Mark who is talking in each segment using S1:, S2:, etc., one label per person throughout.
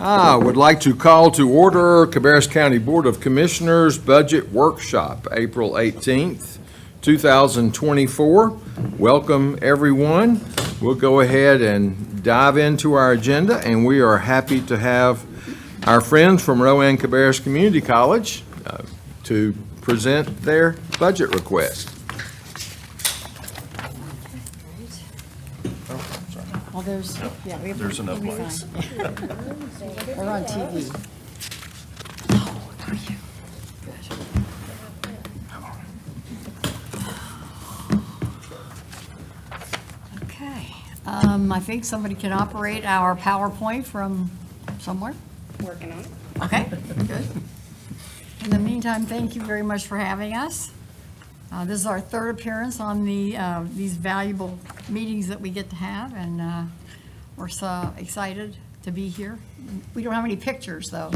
S1: I would like to call to order Cabarrus County Board of Commissioners Budget Workshop, April 18th, 2024. Welcome, everyone. We'll go ahead and dive into our agenda, and we are happy to have our friends from Rowan Cabarrus Community College to present their budget request.
S2: Well, there's enough lights. We're on TV. Oh, are you? Good. Okay. I think somebody can operate our PowerPoint from somewhere.
S3: Working on it.
S2: Okay, good. In the meantime, thank you very much for having us. This is our third appearance on these valuable meetings that we get to have, and we're so excited to be here. We don't have any pictures, though.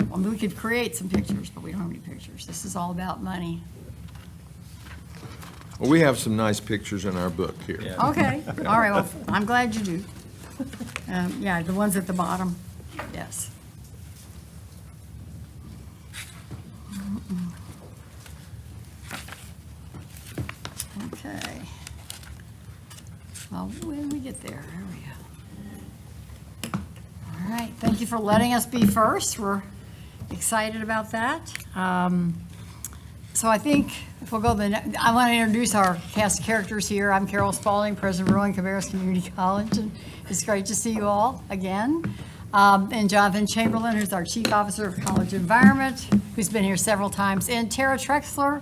S2: I mean, we could create some pictures, but we don't have any pictures. This is all about money.
S1: Well, we have some nice pictures in our book here.
S2: Yeah. Okay, all right, well, I'm glad you do. Yeah, the ones at the bottom, yes. Okay. Well, when we get there, here we go. All right, thank you for letting us be first. We're excited about that. So I think if we'll go I want to introduce our cast of characters here. I'm Carol Spalding, President of Rowan Cabarrus Community College, and it's great to see you all again. And Jonathan Chamberlain, who's our Chief Officer of College Environment, who's been here several times, and Tara Trexler,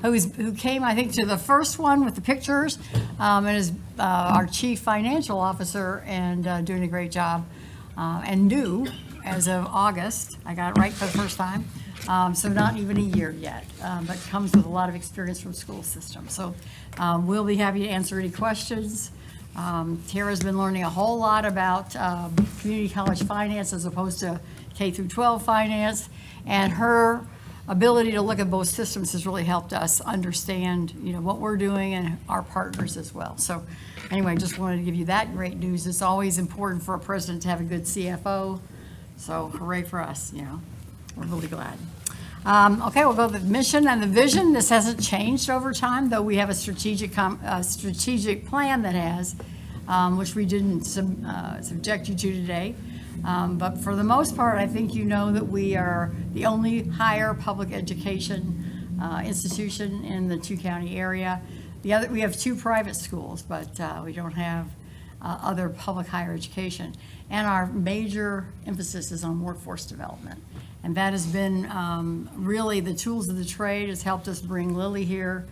S2: who came, I think, to the first one with the pictures, and is our Chief Financial Officer, and doing a great job, and new as of August. I got it right for the first time. So not even a year yet, but comes with a lot of experience from school system. So we'll be happy to answer any questions. Tara's been learning a whole lot about community college finance as opposed to K through 12 finance, and her ability to look at both systems has really helped us understand, what we're doing and our partners as well. So anyway, just wanted to give you that great news. It's always important for a president to have a good CFO. So hooray for us, we're really glad. Okay, we'll go to the mission and the vision. This hasn't changed over time, though we have a strategic plan that has, which we didn't subject you to today. But for the most part, I think you know that we are the only higher public education institution in the two-county area. We have two private schools, but we don't have other public higher education. And our major emphasis is on workforce development. And that has been really the tools of the trade has helped us bring Lily here.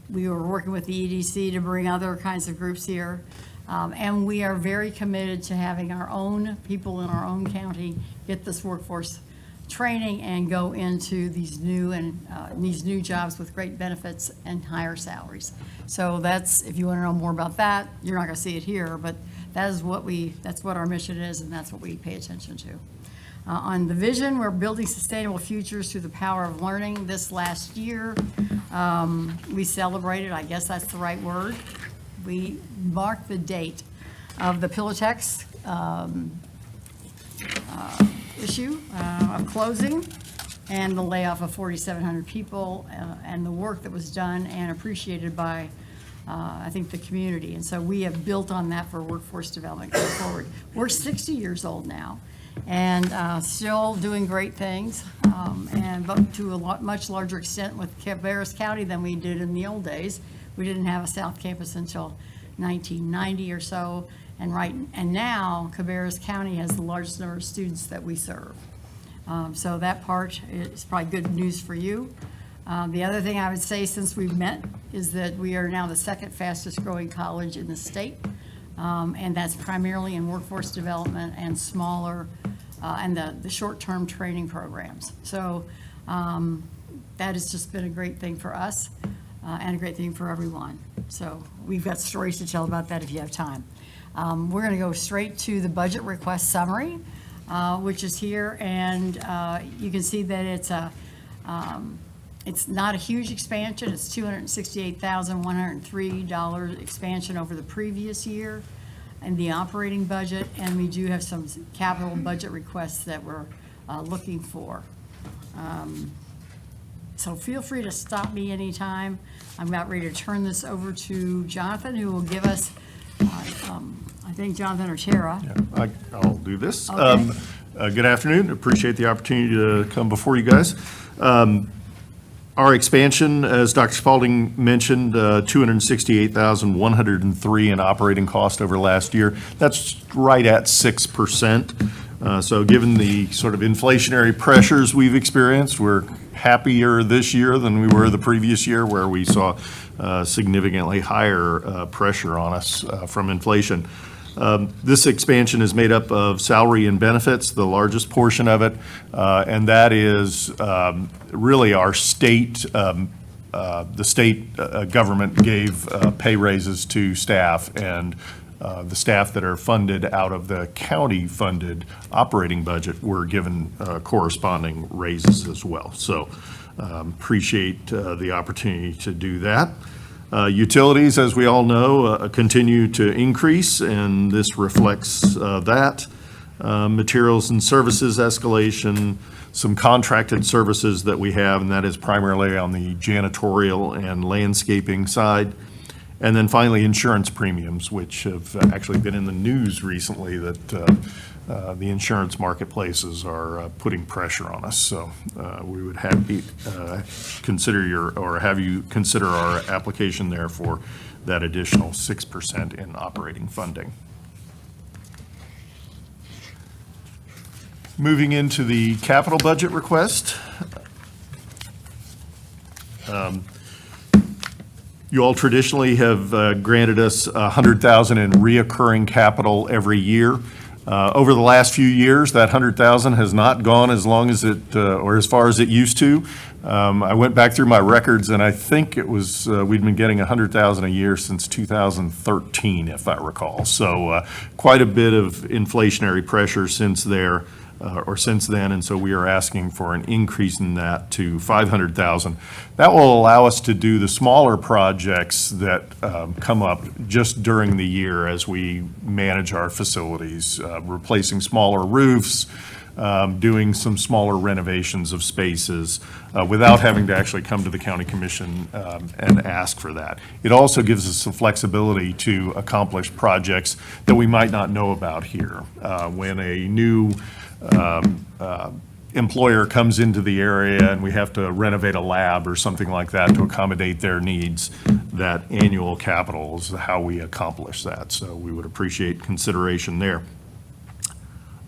S2: We were working with the EDC to bring other kinds of groups here. And we are very committed to having our own people in our own county get this workforce training and go into these new jobs with great benefits and higher salaries. So if you want to know more about that, you're not going to see it here, but that's what our mission is, and that's what we pay attention to. On the vision, we're building sustainable futures through the power of learning. This last year, we celebrated, I guess that's the right word, we marked the date of the Pillow Text issue of closing and the layoff of 4,700 people and the work that was done and appreciated by I think the community. And so we have built on that for workforce development going forward. We're 60 years old now and still doing great things, but to a much larger extent with Cabarrus County than we did in the old days. We didn't have a South Campus until 1990 or so, and now Cabarrus County has the largest number of students that we serve. So that part is probably good news for you. The other thing I would say since we've met is that we are now the second fastest growing college in the state, and that's primarily in workforce development and smaller and the short-term training programs. So that has just been a great thing for us and a great thing for everyone. So we've got stories to tell about that if you have time. We're going to go straight to the budget request summary, which is here, and you can see that it's not a huge expansion. It's $268,103 expansion over the previous year. in the operating budget, and we do have some capital budget requests that we're looking for. So feel free to stop me anytime. I'm about ready to turn this over to Jonathan, who will give us, I think Jonathan or Tara.
S3: Yeah, I'll do this.
S2: Okay.
S3: Good afternoon. Appreciate the opportunity to come before you guys. Our expansion, as Dr. Spalding mentioned, 268,103 in operating cost over last year. That's right at 6%. So given the sort of inflationary pressures we've experienced, we're happier this year than we were the previous year, where we saw significantly higher pressure on us from inflation. This expansion is made up of salary and benefits, the largest portion of it, and that is really our state. The state government gave pay raises to staff, and the staff that are funded out of the county-funded operating budget were given corresponding raises as well. So appreciate the opportunity to do that. Utilities, as we all know, continue to increase, and this reflects that. Materials and services escalation, some contracted services that we have, and that is primarily on the janitorial and landscaping side. And then finally, insurance premiums, which have actually been in the news recently, that the insurance marketplaces are putting pressure on us. So we would have you consider our application there for that additional 6% in operating funding. Moving into the capital budget request. You all traditionally have granted us $100,000 in reoccurring capital every year. Over the last few years, that $100,000 has not gone as long as it, or as far as it used to. I went back through my records, and I think it was, we'd been getting $100,000 a year since 2013, if I recall. So quite a bit of inflationary pressure since then, and so we are asking for an increase in that to $500,000. That will allow us to do the smaller projects that come up just during the year as we manage our facilities, replacing smaller roofs, doing some smaller renovations of spaces without having to actually come to the county commission and ask for that. It also gives us some flexibility to accomplish projects that we might not know about here. When a new employer comes into the area and we have to renovate a lab or something like that to accommodate their needs, that annual capital is how we accomplish that. So we would appreciate consideration there.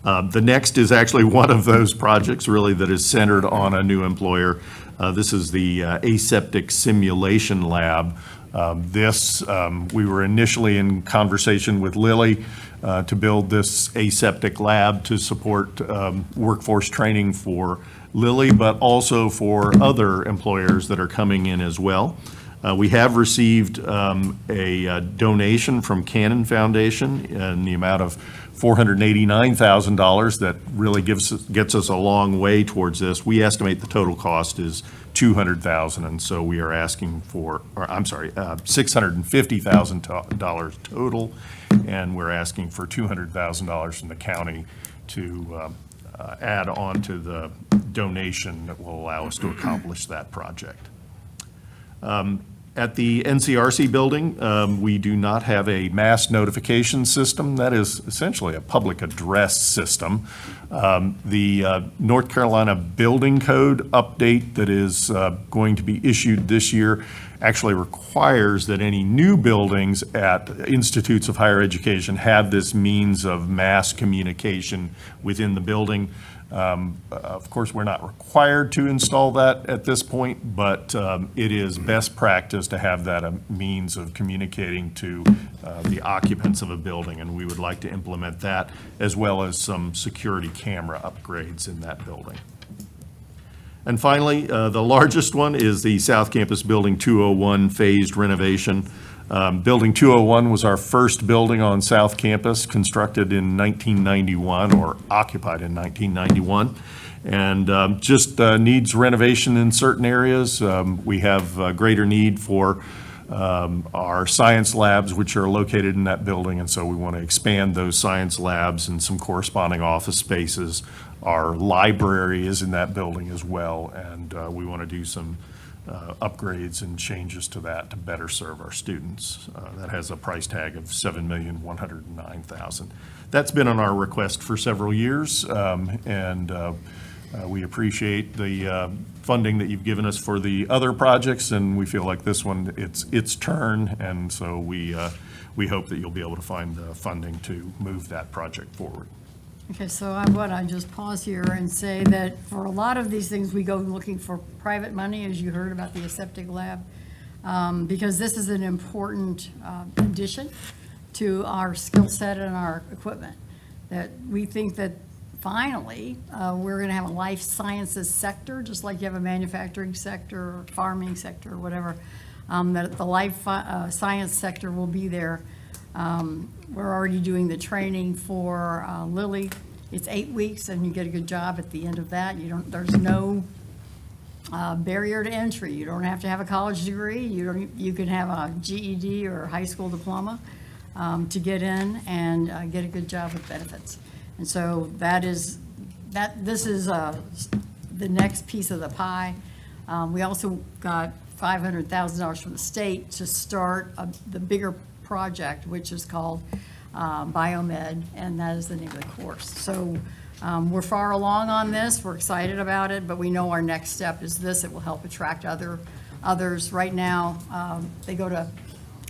S3: The next is actually one of those projects really that is centered on a new employer. This is the aseptic simulation lab. We were initially in conversation with Lilly to build this aseptic lab to support workforce training for Lilly, but also for other employers that are coming in as well. We have received a donation from Cannon Foundation in the amount of $489,000 that really gets us a long way towards this. We estimate the total cost is $200,000, and so we are asking for, $650,000 total, and we're asking for $200,000 from the county to add on to the donation that will allow us to accomplish that project. At the NCRC building, we do not have a mass notification system. That is essentially a public address system. The North Carolina Building Code update that is going to be issued this year actually requires that any new buildings at institutes of higher education have this means of mass communication within the building. Of course, we're not required to install that at this point, but it is best practice to have that a means of communicating to the occupants of a building, and we would like to implement that as well as some security camera upgrades in that building. And finally, the largest one is the South Campus Building 201 phased renovation. Building 201 was our first building on South Campus, constructed in 1991 or occupied in 1991, and just needs renovation in certain areas. We have greater need for our science labs, which are located in that building, and so we want to expand those science labs and some corresponding office spaces. Our library is in that building as well, and we want to do some upgrades and changes to that to better serve our students. That has a price tag of $7,109,000. That's been on our request for several years, and we appreciate the funding that you've given us for the other projects, and we feel like this one, it's its turn, and so we hope that you'll be able to find the funding to move that project forward.
S2: Okay, so I just pause here and say that for a lot of these things, we go looking for private money, as you heard about the aseptic lab, because this is an important addition to our skill set and our equipment. That we think that finally, we're going to have a life sciences sector, just like you have a manufacturing sector or farming sector or whatever, that the life science sector will be there. We're already doing the training for Lily. It's 8 weeks, and you get a good job at the end of that. There's no barrier to entry. You don't have to have a college degree. You can have a GED or high school diploma to get in and get a good job with benefits. And so this is the next piece of the pie. We also got $500,000 from the state to start the bigger project, which is called Biomed, and that is the name of the course. So we're far along on this. We're excited about it, but we know our next step is this. It will help attract others. Right now, they go to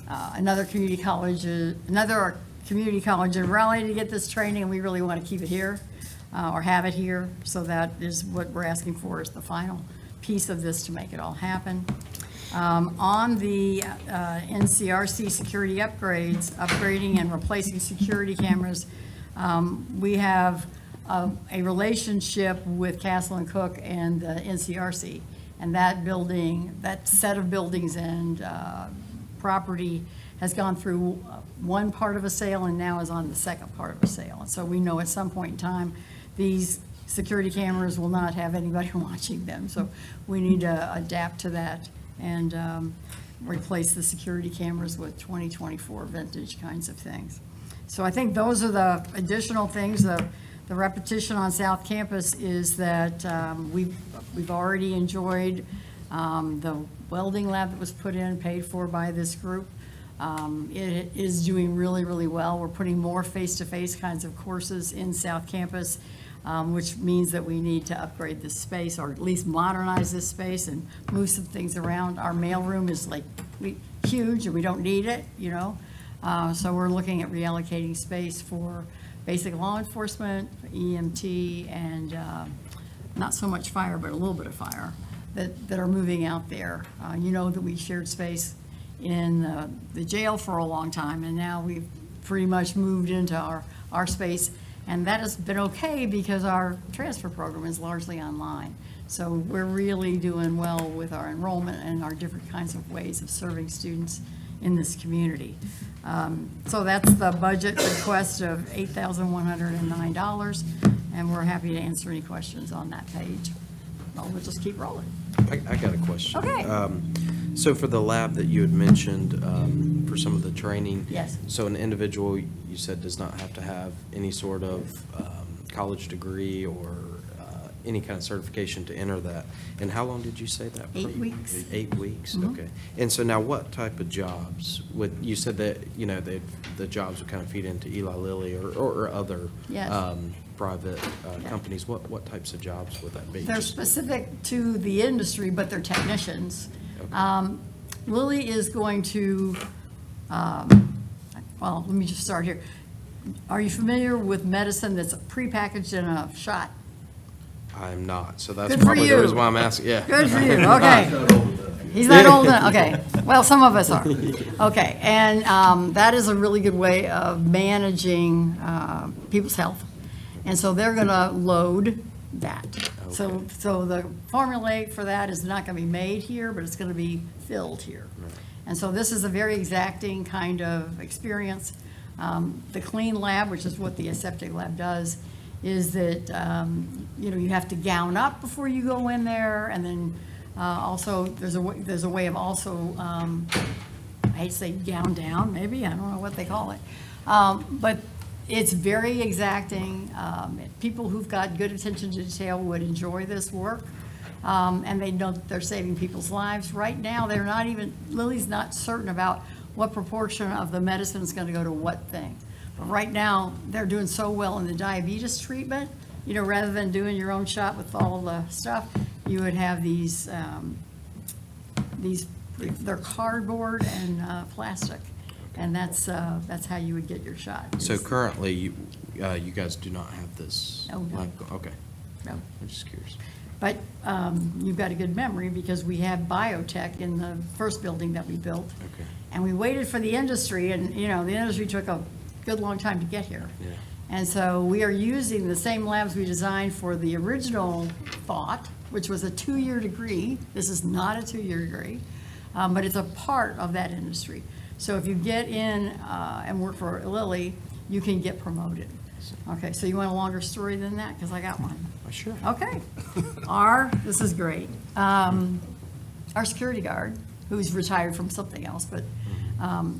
S2: another community college in Raleigh to get this training, and we really want to keep it here or have it here. So that is what we're asking for, is the final piece of this to make it all happen. On the NCRC security upgrades, upgrading and replacing security cameras, we have a relationship with Castle and Cook and the NCRC. And that set of buildings and property has gone through one part of a sale and now is on the second part of a sale. And so we know at some point in time, these security cameras will not have anybody watching them. So we need to adapt to that and replace the security cameras with 2024 vintage kinds of things. So I think those are the additional things. The repetition on South Campus is that we've already enjoyed the welding lab that was put in, paid for by this group. It is doing really, really well. We're putting more face-to-face kinds of courses in South Campus, which means that we need to upgrade this space, or at least modernize this space and move some things around. Our mailroom is huge and we don't need it, so we're looking at reallocating space for basic law enforcement, EMT, and not so much fire, but a little bit of fire that are moving out there. That we shared space in the jail for a long time, and now we've pretty much moved into our space. And that has been okay because our transfer program is largely online. So we're really doing well with our enrollment and our different kinds of ways of serving students in this community. So that's the budget request of $8,109, and we're happy to answer any questions on that page. We'll just keep rolling.
S4: I got a question.
S2: Okay.
S4: So for the lab that you had mentioned, for some of the training.
S2: Yes.
S4: So an individual, you said, does not have to have any sort of college degree or any kind of certification to enter that. And how long did you say that?
S2: 8 weeks.
S4: 8 weeks,
S2: Mm-hmm.
S4: okay. And so now what type of jobs you said that, the jobs would kind of feed into Eli Lilly or other
S2: Yes.
S4: private companies. What types of jobs would that be?
S2: They're specific to the industry, but they're technicians.
S4: Okay.
S2: Lily is going to, well, let me just start here. Are you familiar with medicine that's prepackaged in a shot?
S4: I'm not, so that's
S2: Good for
S4: probably the
S2: you.
S4: reason why I'm asking, yeah.
S2: Good for you, okay. He's not old enough, okay. Well, some of us are. Okay, and that is a really good way of managing people's health. And so they're gonna load that. So the formulate for that is not gonna be made here, but it's gonna be filled here. And so this is a very exacting kind of experience. The clean lab, which is what the aseptic lab does, is that, you have to gown up before you go in there, and then also there's a way of also I hate to say gown down, maybe, I don't know what they call it. But it's very exacting. People who've got good attention to detail would enjoy this work. And they know that they're saving people's lives. Right now, they're not even, Lily's not certain about what proportion of the medicine is going to go to what thing. But right now, they're doing so well in the diabetes treatment, you know, rather than doing your own shot with all the stuff, you would have these, they're cardboard and plastic. And that's how you would get your shot.
S4: So currently, you guys do not have this?
S2: No, no.
S4: Okay,
S2: No.
S4: I'm just curious.
S2: But you've got a good memory because we have biotech in the first building that we built.
S4: Okay.
S2: And we waited for the industry, and, you know, the industry took a good long time to get here.
S4: Yeah.
S2: And so we are using the same labs we designed for the original thought, which was a 2-year degree. This is not a 2-year degree, but it's a part of that industry. So if you get in and work for Lilly, you can get promoted. Okay, so you want a longer story than that? Because I got one.
S4: Sure.
S2: Okay. This is great. Our security guard, who's retired from something else, but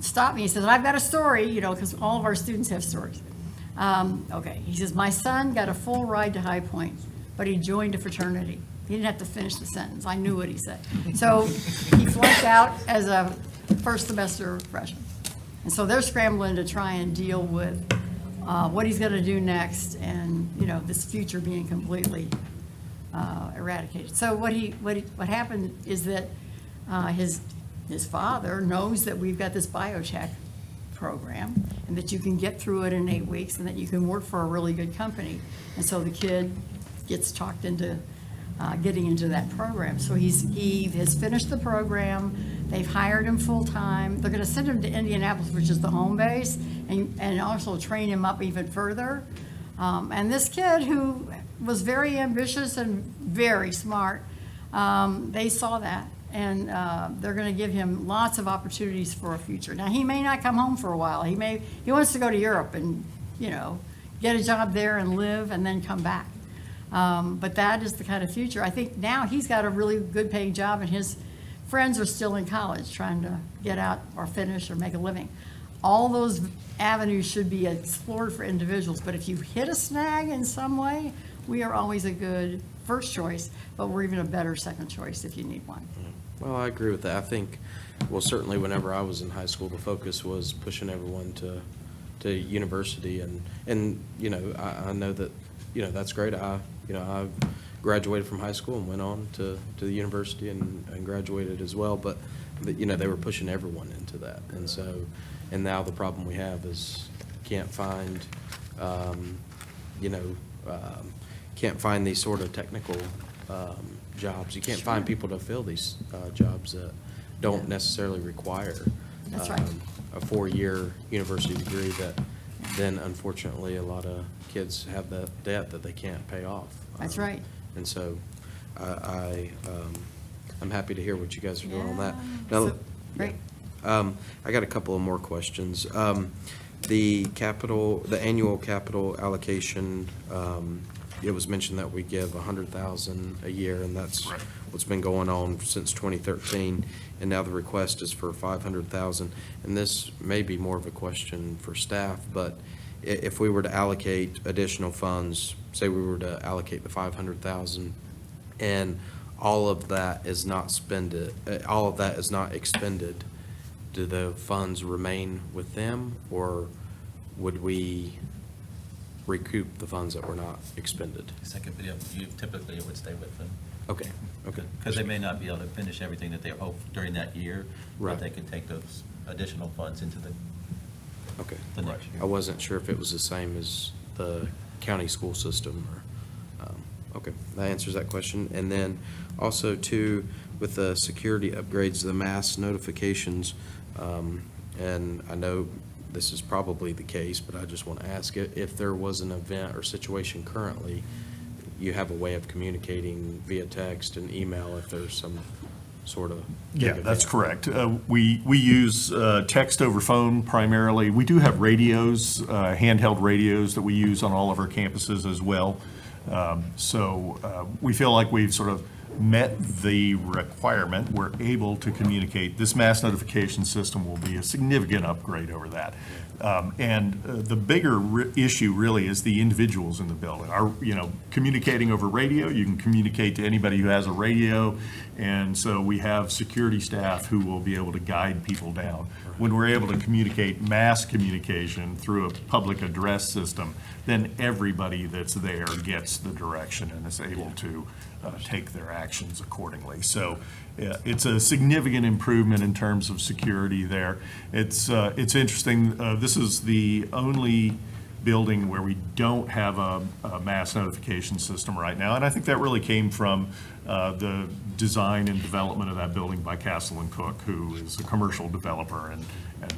S2: stopped me. He says, I've got a story, you know, because all of our students have stories. Okay, he says, my son got a full ride to High Point, but he joined a fraternity. He didn't have to finish the sentence. I knew what he said. So he flunked out as a first semester freshman. And so they're scrambling to try and deal with what he's going to do next, and, you know, this future being completely eradicated. So what happened is that his father knows that we've got this biotech program, and that you can get through it in 8 weeks, and that you can work for a really good company. And so the kid gets talked into getting into that program. So he has finished the program. They've hired him full-time. They're going to send him to Indianapolis, which is the home base, and also train him up even further. And this kid, who was very ambitious and very smart, they saw that, and they're going to give him lots of opportunities for a future. Now, he may not come home for a while. He wants to go to Europe and, you know, get a job there and live and then come back. But that is the kind of future. I think now he's got a really good paying job, and his friends are still in college trying to get out or finish or make a living. All those avenues should be explored for individuals, but if you hit a snag in some way, we are always a good first choice, but we're even a better second choice if you need one.
S4: Well, I agree with that. I think, well, certainly whenever I was in high school, the focus was pushing everyone to university, and you know, I know that, you know, that's great. I graduated from high school and went on to the university and graduated as well, but you know, they were pushing everyone into that. And so, and now the problem we have is can't find these sort of technical jobs. You can't find people to fill these jobs that don't necessarily require
S2: That's right.
S4: a 4-year university degree that then unfortunately a lot of kids have that debt that they can't pay off.
S2: That's right.
S4: And so I'm happy to hear what you guys are doing on that.
S2: Yeah.
S4: Now,
S2: So, great.
S4: I got a couple of more questions. The annual capital allocation, it was mentioned that we give $100,000 a year, and that's what's been going on since 2013. And now the request is for $500,000. And this may be more of a question for staff, but if we were to allocate additional funds, say we were to allocate the $500,000, and all of that is not expended, do the funds remain with them, or would we recoup the funds that were not expended?
S5: Second video, typically it would stay with them.
S4: Okay, okay.
S5: Because they may not be able to finish everything that they hope during that year.
S4: Right.
S5: But they could take those additional funds into the
S4: Okay.
S5: next year.
S4: I wasn't sure if it was the same as the county school system, or, okay, that answers that question. And then also too, with the security upgrades, the mass notifications, and I know this is probably the case, but I just want to ask it, if there was an event or situation currently, you have a way of communicating via text and email if there's some sort of big
S3: Yeah,
S4: event?
S3: that's correct. We use text over phone primarily. We do have radios, handheld radios that we use on all of our campuses as well. So we feel like we've sort of met the requirement, we're able to communicate. This mass notification system will be a significant upgrade over that. And the bigger issue really is the individuals in the building. Communicating over radio, you can communicate to anybody who has a radio, and so we have security staff who will be able to guide people down. When we're able to communicate mass communication through a public address system, then everybody that's there gets the direction and is able to take their actions accordingly. So it's a significant improvement in terms of security there. It's interesting, this is the only building where we don't have a mass notification system right now, and I think that really came from the design and development of that building by Castle and Cook, who is a commercial developer and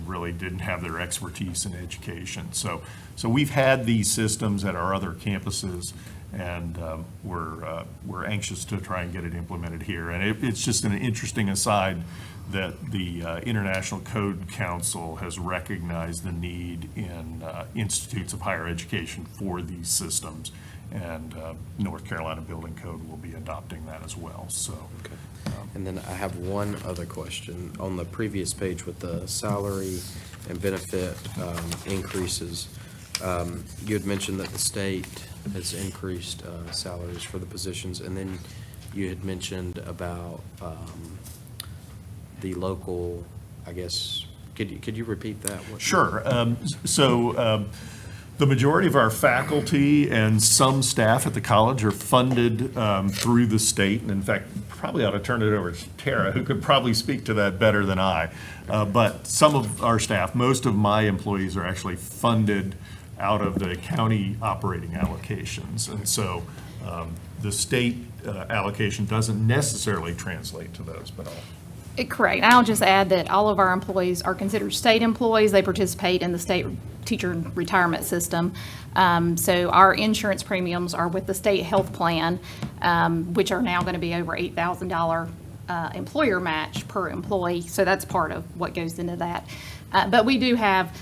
S3: really didn't have their expertise in education. So we've had these systems at our other campuses, and we're anxious to try and get it implemented here. And it's just an interesting aside that the International Code Council has recognized the need in institutes of higher education for these systems, and North Carolina Building Code will be adopting that as well. So,
S4: And then I have one other question. On the previous page with the salary and benefit increases, you had mentioned that the state has increased salaries for the positions, and then you had mentioned about the local, I guess, could you repeat that?
S3: Sure. The majority of our faculty and some staff at the college are funded through the state. And in fact, probably ought to turn it over to Tara, who could probably speak to that better than I. But some of our staff, most of my employees are actually funded out of the county operating allocations. And so the state allocation doesn't necessarily translate to those, but
S6: Correct. I'll just add that all of our employees are considered state employees. They participate in the state teacher retirement system. So our insurance premiums are with the state health plan, which are now going to be over $8,000 employer match per employee. So that's part of what goes into that. But we do have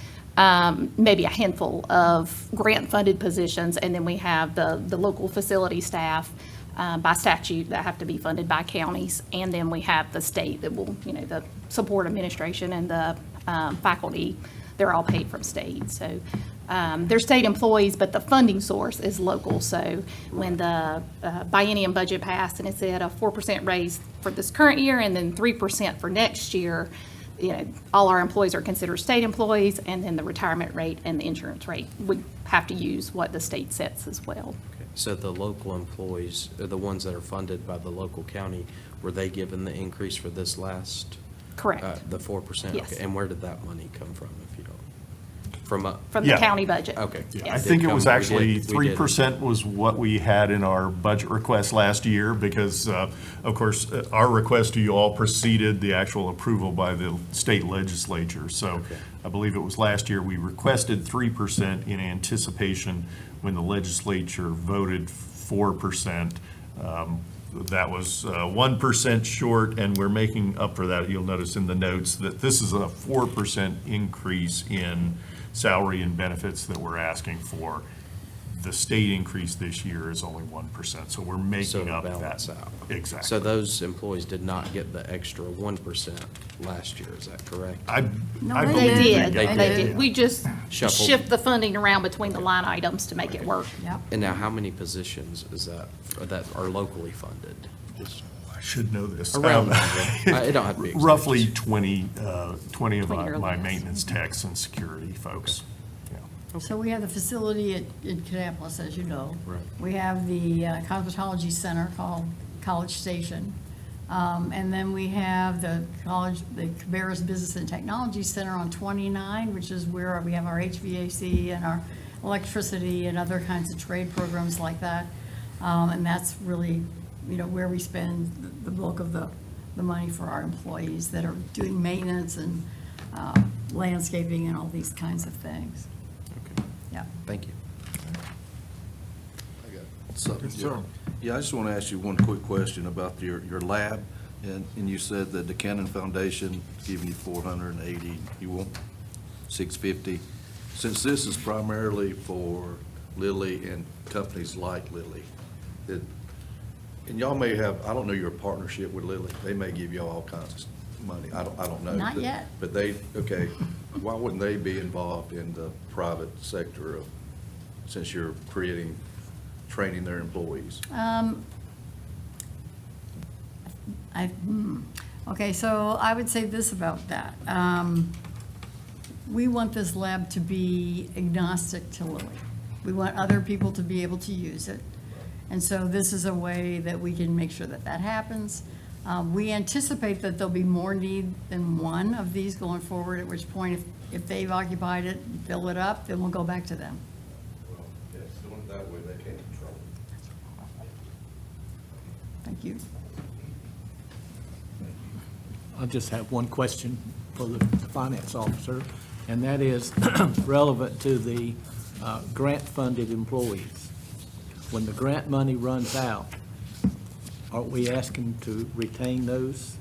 S6: maybe a handful of grant-funded positions, and then we have the local facility staff by statute that have to be funded by counties, and then we have the state that will, the support administration and the faculty, they're all paid from state. So they're state employees, but the funding source is local. So when the biennium budget passed and it said a 4% raise for this current year and then 3% for next year, all our employees are considered state employees, and then the retirement rate and the insurance rate, we have to use what the state sets as well.
S4: So the local employees, the ones that are funded by the local county, were they given the increase for this last?
S6: Correct.
S4: The 4%?
S6: Yes.
S4: Okay. And where did that money come from, if you don't? From
S6: the
S3: Yeah.
S6: county budget.
S4: Okay.
S6: Yes.
S3: I think it was
S4: We
S3: actually
S4: did.
S3: 3% was what we had in our budget request last year, because, of course, our request to you all preceded the actual approval by the state legislature. So I believe it was last year, we requested 3% in anticipation. When the legislature voted 4%, that was 1% short, and we're making up for that. You'll notice in the notes that this is a 4% increase in salary and benefits that we're asking for. The state increase this year is only 1%, so we're
S4: So
S3: making
S4: to
S3: up that.
S4: balance out.
S3: Exactly.
S4: So those employees did not get the extra 1% last year, is that correct?
S3: I
S2: No,
S3: I
S2: they
S3: believe
S6: They did,
S4: They
S6: they
S4: did.
S6: did. We just
S4: Shuffled.
S6: shift the funding around between the line items to make it work.
S2: Yep.
S4: And now, how many positions is that are locally funded? Just
S3: I should know this.
S4: around number. It don't have to be exact.
S3: Roughly 20 of
S6: 20 or
S3: my
S6: less.
S3: maintenance techs and security folks. Yeah.
S2: So we have the facility in Kannapolis, as you know.
S4: Right.
S2: We have the cosmetology center called College Station. And then we have the Cabarrus Business and Technology Center on 29, which is where we have our HVAC and our electricity and other kinds of trade programs like that. And that's really, where we spend the bulk of the money for our employees that are doing maintenance and landscaping and all these kinds of things.
S4: Okay.
S2: Yeah.
S4: Thank you.
S7: I got something. Yeah, I just want to ask you one quick question about your lab. And you said that the Cannon Foundation giving you 480, you want 650. Since this is primarily for Lilly and companies like Lilly, And y'all may have, I don't know your partnership with Lilly, they may give y'all all kinds of money, I don't know.
S2: Not
S7: But-
S2: yet.
S7: But they, okay, why wouldn't they be involved in the private sector of, since you're training their employees?
S2: Okay, so I would say this about that. We want this lab to be agnostic to Lilly. We want other people to be able to use it. And so this is a way that we can make sure that that happens. We anticipate that there'll be more need than one of these going forward, at which point, if they've occupied it, fill it up, then we'll go back to them.
S7: Well, yes, doing it that way, they can't control it.
S2: Thank you.
S8: I just have one question for the finance officer, and that is relevant to the grant-funded employees. When the grant money runs out, aren't we asking to retain those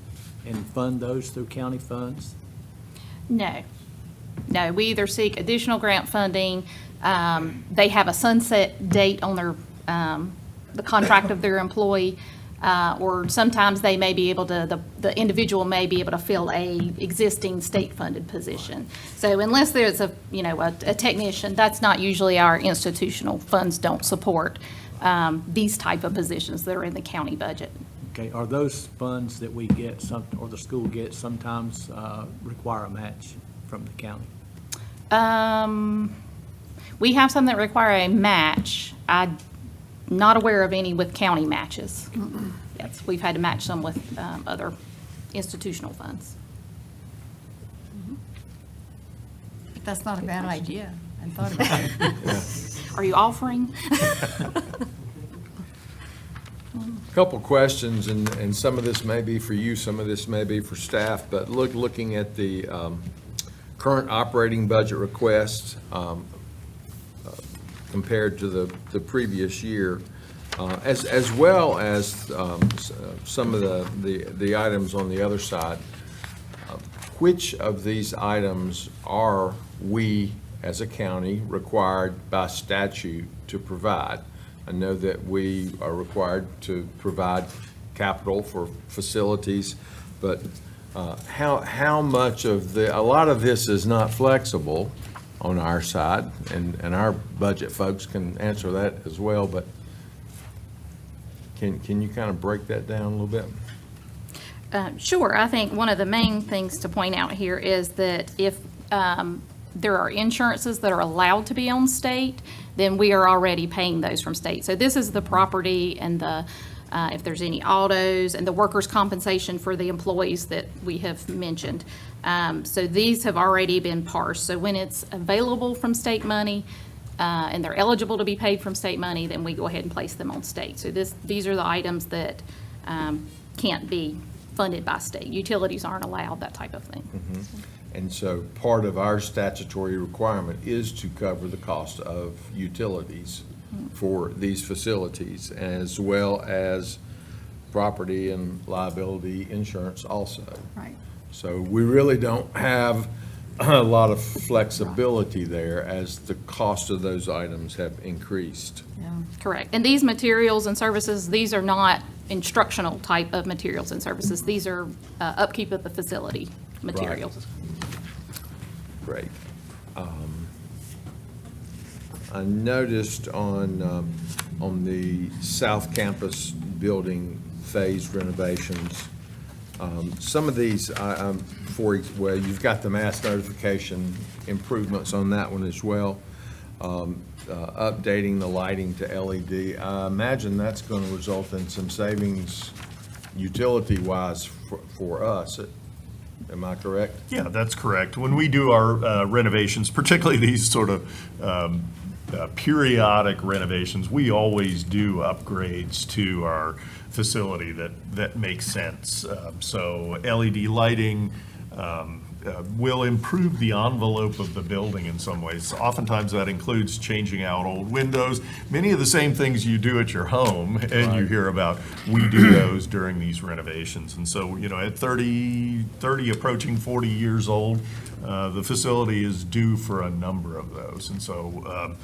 S8: and fund those through county funds?
S6: No. No, we either seek additional grant funding, they have a sunset date on their, the contract of their employee, or sometimes they may be able to, the individual may be able to fill a existing state-funded position. So unless there's a, you know, a technician, that's not usually our institutional funds don't support these type of positions that are in the county budget.
S8: Okay, are those funds that we get, or the school gets, sometimes require a match from the county?
S6: We have some that require a match. I'm not aware of any with county matches. Yes, we've had to match some with other institutional funds.
S2: But that's not a bad idea. I thought about it.
S6: Are you offering?
S1: Couple questions, and some of this may be for you, some of this may be for staff, but looking at the current operating budget request compared to the previous year, as well as some of the items on the other side, which of these items are we, as a county, required by statute to provide? I know that we are required to provide capital for facilities, but how much of a lot of this is not flexible on our side, and our budget folks can answer that as well, but can you kind of break that down a little bit?
S6: Sure. I think one of the main things to point out here is that if there are insurances that are allowed to be on state, then we are already paying those from state. So this is the property and the, if there's any autos, and the workers' compensation for the employees that we have mentioned. So these have already been parsed. So when it's available from state money, and they're eligible to be paid from state money, then we go ahead and place them on state. So these are the items that can't be funded by state. Utilities aren't allowed, that type of thing.
S1: And so part of our statutory requirement is to cover the cost of utilities for these facilities, as well as property and liability insurance also.
S2: Right.
S1: So we really don't have a lot of flexibility there as the cost of those items have increased.
S2: Yeah.
S6: Correct. And these materials and services, these are not instructional type of materials and services. These are upkeep of the facility materials.
S1: Great. I noticed on the South Campus building phased renovations, some of these, well, you've got the mass notification improvements on that one as well. Updating the lighting to LED. I imagine that's going to result in some savings utility-wise for us. Am I correct?
S3: Yeah, that's correct. When we do our renovations, particularly these sort of periodic renovations, we always do upgrades to our facility that makes sense. So LED lighting will improve the envelope of the building in some ways. Oftentimes that includes changing out old windows, many of the same things you do at your home, and you hear about, we do those during these renovations. And so, you know, at 30 approaching 40 years old, the facility is due for a number of those. And so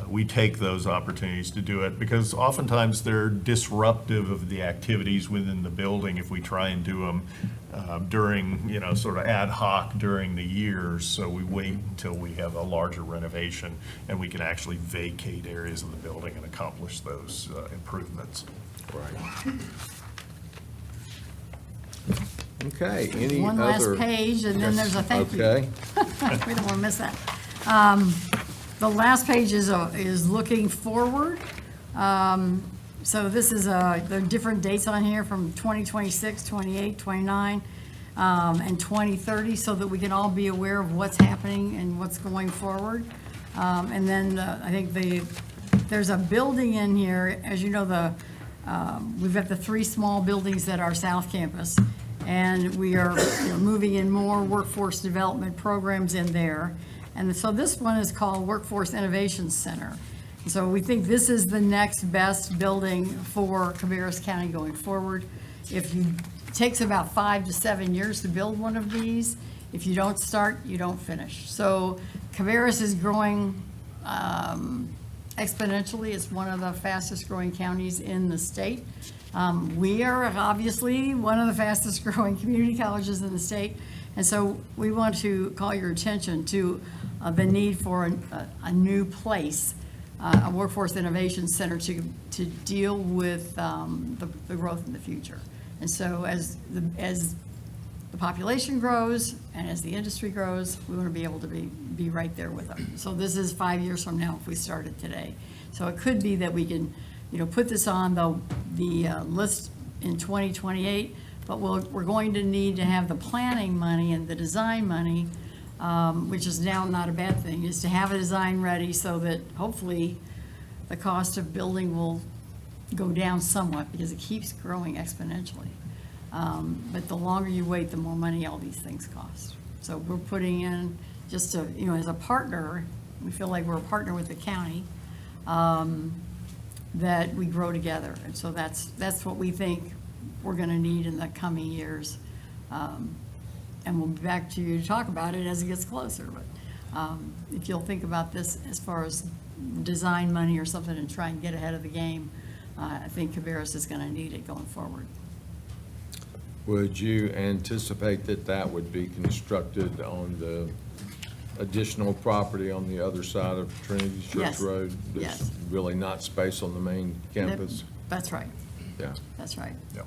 S3: we take those opportunities to do it because oftentimes they're disruptive of the activities within the building if we try and do them during, sort of ad hoc during the year. So we wait until we have a larger renovation and we can actually vacate areas of the building and accomplish those improvements.
S1: Right. Okay, any other?
S2: One last page, and then there's a thank you.
S1: Okay,
S2: We don't want to miss that. The last page is looking forward. So this is, there are different dates on here from 2026, 28, 29, and 2030, so that we can all be aware of what's happening and what's going forward. And then I think there's a building in here, as you know, we've got the 3 small buildings at our South Campus, and we are moving in more workforce development programs in there. And so this one is called Workforce Innovation Center. So we think this is the next best building for Cabarrus County going forward. It takes about 5 to 7 years to build one of these. If you don't start, you don't finish. So Cabarrus is growing exponentially. It's one of the fastest growing counties in the state. We are obviously one of the fastest growing community colleges in the state. And so we want to call your attention to the need for a new place, a workforce innovation center to deal with the growth in the future. And so as the population grows and as the industry grows, we want to be able to be right there with them. So this is 5 years from now if we started today. So it could be that we can, put this on the list in 2028, but we're going to need to have the planning money and the design money, which is now not a bad thing, is to have a design ready so that hopefully the cost of building will go down somewhat because it keeps growing exponentially. But the longer you wait, the more money all these things cost. So we're putting in just to, as a partner, we feel like we're a partner with the county, that we grow together. And so that's what we think we're going to need in the coming years. And we'll be back to you to talk about it as it gets closer. But if you'll think about this as far as design money or something and try and get ahead of the game, I think Cabarrus is going to need it going forward.
S1: would you anticipate that would be constructed on the additional property on the other side of Trinity Church
S2: Yes.
S1: Road?
S2: Yes.
S1: There's really not space on the main campus?
S2: That's right,
S1: Yeah.
S2: that's right.
S3: Yep.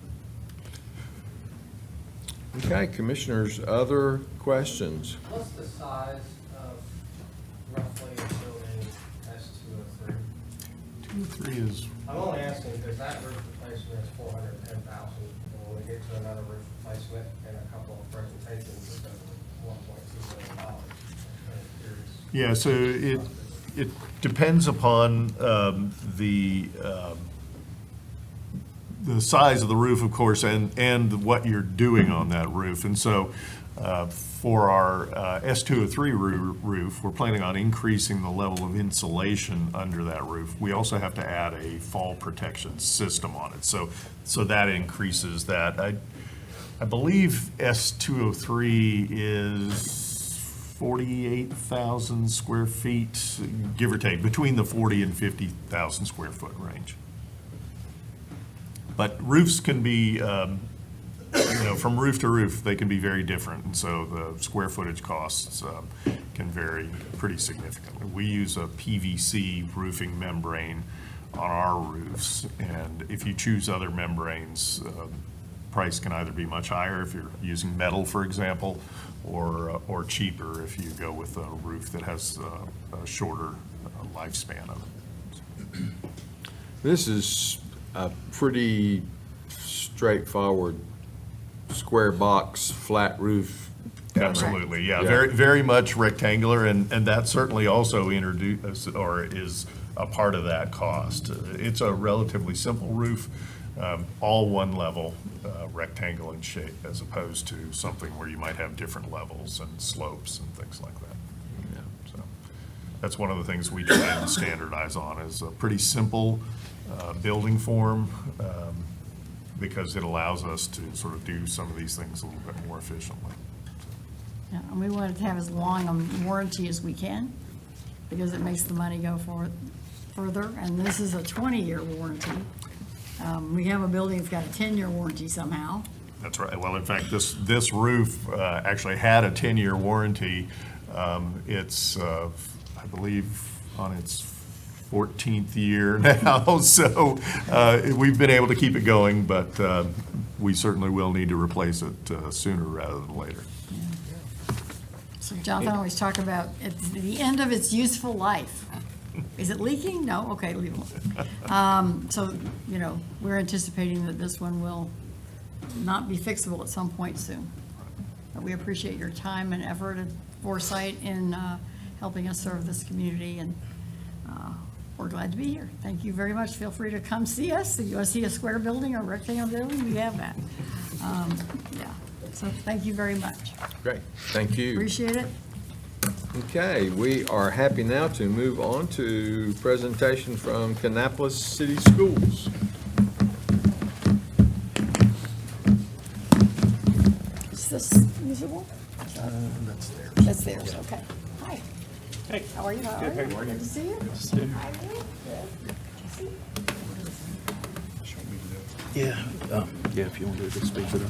S1: Okay, commissioners, other questions?
S9: What's the size of roughly a building S203?
S3: 2, 3 is,
S9: I'm only asking because that roof replacement is $410,000. And when we get to another roof replacement and a couple of presentations, it's over $1.2 million. I'm
S3: yeah, so it depends upon the size of the roof, of course, and what you're doing on that roof. And so for our S203 roof, we're planning on increasing the level of insulation under that roof. We also have to add a fall protection system on it. So that increases that. I believe S203 is 48,000 square feet, give or take, between the 40 and 50,000 square foot range. But roofs can be, from roof to roof, they can be very different. And so the square footage costs can vary pretty significantly. We use a PVC roofing membrane on our roofs. And if you choose other membranes, price can either be much higher if you're using metal, for example, or cheaper if you go with a roof that has a shorter lifespan of it.
S1: This is a pretty straightforward square box, flat roof.
S3: Absolutely, yeah,
S1: Yeah.
S3: very, very much rectangular, and that certainly also is a part of that cost. It's a relatively simple roof, all one level, rectangle in shape, as opposed to something where you might have different levels and slopes and things like that. Yeah, so that's one of the things we try and standardize on, is a pretty simple building form, because it allows us to sort of do some of these things a little bit more efficiently.
S2: Yeah, and we want it to have as long a warranty as we can, because it makes the money go further, and this is a 20-year warranty. We have a building that's got a 10-year warranty somehow.
S3: That's right. Well, in fact, this roof actually had a 10-year warranty. It's, I believe, on its 14th year now, so we've been able to keep it going, but we certainly will need to replace it sooner rather than later.
S2: So Jonathan always talk about at the end of its useful life. Is it leaking? No? Okay, leave it alone. So, you know, we're anticipating that this one will not be fixable at some point soon. But we appreciate your time and effort and foresight in helping us serve this community, and we're glad to be here. Thank you very much. Feel free to come see us. If you want to see a square building or rectangular building, we have that. Yeah, so thank you very much.
S1: Great, thank you.
S2: Appreciate it.
S1: Okay, we are happy now to move on to presentation from Kannapolis City Schools.
S2: Is this usable?
S3: That's there.
S2: That's theirs, okay. Hi. Hey. How are you? Good, how are you? Good to see you. Good to see you. Hi, Lou. Good.
S10: Yeah, if you want to just speak it up.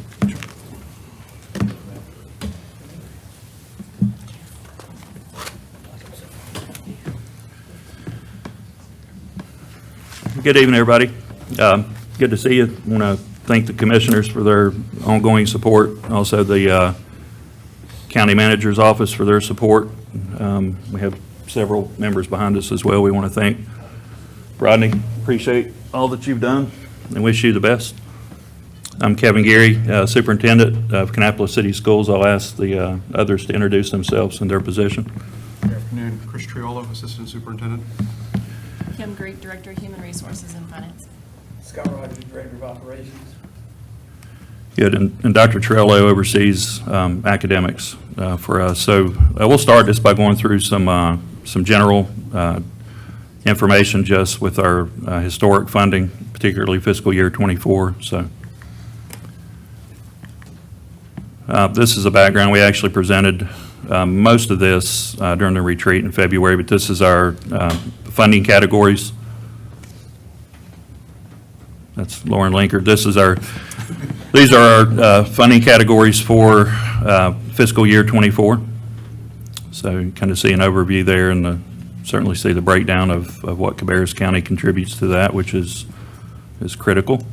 S10: Good evening, everybody. Good to see you. I want to thank the commissioners for their ongoing support, also the county manager's office for their support. We have several members behind us as well we want to thank. Rodney, appreciate all that you've done and wish you the best. I'm Kevin Geary, Superintendent of Kannapolis City Schools. I'll ask the others to introduce themselves in their position.
S11: Good afternoon, Chris Triolo, Assistant Superintendent.
S12: Kim Greek, Director of Human Resources and Finance.
S9: Scott Rogers, Director of Operations.
S10: Good, and Dr. Torello oversees academics for us. So we'll start just by going through some general information just with our historic funding, particularly fiscal year '24. So this is a background. We actually presented most of this during the retreat in February, but this is our funding categories. That's Lauren Linker. These are our funding categories for fiscal year '24. So you kind of see an overview there, and certainly see the breakdown of what Cabarrus County contributes to that, which is critical.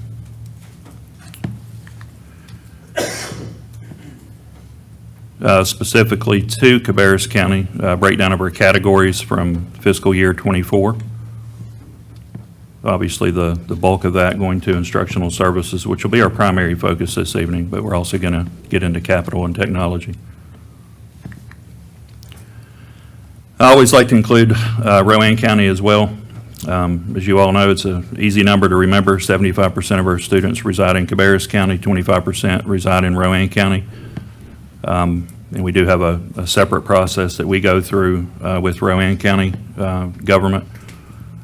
S10: Specifically to Cabarrus County, breakdown of our categories from fiscal year '24. Obviously, the bulk of that going to instructional services, which will be our primary focus this evening, but we're also going to get into capital and technology. I always like to include Rowan County as well. As you all know, it's an easy number to remember. 75% of our students reside in Cabarrus County, 25% reside in Rowan County. And we do have a separate process that we go through with Rowan County government.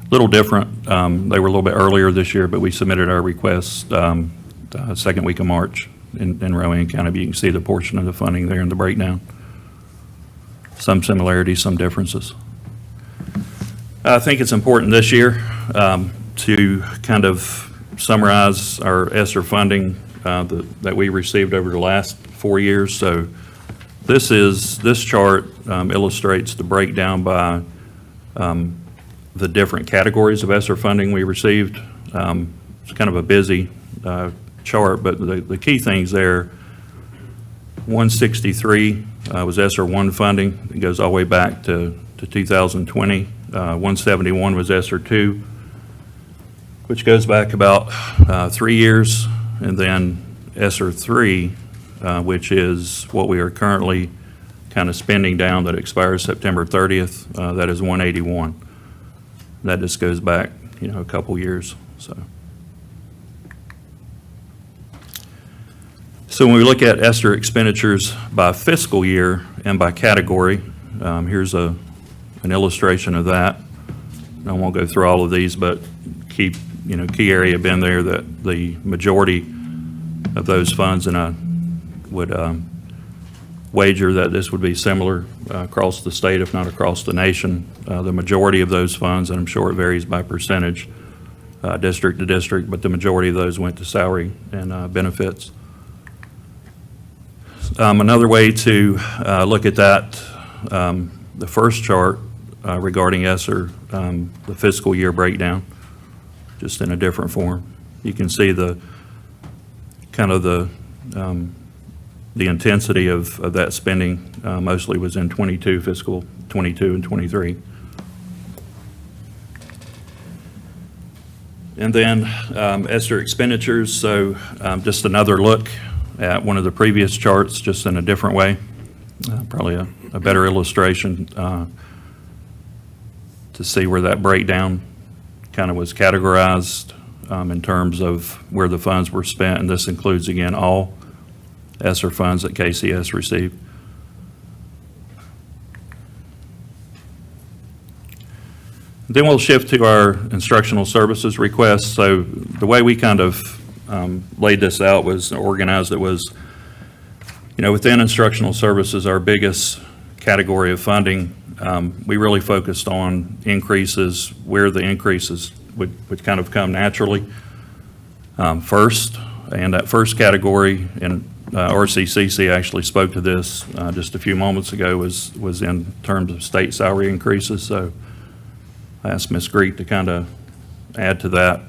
S10: A little different. They were a little bit earlier this year, but we submitted our request the second week of March in Rowan County. But you can see the portion of the funding there in the breakdown. Some similarities, some differences. I think it's important this year to kind of summarize our ESSER funding that we received over the last 4 years. So this chart illustrates the breakdown by the different categories of ESSER funding we received. It's kind of a busy chart, but the key things there, 163 was ESSER 1 funding. It goes all the way back to 2020. 171 was ESSER 2, which goes back about 3 years. And then ESSER 3, which is what we are currently kind of spending down that expires September 30th. That is 181. That just goes back, a couple years. So when we look at ESSER expenditures by fiscal year and by category, here's an illustration of that. I won't go through all of these, but key area been there that the majority of those funds, and I would wager that this would be similar across the state, if not across the nation. The majority of those funds, and I'm sure it varies by percentage, district to district, but the majority of those went to salary and benefits. Another way to look at that, the first chart regarding ESSER, the fiscal year breakdown, just in a different form. You can see the kind of the intensity of that spending mostly was in fiscal 22 and 23. And then ESSER expenditures, so just another look at one of the previous charts, just in a different way, probably a better illustration to see where that breakdown kind of was categorized in terms of where the funds were spent, and this includes, again, all ESSER funds that KCS received. Then we'll shift to our instructional services requests. So the way we kind of laid this out was organized. It was, within instructional services, our biggest category of funding, we really focused on increases where the increases would kind of come naturally first. And that first category, and RCCC actually spoke to this just a few moments ago, was in terms of state salary increases. So I asked Ms. Greek to kind of add to that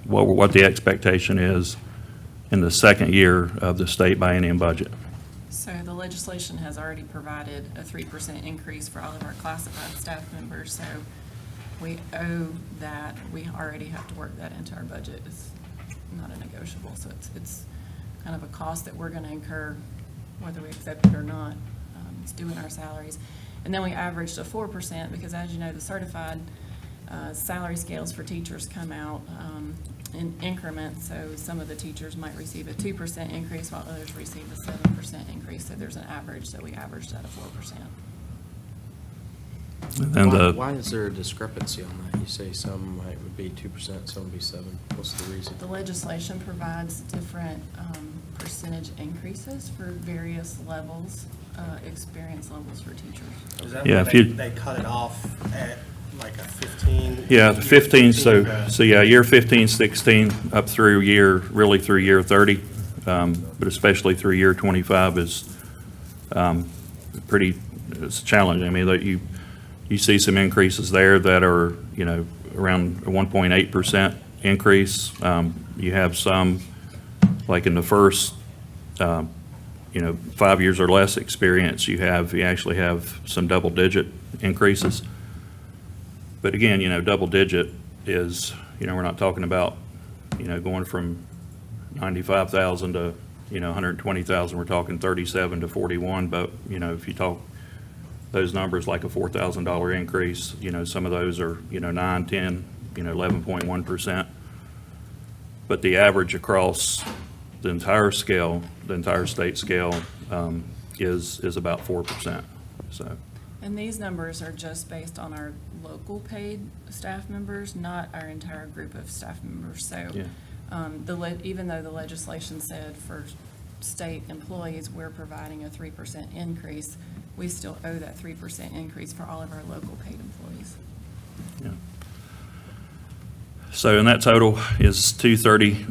S10: what the expectation is in the second year of the state biennium budget.
S12: So the legislation has already provided a 3% increase for all of our classified staff members, so we owe that. We already have to work that into our budget. It's not a negotiable, so it's kind of a cost that we're going to incur whether we accept it or not. It's due in our salaries. And then we averaged a 4% because, as you know, the certified salary scales for teachers come out in increments, so some of the teachers might receive a 2% increase while others receive a 7% increase, so there's an average, so we averaged at a 4%.
S10: And
S4: Why is there a discrepancy on that? You say some would be 2%, some would be 7%. What's the reason?
S12: The legislation provides different percentage increases for various levels, experience levels for teachers.
S9: Is that
S10: Yeah,
S9: where
S10: if you-
S9: they cut it off at like a 15?
S10: Yeah, the 15, so
S9: yeah.
S10: year 15, 16, up through year 30, but especially through year 25 is it's challenging. I mean, that you see some increases there that are, around a 1.8% increase. You have some, like in the first, 5 years or less experience, you actually have some double-digit increases. But again, double-digit is, we're not talking about, going from 95,000 to, 120,000. We're talking 37 to 41. But, if you talk those numbers like a $4,000 increase, some of those are, 9, 10, 11.1%. But the average across the entire scale, the entire state scale, is about 4%. So.
S12: And these numbers are just based on our local paid staff members, not our entire group of staff members. So
S10: Yeah.
S12: Even though the legislation said for state employees, we're providing a 3% increase, we still owe that 3% increase for all of our local paid employees.
S10: Yeah. So, and that total is 230,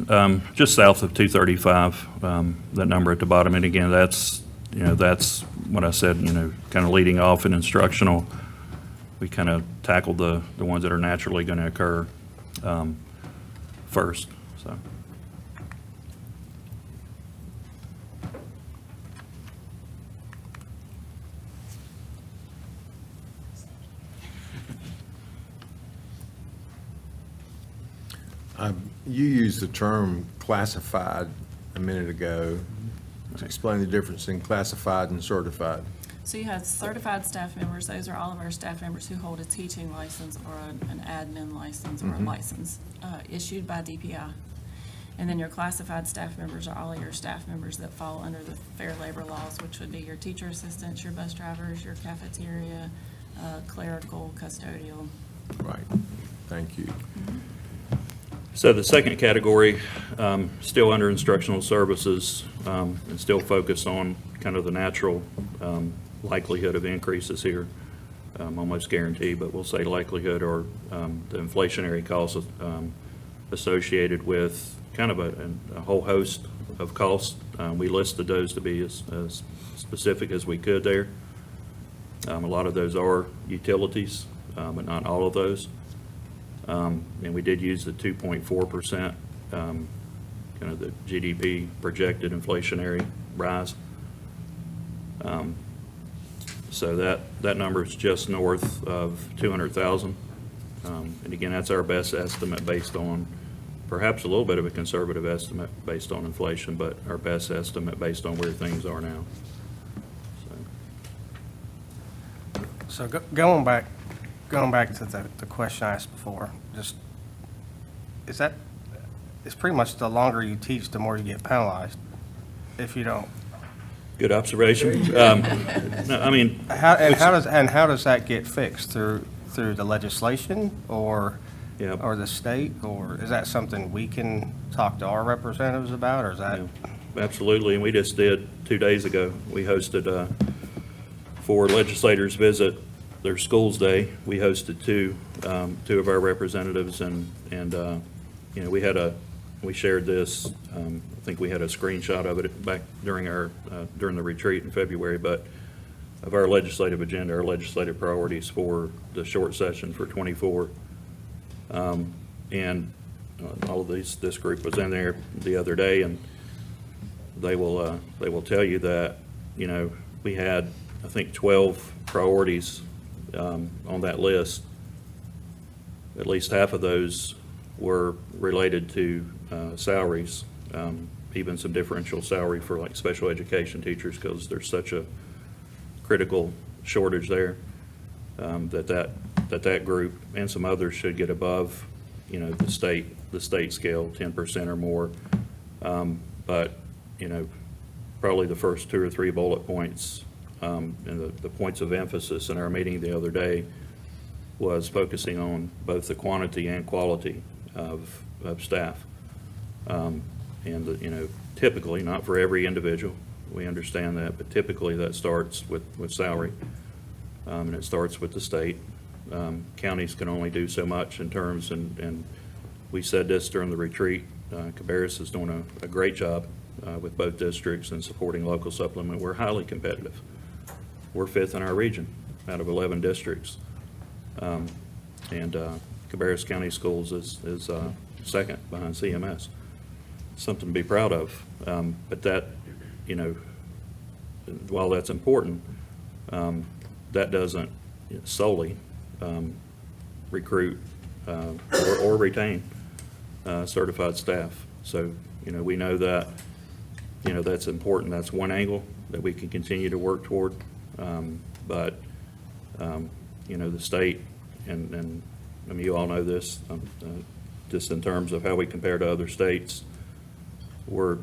S10: just south of 235, that number at the bottom. And again, that's what I said, kind of leading off in instructional. We kind of tackled the ones that are naturally going to occur first, so.
S1: You used the term classified a minute ago. To explain the difference in classified and certified.
S12: So you have certified staff members. Those are all of our staff members who hold a teaching license or an admin license or a license issued by DPI. And then your classified staff members are all of your staff members that fall under the Fair Labor Laws, which would be your teacher assistants, your bus drivers, your cafeteria, clerical, custodial.
S1: Right. Thank you.
S10: So the second category, still under instructional services, and still focused on kind of the natural likelihood of increases here, almost guaranteed, but we'll say likelihood, or the inflationary costs associated with kind of a whole host of costs. We listed those to be as specific as we could there. A lot of those are utilities, but not all of those. And we did use the 2.4%, kind of the GDP projected inflationary rise. So that number is just north of 200,000. And again, that's our best estimate based on perhaps a little bit of a conservative estimate based on inflation, but our best estimate based on where things are now.
S9: So going back to the question I asked before, just, it's pretty much the longer you teach, the more you get penalized if you don't.
S10: Good observation. No, I mean,
S9: How does that get fixed? Through the legislation or
S10: Yeah.
S9: or the state, or is that something we can talk to our representatives about, or is that?
S10: Yeah, absolutely, and we just did 2 days ago. We hosted, for legislators visit their schools day, we hosted two of our representatives, and you know, we shared this, I think we had a screenshot of it back during the retreat in February, but of our legislative agenda, our legislative priorities for the short session for '24. And all of this group was in there the other day, and they will tell you that, you know, we had, I think, 12 priorities on that list. At least half of those were related to salaries, even some differential salary for like special education teachers, because there's such a critical shortage there, that group and some others should get above, you know, the state scale, 10% or more. But, you know, probably the first 2 or 3 bullet points, and the points of emphasis in our meeting the other day was focusing on both the quantity and quality of staff. And, you know, typically, not for every individual, we understand that, but typically that starts with salary, and it starts with the state. Counties can only do so much in terms, and we said this during the retreat, Cabarrus is doing a great job with both districts in supporting local supplement. We're highly competitive. We're 5th in our region out of 11 districts. And Cabarrus County Schools is 2nd behind CMS. Something to be proud of. But that, you know, while that's important, that doesn't solely recruit or retain certified staff. So, you know, we know that, you know, that's important. That's one angle that we can continue to work toward. But, you know, the state, and I mean, you all know this, just in terms of how we compare to other states, we're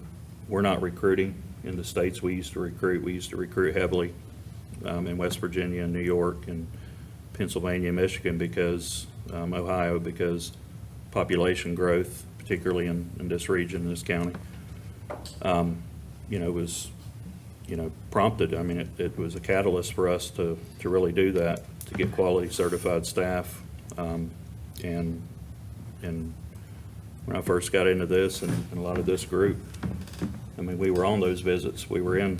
S10: not recruiting in the states we used to recruit. We used to recruit heavily in West Virginia and New York and Pennsylvania, Michigan, because Ohio, because population growth, particularly in this region, this county, you know, was, you know, prompted. I mean, it was a catalyst for us to really do that, to get quality certified staff. And when I first got into this, and a lot of this group, I mean, we were on those visits. We were in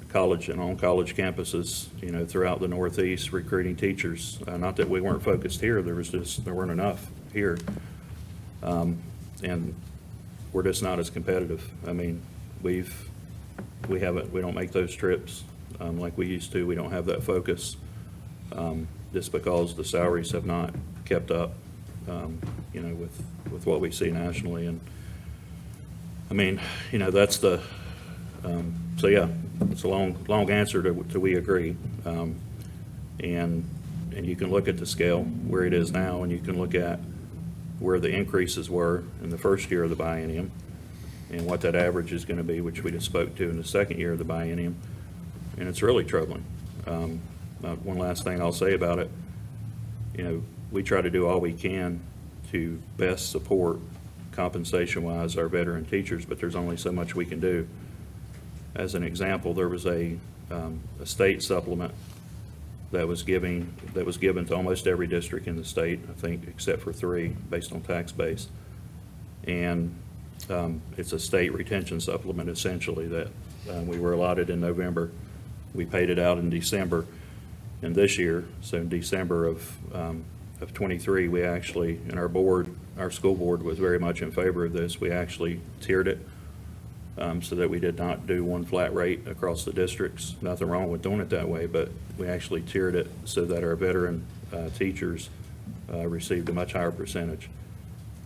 S10: college and on college campuses, you know, throughout the Northeast recruiting teachers. Not that we weren't focused here, there weren't enough here. And we're just not as competitive. I mean, we don't make those trips like we used to. We don't have that focus, just because the salaries have not kept up, you know, with what we see nationally. And I mean, you know, that's the, so yeah, it's a long answer to we agree. And you can look at the scale where it is now, and you can look at where the increases were in the first year of the biennium and what that average is going to be, which we just spoke to in the second year of the biennium. And it's really troubling. One last thing I'll say about it, you know, we try to do all we can to best support compensation-wise our veteran teachers, but there's only so much we can do. As an example, there was a a state supplement that was given to almost every district in the state, I think, except for 3, based on tax base. And it's a state retention supplement, essentially, that we were allotted in November. We paid it out in December. And this year, so in December of '23, we actually, and our school board was very much in favor of this. We actually tiered it so that we did not do one flat rate across the districts. Nothing wrong with doing it that way, but we actually tiered it so that our veteran teachers received a much higher percentage.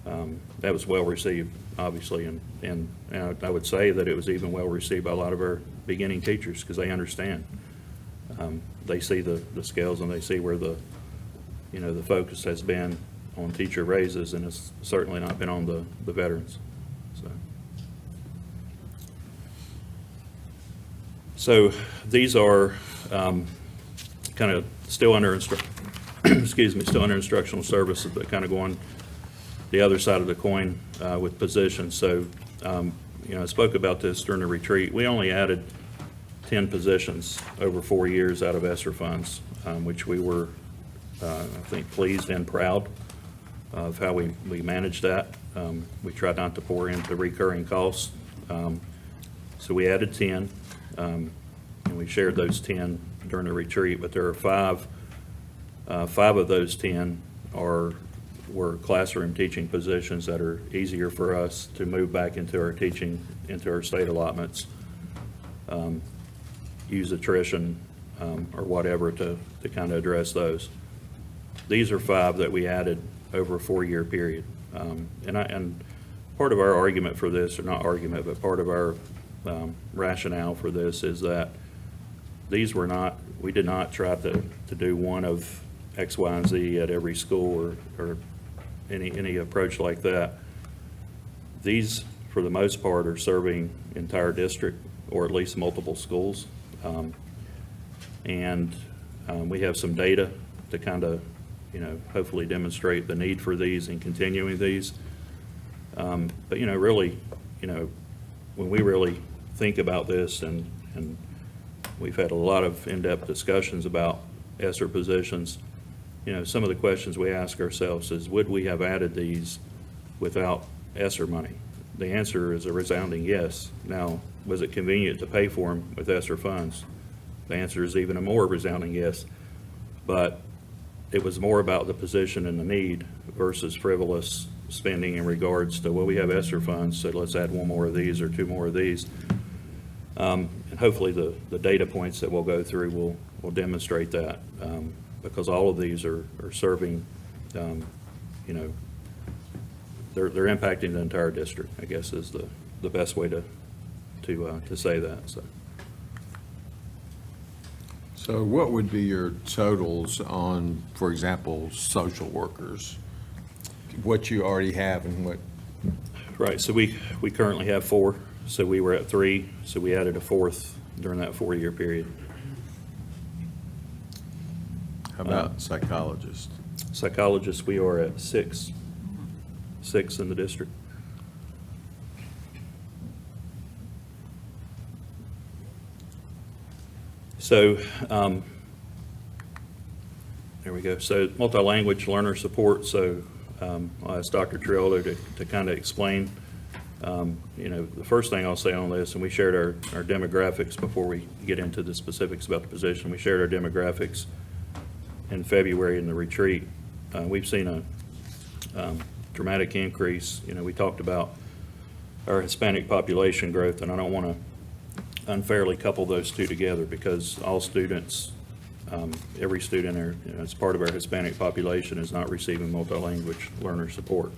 S10: That was well received, obviously, and I would say that it was even well received by a lot of our beginning teachers because they understand. They see the scales and they see where the focus has been on teacher raises, and it's certainly not been on the veterans. So these are kind of still under still under instructional services, but kind of going the other side of the coin with positions. So, I spoke about this during the retreat. We only added 10 positions over 4 years out of ESSER funds, which we were, I think, pleased and proud of how we managed that. We tried not to pour into recurring costs. So we added 10, and we shared those 10 during the retreat, but there are 5 of those 10 were classroom teaching positions that are easier for us to move back into our teaching, into our state allotments, use attrition or whatever to kind of address those. These are 5 that we added over a 4-year period. And part of our argument for this, or not argument, but part of our rationale for this is that we did not try to do one of X, Y, and Z at every school or any approach like that. These, for the most part, are serving entire district or at least multiple schools. And we have some data to kind of, hopefully demonstrate the need for these and continuing these. But, really, when we really think about this, and we've had a lot of in-depth discussions about ESSER positions, some of the questions we ask ourselves is, would we have added these without ESSER money? The answer is a resounding yes. Now, was it convenient to pay for them with ESSER funds? The answer is even a more resounding yes. But it was more about the position and the need versus frivolous spending in regards to, well, we have ESSER funds, so let's add 1 more of these or 2 more of these. And hopefully the data points that we'll go through will demonstrate that. Because all of these are serving, they're impacting the entire district, I guess is the best way to say that.
S1: So what would be your totals on, for example, social workers? What you already have and what?
S10: Right, so we currently have 4, so we were at 3, so we added a 4th during that 4-year period.
S1: How about psychologists?
S10: Psychologists, we are at 6 in the district. So, there we go. So multi-language learner support, so I'll ask Dr. Triolo to kind of explain. The first thing I'll say on this, and we shared our demographics before we get into the specifics about the position. We shared our demographics in February in the retreat. We've seen a dramatic increase. We talked about our Hispanic population growth, and I don't want to unfairly couple those two together because all students, every student as part of our Hispanic population is not receiving multi-language learner support.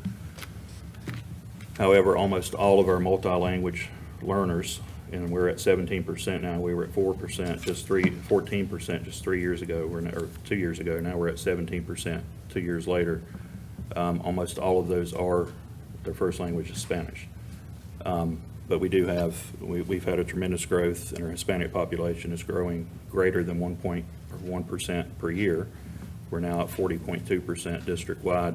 S10: However, almost all of our multi-language learners, and we're at 17% now, we were at 14% just 3 years ago, or 2 years ago, now we're at 17% 2 years later. Almost all of those are, their first language is Spanish. But we've had a tremendous growth, and our Hispanic population is growing greater than 1% per year. We're now at 40.2% district-wide,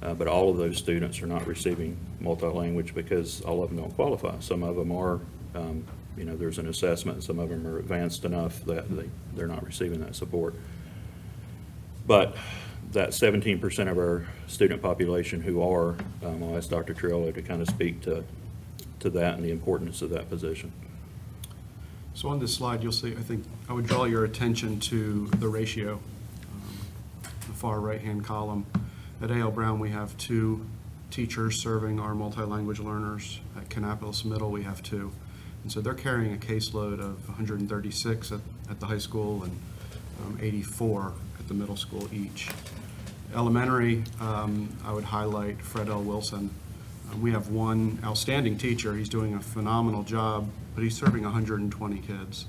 S10: but all of those students are not receiving multi-language because all of them don't qualify. Some of them are there's an assessment, some of them are advanced enough that they're not receiving that support. But that 17% of our student population who are, I'll ask Dr. Triolo to kind of speak to that and the importance of that position.
S11: So on this slide, you'll see, I think, I would draw your attention to the ratio, the far right-hand column. At A.L. Brown, we have 2 teachers serving our multi-language learners. At Kannapolis Middle, we have 2. And so they're carrying a caseload of 136 at the high school and 84 at the middle school each. Elementary, I would highlight Fred L. Wilson. We have one outstanding teacher. He's doing a phenomenal job, but he's serving 120 kids.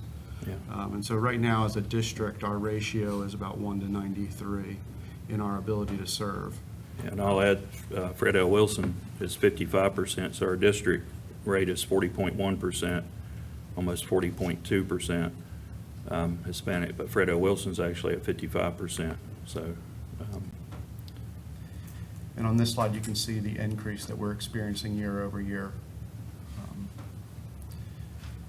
S10: Yeah.
S11: And so right now, as a district, our ratio is about 1 to 93 in our ability to serve.
S10: And I'll add, Fred L. Wilson is 55%, so our district rate is 40.1%, almost 40.2% Hispanic, but Fred L. Wilson's actually at 55%, so.
S11: And on this slide, you can see the increase that we're experiencing year over year.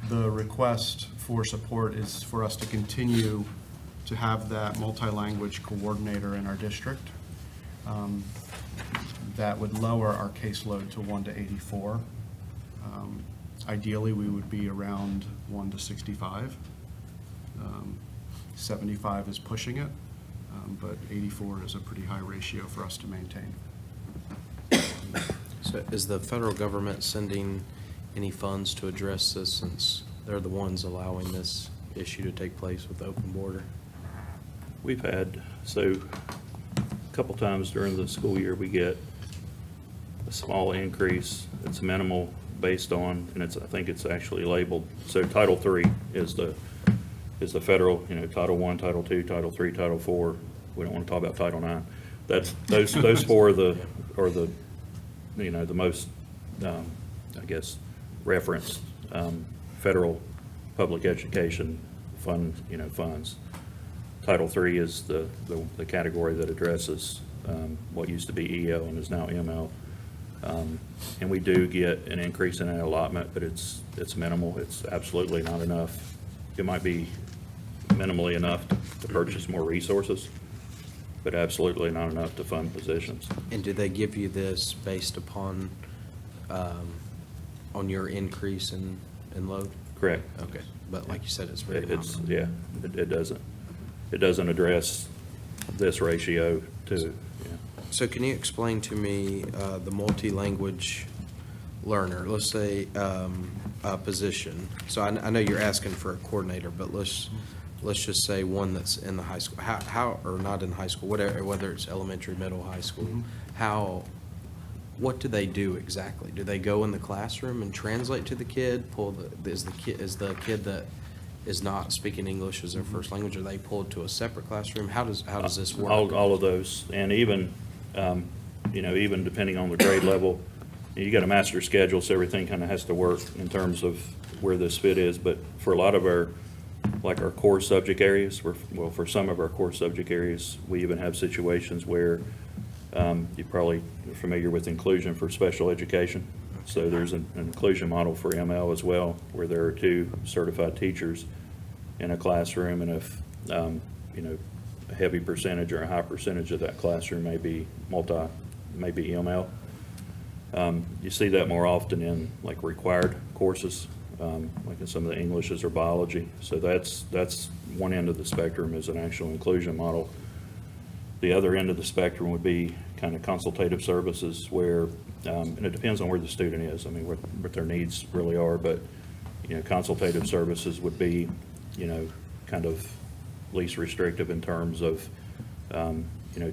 S11: The request for support is for us to continue to have that multi-language coordinator in our district. That would lower our caseload to 1 to 84. Ideally, we would be around 1 to 65. 75 is pushing it, but 84 is a pretty high ratio for us to maintain.
S4: So is the federal government sending any funds to address this, since they're the ones allowing this issue to take place with the open border?
S10: We've had, so a couple times during the school year, we get a small increase. It's minimal based on, and I think it's actually labeled, so Title III is the federal, Title I, Title II, Title III, Title IV. We don't want to talk about Title IX. Those 4 are the most, I guess, referenced federal public education funds. Title III is the category that addresses what used to be EL and is now ML. And we do get an increase in that allotment, but it's minimal. It's absolutely not enough. It might be minimally enough to purchase more resources, but absolutely not enough to fund positions.
S4: And do they give you this based upon, on your increase in load?
S10: Correct.
S4: Okay, but like you said, it's very
S10: It's,
S4: nominal.
S10: yeah, it doesn't address this ratio to, yeah.
S4: So can you explain to me the multi-language learner, let's say a position? So I know you're asking for a coordinator, but let's just say one that's in the high school, how or not in high school, whether it's elementary, middle, high school, what do they do exactly? Do they go in the classroom and translate to the kid? Is the kid that is not speaking English as their first language, are they pulled to a separate classroom? How does this work?
S10: All of those, and even, even depending on the grade level, you got a master schedule, so everything kind of has to work in terms of where this fit is, but for a lot of our core subject areas, for some of our core subject areas, we even have situations where you're probably familiar with inclusion for special education. So there's an inclusion model for ML as well, where there are 2 certified teachers in a classroom, and if, a heavy percentage or a high percentage of that classroom may be ML. You see that more often in required courses, like in some of the Englishes or biology. So that's one end of the spectrum, is an actual inclusion model. The other end of the spectrum would be kind of consultative services where, and it depends on where the student is, what their needs really are, but, consultative services would be, kind of least restrictive in terms of,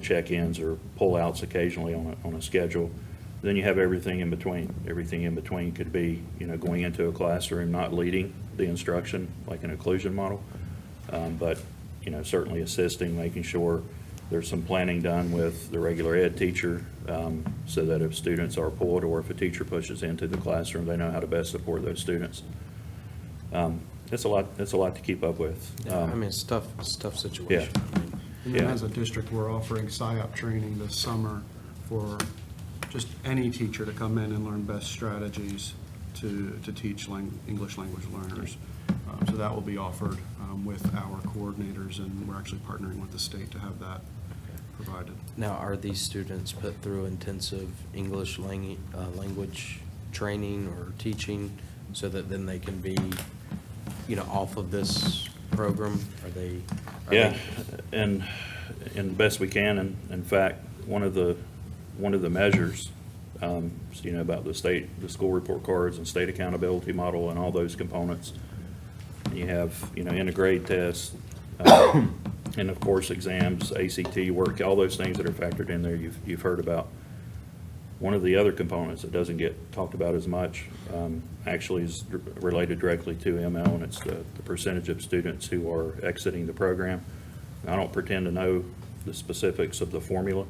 S10: check-ins or pull-outs occasionally on a schedule. Then you have everything in between. Everything in between could be, going into a classroom, not leading the instruction like an inclusion model, but, certainly assisting, making sure there's some planning done with the regular ed teacher, so that if students are pulled or if a teacher pushes into the classroom, they know how to best support those students. It's a lot to keep up with.
S4: It's tough situation.
S10: Yeah.
S11: And then
S10: Yeah.
S11: as a district, we're offering PSYOP training this summer for just any teacher to come in and learn best strategies to teach English language learners. So that will be offered with our coordinators, and we're actually partnering with the state to have that provided.
S4: Now, are these students put through intensive English language training or teaching so that then they can be, off of this program? Are they?
S10: Yeah, and best we can, and in fact, one of the measures, about the school report cards and state accountability model and all those components. You have, integrated tests, and of course, exams, ACT work, all those things that are factored in there you've heard about. One of the other components that doesn't get talked about as much actually is related directly to ML, and it's the percentage of students who are exiting the program. I don't pretend to know the specifics of the formula,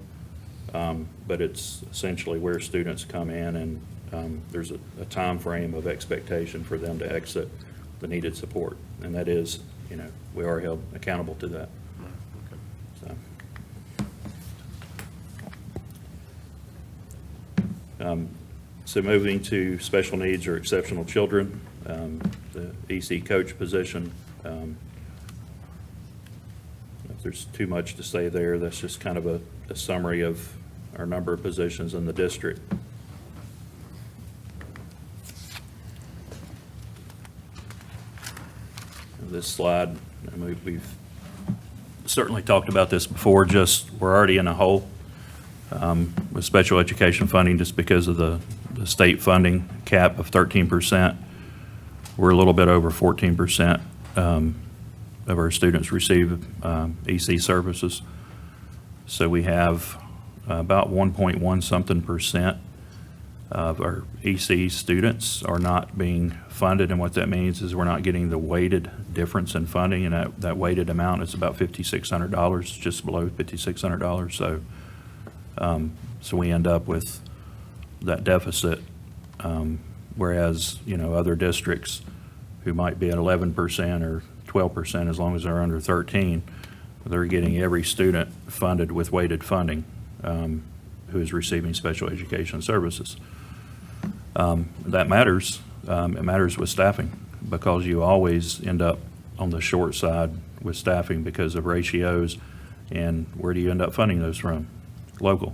S10: but it's essentially where students come in, and there's a time frame of expectation for them to exit the needed support, and that is, we are held accountable to that. So moving to special needs or exceptional children, the EC coach position, if there's too much to say there, that's just kind of a summary of our number of positions in the district. This slide, and we've certainly talked about this before, just we're already in a hole with special education funding just because of the state funding cap of 13%. We're a little bit over 14% of our students receive EC services. So we have about 1.1 something percent of our EC students are not being funded, and what that means is we're not getting the weighted difference in funding, and that weighted amount is about $5,600, just below $5,600. So we end up with that deficit, whereas other districts who might be at 11% or 12%, as long as they're under 13, they're getting every student funded with weighted funding who is receiving special education services. That matters. It matters with staffing, because you always end up on the short side with staffing because of ratios. And where do you end up funding those from? Local,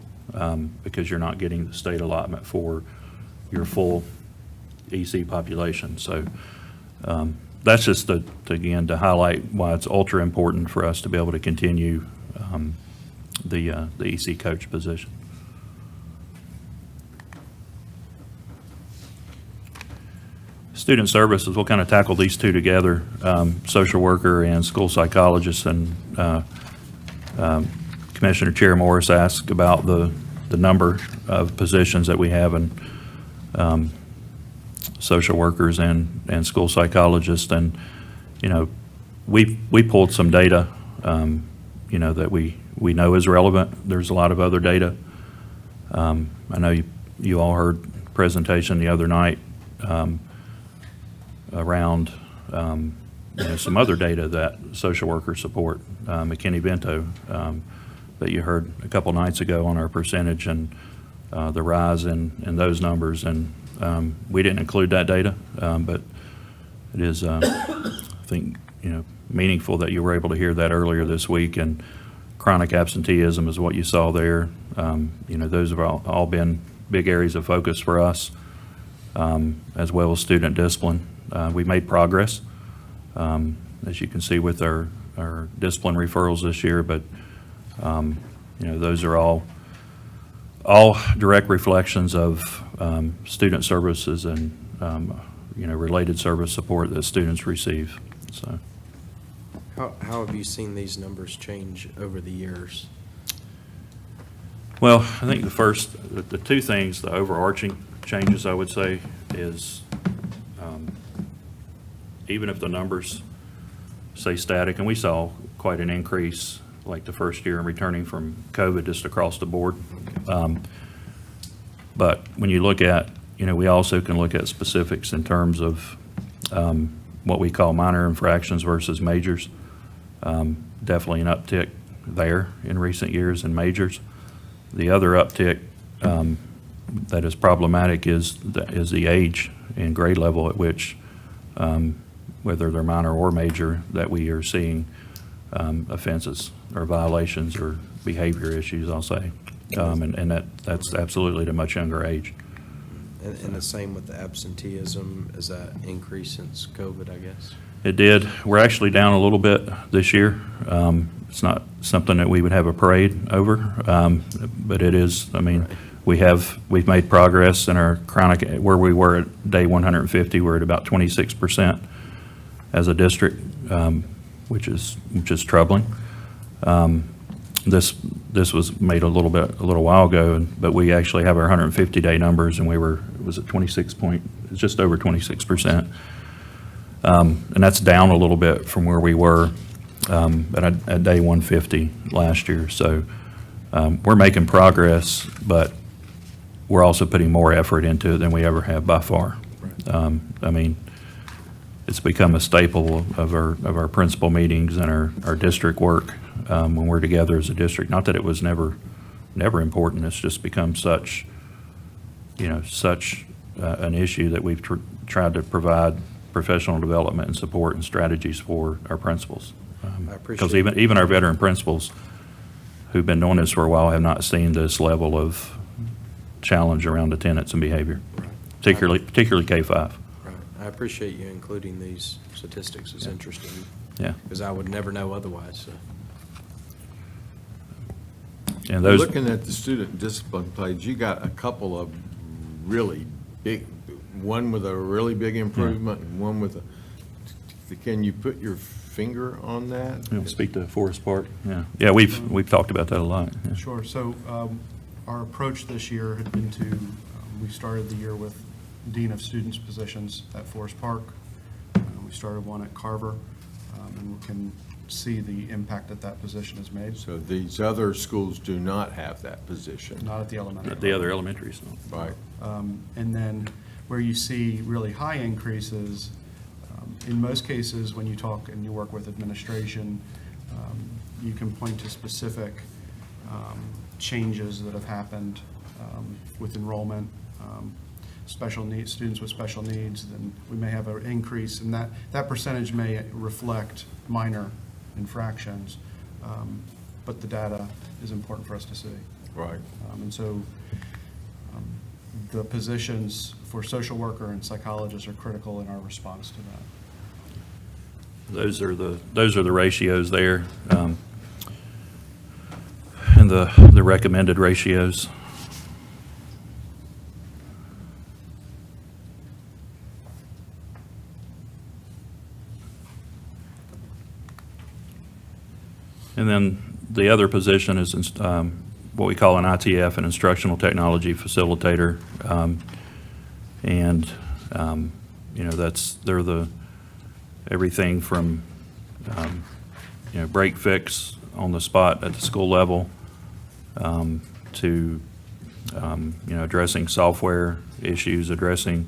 S10: because you're not getting the state allotment for your full EC population. So that's just again to highlight why it's ultra important for us to be able to continue the EC coach position. Student services, we'll kind of tackle these two together, social worker and school psychologist. And Commissioner Chair Morris asked about the number of positions that we have in social workers and school psychologists. And, we pulled some data, that we know is relevant. There's a lot of other data. I know you all heard a presentation the other night around some other data that social workers support, McKinney-Vento, that you heard a couple nights ago on our percentage and the rise in those numbers. And we didn't include that data, but it is, I think, meaningful that you were able to hear that earlier this week. And chronic absenteeism is what you saw there. Those have all been big areas of focus for us, as well as student discipline. We made progress, as you can see with our discipline referrals this year, but those are all direct reflections of student services and related service support that students receive. So,
S4: How have you seen these numbers change over the years?
S10: well, I think the two things, the overarching changes, I would say, is even if the numbers stay static, and we saw quite an increase like the first year in returning from COVID just across the board. But when you look at, we also can look at specifics in terms of what we call minor infractions versus majors. Definitely an uptick there in recent years in majors. The other uptick that is problematic is the age in grade level at which, whether they're minor or major, that we are seeing offenses or violations or behavior issues, I'll say. And that's absolutely at a much younger age.
S4: And the same with the absenteeism, is that increased since COVID, I guess?
S10: It did. We're actually down a little bit this year. It's not something that we would have a parade over, but it is, I mean, we've made progress in our chronic, where we were at day 150, we're at about 26% as a district, which is troubling. This was made a little while ago, but we actually have our 150-day numbers, and was it 26 point, just over 26%. And that's down a little bit from where we were at day 150 last year. So we're making progress, but we're also putting more effort into it than we ever have by far. I mean, it's become a staple of our principal meetings and our district work when we're together as a district. Not that it was never important. It's just become such an issue that we've tried to provide professional development and support and strategies for our principals.
S4: I appreciate
S10: Because even our veteran principals who've been doing this for a while have not seen this level of challenge around attendance and behavior, particularly K-5.
S4: Right. I appreciate you including these statistics. It's interesting.
S10: Yeah.
S4: Because I would never know otherwise, so.
S10: And those,
S1: Looking at the student discipline page, you got a couple of really big, one with a really big improvement and one with can you put your finger on that?
S10: you know, speak to Forest Park. Yeah, we've talked about that a lot. Yeah.
S11: Sure. So our approach this year had been to, we started the year with Dean of Students positions at Forest Park. We started one at Carver, and we can see the impact that position has made.
S1: So these other schools do not have that position.
S11: Not at the elementary.
S10: At the other elementaries.
S1: Right.
S11: And then where you see really high increases, in most cases, when you talk and you work with administration, you can point to specific changes that have happened with enrollment, special needs, students with special needs, then we may have an increase, and that percentage may reflect minor infractions, but the data is important for us to see.
S1: Right.
S11: And so the positions for social worker and psychologists are critical in our response to that.
S10: Those are the ratios there, and the recommended ratios. And then the other position is what we call an ITF, an instructional technology facilitator, and they're everything from break fix on the spot at the school level to addressing software issues, addressing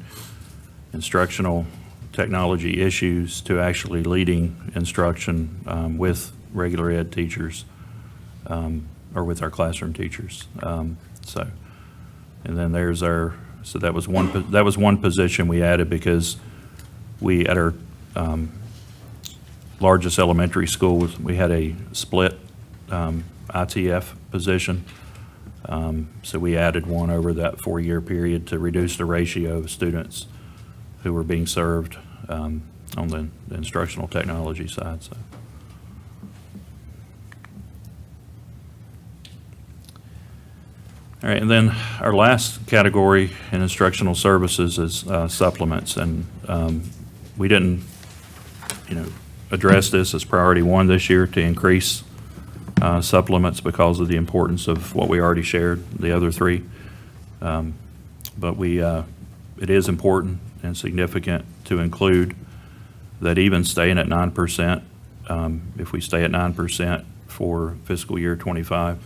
S10: instructional technology issues, to actually leading instruction with regular ed teachers or with our classroom teachers. And then there's that was one position we added because we, at our largest elementary school, we had a split ITF position. So we added one over that 4-year period to reduce the ratio of students who were being served on the instructional technology side. So. All right, and then our last category in instructional services is supplements, and we didn't, address this as priority 1 this year to increase supplements because of the importance of what we already shared, the other 3. But it is important and significant to include that even staying at 9%, if we stay at 9% for fiscal year 25,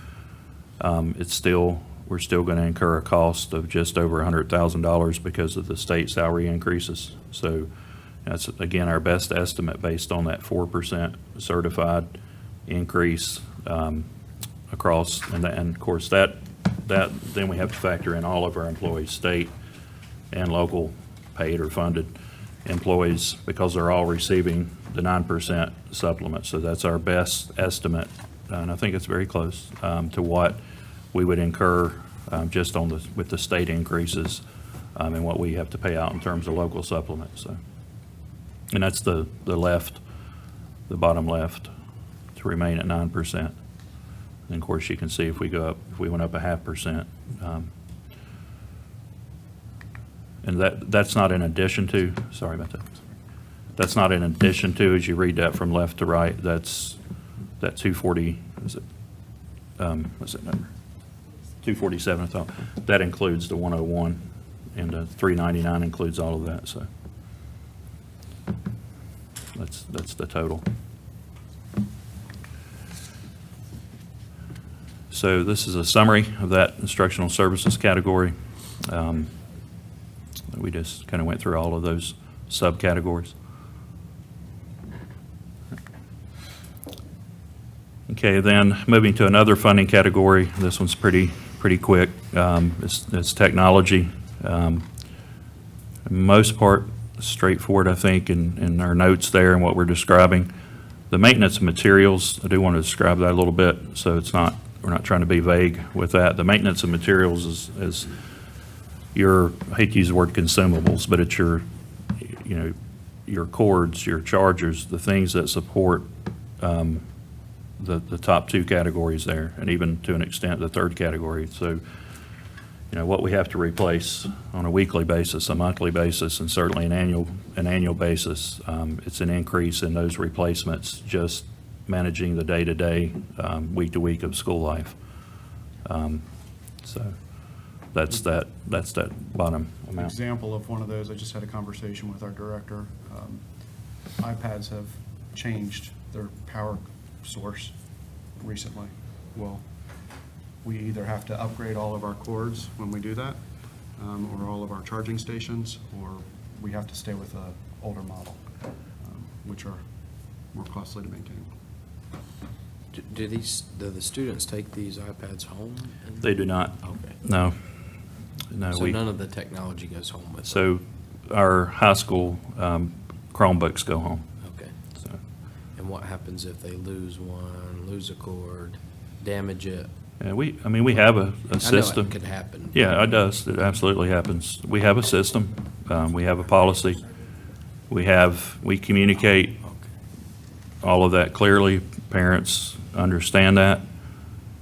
S10: we're still going to incur a cost of just over $100,000 because of the state salary increases. So that's, again, our best estimate based on that 4% certified increase across, and of course that then we have to factor in all of our employees, state and local paid or funded employees because they're all receiving the 9% supplement. So that's our best estimate, and I think it's very close to what we would incur just on with the state increases and what we have to pay out in terms of local supplements. So, and that's the bottom left, to remain at 9%. And of course, you can see if we went up 0.5%. And that's not in addition to, sorry about that. That's not in addition to, as you read that from left to right, that's that 240, what's that number? 247, I thought. That includes the 101, and the 399 includes all of that, so. That's the total. So this is a summary of that instructional services category. We just kind of went through all of those subcategories. Okay, then moving to another funding category. This one's pretty quick. It's technology. Most part straightforward, I think, in our notes there and what we're describing. The maintenance of materials, I do want to describe that a little bit, so we're not trying to be vague with that. The maintenance of materials is your, I hate to use the word consumables, but it's your cords, your chargers, the things that support the top two categories there, and even to an extent the third category. So, what we have to replace on a weekly basis, a monthly basis, and certainly an annual basis, it's an increase in those replacements, just managing the day-to-day, week-to-week of school life. So that's that bottom
S11: An
S10: amount.
S11: example of one of those, I just had a conversation with our director. iPads have changed their power source recently. Well, we either have to upgrade all of our cords when we do that, or all of our charging stations, or we have to stay with an older model, which are more costly to maintain.
S4: Do the students take these iPads home?
S10: They do not.
S4: Okay.
S10: No.
S4: So none of the technology goes home with them?
S10: So our high school Chromebooks go home.
S4: Okay.
S10: So,
S4: And what happens if they lose one, lose a cord, damage it?
S10: yeah, we have a system.
S4: I know it could happen.
S10: Yeah, it does. It absolutely happens. We have a system. We have a policy. We communicate all of that clearly. Parents understand that.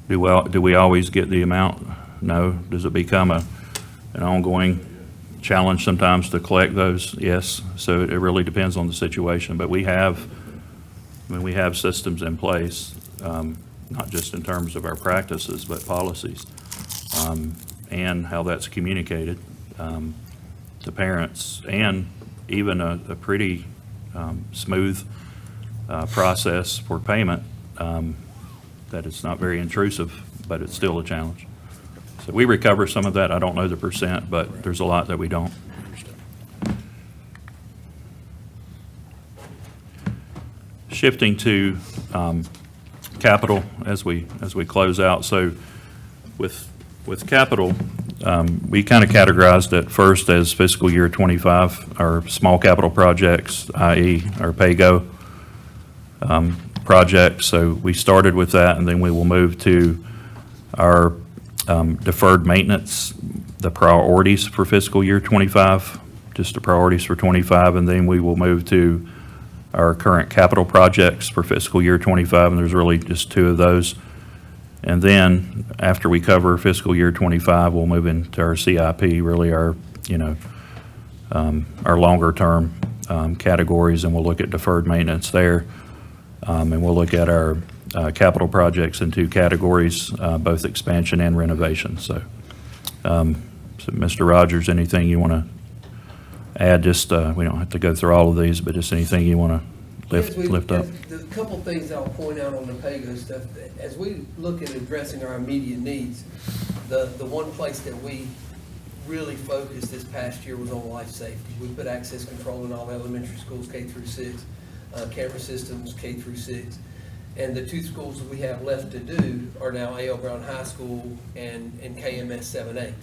S10: Do we always get the amount? No. Does it become an ongoing challenge sometimes to collect those? Yes. So it really depends on the situation. But we have systems in place, not just in terms of our practices, but policies, and how that's communicated to parents, and even a pretty smooth process for payment, that it's not very intrusive, but it's still a challenge. So we recover some of that. I don't know the percent, but there's a lot that we don't. Shifting to capital as we close out. So with capital, we kind of categorized it first as fiscal year 25, our small capital projects, i.e. our pay-go projects. So we started with that, and then we will move to our deferred maintenance, the priorities for fiscal year 25, just the priorities for 25, and then we will move to our current capital projects for fiscal year 25, and there's really just two of those. And then after we cover fiscal year 25, we'll move into our CIP, really our longer term categories, and we'll look at deferred maintenance there. And we'll look at our capital projects in two categories, both expansion and renovation. So Mr. Rogers, anything you want to add? Just, we don't have to go through all of these, but just anything you want to lift up.
S13: There's a couple things I'll point out on the pay-go stuff. As we look at addressing our immediate needs, the one place that we really focused this past year was on life safety. We put access control in all elementary schools, K through 6, camera systems, K through 6. And the two schools that we have left to do are now A.L. Brown High School and KMS 7-8.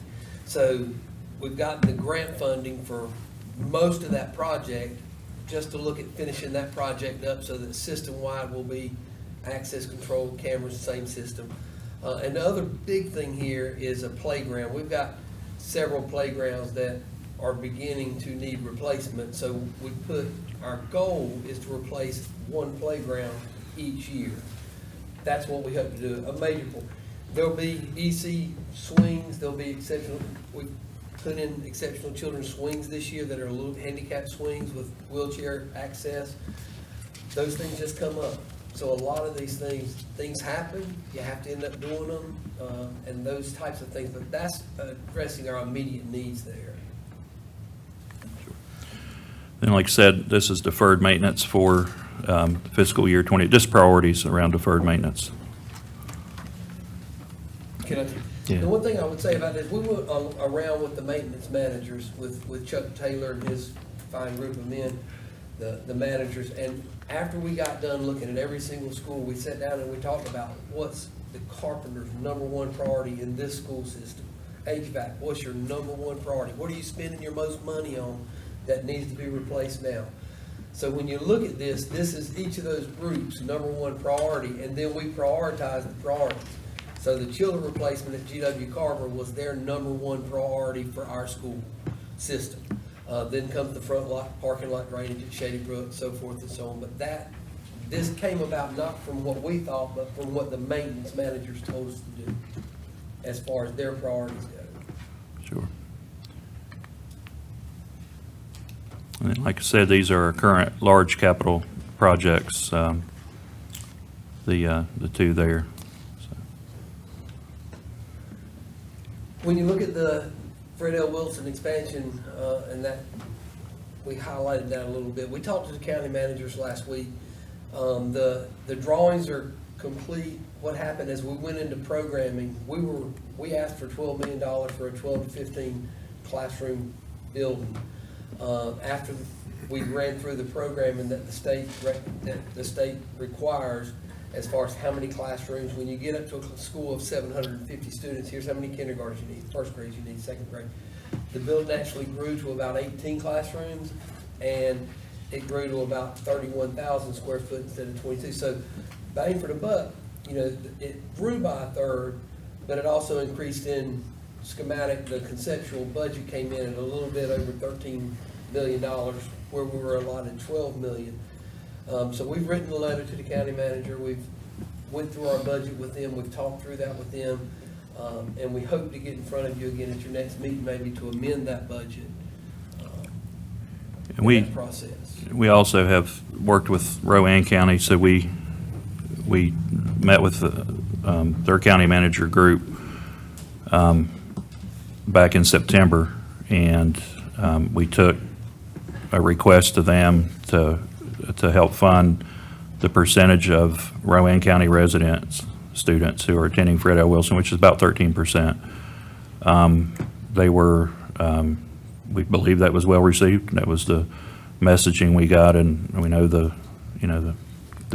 S13: So we've gotten the grant funding for most of that project, just to look at finishing that project up so that system-wide will be access control cameras, same system. And the other big thing here is a playground. We've got several playgrounds that are beginning to need replacement. So our goal is to replace one playground each year. That's what we hope to do, a major point. There'll be EC swings, there'll be exceptional, we put in exceptional children's swings this year that are little handicap swings with wheelchair access. Those things just come up. So a lot of these things happen, you have to end up doing them, and those types of things, but that's addressing our immediate needs there.
S10: And like I said, this is deferred maintenance for fiscal year 20, just priorities around deferred maintenance.
S13: Can I,
S10: Yeah.
S13: the one thing I would say about this, we went around with the maintenance managers, with Chuck Taylor and his fine group of men, the managers, and after we got done looking at every single school, we sat down and we talked about what's the carpenter's number one priority in this school system. HVAC, what's your number one priority? What are you spending your most money on that needs to be replaced now? So when you look at this is each of those groups' number one priority, and then we prioritize the priorities. So the chiller replacement at GW Carver was their number one priority for our school system. Then comes the front lot, parking lot drainage at Shady Brook, so forth and so on. But this came about not from what we thought, but from what the maintenance managers told us to do as far as their priorities go.
S10: Sure. And then, like I said, these are our current large capital projects, the two there. So.
S13: When you look at the Fred L. Wilson expansion, and that, we highlighted that a little bit. We talked to the county managers last week. The drawings are complete. What happened is we went into programming. We asked for $12 million for a 12 to 15 classroom building. After we ran through the programming that the state requires as far as how many classrooms, when you get up to a school of 750 students, here's how many kindergartens you need, first grade you need, second grade. The building actually grew to about 18 classrooms, and it grew to about 31,000 square foot instead of 22. So bang for the buck, it grew by a third, but it also increased in schematic. The conceptual budget came in at a little bit over $13 million, where we were allotted $12 million. So we've written a letter to the county manager. We've went through our budget with them. We've talked through that with them. And we hope to get in front of you again at your next meeting, maybe to amend that budget.
S10: And we,
S13: that process.
S10: we also have worked with Rowan County, so we met with their county manager group back in September, and we took a request to them to help fund the percentage of Rowan County students who are attending Fred L. Wilson, which is about 13%. They were, we believe that was well received. That was the messaging we got, and we know the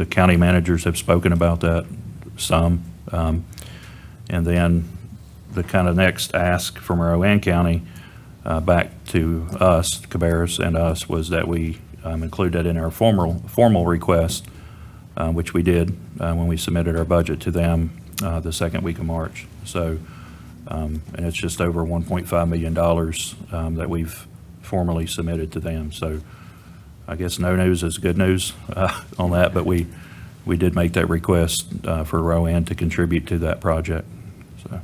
S10: county managers have spoken about that some. And then the kind of next ask from Rowan County back to us, Cabarrus and us, was that we include that in our formal request, which we did when we submitted our budget to them the second week of March. So, and it's just over $1.5 million that we've formally submitted to them. So I guess no news is good news on that, but we did make that request for Rowan to contribute to that project. So.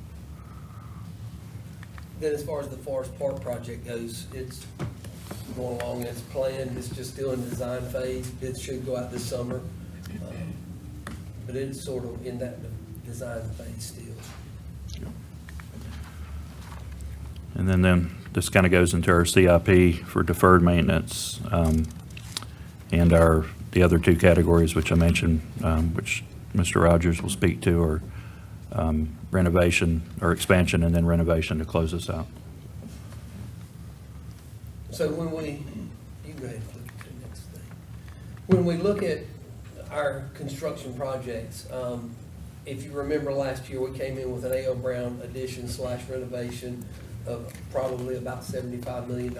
S13: Then as far as the Forest Park project goes, it's going along as planned. It's just still in design phase. Bids should go out this summer. But it's sort of in that design phase still.
S10: And then this kind of goes into our CIP for deferred maintenance, and the other two categories which I mentioned, which Mr. Rogers will speak to, are renovation or expansion, and then renovation to close us out.
S13: So when you go ahead and flip to the next thing. When we look at our construction projects, if you remember last year, we came in with an A.L. Brown addition / renovation of probably about $75 million.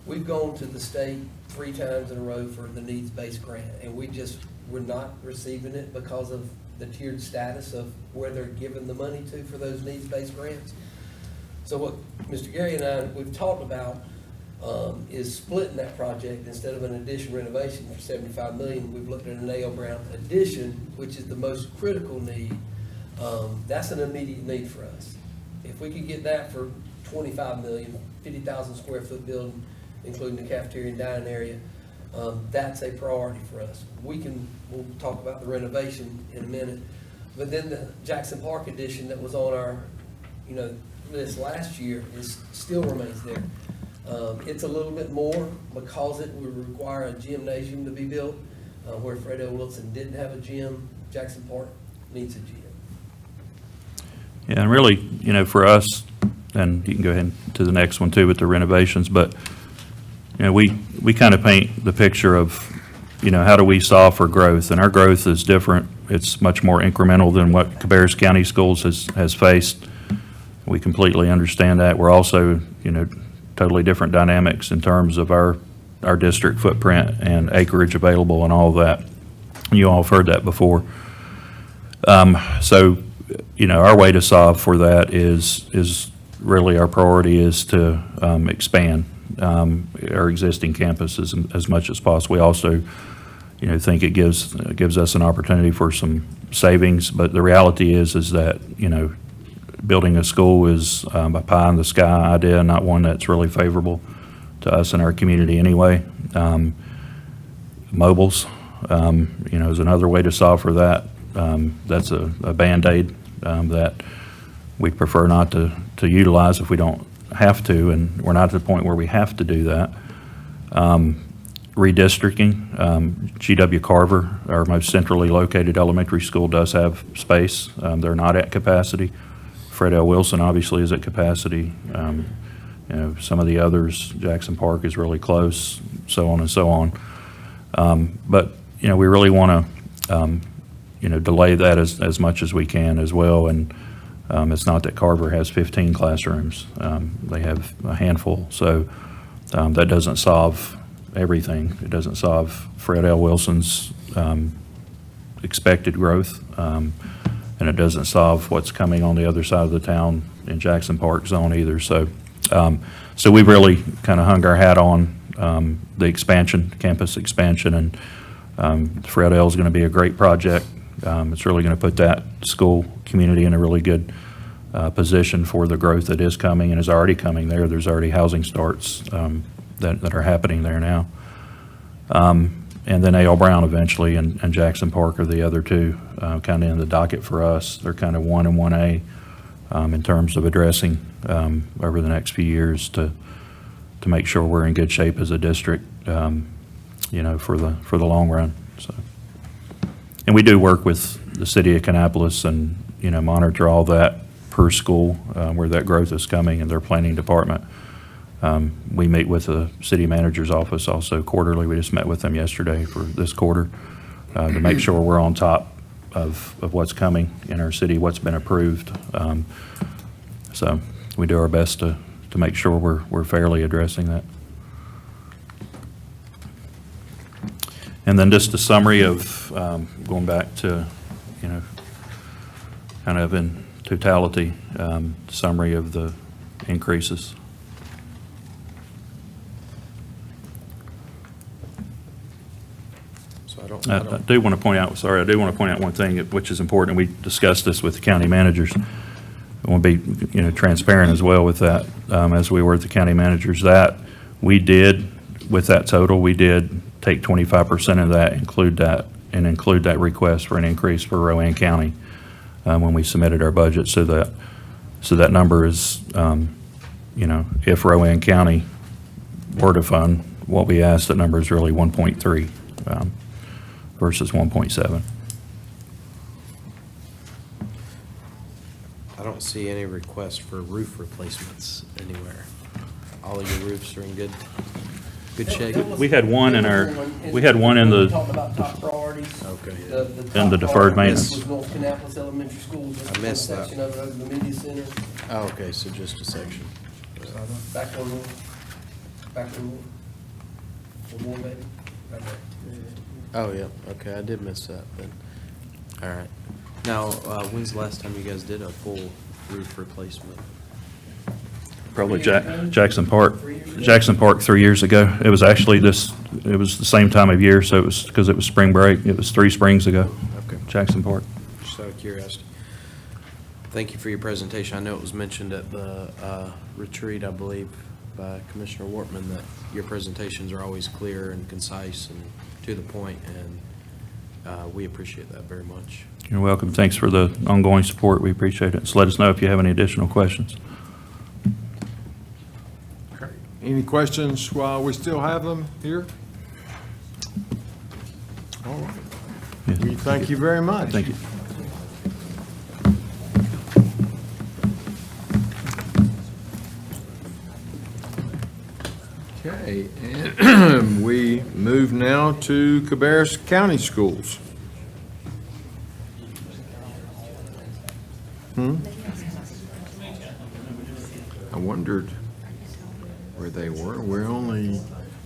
S13: we've gone to the state 3 times in a row for the needs-based grant, and we're not receiving it because of the tiered status of where they're giving the money to for those needs-based grants. So what Mr. Gary and I, we've talked about, is splitting that project instead of an addition renovation for $75 million. We've looked at an A.L. Brown addition, which is the most critical need. That's an immediate need for us. If we could get that for $25 million, 50,000 square foot building, including the cafeteria and dining area, that's a priority for us. We'll talk about the renovation in a minute, but then the Jackson Park addition that was on our, list last year still remains there. It's a little bit more because it would require a gymnasium to be built, where Fred L. Wilson didn't have a gym. Jackson Park needs a gym.
S10: Yeah, and really, for us, and you can go ahead to the next one too with the renovations, but, we kind of paint the picture of, how do we solve for growth? And our growth is different. It's much more incremental than what Cabarrus County Schools has faced. We completely understand that. We're also, totally different dynamics in terms of our district footprint and acreage available and all of that. You all have heard that before. So, our way to solve for that is really our priority is to expand our existing campuses as much as possible. We also, think it gives us an opportunity for some savings, but the reality is that, building a school is a pie in the sky idea, not one that's really favorable to us and our community anyway. Mobiles, is another way to solve for that. That's a Band-Aid that we'd prefer not to utilize if we don't have to, and we're not at the point where we have to do that. Redistricting, G.W. Carver, our most centrally located elementary school, does have space. They're not at capacity. Fred L. Wilson obviously is at capacity. Some of the others, Jackson Park is really close, so on and so on. But, we really want to, delay that as much as we can as well. And it's not that Carver has 15 classrooms. They have a handful. So that doesn't solve everything. It doesn't solve Fred L. Wilson's expected growth. And it doesn't solve what's coming on the other side of the town in Jackson Park zone either. So, we've really kind of hung our hat on the expansion, campus expansion, and Fred L. is going to be a great project. It's really going to put that school community in a really good position for the growth that is coming and is already coming there. There's already housing starts that are happening there now. And then A.L. Brown eventually and Jackson Park are the other two kind of in the docket for us. They're kind of 1 and 1A in terms of addressing over the next few years to make sure we're in good shape as a district, for the long run. So, and we do work with the city of Kannapolis and monitor all that per school where that growth is coming in their planning department. We meet with the city manager's office also quarterly. We just met with them yesterday for this quarter to make sure we're on top of what's coming in our city, what's been approved. So we do our best to make sure we're fairly addressing that. And then just a summary of going back to, kind of in totality, summary of the increases. I do want to point out one thing, which is important. We discussed this with the county managers. I want to be, transparent as well with that, as we were at the county managers, that we did, with that total, we did take 25% of that, include that request for an increase for Rowan County when we submitted our budget, so that number is, if Rowan County were to fund what we asked, that number is really 1.3 versus 1.7.
S4: I don't see any requests for roof replacements anywhere. All of your roofs are in good shape?
S10: We had one in the
S13: Talking about top priorities.
S4: Okay.
S10: In the deferred maintenance.
S13: Was North Kannapolis Elementary School. Just
S4: I missed
S13: one
S4: that.
S13: section of it over the media center.
S4: Oh, okay, so just a section.
S13: Back on the. back to more maybe? Right there.
S4: Oh, yeah, okay, I did miss that, but, all right. Now, when's the last time you guys did a full roof replacement?
S10: Probably Jackson Park 3 years ago. It was actually it was the same time of year, so it was, because it was spring break. It was 3 springs ago.
S4: Okay.
S10: Jackson Park.
S4: Just out of curiosity. Thank you for your presentation. I know it was mentioned at the retreat, I believe, by Commissioner Wortman, that your presentations are always clear and concise and to the point, and we appreciate that very much.
S10: You're welcome. Thanks for the ongoing support. We appreciate it. So let us know if you have any additional questions.
S1: Any questions while we still have them here? All right.
S10: Yes.
S1: We thank you very much.
S10: Thank you.
S1: Okay, and we move now to Cabarrus County Schools. I wondered where they were. We're only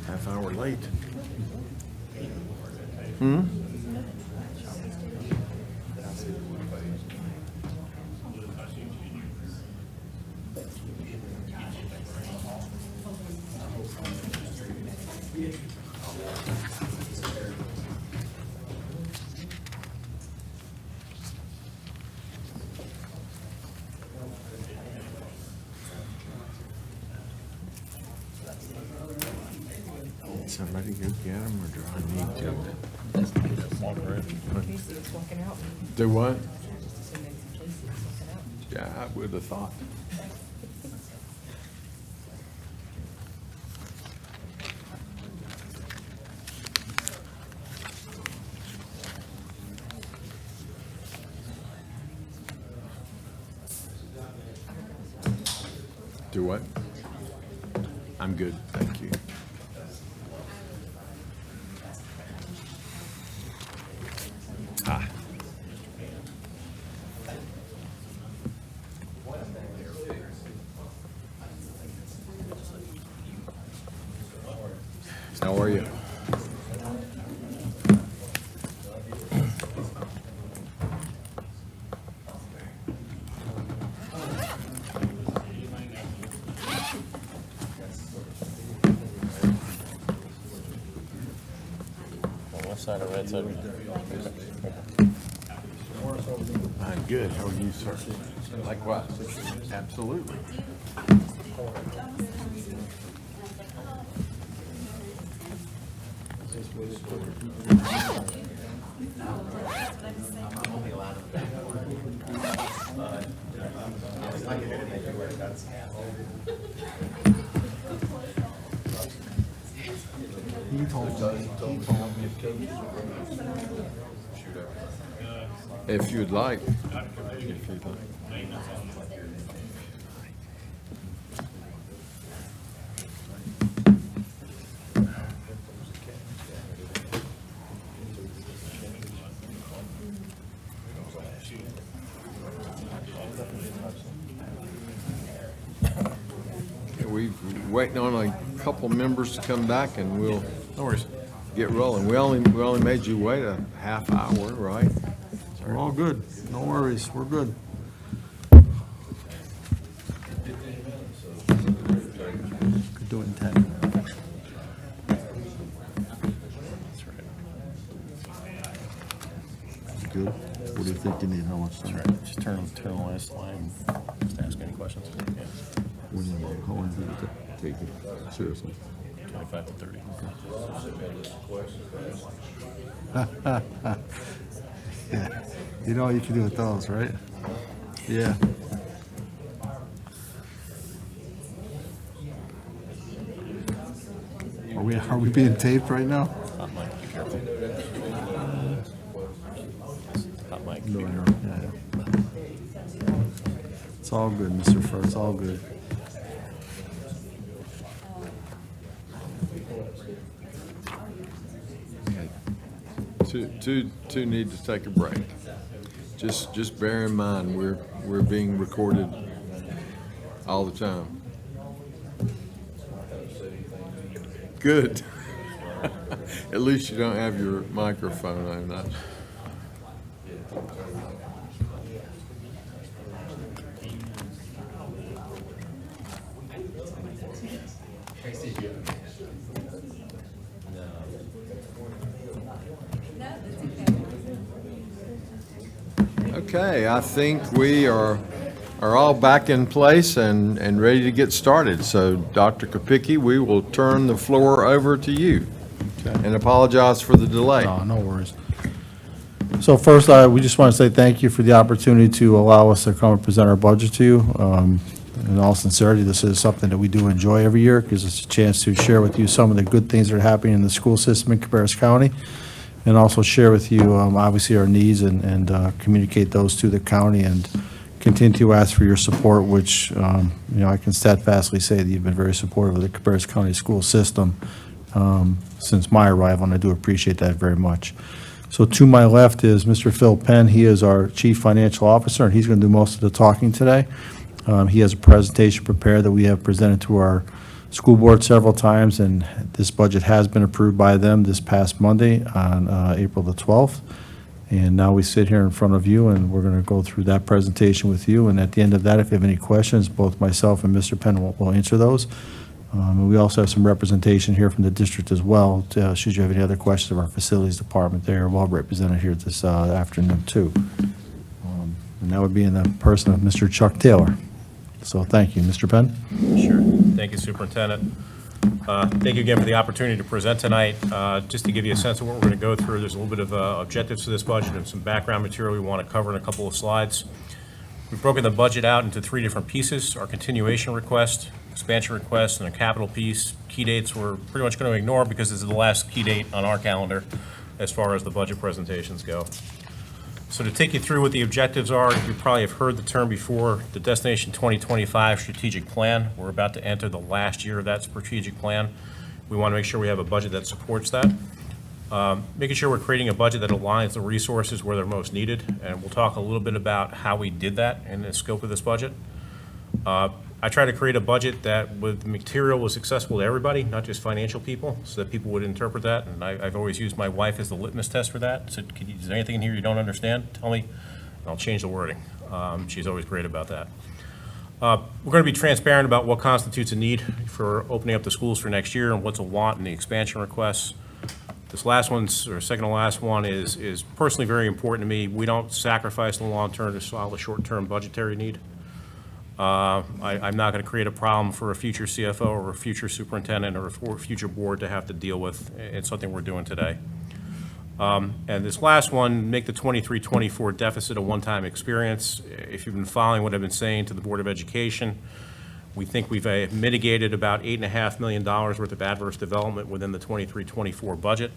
S1: half hour late. Somebody go get them, or do I need to? Do what? Yeah, I would have thought. Do what? I'm good, thank you. Ah. How are you? I'm good. How are you, sir? Likewise. Absolutely. If you'd like. If you'd like. We're waiting on a couple members to come back, and we'll get rolling. We only made you wait a half hour, right?
S11: We're all good. No worries. We're good. Could do it in 10. Good. What do you think you need? How much time?
S3: Just turn on the last line, just ask any questions.
S11: How long did it take you? Seriously.
S3: 25 to 30.
S11: Yeah. You know what you can do with those, right? Yeah. Are we being taped right now?
S3: Hot mic, be careful. Hot mic.
S11: No, no. Yeah. It's all good, Mr. Fur. It's all good.
S1: Two need to take a break. Just bear in mind, we're being recorded all the time. Good. At least you don't have your microphone on. Okay, I think we are all back in place and ready to get started. So, Dr. Kopicki, we will turn the floor over to you. And apologize for the delay.
S14: No worries. So first, we just want to say thank you for the opportunity to allow us to come and present our budget to you. In all sincerity, this is something that we do enjoy every year because it's a chance to share with you some of the good things that are happening in the school system in Cabarrus County, and also share with you, obviously, our needs and communicate those to the county and continue to ask for your support, which, I can steadfastly say that you've been very supportive of the Cabarrus County school system since my arrival, and I do appreciate that very much. So to my left is Mr. Phil Penn. He is our Chief Financial Officer, and he's going to do most of the talking today. He has a presentation prepared that we have presented to our school board several times, and this budget has been approved by them this past Monday on April the 12th. And now we sit here in front of you, and we're going to go through that presentation with you. And at the end of that, if you have any questions, both myself and Mr. Penn will answer those. And we also have some representation here from the district as well. Should you have any other questions of our facilities department, they are well represented here this afternoon too. And that would be in the person of Mr. Chuck Taylor. So thank you. Mr. Penn?
S15: Sure. Thank you, Superintendent. Thank you again for the opportunity to present tonight. Just to give you a sense of what we're going to go through, there's a little bit of objectives to this budget and some background material we want to cover in a couple of slides. We've broken the budget out into 3 different pieces: our continuation request, expansion request, and a capital piece. Key dates we're pretty much going to ignore because this is the last key date on our calendar as far as the budget presentations go. So to take you through what the objectives are, you probably have heard the term before, the Destination 2025 Strategic Plan. We're about to enter the last year of that strategic plan. We want to make sure we have a budget that supports that. Making sure we're creating a budget that aligns the resources where they're most needed, and we'll talk a little bit about how we did that in the scope of this budget. I try to create a budget that with material was accessible to everybody, not just financial people, so that people would interpret that. And I've always used my wife as the litmus test for that. So is there anything in here you don't understand? Tell me, and I'll change the wording. She's always great about that. We're going to be transparent about what constitutes a need for opening up the schools for next year and what's a want in the expansion requests. This last one's, or second to last one, is personally very important to me. We don't sacrifice the long term to solve a short-term budgetary need. I'm not going to create a problem for a future CFO or a future superintendent or a future board to have to deal with. It's something we're doing today. And this last one, make the 23-24 deficit a one-time experience. If you've been following what I've been saying to the Board of Education, we think we've mitigated about $8.5 million worth of adverse development within the 23-24 budget.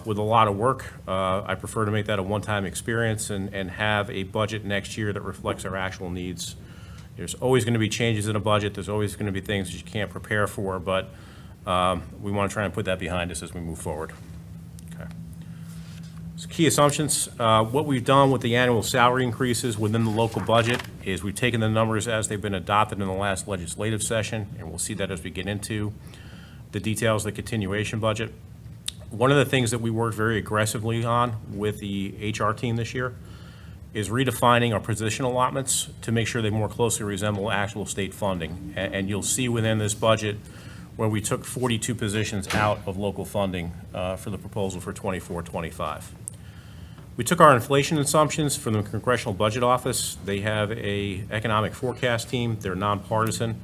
S15: With a lot of work, I prefer to make that a one-time experience and have a budget next year that reflects our actual needs. There's always going to be changes in a budget. There's always going to be things that you can't prepare for, but we want to try and put that behind us as we move forward. Okay. So key assumptions. What we've done with the annual salary increases within the local budget is we've taken the numbers as they've been adopted in the last legislative session, and we'll see that as we get into the details of the continuation budget. One of the things that we worked very aggressively on with the HR team this year is redefining our position allotments to make sure they more closely resemble actual state funding. And you'll see within this budget where we took 42 positions out of local funding for the proposal for 24-25. We took our inflation assumptions from the Congressional Budget Office. They have a economic forecast team. They're nonpartisan.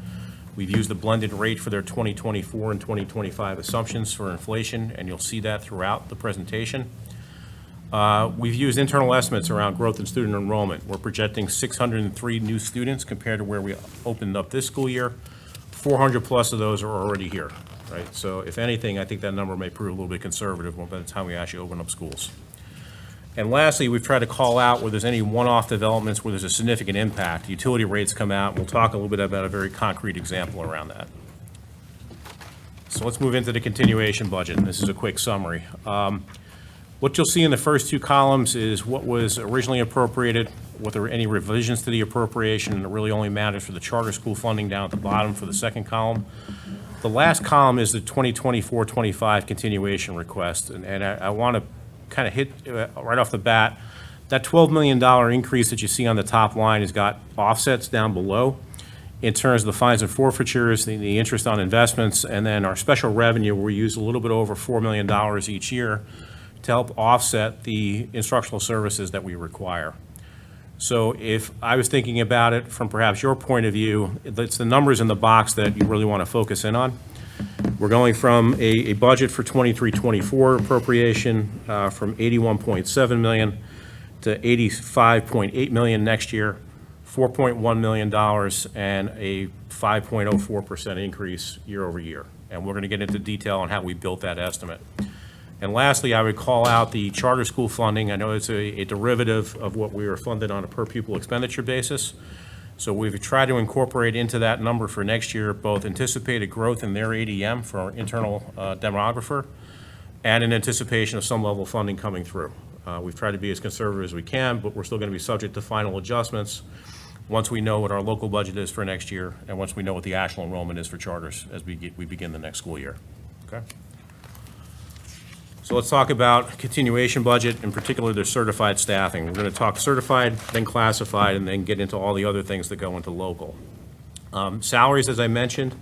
S15: We've used the blended rate for their 2024 and 2025 assumptions for inflation, and you'll see that throughout the presentation. We've used internal estimates around growth in student enrollment. We're projecting 603 new students compared to where we opened up this school year. 400 plus of those are already here, right? So if anything, I think that number may prove a little bit conservative by the time we actually open up schools. And lastly, we've tried to call out where there's any one-off developments where there's a significant impact. Utility rates come out, and we'll talk a little bit about a very concrete example around that. So let's move into the continuation budget, and this is a quick summary. What you'll see in the first 2 columns is what was originally appropriated, what there were any revisions to the appropriation, and it really only matters for the charter school funding down at the bottom for the second column. The last column is the 2024-25 continuation request, and I want to kind of hit right off the bat, that $12 million increase that you see on the top line has got offsets down below in terms of the fines and forfeitures, the interest on investments, and then our special revenue, where we use a little bit over $4 million each year to help offset the instructional services that we require. So if I was thinking about it from perhaps your point of view, it's the numbers in the box that you really want to focus in on. We're going from a budget for 23-24 appropriation from $81.7 million to $85.8 million next year, $4.1 million, and a 5.04% increase year over year. And we're going to get into detail on how we built that estimate. And lastly, I would call out the charter school funding. I know it's a derivative of what we were funded on a per pupil expenditure basis. So we've tried to incorporate into that number for next year both anticipated growth in their ADM for our internal demographer and an anticipation of some level of funding coming through. We've tried to be as conservative as we can, but we're still going to be subject to final adjustments once we know what our local budget is for next year and once we know what the actual enrollment is for charters as we begin the next school year. Okay? So let's talk about continuation budget, in particular the certified staffing. We're going to talk certified, then classified, and then get into all the other things that go into local. Salaries, as I mentioned,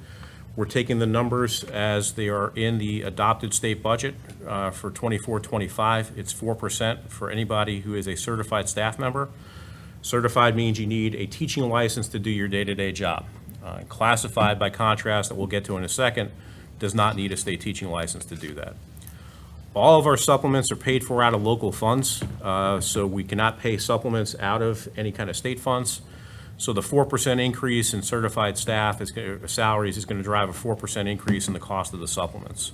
S15: we're taking the numbers as they are in the adopted state budget for 24-25. It's 4% for anybody who is a certified staff member. Certified means you need a teaching license to do your day-to-day job. Classified, by contrast, that we'll get to in a second, does not need a state teaching license to do that. All of our supplements are paid for out of local funds, so we cannot pay supplements out of any kind of state funds. So the 4% increase in certified staff salaries is going to drive a 4% increase in the cost of the supplements.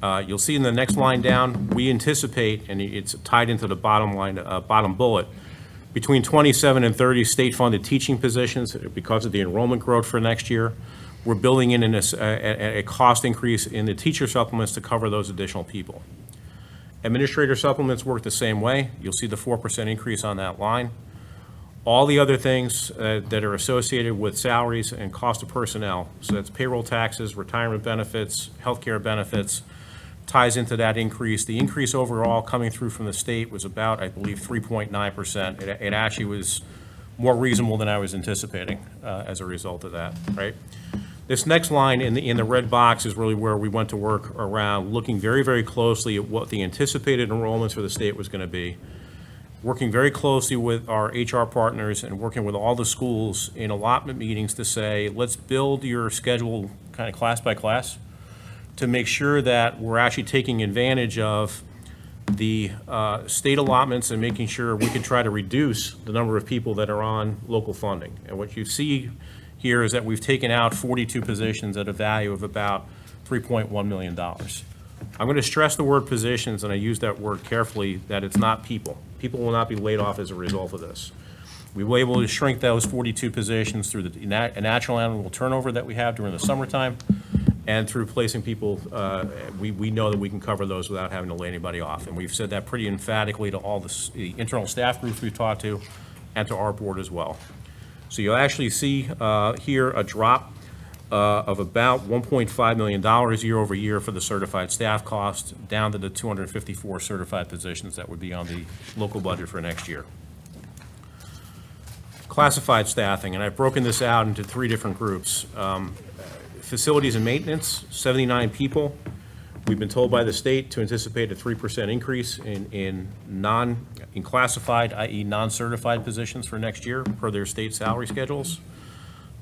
S15: You'll see in the next line down, we anticipate, and it's tied into the bottom line, bottom bullet, between 27 and 30 state-funded teaching positions because of the enrollment growth for next year. We're building in a cost increase in the teacher supplements to cover those additional people. Administrator supplements work the same way. You'll see the 4% increase on that line. All the other things that are associated with salaries and cost of personnel, so that's payroll taxes, retirement benefits, healthcare benefits, ties into that increase. The increase overall coming through from the state was about, I believe, 3.9%. It actually was more reasonable than I was anticipating as a result of that, right? This next line in the red box is really where we went to work around looking very, very closely at what the anticipated enrollments for the state was going to be, working very closely with our HR partners and working with all the schools in allotment meetings to say, let's build your schedule kind of class by class to make sure that we're actually taking advantage of the state allotments and making sure we can try to reduce the number of people that are on local funding. And what you see here is that we've taken out 42 positions at a value of about $3.1 million. I'm going to stress the word positions, and I use that word carefully, that it's not people. People will not be laid off as a result of this. We were able to shrink those 42 positions through the natural annual turnover that we have during the summertime, and through placing people, we know that we can cover those without having to lay anybody off. And we've said that pretty emphatically to all the internal staff groups we've talked to, and to our board as well. So you'll actually see here a drop of about $1.5 million year over year for the certified staff cost, down to the 254 certified positions that would be on the local budget for next year. Classified staffing, and I've broken this out into three different groups. Facilities and maintenance, 79 people. We've been told by the state to anticipate a 3% increase in classified, i.e. non-certified positions for next year per their state salary schedules.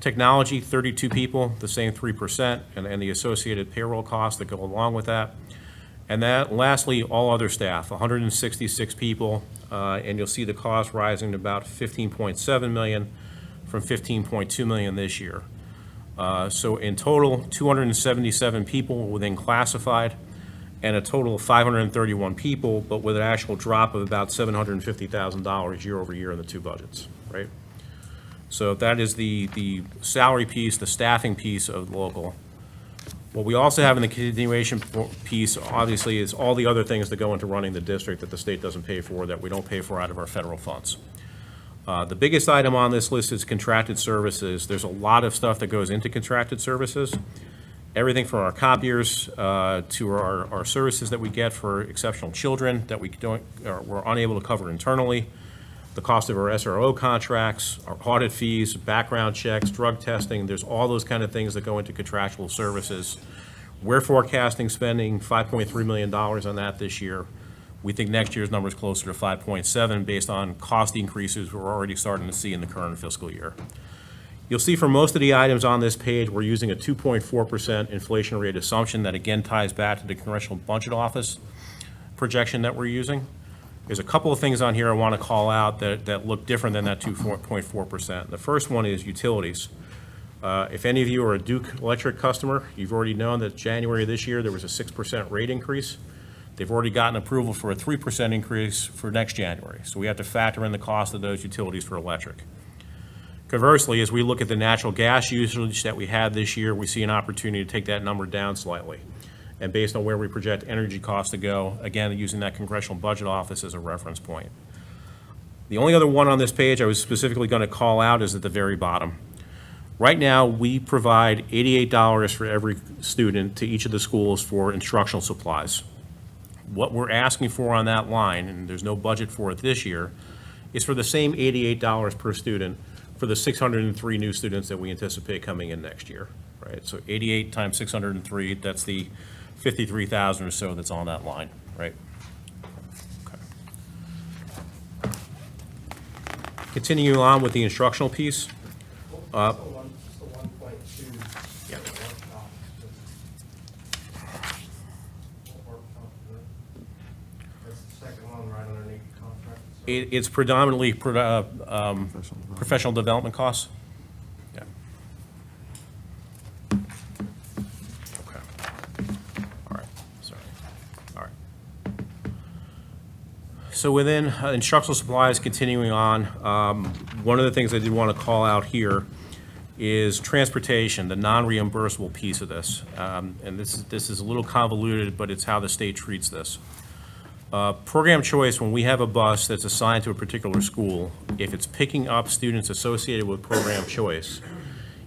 S15: Technology, 32 people, the same 3%, and the associated payroll costs that go along with that. And that, lastly, all other staff, 166 people, and you'll see the cost rising to about $15.7 million from $15.2 million this year. So in total, 277 people within classified, and a total of 531 people, but with an actual drop of about $750,000 year over year in the two budgets, right? So that is the salary piece, the staffing piece of local. What we also have in the continuation piece, obviously, is all the other things that go into running the district that the state doesn't pay for, that we don't pay for out of our federal funds. The biggest item on this list is contracted services. There's a lot of stuff that goes into contracted services. Everything from our copiers to our services that we get for exceptional children that we don't, or we're unable to cover internally, the cost of our SRO contracts, our audit fees, background checks, drug testing, there's all those kind of things that go into contractual services. We're forecasting spending $5.3 million on that this year. We think next year's number is closer to 5.7 based on cost increases we're already starting to see in the current fiscal year. You'll see for most of the items on this page, we're using a 2.4% inflation rate assumption that again ties back to the Congressional Budget Office projection that we're using. There's a couple of things on here I want to call out that look different than that 2.4%. The first one is utilities. If any of you are a Duke Electric customer, you've already known that January of this year there was a 6% rate increase. They've already gotten approval for a 3% increase for next January. So we have to factor in the cost of those utilities for electric. Conversely, as we look at the natural gas usage that we had this year, we see an opportunity to take that number down slightly. And based on where we project energy costs to go, again, using that Congressional Budget Office as a reference point. The only other one on this page I was specifically going to call out is at the very bottom. Right now, we provide $88 for every student to each of the schools for instructional supplies. What we're asking for on that line, and there's no budget for it this year, is for the same $88 per student for the 603 new students that we anticipate coming in next year, right? So 88 times 603, that's the 53,000 or so that's on that line, right? Okay. Continuing on with the instructional piece.
S9: What's the 1.2?
S15: Yeah.
S9: That's the second one right underneath the contract.
S15: It's predominantly professional development costs. Yeah. Okay. All right, sorry. All right. So within instructional supplies, continuing on, one of the things I did want to call out here is transportation, the non-reimbursable piece of this. And this is a little convoluted, but it's how the state treats this. Program choice, when we have a bus that's assigned to a particular school, if it's picking up students associated with program choice,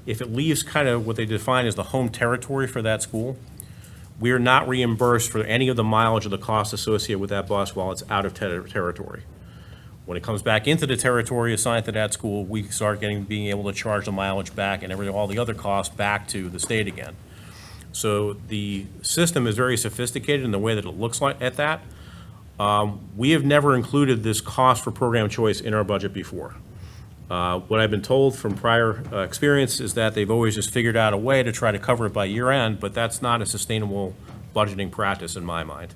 S15: if it leaves kind of what they define as the home territory for that school, we are not reimbursed for any of the mileage or the costs associated with that bus while it's out of territory. When it comes back into the territory assigned to that school, we start being able to charge the mileage back and all the other costs back to the state again. So the system is very sophisticated in the way that it looks like at that. We have never included this cost for program choice in our budget before. What I've been told from prior experience is that they've always just figured out a way to try to cover it by year end, but that's not a sustainable budgeting practice in my mind.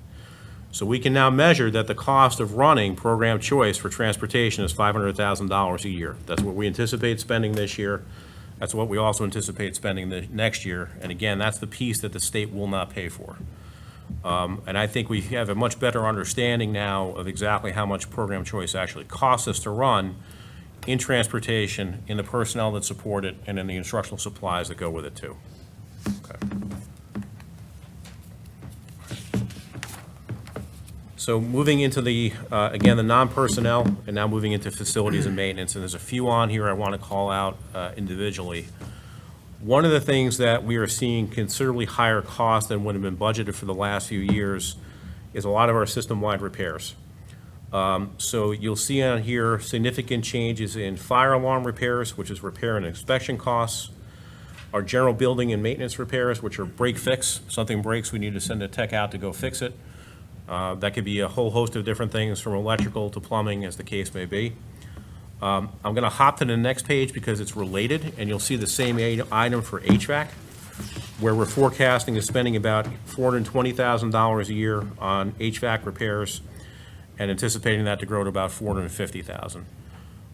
S15: So we can now measure that the cost of running program choice for transportation is $500,000 a year. That's what we anticipate spending this year. That's what we also anticipate spending the next year. And again, that's the piece that the state will not pay for. And I think we have a much better understanding now of exactly how much program choice actually costs us to run in transportation, in the personnel that support it, and in the instructional supplies that go with it too. Okay. So moving into the, again, the non-personnel, and now moving into facilities and maintenance, and there's a few on here I want to call out individually. One of the things that we are seeing considerably higher cost than would have been budgeted for the last few years is a lot of our system-wide repairs. So you'll see on here significant changes in fire alarm repairs, which is repair and inspection costs, our general building and maintenance repairs, which are break fix. Something breaks, we need to send a tech out to go fix it. That could be a whole host of different things, from electrical to plumbing, as the case may be. I'm going to hop to the next page because it's related, and you'll see the same item for HVAC, where we're forecasting is spending about $420,000 a year on HVAC repairs and anticipating that to grow to about $450,000.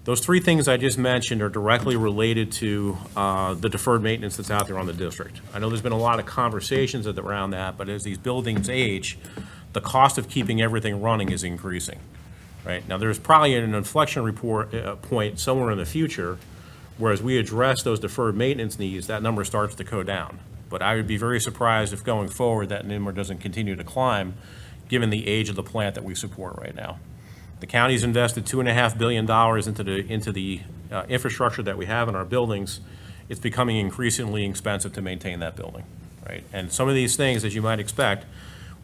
S15: Those three things I just mentioned are directly related to the deferred maintenance that's out there on the district. I know there's been a lot of conversations around that, but as these buildings age, the cost of keeping everything running is increasing. Right? Now, there's probably an inflection point somewhere in the future, whereas we address those deferred maintenance needs, that number starts to go down. But I would be very surprised if going forward that number doesn't continue to climb, given the age of the plant that we support right now. The county's invested $2.5 billion into the infrastructure that we have in our buildings. It's becoming increasingly expensive to maintain that building. right? And some of these things, as you might expect,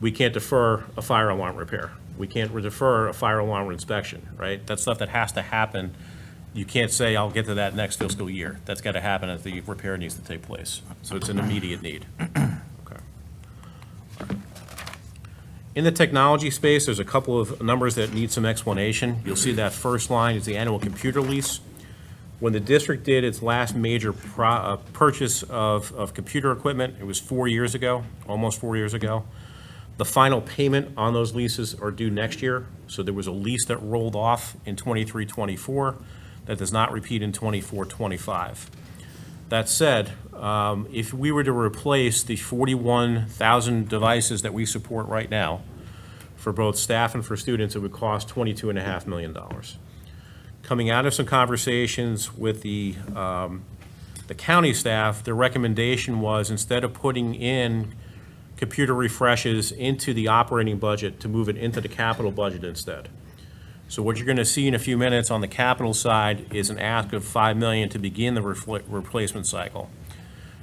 S15: we can't defer a fire alarm repair. We can't defer a fire alarm inspection, right? That's stuff that has to happen. You can't say, I'll get to that next fiscal year. That's got to happen as the repair needs to take place. So it's an immediate need. Okay. In the technology space, there's a couple of numbers that need some explanation. You'll see that first line is the annual computer lease. When the district did its last major purchase of computer equipment, it was 4 years ago, almost 4 years ago. The final payment on those leases are due next year. So there was a lease that rolled off in 23-24 that does not repeat in 24-25. That said, if we were to replace the 41,000 devices that we support right now for both staff and for students, it would cost $22.5 million. Coming out of some conversations with the county staff, their recommendation was, instead of putting in computer refreshes into the operating budget, to move it into the capital budget instead. So what you're going to see in a few minutes on the capital side is an ask of $5 million to begin the replacement cycle.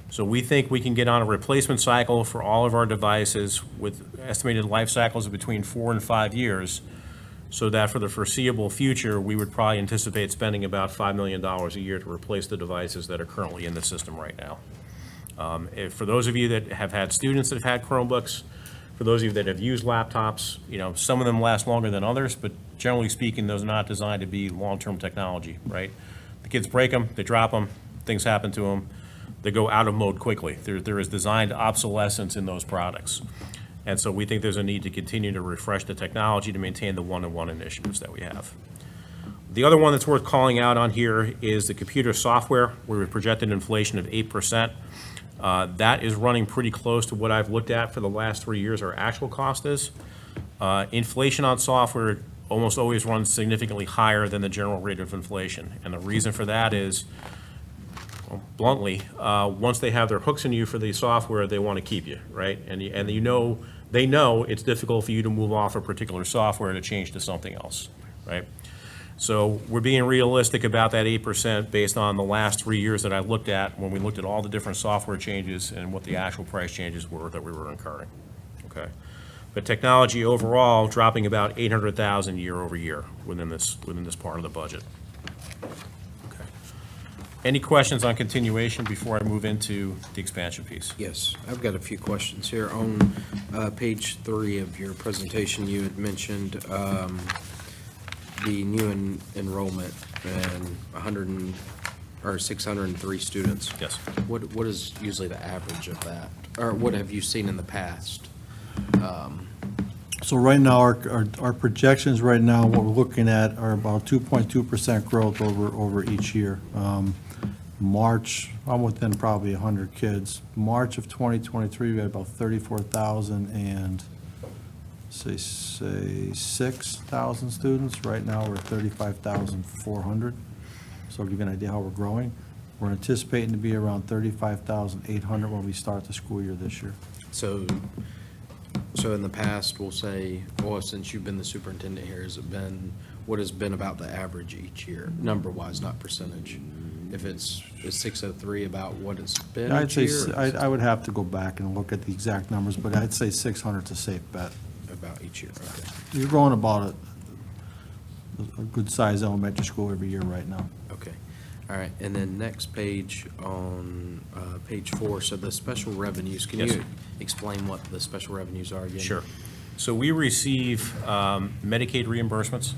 S15: So we think we can get on a replacement cycle for all of our devices with estimated life cycles of between 4 and 5 years, so that for the foreseeable future, we would probably anticipate spending about $5 million a year to replace the devices that are currently in the system right now. For those of you that have had students that have had Chromebooks, for those of you that have used laptops, some of them last longer than others, but generally speaking, those are not designed to be long-term technology, right? The kids break them, they drop them, things happen to them, they go out of mode quickly. There is designed obsolescence in those products. And so we think there's a need to continue to refresh the technology to maintain the one-on-one initiatives that we have. The other one that's worth calling out on here is the computer software, where we projected inflation of 8%. That is running pretty close to what I've looked at for the last 3 years our actual cost is. Inflation on software almost always runs significantly higher than the general rate of inflation. And the reason for that is, well, bluntly, once they have their hooks in you for the software, they want to keep you, right? And they know it's difficult for you to move off a particular software to change to something else, right? So we're being realistic about that 8% based on the last 3 years that I looked at, when we looked at all the different software changes and what the actual price changes were that we were incurring, okay? But technology overall dropping about $800,000 year over year within this part of the budget. Okay. Any questions on continuation before I move into the expansion piece?
S4: Yes, I've got a few questions here. On page 3 of your presentation, you had mentioned the new enrollment and 603 students.
S15: Yes.
S4: What is usually the average of that? Or what have you seen in the past?
S14: So right now, our projections right now, what we're looking at are about 2.2% growth over each year. March, I'm within probably 100 kids. March of 2023, we had about 34,000 and say 6,000 students. Right now, we're at 35,400. So to give you an idea how we're growing, we're anticipating to be around 35,800 when we start the school year this year.
S4: So in the past, we'll say, well, since you've been the superintendent here, what has been about the average each year, number-wise, not percentage? If is 603 about what it's been
S14: I'd
S4: each
S14: say,
S4: year?
S14: I would have to go back and look at the exact numbers, but I'd say 600's a safe bet.
S4: About each year, okay.
S14: You're growing about a good-sized elementary school every year right now.
S4: Okay, all right, and then next page on page 4, so the special revenues, can
S15: Yes.
S4: you explain what the special revenues are again?
S15: Sure. So we receive Medicaid reimbursements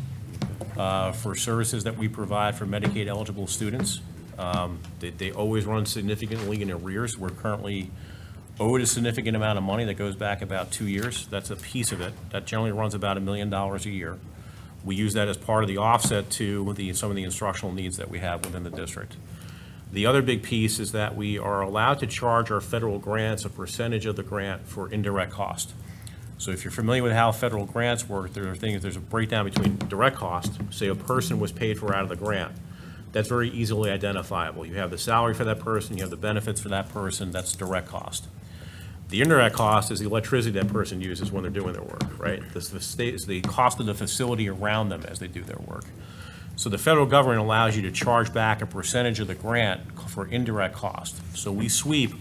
S15: for services that we provide for Medicaid eligible students. They always run significantly in arrears. We're currently owed a significant amount of money that goes back about 2 years. That's a piece of it. That generally runs about $1 million a year. We use that as part of the offset to some of the instructional needs that we have within the district. The other big piece is that we are allowed to charge our federal grants a percentage of the grant for indirect cost. So if you're familiar with how federal grants work, there's a breakdown between direct cost, say a person was paid for out of the grant. That's very easily identifiable. You have the salary for that person, you have the benefits for that person, that's direct cost. The indirect cost is the electricity that person uses when they're doing their work, right? This is the cost of the facility around them as they do their work. So the federal government allows you to charge back a percentage of the grant for indirect cost. So we sweep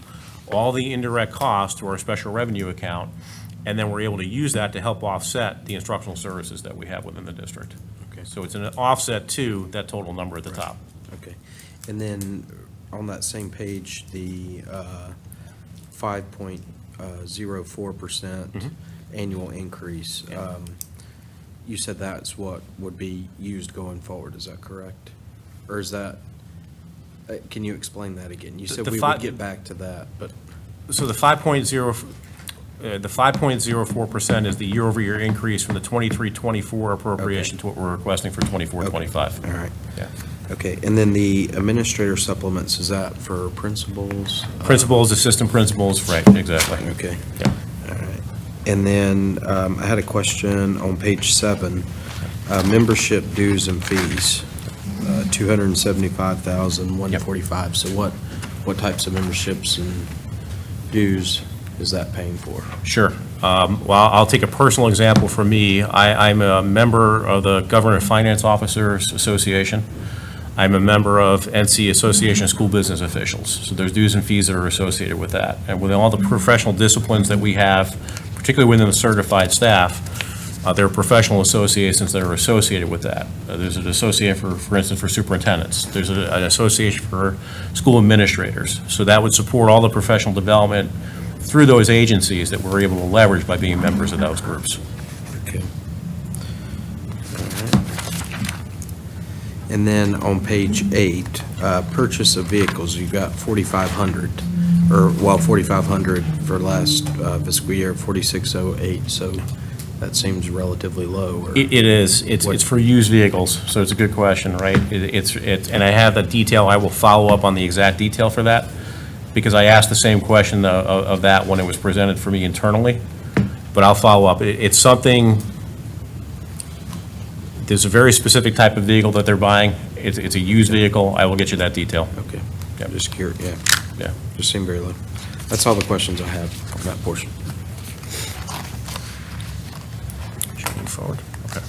S15: all the indirect costs to our special revenue account, and then we're able to use that to help offset the instructional services that we have within the district.
S4: Okay.
S15: So it's an offset to that total number at the top.
S4: Okay. And then on that same page, the 5.04% annual increase, you said that's what would be used going forward, is that correct? Or is that, can you explain that again? You said
S15: The
S4: we
S15: fi-
S4: would get back to that, but,
S15: So the 5.04% is the year-over-year increase from the 23-24 appropriation to what we're requesting for 24-25.
S4: all right.
S15: Yeah.
S4: Okay, and then the administrator supplements, is that for principals?
S15: Principals, assistant principals, right, exactly.
S4: Okay.
S15: Yeah.
S4: All right. And then I had a question on page 7, membership dues and fees, $275,145. So what types of memberships and dues is that paying for?
S15: Sure. Well, I'll take a personal example for me. I'm a member of the Government Finance Officers Association. I'm a member of NC Association of School Business Officials. So there's dues and fees that are associated with that. And with all the professional disciplines that we have, particularly within the certified staff, there are professional associations that are associated with that. There's an association, for instance, for superintendents. There's an association for school administrators. So that would support all the professional development through those agencies that we're able to leverage by being members of those groups.
S4: Okay. All right. And then on page 8, purchase of vehicles, you've got 4,500, or, well, 4,500 for last fiscal year, 4,608, so that seems relatively low. Or
S15: It is. It's for used vehicles, so it's a good question, right? And I have the detail. I will follow up on the exact detail for that, because I asked the same question of that when it was presented for me internally, but I'll follow up. It's something, there's a very specific type of vehicle that they're buying. It's a used vehicle. I will get you that detail.
S4: Okay.
S15: Yeah.
S4: Just curious, yeah.
S15: Yeah.
S4: Just seemed very low. That's all the questions I have on that portion.
S15: Should move forward. Okay.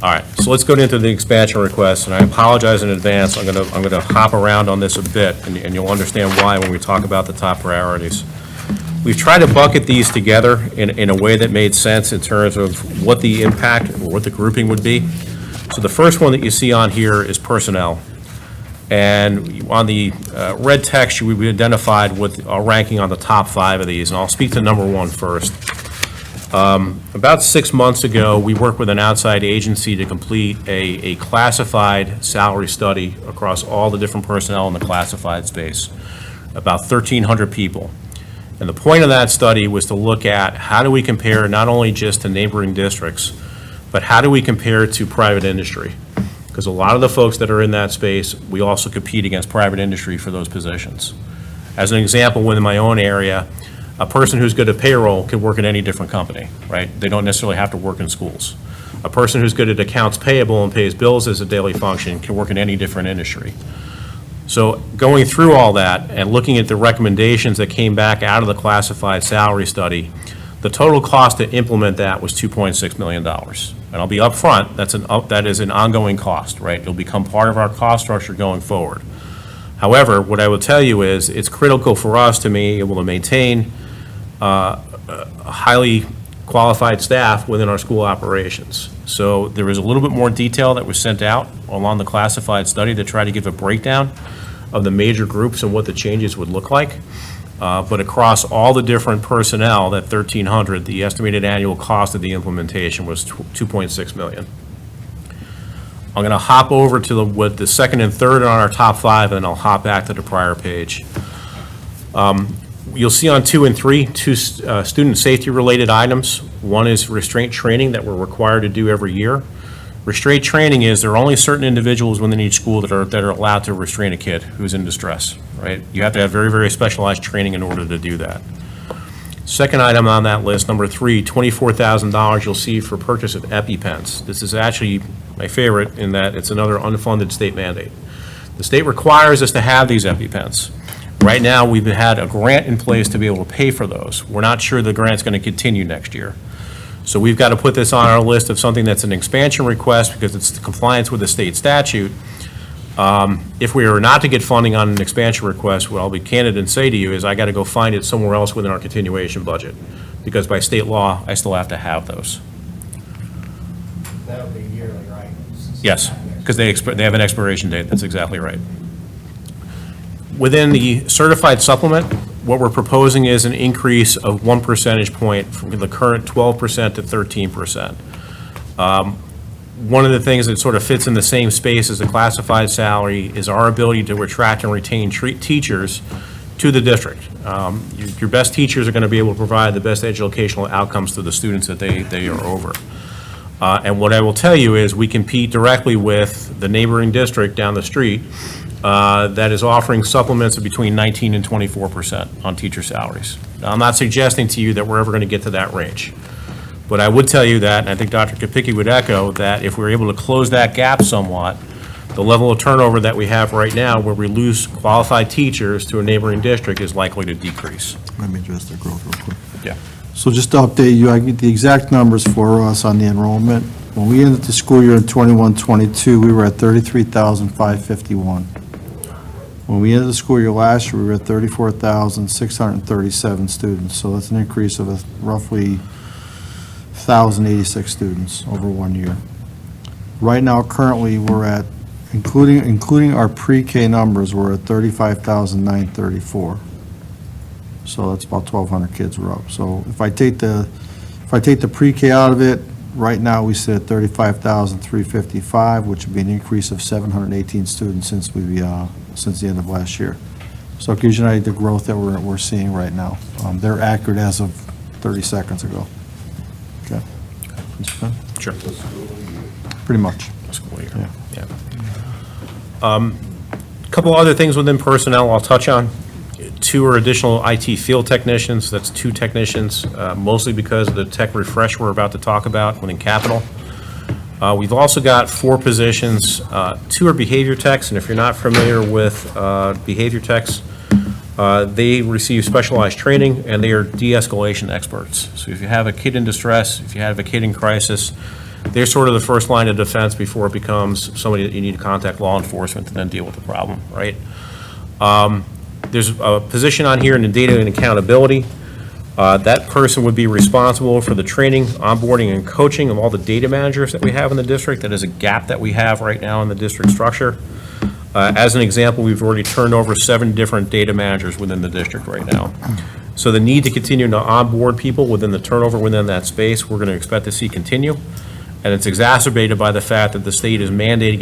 S15: All right, so let's go into the expansion request, and I apologize in advance. I'm gonna hop around on this a bit, and you'll understand why when we talk about the top priorities. We've tried to bucket these together in a way that made sense in terms of what the impact or what the grouping would be. So the first one that you see on here is personnel. And on the red text, we identified with a ranking on the top 5 of these, and I'll speak to number 1 first. About 6 months ago, we worked with an outside agency to complete a classified salary study across all the different personnel in the classified space, about 1,300 people. And the point of that study was to look at how do we compare not only just to neighboring districts, but how do we compare to private industry? Because a lot of the folks that are in that space, we also compete against private industry for those positions. As an example, within my own area, a person who's good at payroll could work at any different company, right? They don't necessarily have to work in schools. A person who's good at accounts payable and pays bills as a daily function can work in any different industry. So going through all that and looking at the recommendations that came back out of the classified salary study, the total cost to implement that was $2.6 million. And I'll be upfront, that is an ongoing cost, right? It'll become part of our cost structure going forward. However, what I will tell you is it's critical for us to be able to maintain a highly qualified staff within our school operations. So there was a little bit more detail that was sent out along the classified study to try to give a breakdown of the major groups and what the changes would look like. But across all the different personnel, that 1,300, the estimated annual cost of the implementation was $2.6 million. I'm going to hop over to what the second and third on our top 5, and I'll hop back to the prior page. You'll see on 2 and 3, 2 student safety-related items. One is restraint training that we're required to do every year. Restraint training is there are only certain individuals within each school that are allowed to restrain a kid who's in distress, right? You have to have very, very specialized training in order to do that. Second item on that list, number 3, $24,000 you'll see for purchase of EpiPens. This is actually my favorite in that it's another unfunded state mandate. The state requires us to have these EpiPens. Right now, we've had a grant in place to be able to pay for those. We're not sure the grant's going to continue next year. So we've got to put this on our list of something that's an expansion request because it's the compliance with the state statute. If we are not to get funding on an expansion request, what I'll be candid and say to you is I got to go find it somewhere else within our continuation budget, because by state law, I still have to have those.
S9: That'll be yearly, right?
S15: Yes, because they have an expiration date, that's exactly right. Within the certified supplement, what we're proposing is an increase of 1 percentage point from the current 12% to 13%. One of the things that sort of fits in the same space as the classified salary is our ability to attract and retain teachers to the district. Your best teachers are going to be able to provide the best educational outcomes to the students that they are over. And what I will tell you is we compete directly with the neighboring district down the street that is offering supplements of between 19 and 24% on teacher salaries. Now, I'm not suggesting to you that we're ever going to get to that range. But I would tell you that, and I think Dr. Kopicki would echo, that if we're able to close that gap somewhat, the level of turnover that we have right now, where we lose qualified teachers to a neighboring district, is likely to decrease.
S14: Let me address the growth real quick.
S15: Yeah.
S14: So just to update you, I get the exact numbers for us on the enrollment. When we ended the school year in 21-22, we were at 33,551. When we ended the school year last year, we were at 34,637 students. So that's an increase of roughly 1,086 students over 1 year. Right now, currently, we're at, including our pre-K numbers, we're at 35,934. So that's about 1,200 kids we're up. So if I take the pre-K out of it, right now we sit at 35,355, which would be an increase of 718 students since the end of last year. So it gives you an idea of the growth that we're seeing right now. They're accurate as of 30 seconds ago. Okay.
S15: Sure.
S14: Pretty much.
S15: School year.
S14: Yeah.
S15: Yeah. Couple other things within personnel I'll touch on. 2 are additional IT field technicians. That's 2 technicians, mostly because of the tech refresh we're about to talk about within capital. We've also got 4 positions. 2 are behavior techs, and if you're not familiar with behavior techs, they receive specialized training, and they are de-escalation experts. So if you have a kid in distress, if you have a kid in crisis, they're sort of the first line of defense before it becomes somebody that you need to contact law enforcement to then deal with the problem, right? There's a position on here in the data and accountability. That person would be responsible for the training, onboarding, and coaching of all the data managers that we have in the district. That is a gap that we have right now in the district structure. As an example, we've already turned over 7 different data managers within the district right now. So the need to continue to onboard people within the turnover within that space, we're going to expect to see continue. And it's exacerbated by the fact that the state is mandating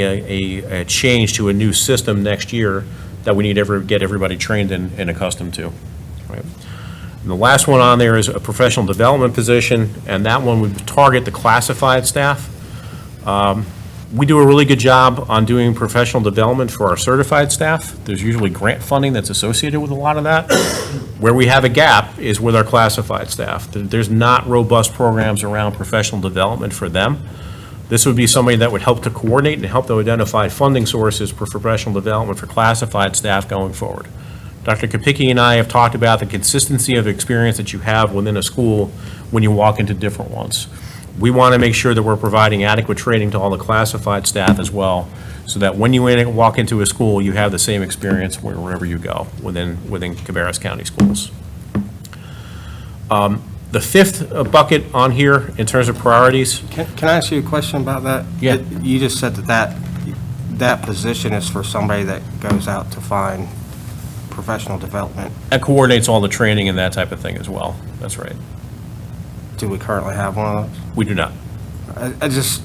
S15: a change to a new system next year that we need to get everybody trained and accustomed to. Right? And the last one on there is a professional development position, and that one would target the classified staff. We do a really good job on doing professional development for our certified staff. There's usually grant funding that's associated with a lot of that. Where we have a gap is with our classified staff. There's not robust programs around professional development for them. This would be somebody that would help to coordinate and help to identify funding sources for professional development for classified staff going forward. Dr. Kopicki and I have talked about the consistency of experience that you have within a school when you walk into different ones. We want to make sure that we're providing adequate training to all the classified staff as well, so that when you walk into a school, you have the same experience wherever you go within Cabarrus County schools. The 5th bucket on here in terms of priorities.
S9: Can I ask you a question about that?
S15: Yeah.
S9: You just said that position is for somebody that goes out to find professional development.
S15: That coordinates all the training and that type of thing as well. That's right.
S9: Do we currently have one of those?
S15: We do not.
S9: I just,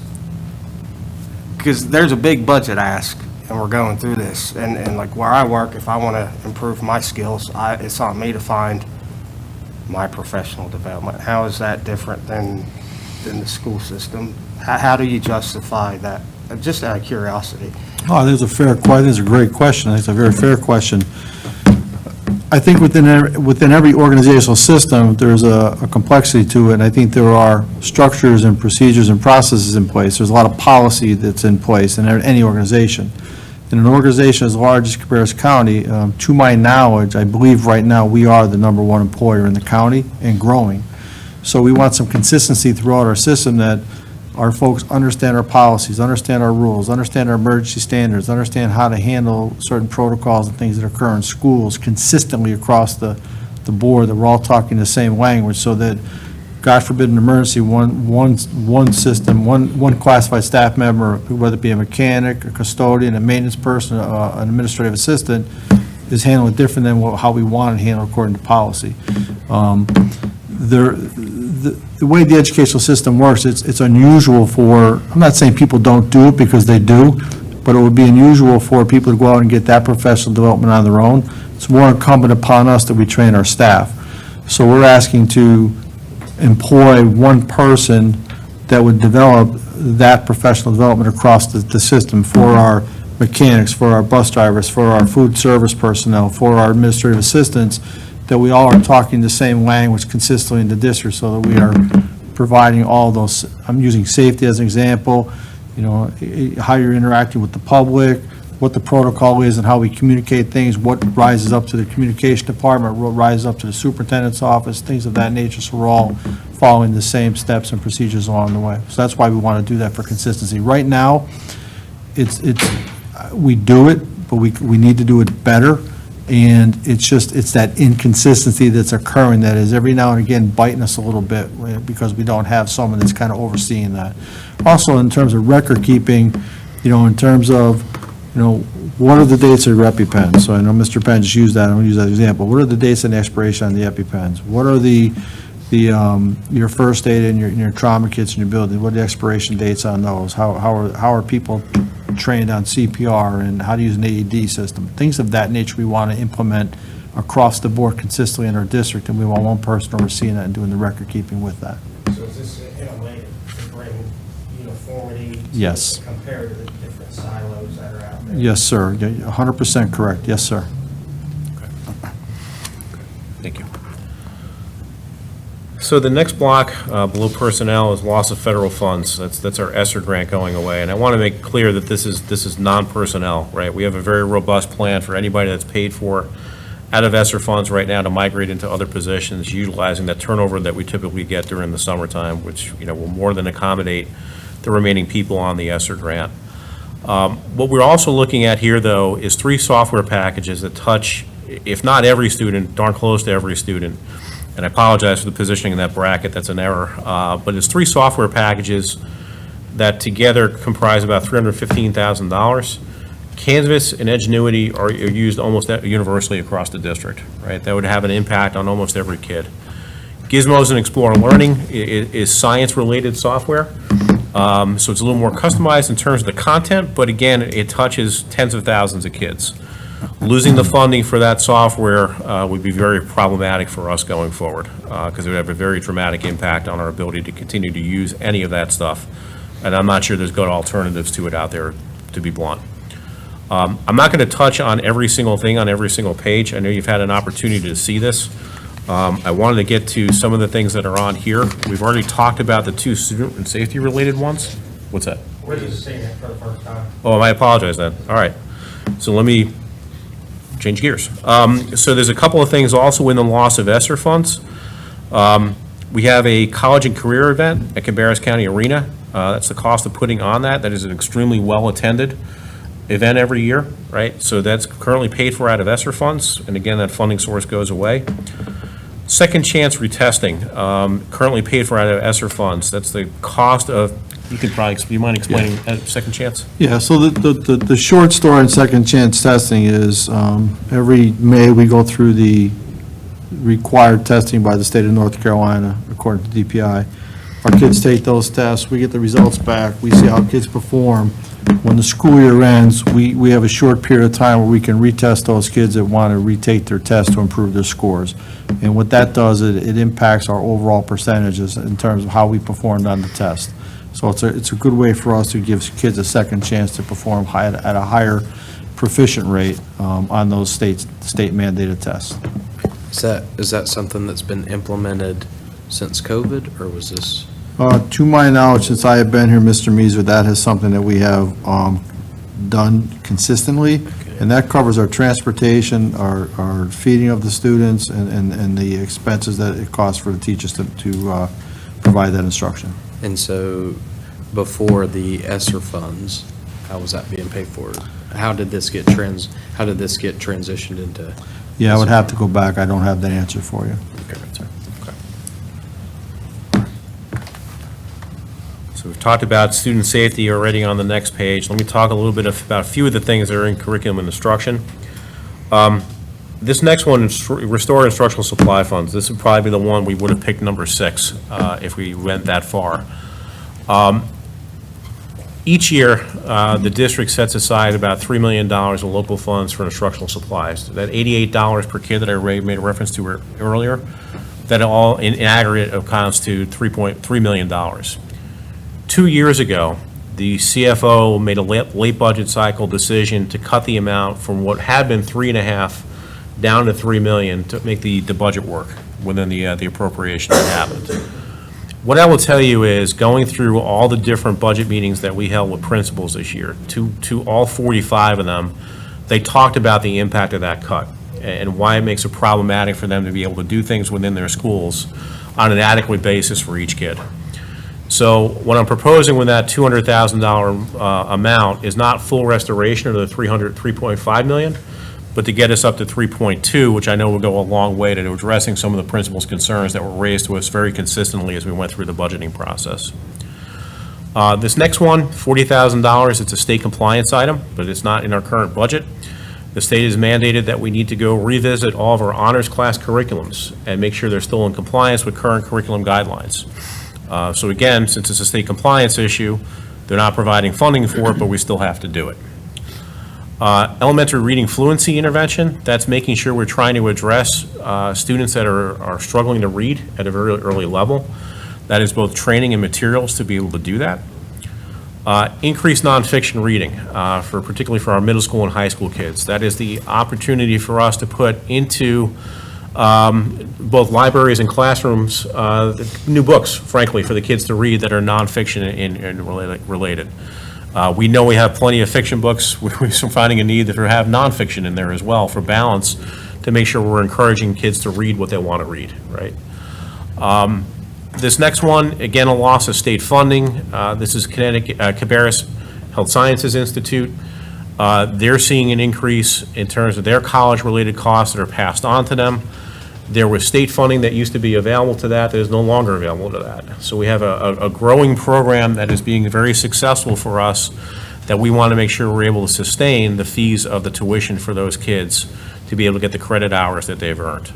S9: because there's a big budget ask, and we're going through this, and like where I work, if I want to improve my skills, it's on me to find my professional development. How is that different than the school system? How do you justify that? Just out of curiosity.
S14: Oh, there's a fair question. It's a great question. It's a very fair question. I think within every organizational system, there's a complexity to it, and I think there are structures and procedures and processes in place. There's a lot of policy that's in place in any organization. In an organization as large as Cabarrus County, to my knowledge, I believe right now we are the #1 employer in the county and growing. So we want some consistency throughout our system that our folks understand our policies, understand our rules, understand our emergency standards, understand how to handle certain protocols and things that occur in schools consistently across the board, that we're all talking the same language, so that, God forbid, an emergency, one system, one classified staff member, whether it be a mechanic, a custodian, a maintenance person, an administrative assistant, is handled different than how we want it handled according to policy. The way the educational system works, it's unusual for, I'm not saying people don't do it, because they do, but it would be unusual for people to go out and get that professional development on their own. It's more incumbent upon us that we train our staff. So we're asking to employ one person that would develop that professional development across the system for our mechanics, for our bus drivers, for our food service personnel, for our administrative assistants, that we all are talking the same language consistently in the district, so that we are providing all those. I'm using safety as an example, how you're interacting with the public, what the protocol is and how we communicate things, what rises up to the communication department, what rises up to the superintendent's office, things of that nature, so we're all following the same steps and procedures along the way. So that's why we want to do that, for consistency. Right now, we do it, but we need to do it better, and it's that inconsistency that's occurring that is every now and again biting us a little bit, because we don't have someone that's kind of overseeing that. Also, in terms of record keeping, in terms of, what are the dates of your EpiPens? So I know Mr. Penn just used that, I'm going to use that example. What are the dates and expiration on the EpiPens? What are your first aid and your trauma kits in your building? What are the expiration dates on those? How are people trained on CPR, and how to use an AED system? Things of that nature we want to implement across the board consistently in our district, and we want one person overseeing that and doing the record keeping with that.
S9: So is this in a way to bring uniformity?
S14: Yes.
S9: Compared to the different silos that are out there?
S14: Yes, sir. 100% correct. Yes, sir.
S15: Thank you. So the next block below personnel is loss of federal funds. That's our ESSER grant going away. And I want to make clear that this is non-personnel, right? We have a very robust plan for anybody that's paid for out of ESSER funds right now to migrate into other positions, utilizing that turnover that we typically get during the summertime, which will more than accommodate the remaining people on the ESSER grant. What we're also looking at here, though, is 3 software packages that touch, if not every student, darn close to every student. And I apologize for the positioning in that bracket, that's an error. But it's 3 software packages that together comprise about $315,000. Canvas and Edgenuity are used almost universally across the district, right? That would have an impact on almost every kid. Gizmos and Explore Learning is science-related software. So it's a little more customized in terms of the content, but again, it touches tens of thousands of kids. Losing the funding for that software would be very problematic for us going forward, because it would have a very dramatic impact on our ability to continue to use any of that stuff. And I'm not sure there's good alternatives to it out there, to be blunt. I'm not going to touch on every single thing on every single page. I know you've had an opportunity to see this. I wanted to get to some of the things that are on here. We've already talked about the 2 student and safety related ones. What's that?
S9: We're just seeing it for the first time.
S15: Oh, I apologize then. All right. So let me change gears. So there's a couple of things also in the loss of ESSER funds. We have a college and career event at Cabarrus County Arena. That's the cost of putting on that. That is an extremely well-attended event every year, right? So that's currently paid for out of ESSER funds, and again, that funding source goes away. Second chance retesting, currently paid for out of ESSER funds. That's the cost of, you mind explaining second chance?
S14: Yeah, so the short story in second chance testing is every May we go through the required testing by the state of North Carolina, according to DPI. Our kids take those tests, we get the results back, we see how kids perform. When the school year ends, we have a short period of time where we can retest those kids that want to retake their test to improve their scores. And what that does, it impacts our overall percentages in terms of how we performed on the test. So it's a good way for us to give kids a second chance to perform at a higher proficient rate on those state mandated tests.
S4: Is that something that's been implemented since COVID, or was this?
S14: To my knowledge, since I have been here, Mr. Measer, that is something that we have done consistently, and that covers our transportation, our feeding of the students, and the expenses that it costs for the teachers to provide that instruction.
S4: And so before the ESSER funds, how was that being paid for? How did this get transitioned into?
S14: Yeah, I would have to go back. I don't have that answer for you.
S4: Okay, that's all right.
S15: So we've talked about student safety already on the next page. Let me talk a little bit about a few of the things that are in curriculum and instruction. This next one, restore instructional supply funds. This would probably be the one we would have picked number 6 if we went that far. Each year, the district sets aside about $3 million of local funds for instructional supplies. That $88 per kid that I made a reference to earlier, that all in aggregate amounts to $3.3 million. 2 years ago, the CFO made a late budget cycle decision to cut the amount from what had been 3.5 down to $3 million to make the budget work within the appropriation that happened. What I will tell you is, going through all the different budget meetings that we held with principals this year, to all 45 of them, they talked about the impact of that cut and why it makes it problematic for them to be able to do things within their schools on an adequate basis for each kid. So what I'm proposing with that $200,000 amount is not full restoration of the $3.5 million, but to get us up to 3.2, which I know will go a long way to addressing some of the principal's concerns that were raised to us very consistently as we went through the budgeting process. This next one, $40,000, it's a state compliance item, but it's not in our current budget. The state has mandated that we need to go revisit all of our honors class curriculums and make sure they're still in compliance with current curriculum guidelines. So again, since it's a state compliance issue, they're not providing funding for it, but we still have to do it. Elementary reading fluency intervention, that's making sure we're trying to address students that are struggling to read at a very early level. That is both training and materials to be able to do that. Increased nonfiction reading, particularly for our middle school and high school kids. That is the opportunity for us to put into both libraries and classrooms new books, frankly, for the kids to read that are nonfiction and related. We know we have plenty of fiction books. We're finding a need to have nonfiction in there as well for balance, to make sure we're encouraging kids to read what they want to read, right? This next one, again, a loss of state funding. This is Cabarrus Health Sciences Institute. They're seeing an increase in terms of their college-related costs that are passed on to them. There was state funding that used to be available to that is no longer available to that. So we have a growing program that is being very successful for us, that we want to make sure we're able to sustain the fees of the tuition for those kids to be able to get the credit hours that they've earned.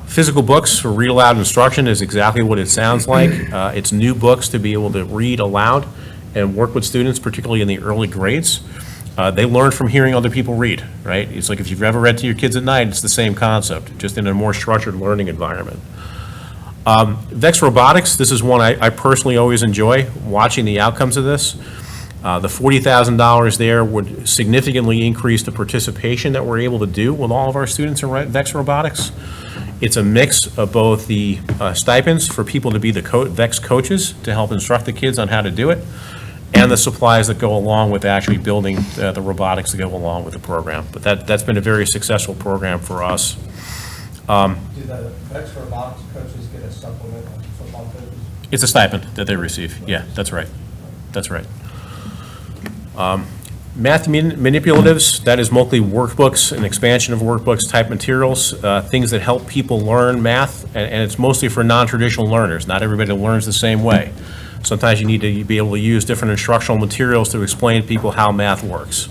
S15: Physical books for read aloud instruction is exactly what it sounds like. It's new books to be able to read aloud and work with students, particularly in the early grades. They learn from hearing other people read, right? It's like if you've ever read to your kids at night, it's the same concept, just in a more structured learning environment. VEX Robotics, this is one I personally always enjoy, watching the outcomes of this. The $40,000 there would significantly increase the participation that we're able to do with all of our students in VEX Robotics. It's a mix of both the stipends for people to be the VEX coaches to help instruct the kids on how to do it, and the supplies that go along with actually building the robotics to go along with the program. But that's been a very successful program for us.
S9: Do the VEX robotics coaches get a supplement like football coaches?
S15: It's a stipend that they receive. Yeah, that's right. That's right. Math manipulatives, that is mostly workbooks and expansion of workbooks type materials, things that help people learn math, and it's mostly for non-traditional learners. Not everybody learns the same way. Sometimes you need to be able to use different instructional materials to explain to people how math works.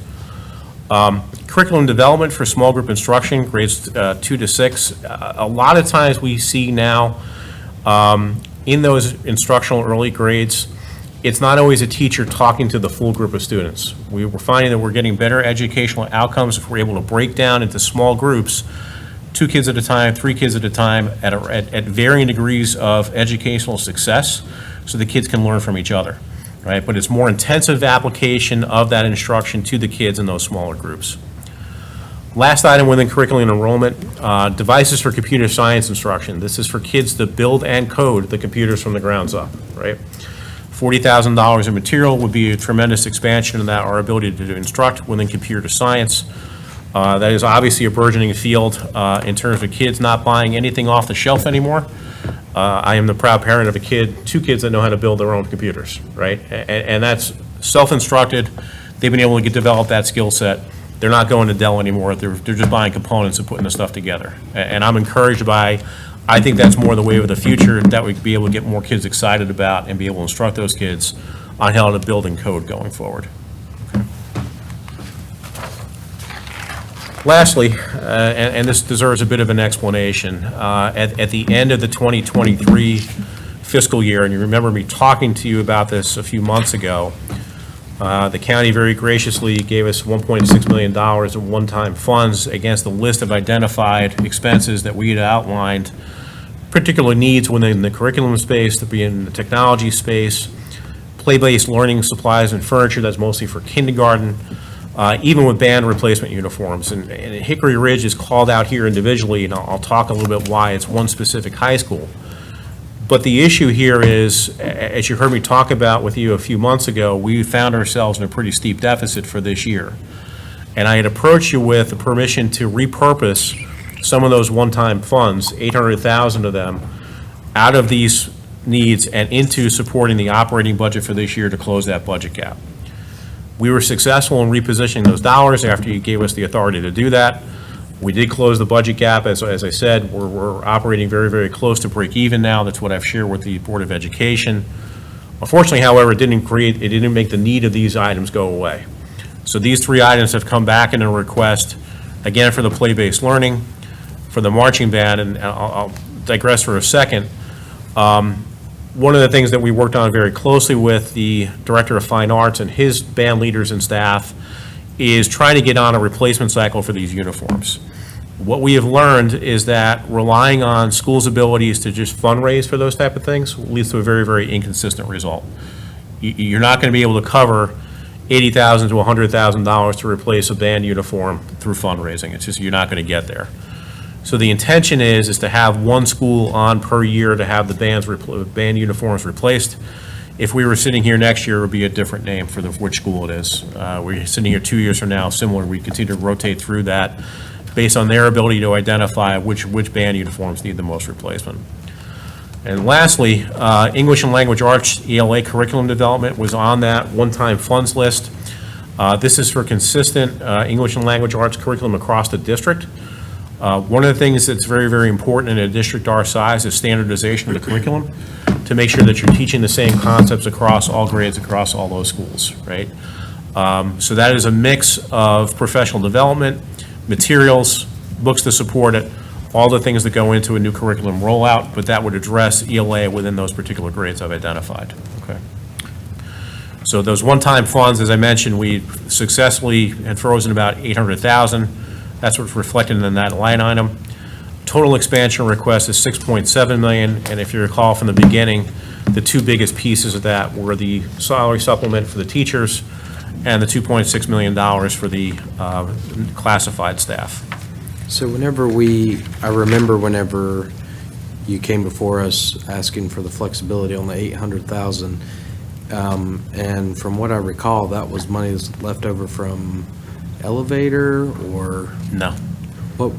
S15: Curriculum development for small group instruction, grades 2 to 6. A lot of times we see now in those instructional early grades, it's not always a teacher talking to the full group of students. We're finding that we're getting better educational outcomes if we're able to break down into small groups, 2 kids at a time, 3 kids at a time, at varying degrees of educational success, so the kids can learn from each other, right? But it's more intensive application of that instruction to the kids in those smaller groups. Last item within curriculum enrollment, devices for computer science instruction. This is for kids to build and code the computers from the grounds up, right? $40,000 in material would be a tremendous expansion in that, our ability to instruct within computer science. That is obviously a burgeoning field in terms of kids not buying anything off the shelf anymore. I am the proud parent of two kids that know how to build their own computers, right? And that's self-instructed. They've been able to develop that skill set. They're not going to Dell anymore. They're just buying components and putting the stuff together. And I'm encouraged by, I think that's more the way of the future, that we could be able to get more kids excited about and be able to instruct those kids on how to build and code going forward. Lastly, and this deserves a bit of an explanation, at the end of the 2023 fiscal year, and you remember me talking to you about this a few months ago, the county very graciously gave us $1.6 million in one-time funds against the list of identified expenses that we had outlined, particular needs within the curriculum space, to be in the technology space, play-based learning supplies and furniture, that's mostly for kindergarten, even with band replacement uniforms. And Hickory Ridge is called out here individually, and I'll talk a little bit why it's one specific high school. But the issue here is, as you heard me talk about with you a few months ago, we found ourselves in a pretty steep deficit for this year. And I had approached you with the permission to repurpose some of those one-time funds, 800,000 of them, out of these needs and into supporting the operating budget for this year to close that budget gap. We were successful in repositioning those dollars after you gave us the authority to do that. We did close the budget gap. As I said, we're operating very, very close to break even now. That's what I've shared with the Board of Education. Unfortunately, however, it didn't make the need of these items go away. So these three items have come back in a request, again, for the play-based learning, for the marching band, and I'll digress for a second. One of the things that we worked on very closely with the Director of Fine Arts and his band leaders and staff is trying to get on a replacement cycle for these uniforms. What we have learned is that relying on schools' abilities to just fundraise for those type of things leads to a very, very inconsistent result. You're not going to be able to cover $80,000 to $100,000 to replace a band uniform through fundraising. It's just, you're not going to get there. So the intention is to have one school on per year to have the band uniforms replaced. If we were sitting here next year, it would be a different name for which school it is. We're sitting here 2 years from now, similar. We continue to rotate through that based on their ability to identify which band uniforms need the most replacement. And lastly, English and Language Arts ELA curriculum development was on that one-time funds list. This is for consistent English and Language Arts curriculum across the district. One of the things that's very, very important in a district our size is standardization of the curriculum to make sure that you're teaching the same concepts across all grades, across all those schools, right? So that is a mix of professional development, materials, books to support it, all the things that go into a new curriculum rollout, but that would address ELA within those particular grades I've identified, okay? So those one-time funds, as I mentioned, we successfully had frozen about 800,000. That's what's reflected in that line item. Total expansion request is 6.7 million, and if you recall from the beginning, the two biggest pieces of that were the salary supplement for the teachers and the $2.6 million for the classified staff.
S4: So I remember whenever you came before us asking for the flexibility on the 800,000, and from what I recall, that was money that's left over from elevator or?
S15: No.
S4: Well,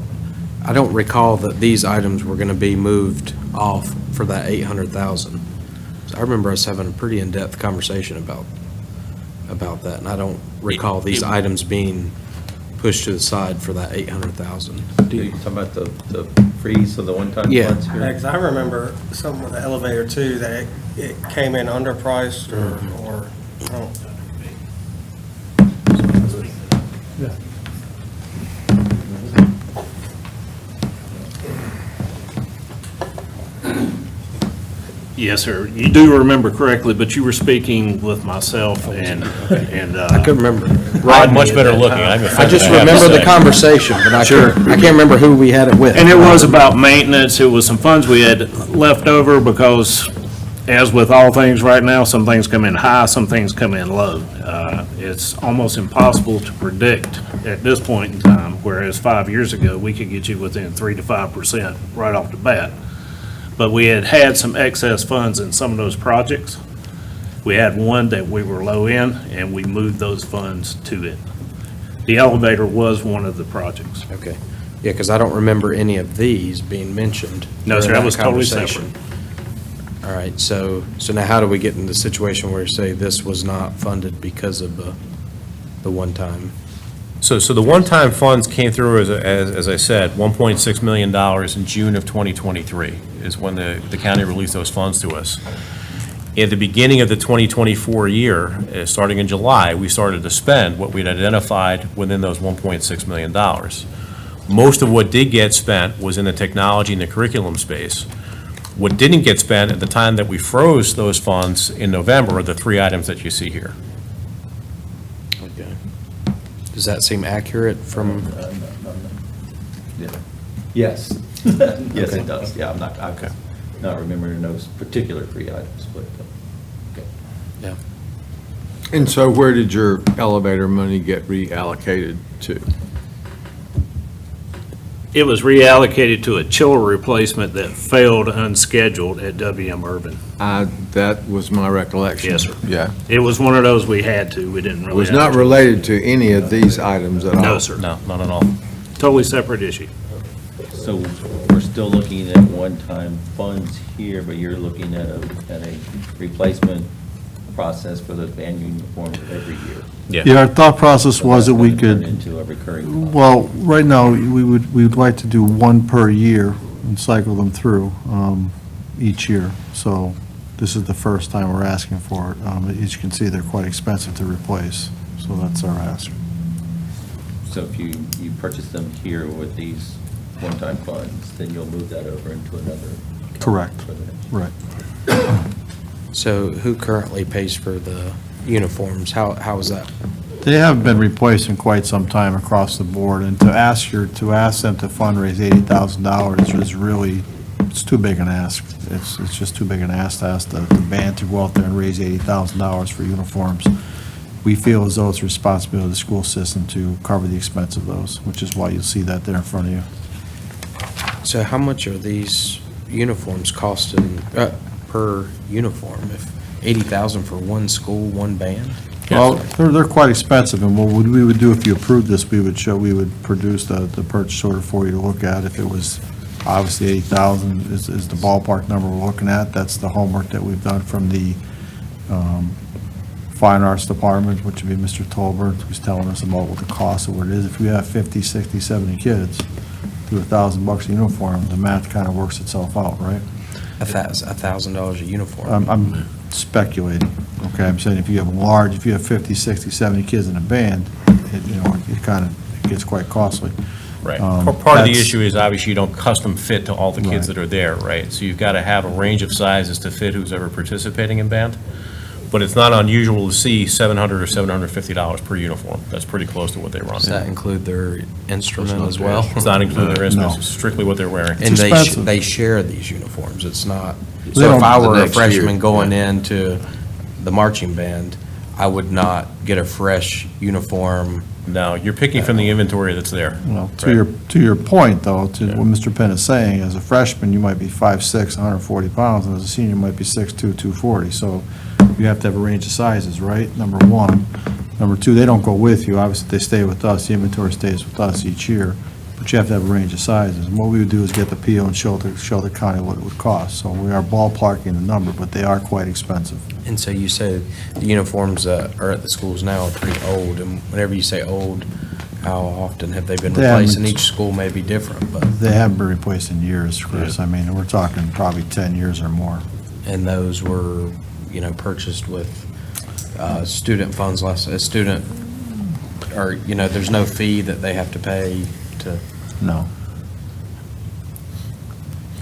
S4: I don't recall that these items were going to be moved off for that 800,000. So I remember us having a pretty in-depth conversation about that, and I don't recall these items being pushed to the side for that 800,000.
S5: You talking about the freeze of the one-time
S4: Yeah.
S5: funds here?
S9: Because I remember something with the elevator too, that it came in underpriced or I don't.
S16: Yes, sir. You do remember correctly, but you were speaking with myself and.
S4: I couldn't remember.
S15: I'm much better looking.
S4: I just remember the conversation, but I can't remember who we had it with.
S16: And it was about maintenance. It was some funds we had left over because, as with all things right now, some things come in high, some things come in low. It's almost impossible to predict at this point in time, whereas 5 years ago, we could get you within 3 to 5% right off the bat. But we had some excess funds in some of those projects. We had one that we were low in, and we moved those funds to it. The elevator was one of the projects.
S4: Okay. Yeah, because I don't remember any of these being mentioned.
S16: No, sir,
S4: during
S16: that was totally
S4: conversation. All right, so now how do we get in the situation where, say, this was not funded because of the one-time?
S15: So the one-time funds came through, as I said, $1.6 million in June of 2023 is when the county released those funds to us. At the beginning of the 2024 year, starting in July, we started to spend what we'd identified within those $1.6 million. Most of what did get spent was in the technology and the curriculum space. What didn't get spent at the time that we froze those funds in November are the three items that you see here.
S4: Okay. Does that seem accurate from?
S5: Yes. Yes,
S4: Okay.
S5: it does. Yeah, I'm not remembering those particular three items, but, okay.
S4: Yeah.
S1: And so where did your elevator money get reallocated to?
S16: It was reallocated to a chiller replacement that failed unscheduled at WM Urban.
S1: That was my recollection.
S16: Yes, sir.
S1: Yeah.
S16: It was one of those we had to, we didn't
S1: It
S16: really.
S1: was
S16: have
S1: not
S16: to.
S1: related to any of these items at all?
S16: No, sir.
S15: No, not at all.
S16: Totally separate issue.
S5: So we're still looking at one-time funds here, but you're looking at a replacement process for the band uniform every year.
S14: Yeah, our thought process was that we
S5: That's gonna turn
S14: could,
S5: into a recurring cost.
S14: well, right now, we would like to do one per year and cycle them through each year. So this is the first time we're asking for it. As you can see, they're quite expensive to replace, so that's our ask.
S5: So if you purchase them here with these one-time funds, then you'll move that over into another. account
S14: Correct.
S5: for the next-
S14: Right.
S4: So who currently pays for the uniforms? How is that?
S14: They haven't been replaced in quite some time across the board, and to ask them to fundraise $80,000 is really, it's too big an ask. It's just too big an ask to ask the band to go out there and raise $80,000 for uniforms. We feel as though it's a responsibility of the school system to cover the expense of those, which is why you'll see that there in front of you.
S4: So how much are these uniforms costing per uniform? If 80,000 for one school, one band?
S14: Well, they're quite expensive, and what we would do if you approved this, we would produce the purchase order for you to look at. If it was, obviously, 80,000 is the ballpark number we're looking at. That's the homework that we've done from the Fine Arts Department, which would be Mr. Tolbert, who's telling us about what the cost of what it is. If we have 50, 60, 70 kids, do $1,000 a uniform, the math kind of works itself out, right?
S4: $1,000 a uniform?
S14: I'm speculating, okay? I'm saying if you have 50, 60, 70 kids in a band, it gets quite costly.
S15: Right.
S14: Um,
S15: Part of the
S14: that's-
S15: issue is obviously you don't custom fit to all the kids
S14: Right.
S15: that are there, right? So you've got to have a range of sizes to fit who's ever participating in band. But it's not unusual to see $700 or $750 per uniform. That's pretty close to what they run.
S4: Does that include their instrument as well?
S15: It's not including their instruments,
S14: No.
S15: it's strictly what they're wearing.
S4: And
S14: expensive.
S4: they share these uniforms, it's not,
S14: They
S4: so if
S14: don't-
S4: I
S7: The
S4: were a
S7: next year,
S4: freshman going into the marching band, I would not get a fresh uniform.
S15: No, you're picking from the inventory that's there.
S14: Well,
S15: Right.
S14: to your point, though, to what Mr. Penn is saying, as a freshman, you might be 5'6", 140 pounds, and as a senior, you might be 6'2", 240. So you have to have a range of sizes, right? Number one. Number two, they don't go with you. Obviously, they stay with us. The inventory stays with us each year. But you have to have a range of sizes. And what we would do is get the PO and show the county what it would cost. So we are ballparking the number, but they are quite expensive.
S4: And so you say the uniforms that are at the schools now are pretty old, and whenever you say old, how often have they been
S14: They
S4: replaced? And
S14: haven't-
S4: each school may be different, but,
S14: They haven't been replaced in years, Chris. I mean, we're talking probably 10 years or more.
S4: and those were, purchased with student funds a student, or, there's no fee that they have to pay to,
S14: No.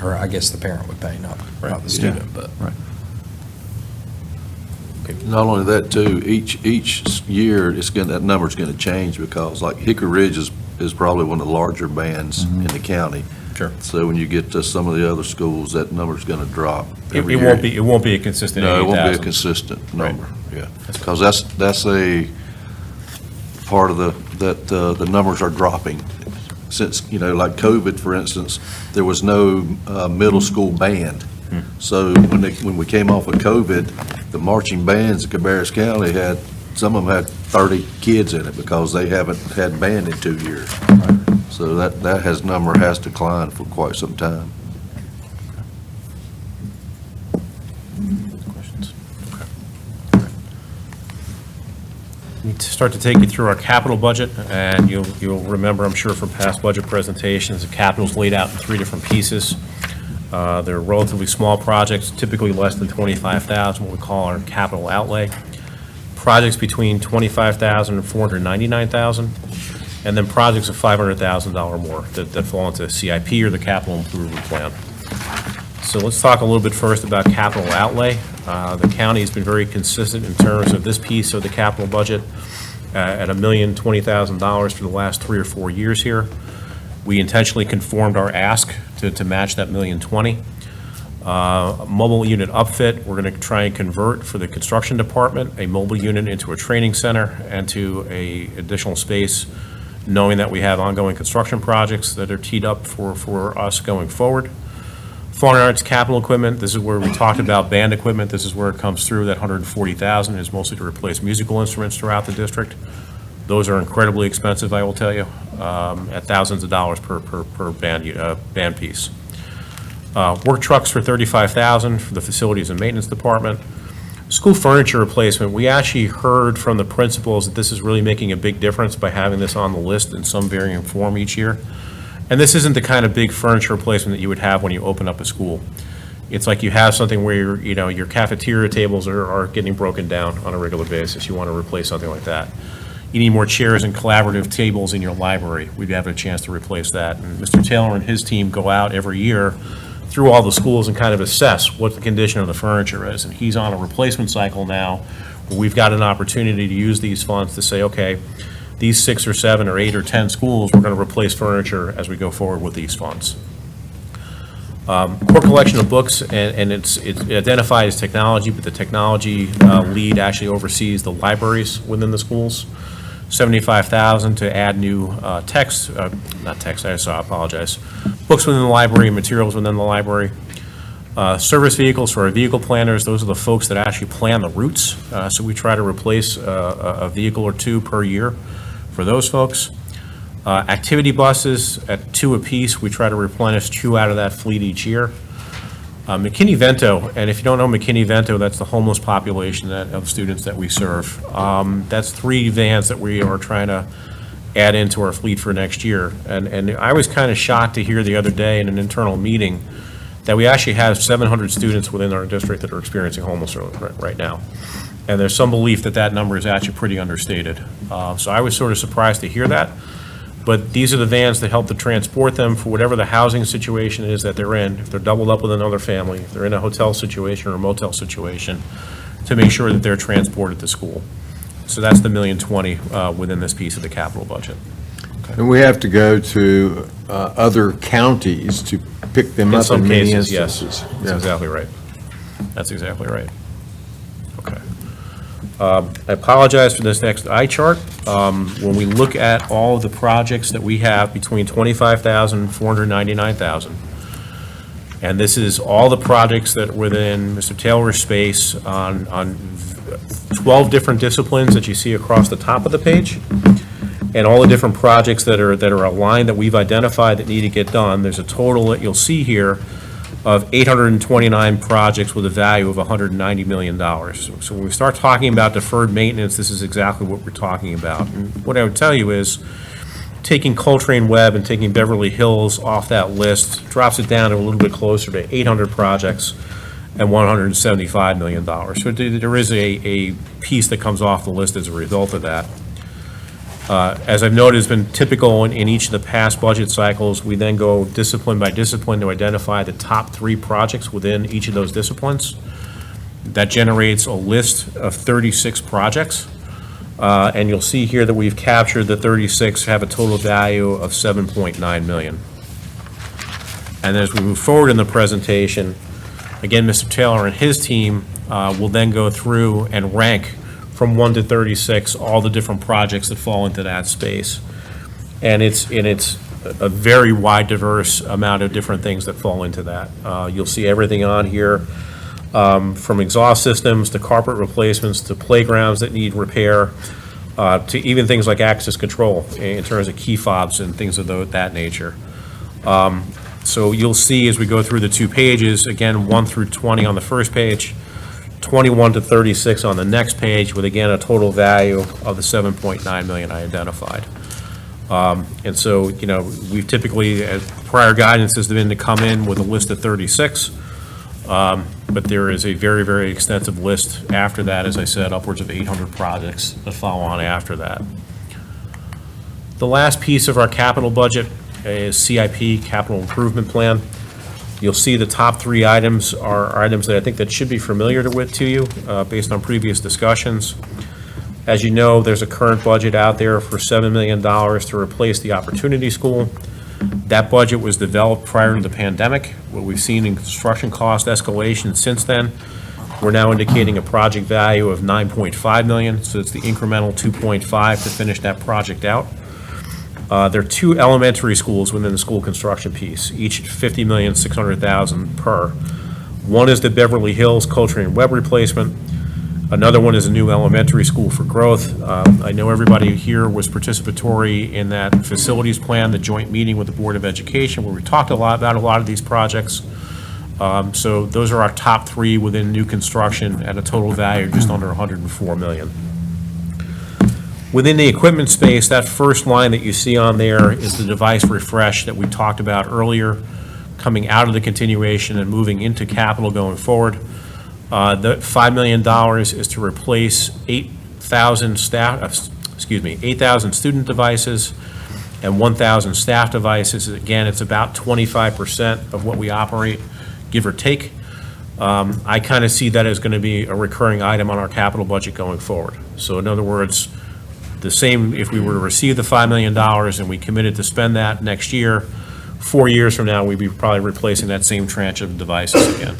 S4: or I guess the parent would pay, not the student, but.
S14: Right.
S7: Not only that too, each year, that number's gonna change because like Hickory Ridge is probably one of the larger bands in the county.
S15: Sure.
S7: So when you get to some of the other schools, that number's gonna drop every
S15: It
S7: year.
S15: won't be a consistent
S7: No, it won't be a
S15: 80,000.
S7: consistent
S15: Right.
S7: number, yeah. Because that's a part of the numbers are dropping. Since, like COVID, for instance, there was no middle school band. So when we came off of COVID, the marching bands in Cabarrus County some of them had 30 kids in it because they haven't had band in 2 years. So that number has declined for quite some time.
S15: Questions? Okay. Need to start to take you through our capital budget, and you'll remember, I'm sure, from past budget presentations, the capital's laid out in three different pieces. They're relatively small projects, typically less than $25,000, what we call our capital outlay. Projects between $25,000 and $499,000, and then projects of $500,000 or more that fall into CIP or the capital improvement plan. So let's talk a little bit first about capital outlay. The county has been very consistent in terms of this piece of the capital budget at $1,020,000 for the last 3 or 4 years here. We intentionally conformed our ask to match that $1,020,000. Mobile unit upfit, we're going to try and convert for the construction department, a mobile unit into a training center and to a additional space, knowing that we have ongoing construction projects that are teed up for us going forward. Fine arts capital equipment, this is where we talked about band equipment. This is where it comes through. That $140,000 is mostly to replace musical instruments throughout the district. Those are incredibly expensive, I will tell you, at thousands of dollars per band piece. Work trucks for $35,000 for the facilities and maintenance department. School furniture replacement, we actually heard from the principals that this is really making a big difference by having this on the list in some varying form each year. And this isn't the kind of big furniture replacement that you would have when you open up a school. It's like you have something where your cafeteria tables are getting broken down on a regular basis. You want to replace something like that. You need more chairs and collaborative tables in your library. We'd have a chance to replace that. And Mr. Taylor and his team go out every year through all the schools and kind of assess what the condition of the furniture is. And he's on a replacement cycle now where we've got an opportunity to use these funds to say, okay, these 6 or 7 or 8 or 10 schools, we're going to replace furniture as we go forward with these funds. Core collection of books, and it's identified as technology, but the technology lead actually oversees the libraries within the schools. $75,000 to add new not text, I apologize. Books within the library, materials within the library. Service vehicles for our vehicle planners, those are the folks that actually plan the routes. So we try to replace a vehicle or 2 per year for those folks. Activity buses at 2 apiece, we try to replenish 2 out of that fleet each year. McKinney-Vento, and if you don't know McKinney-Vento, that's the homeless population of students that we serve. That's 3 vans that we are trying to add into our fleet for next year. And I was kind of shocked to hear the other day in an internal meeting that we actually have 700 students within our district that are experiencing homelessness right now. And there's some belief that that number is actually pretty understated. So I was sort of surprised to hear that. But these are the vans that help to transport them for whatever the housing situation is that they're in. If they're doubled up with another family, if they're in a hotel situation or a motel situation, to make sure that they're transported to school. So that's the $1,020,000 within this piece of the capital budget.
S1: And we have to go to other counties to pick them up in many instances.
S15: Yes, that's exactly right. That's exactly right. Okay. I apologize for this next eye chart. When we look at all of the projects that we have between $25,000 and $499,000, and this is all the projects that are within Mr. Taylor's space on 12 different disciplines that you see across the top of the page, and all the different projects that are aligned that we've identified that need to get done. There's a total that you'll see here of 829 projects with a value of $190 million. So when we start talking about deferred maintenance, this is exactly what we're talking about. And what I would tell you is, taking Coltrane Webb and taking Beverly Hills off that list drops it down to a little bit closer to 800 projects and $175 million. So there is a piece that comes off the list as a result of that. As I've noted, it's been typical in each of the past budget cycles. We then go discipline by discipline to identify the top 3 projects within each of those disciplines. That generates a list of 36 projects. And you'll see here that we've captured the 36 have a total value of $7.9 million. And as we move forward in the presentation, again, Mr. Taylor and his team will then go through and rank from 1 to 36, all the different projects that fall into that space. And it's a very wide, diverse amount of different things that fall into that. You'll see everything on here, from exhaust systems to carpet replacements to playgrounds that need repair, to even things like access control in terms of key fobs and things of that nature. So you'll see as we go through the 2 pages, again, 1 through 20 on the first page, 21 to 36 on the next page, with again a total value of the 7.9 million I identified. And so, you know, we've typically, as prior guidance has been to come in with a list of 36, but there is a very, very extensive list after that, as I said, upwards of 800 projects that follow on after that. The last piece of our capital budget is CIP, Capital Improvement Plan. You'll see the top 3 items are items that I think that should be familiar to you based on previous discussions. As you know, there's a current budget out there for $7 million to replace the Opportunity School. That budget was developed prior to the pandemic. What we've seen in construction cost escalation since then, we're now indicating a project value of $9.5 million, so it's the incremental 2.5 to finish that project out. There are 2 elementary schools within the school construction piece, each $50,600,000 per. One is the Beverly Hills Coulter and Webb replacement. Another one is a new elementary school for growth. I know everybody here was participatory in that facilities plan, the joint meeting with the Board of Education, where we talked a lot about a lot of these projects. So those are our top 3 within new construction at a total value of just under $104 million. Within the equipment space, that first line that you see on there is the device refresh that we talked about earlier, coming out of the continuation and moving into capital going forward. The $5 million is to replace 8,000 student devices and 1,000 staff devices. Again, it's about 25% of what we operate, give or take. I kind of see that as going to be a recurring item on our capital budget going forward. So in other words, the same, if we were to receive the $5 million and we committed to spend that next year, 4 years from now, we'd be probably replacing that same tranche of devices again.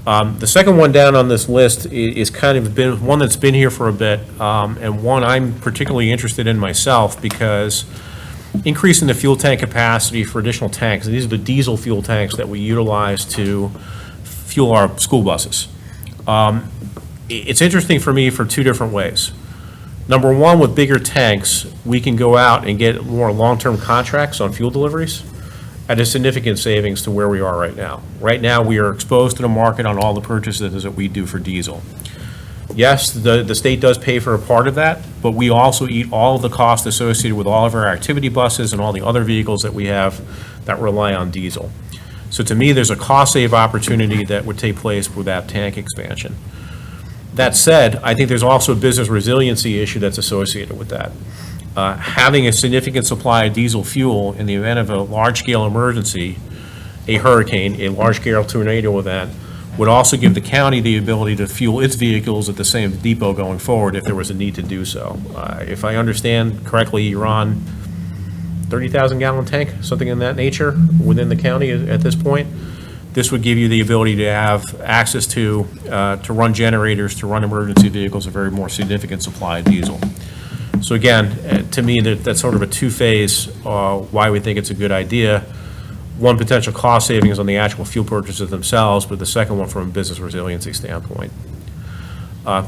S15: The second one down on this list is kind of been one that's been here for a bit, and one I'm particularly interested in myself, because increasing the fuel tank capacity for additional tanks, and these are the diesel fuel tanks that we utilize to fuel our school buses. It's interesting for me for 2 different ways. Number one, with bigger tanks, we can go out and get more long-term contracts on fuel deliveries at a significant savings to where we are right now. Right now, we are exposed to the market on all the purchases that we do for diesel. Yes, the state does pay for a part of that, but we also eat all of the costs associated with all of our activity buses and all the other vehicles that we have that rely on diesel. So to me, there's a cost save opportunity that would take place with that tank expansion. That said, I think there's also a business resiliency issue that's associated with that. Having a significant supply of diesel fuel in the event of a large-scale emergency, a hurricane, a large-scale tornado event, would also give the county the ability to fuel its vehicles at the same depot going forward if there was a need to do so. If I understand correctly, you're on 30,000-gallon tank, something in that nature, within the county at this point. This would give you the ability to have access to run generators, to run emergency vehicles, a very more significant supply of diesel. So again, to me, that's sort of a 2-phase why we think it's a good idea. One, potential cost savings on the actual fuel purchases themselves, but the second one from a business resiliency standpoint.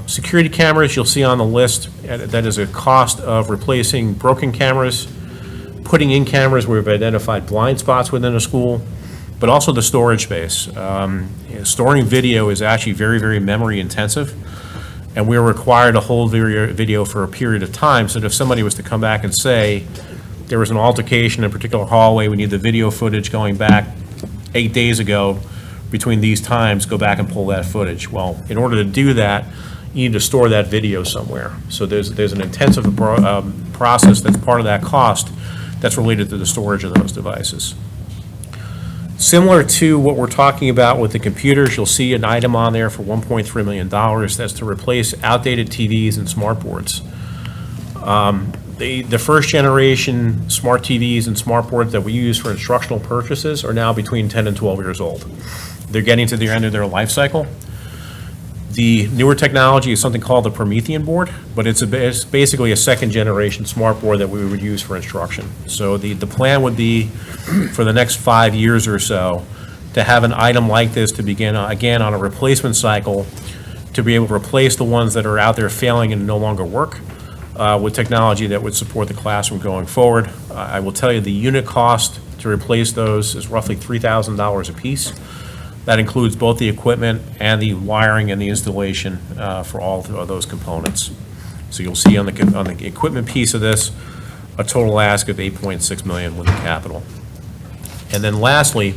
S15: Security cameras, you'll see on the list, that is a cost of replacing broken cameras, putting in cameras where we've identified blind spots within a school, but also the storage space. Storing video is actually very, very memory intensive, and we're required to hold video for a period of time, so that if somebody was to come back and say, there was an altercation in a particular hallway, we need the video footage going back 8 days ago, between these times, go back and pull that footage. Well, in order to do that, you need to store that video somewhere. So there's an intensive process that's part of that cost that's related to the storage of those devices. Similar to what we're talking about with the computers, you'll see an item on there for $1.3 million. That's to replace outdated TVs and smart boards. The first generation smart TVs and smart boards that we use for instructional purposes are now between 10 and 12 years old. They're getting to the end of their life cycle. The newer technology is something called the Promethean board, but it's basically a second generation smart board that we would use for instruction. So the plan would be for the next 5 years or so to have an item like this to begin again on a replacement cycle, to be able to replace the ones that are out there failing and no longer work, with technology that would support the classroom going forward. I will tell you, the unit cost to replace those is roughly $3,000 apiece. That includes both the equipment and the wiring and the installation for all of those components. So you'll see on the equipment piece of this, a total ask of $8.6 million with the capital. And then lastly,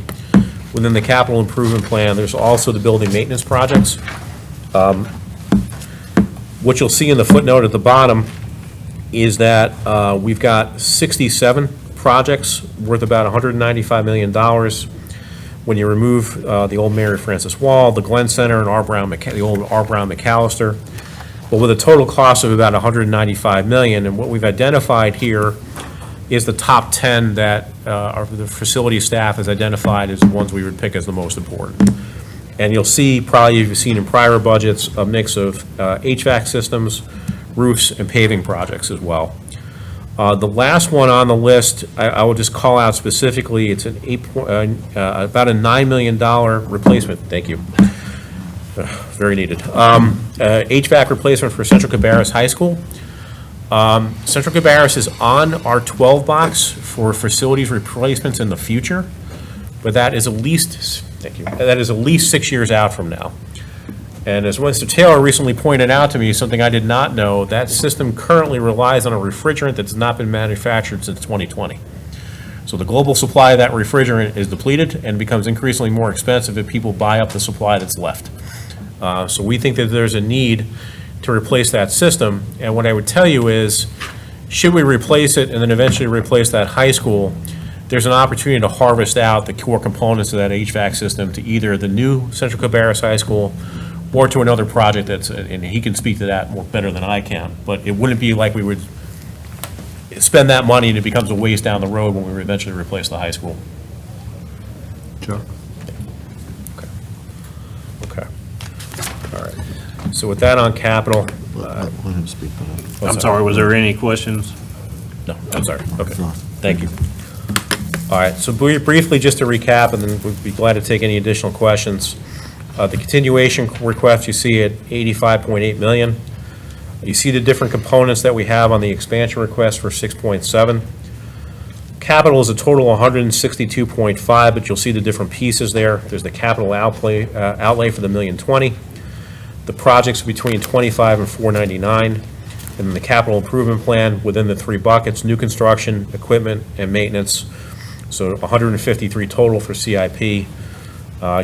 S15: within the capital improvement plan, there's also the building maintenance projects. What you'll see in the footnote at the bottom is that we've got 67 projects worth about $195 million. When you remove the old Mary Frances Wall, the Glenn Center, and the old R. Brown McAllister, but with a total cost of about $195 million. And what we've identified here is the top 10 that the facility staff has identified as the ones we would pick as the most important. And you'll see, probably you've seen in prior budgets, a mix of HVAC systems, roofs, and paving projects as well. The last one on the list, I will just call out specifically, it's about a $9 million replacement, thank you, very needed. HVAC replacement for Central Cabarrus High School. Central Cabarrus is on our 12 box for facilities replacements in the future, but that is at least, thank you, that is at least 6 years out from now. And as Mr. Taylor recently pointed out to me, something I did not know, that system currently relies on a refrigerant that's not been manufactured since 2020. So the global supply of that refrigerant is depleted and becomes increasingly more expensive if people buy up the supply that's left. So we think that there's a need to replace that system. And what I would tell you is, should we replace it and then eventually replace that high school, there's an opportunity to harvest out the core components of that HVAC system to either the new Central Cabarrus High School or to another project that's, and he can speak to that more better than I can, but it wouldn't be like we would spend that money and it becomes a waste down the road when we eventually replace the high school.
S14: Chuck?
S15: Okay. All right. So with that on capital.
S14: Let him speak.
S16: I'm sorry, was there any questions?
S15: No, I'm sorry. Okay. Thank you. All right. So briefly, just to recap, and then we'd be glad to take any additional questions. The continuation request you see at $85.8 million. You see the different components that we have on the expansion request for 6.7. Capital is a total of 162.5, but you'll see the different pieces there. There's the capital outlay for the $1,020,000. The projects between 25 and 499, and then the capital improvement plan within the three buckets: new construction, equipment, and maintenance. So 153 total for CIP.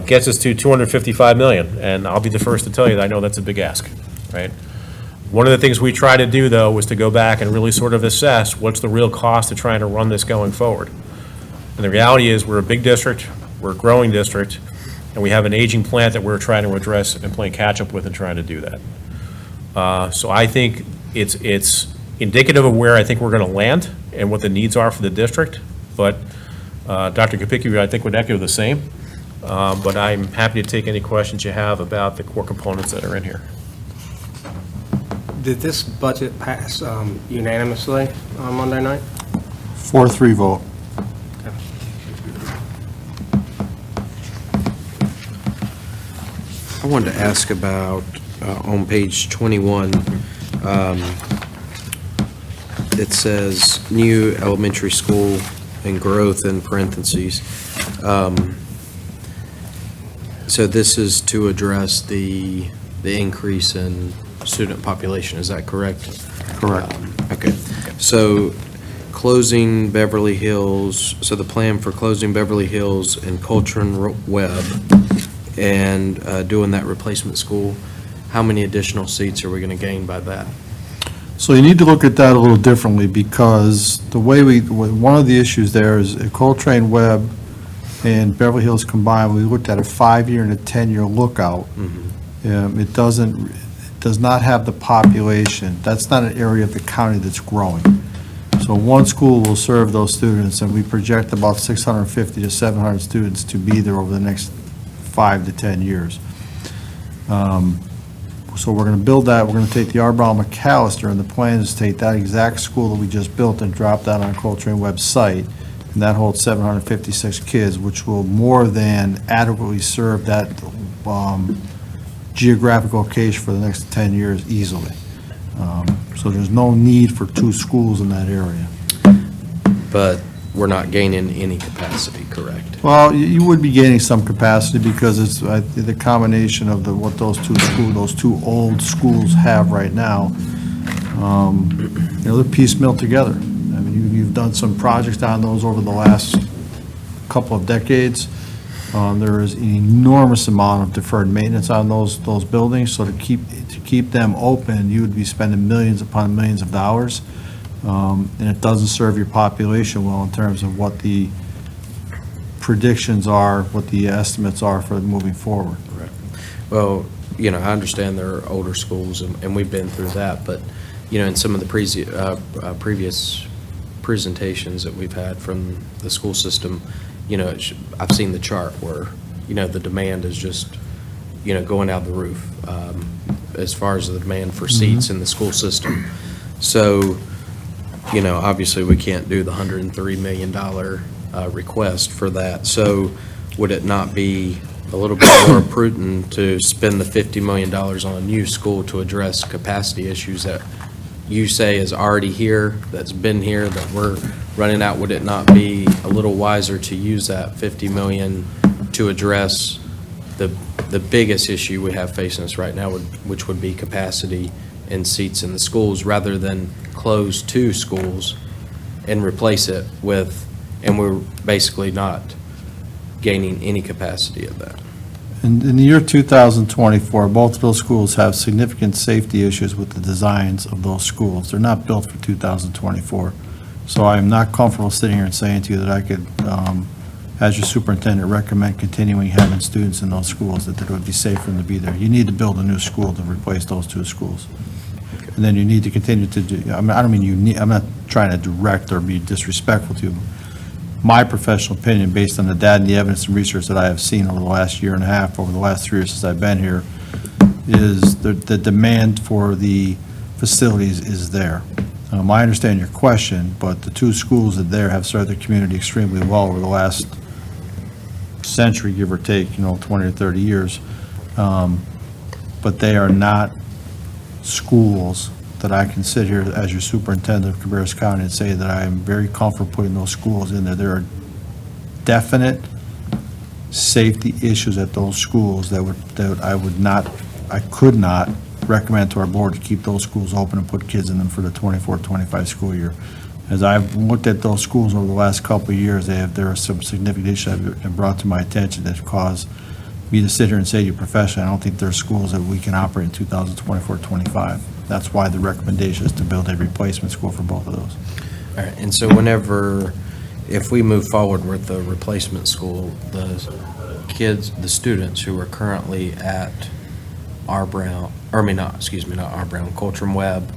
S15: Gets us to $255 million, and I'll be the first to tell you that I know that's a big ask, right? One of the things we try to do, though, was to go back and really sort of assess what's the real cost of trying to run this going forward. And the reality is, we're a big district, we're a growing district, and we have an aging plant that we're trying to address and playing catch-up with and trying to do that. So I think it's indicative of where I think we're going to land and what the needs are for the district, but Dr. Kopicki, I think, would echo the same. But I'm happy to take any questions you have about the core components that are in here.
S9: Did this budget pass unanimously on Monday night?
S14: 4-3 vote.
S4: I wanted to ask about, on page 21, it says new elementary school and growth in parentheses. So this is to address the increase in student population, is that correct?
S14: Correct.
S4: Okay, so closing Beverly Hills, so the plan for closing Beverly Hills and Coltrane Webb and doing that replacement school, how many additional seats are we going to gain by that?
S14: So you need to look at that a little differently, because the way one of the issues there is Coltrane Webb and Beverly Hills combined, we looked at a 5-year and a 10-year lookout. It does not have the population. That's not an area of the county that's growing. So one school will serve those students, and we project about 650 to 700 students to be there over the next 5 to 10 years. So we're going to build that. We're going to take the R. Brown McAllister, and the plan is to take that exact school that we just built and drop that on Coltrane Webb site, and that holds 756 kids, which will more than adequately serve that geographic location for the next 10 years easily. So there's no need for two schools in that area.
S4: But we're not gaining any capacity, correct?
S14: Well, you would be gaining some capacity because it's the combination of what those two old schools have right now. They're piecemeal together. I mean, you've done some projects on those over the last couple of decades. There is an enormous amount of deferred maintenance on those buildings, so to keep them open, you would be spending millions upon millions of dollars. And it doesn't serve your population well in terms of what the predictions are, what the estimates are for moving forward.
S4: Right. Well, I understand there are older schools, and we've been through that, but, in some of the previous presentations that we've had from the school system, I've seen the chart where, the demand is just, going out the roof, as far as the demand for seats in the school system. So, obviously, we can't do the $103 million request for that. So would it not be a little bit more prudent to spend the $50 million on a new school to address capacity issues that you say is already here, that's been here, that we're running out? Would it not be a little wiser to use that $50 million to address the biggest issue we have facing us right now, which would be capacity and seats in the schools, rather than close two schools and replace it with, and we're basically not gaining any capacity of that?
S14: In the year 2024, both of those schools have significant safety issues with the designs of those schools. They're not built for 2024. So I am not comfortable sitting here and saying to you that I could, as your superintendent, recommend continuing having students in those schools, that it would be safe for them to be there. You need to build a new school to replace those two schools. And then you need to continue to do, I don't mean you need, I'm not trying to direct or be disrespectful to you. My professional opinion, based on the data and the evidence and research that I have seen over the last year and a half, over the last 3 years since I've been here, is the demand for the facilities is there. I understand your question, but the two schools that there have served the community extremely well over the last century, give or take, 20 or 30 years. But they are not schools that I can sit here as your superintendent of Cabarrus County and say that I am very comfortable putting those schools in there. There are definite safety issues at those schools that I could not recommend to our board to keep those schools open and put kids in them for the 24-25 school year. As I've looked at those schools over the last couple of years, there are some significant issues that have been brought to my attention that have caused me to sit here and say to you professionally, I don't think there are schools that we can operate in 2024-25. That's why the recommendation is to build a replacement school for both of those.
S4: All right, and so if we move forward with the replacement school, the students who are currently at Coultram Webb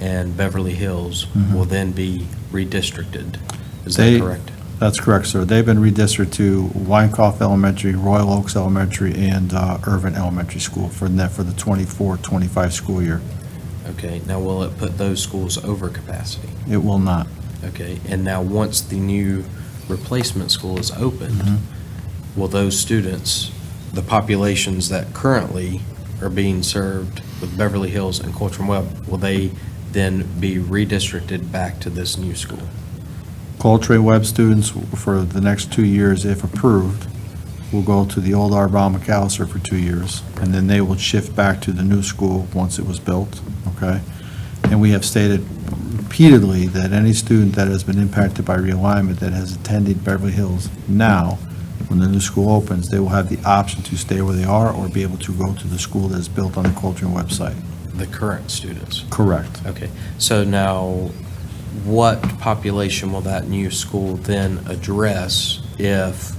S4: and Beverly Hills will then be redistricted. Is that correct?
S14: That's correct, sir. They've been redistricted to Weinkauf Elementary, Royal Oaks Elementary, and Irvin Elementary School for the 24-25 school year.
S4: Okay, now will it put those schools over capacity?
S14: It will not.
S4: Okay, and now once the new replacement school is opened, will those students, the populations that currently are being served with Beverly Hills and Coultram Webb, will they then be redistricted back to this new school?
S14: Coultram Webb students for the next 2 years, if approved, will go to the old R. Brown McAllister for 2 years, and then they will shift back to the new school once it was built, okay? And we have stated repeatedly that any student that has been impacted by realignment that has attended Beverly Hills now, when the new school opens, they will have the option to stay where they are or be able to go to the school that is built on the Coultram website.
S4: The current students?
S14: Correct.
S4: Okay, so now what population will that new school then address if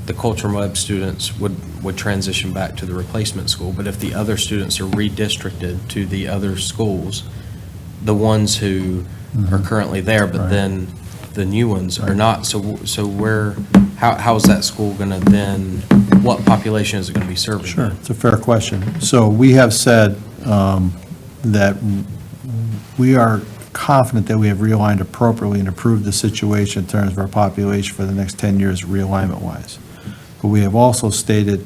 S4: the Coultram Webb students would transition back to the replacement school, but if the other students are redistricted to the other schools, the ones who are currently there, but then the new ones are not, so how is that school gonna then, what population is it gonna be serving?
S14: Sure, it's a fair question. So we have said that we are confident that we have realigned appropriately and improved the situation in terms of our population for the next 10 years realignment-wise. But we have also stated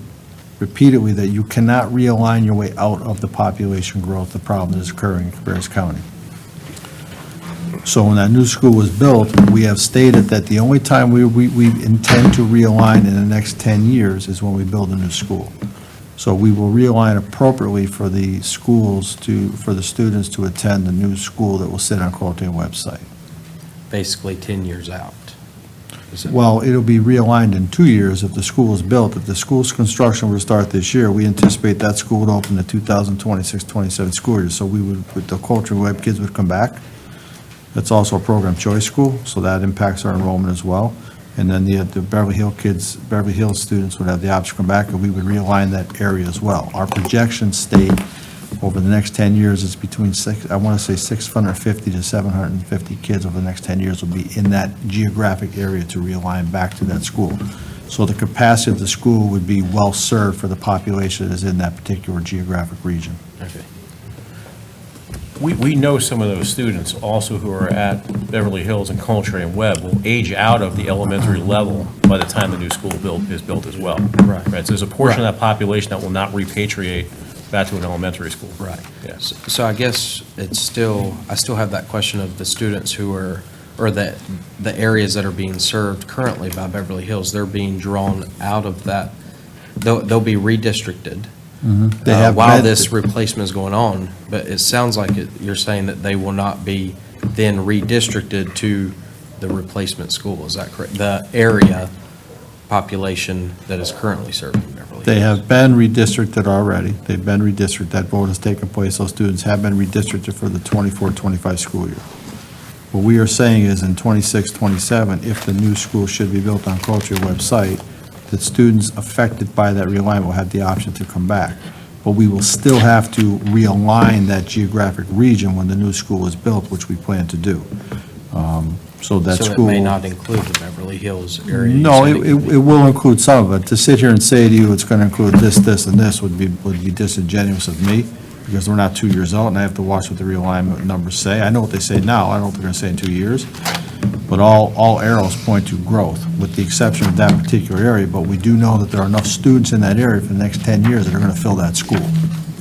S14: repeatedly that you cannot realign your way out of the population growth, the problem that is occurring in Cabarrus County. So when that new school was built, we have stated that the only time we intend to realign in the next 10 years is when we build a new school. So we will realign appropriately for the schools for the students to attend the new school that will sit on Coltrane website.
S4: Basically 10 years out.
S14: Well, it'll be realigned in 2 years if the school is built. If the school's construction were to start this year, we anticipate that school would open the 2026-27 school year. So we would, with the Coltrane web kids would come back. That's also a program choice school, so that impacts our enrollment as well. And then the Beverly Hills students would have the option to come back, and we would realign that area as well. Our projection state over the next 10 years is between 650 to 750 kids over the next 10 years will be in that geographic area to realign back to that school. So the capacity of the school would be well-served for the population that is in that particular geographic region.
S4: Okay.
S15: We know some of those students also who are at Beverly Hills and Coltrane Webb will age out of the elementary level by the time the new school is built as well.
S4: Right.
S15: So there's a portion of that population that will not repatriate back to an elementary school.
S4: Right.
S15: Yes.
S4: So I guess I still have that question of the students who are, or the areas that are being served currently by Beverly Hills, they're being drawn out of that, they'll be redistricted
S14: They have
S4: while
S14: met-
S4: this replacement is going on, but it sounds like you're saying that they will not be then redistricted to the replacement school, is that correct? The area population that is currently serving Beverly Hills.
S14: They have been redistricted already. They've been redistricted. That vote has taken place. Those students have been redistricted for the 24-25 school year. What we are saying is in 26-27, if the new school should be built on Culture website, that students affected by that realignment will have the option to come back. But we will still have to realign that geographic region when the new school is built, which we plan to do. So that
S4: So
S14: school.
S4: it may not include the Beverly Hills area? you
S14: No,
S4: said
S14: it will include some of it. To sit here and say to you it's going to include this, this, and this would be disingenuous of me, because we're not 2 years out, and I have to watch what the realignment numbers say. I know what they say now, I don't know what they're going to say in 2 years, but all arrows point to growth, with the exception of that particular area, but we do know that there are enough students in that area for the next 10 years that are going to fill that school,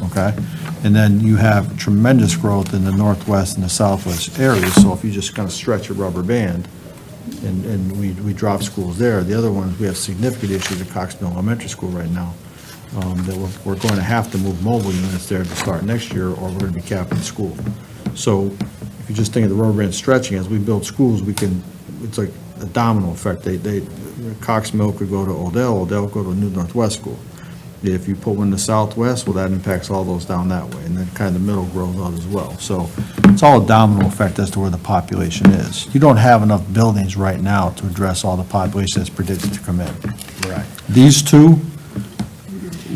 S14: okay? And then you have tremendous growth in the northwest and the southwest areas, so if you just kind of stretch a rubber band, and we drop schools there. The other ones, we have significant issues at Cox Mill Elementary School right now, that we're going to have to move mobile units there to start next year, or we're going to be capping school. So if you just think of the rubber band stretching, as we build schools, it's like a domino effect. Cox Mill could go to Odell could go to New Northwest School. If you put one in the southwest, well, that impacts all those down that way, and then kind of the middle grows out as well. So it's all a domino effect as to where the population is. You don't have enough buildings right now to address all the population that's predicted to come in.
S4: Right.
S14: These two,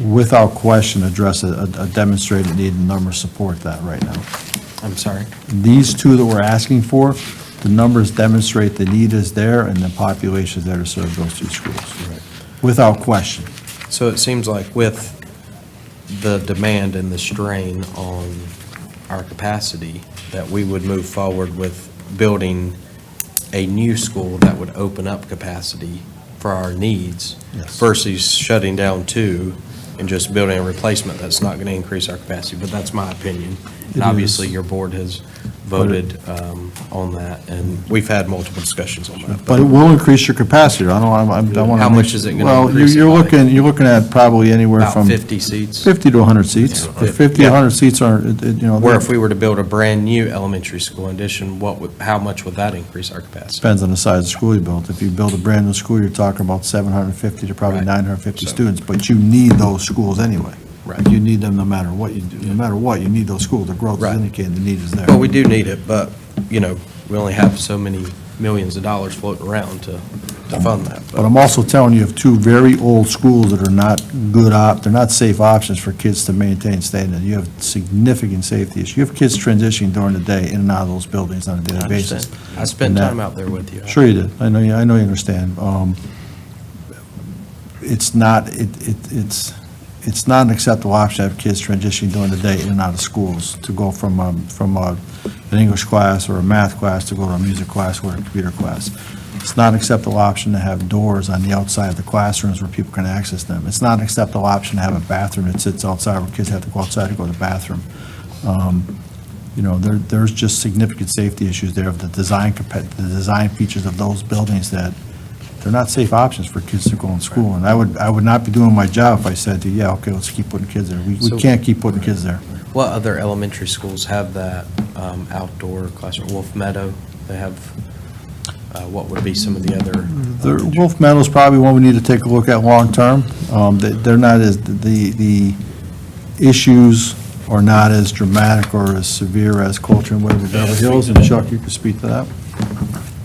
S14: without question, address a demonstrated need, and numbers support that right now.
S4: I'm sorry?
S14: These two that we're asking for, the numbers demonstrate the need is there and the population is there to serve those two schools. Without question.
S4: So it seems like with the demand and the strain on our capacity, that we would move forward with building a new school that would open up capacity for our needs
S14: Yes.
S4: versus shutting down two and just building a replacement that's not going to increase our capacity. But that's my opinion.
S14: It
S4: And obviously,
S14: is.
S4: your board has voted on that, and we've had multiple discussions on that.
S14: But it will increase your capacity. I want to.
S4: How much is it gonna increase it
S14: Well,
S4: by?
S14: you're looking at probably anywhere
S4: About
S14: from
S4: 50 seats?
S14: 50 to 100 seats. But 50 to 100 seats are,
S4: Where if we were to build a brand-new elementary school addition, how much would that increase our capacity?
S14: depends on the size of the school you build. If you build a brand-new school, you're talking about 750 to probably
S4: Right.
S14: 950
S4: So-
S14: students, but you need those schools anyway.
S4: Right.
S14: You need them no matter what you do. No matter what, you need those schools. The growth is
S4: Right.
S14: indicating the need is there.
S4: Well, we do need it, but, we only have so many millions of dollars floating around to fund that.
S14: But I'm also telling you of two very old schools that are not they're not safe options for kids to maintain staying in. You have significant safety issues. You have kids transitioning during the day in and out of those buildings on a daily
S4: I
S14: basis.
S4: understand. I spent
S14: And that-
S4: time out there with you.
S14: Sure you did. I know you understand. It's not an acceptable option to have kids transitioning during the day in and out of schools, to go from an English class or a math class to go to a music class or a computer class. It's not an acceptable option to have doors on the outside of the classrooms where people can access them. It's not an acceptable option to have a bathroom that sits outside where kids have to go outside to go to the bathroom. There's just significant safety issues there of the design features of those buildings that they're not safe options for kids to go in school. And I would not be doing my job if I said to you, yeah, okay, let's keep putting kids there. We can't keep putting kids there.
S4: What other elementary schools have that outdoor classroom? Wolf Meadow, they have, what would be some of the other?
S14: Wolf Meadow's probably one we need to take a look at long-term. They're not as, the issues are not as dramatic or as severe as Culture and Waverly Beverly Hills, and Chuck, you can speak to that.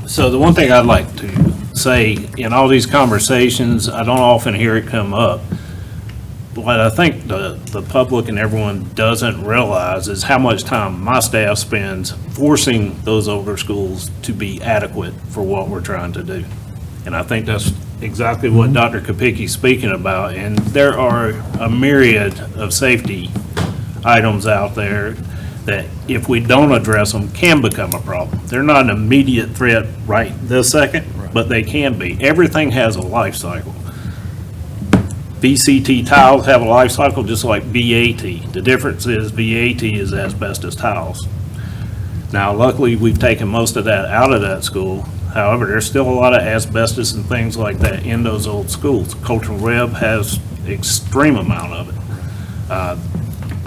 S16: So the one thing I'd like to say, in all these conversations, I don't often hear it come up. What I think the public and everyone doesn't realize is how much time my staff spends forcing those older schools to be adequate for what we're trying to do. And I think that's exactly what Dr. Kopicki's speaking about. And there are a myriad of safety items out there that if we don't address them can become a problem. They're not an immediate threat right this second, but they can be. Everything has a life cycle. VCT tiles have a life cycle just like BAT. The difference is BAT is asbestos tiles. Now, luckily, we've taken most of that out of that school. However, there's still a lot of asbestos and things like that in those old schools. Cultural Web has extreme amount of it.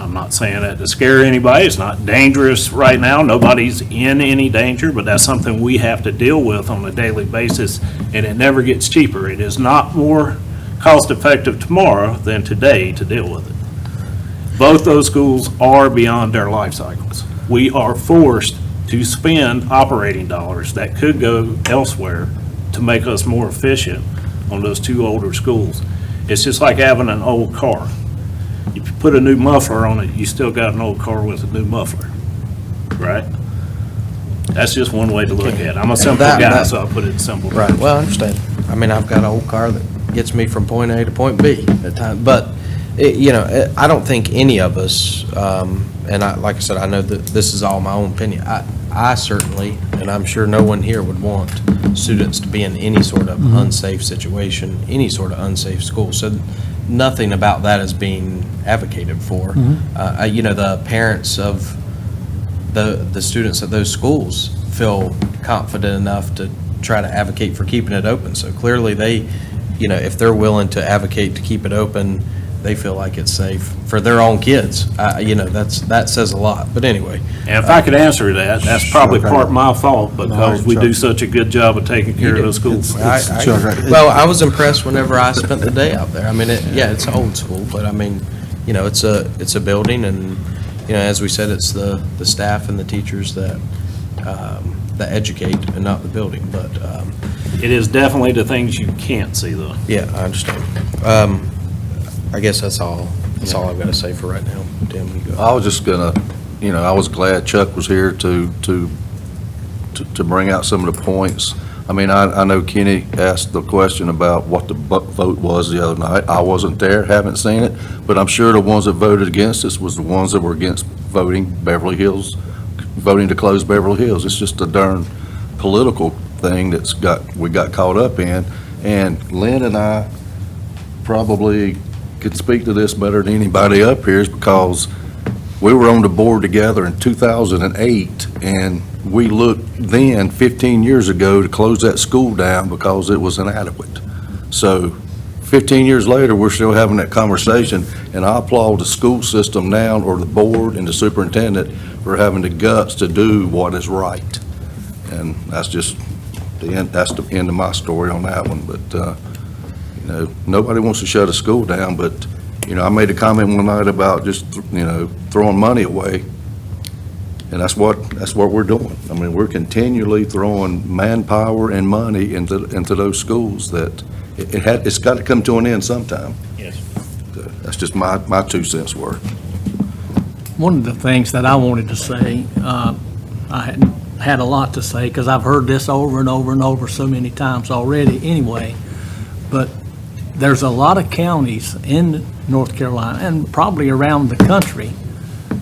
S16: I'm not saying that to scare anybody. It's not dangerous right now. Nobody's in any danger, but that's something we have to deal with on a daily basis, and it never gets cheaper. It is not more cost-effective tomorrow than today to deal with it. Both those schools are beyond their life cycles. We are forced to spend operating dollars that could go elsewhere to make us more efficient on those two older schools. It's just like having an old car. If you put a new muffler on it, you still got an old car with a new muffler, right? That's just one way to look at it. I'm a simple guy, so I'll put it in simple terms.
S4: Right, well, I understand. I mean, I've got an old car that gets me from point A to point B at times, but, I don't think any of us, and like I said, I know that this is all my own opinion. I certainly, and I'm sure no one here would want students to be in any sort of unsafe situation, any sort of unsafe school. So nothing about that is being advocated for. The parents of the students at those schools feel confident enough to try to advocate for keeping it open. So clearly they, if they're willing to advocate to keep it open, they feel like it's safe for their own kids. That says a lot. But anyway.
S16: And if I could answer that, that's probably part of my fault because we do such a good job of taking care of those schools.
S4: Well, I was impressed whenever I spent the day out there. I mean, it's old school, but I mean, it's a building, and as we said, it's the staff and the teachers that educate and not the building. But
S16: it is definitely the things you can't see, though.
S4: Yeah, I understand. I guess that's all I've got to say for right now. Tim, you go.
S7: I was just gonna, I was glad Chuck was here to bring out some of the points. I mean, I know Kenny asked the question about what the vote was the other night. I wasn't there, haven't seen it, but I'm sure the ones that voted against us was the ones that were against voting to close Beverly Hills. It's just a darn political thing we got caught up in. And Lynn and I probably could speak to this better than anybody up here, is because we were on the board together in 2008, and we looked then, 15 years ago, to close that school down because it was inadequate. So 15 years later, we're still having that conversation, and I applaud the school system now, or the board and the superintendent, for having the guts to do what is right. And that's just the end, that's the end of my story on that one. But nobody wants to shut a school down, but I made a comment one night about just throwing money away, and that's what we're doing. I mean, we're continually throwing manpower and money into those schools that it's got to come to an end sometime.
S16: Yes.
S7: So that's just my 2 cents worth.
S8: One of the things that I wanted to say, I had a lot to say because I've heard this over and over and over so many times already anyway, but there's a lot of counties in North Carolina and probably around the country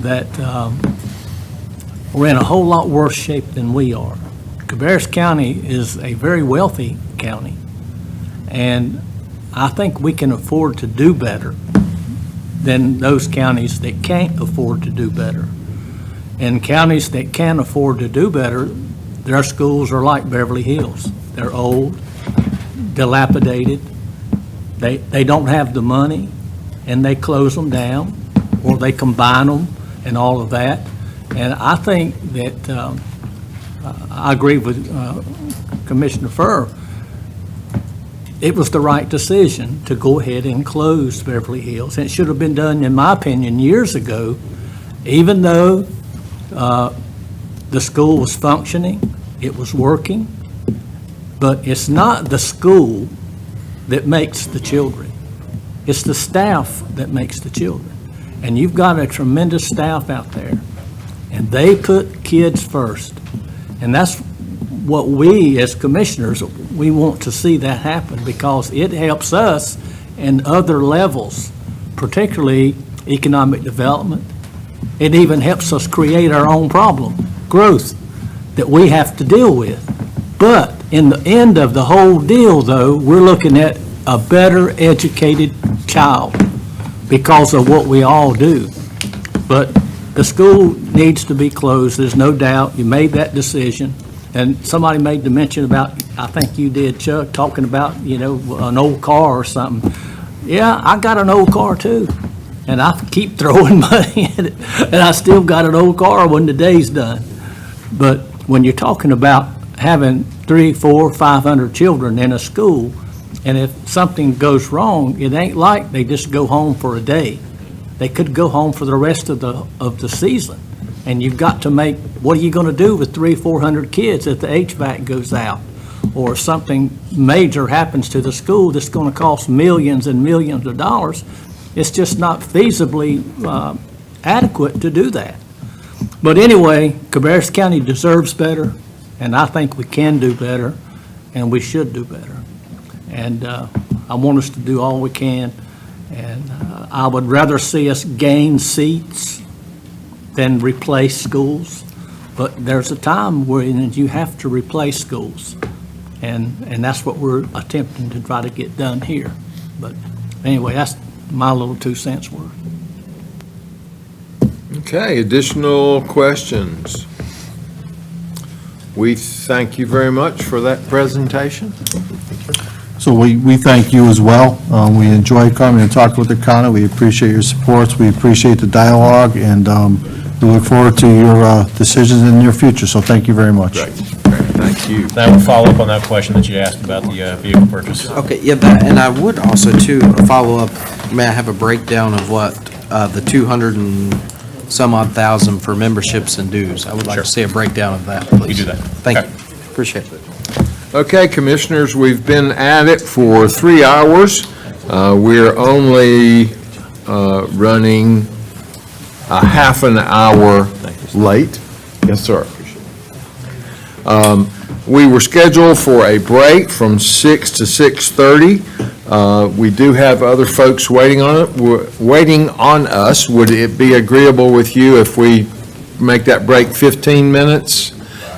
S8: that we're in a whole lot worse shape than we are. Cabarrus County is a very wealthy county, and I think we can afford to do better than those counties that can't afford to do better. And counties that can afford to do better, their schools are like Beverly Hills. They're old, dilapidated, they don't have the money, and they close them down, or they combine them and all of that. And I think that, I agree with Commissioner Furr, it was the right decision to go ahead and close Beverly Hills. And it should have been done, in my opinion, years ago, even though the school was functioning, it was working. But it's not the school that makes the children. It's the staff that makes the children. And you've got a tremendous staff out there, and they put kids first. And that's what we, as commissioners, we want to see that happen, because it helps us in other levels, particularly economic development. It even helps us create our own problem, growth, that we have to deal with. But in the end of the whole deal, though, we're looking at a better educated child because of what we all do. But the school needs to be closed, there's no doubt. You made that decision. And somebody made the mention about, I think you did, Chuck, talking about, an old car or something. Yeah, I got an old car too, and I keep throwing money in it, and I still got an old car when the day's done. But when you're talking about having 300, 400, 500 children in a school, and if something goes wrong, it ain't like they just go home for a day. They could go home for the rest of the season. And you've got to make, what are you going to do with 300, 400 kids if the HVAC goes out? Or something major happens to the school that's going to cost millions and millions of dollars? It's just not feasibly adequate to do that. But anyway, Cabarrus County deserves better, and I think we can do better, and we should do better. And I want us to do all we can, and I would rather see us gain seats than replace schools. But there's a time when you have to replace schools, and that's what we're attempting to try to get done here. But anyway, that's my little 2 cents worth.
S1: Okay, additional questions? We thank you very much for that presentation.
S14: So we thank you as well. We enjoy coming and talking with the county. We appreciate your supports. We appreciate the dialogue, and we look forward to your decisions in the near future. So thank you very much.
S1: Great, thank you.
S15: That will follow up on that question that you asked about the vehicle purchase.
S4: Okay, yeah, and I would also, too, follow up, may I have a breakdown of what the 200 and some odd thousand for memberships and dues? I would like
S15: Sure.
S4: to see a breakdown of that, please.
S15: You do that.
S4: Thank
S15: Okay.
S4: you. Appreciate it.
S1: Okay, Commissioners, we've been at it for 3 hours. We're only running a half an hour late. Yes, sir. We were scheduled for a break from 6 to 6:30. We do have other folks waiting on us. Would it be agreeable with you if we make that break 15 minutes?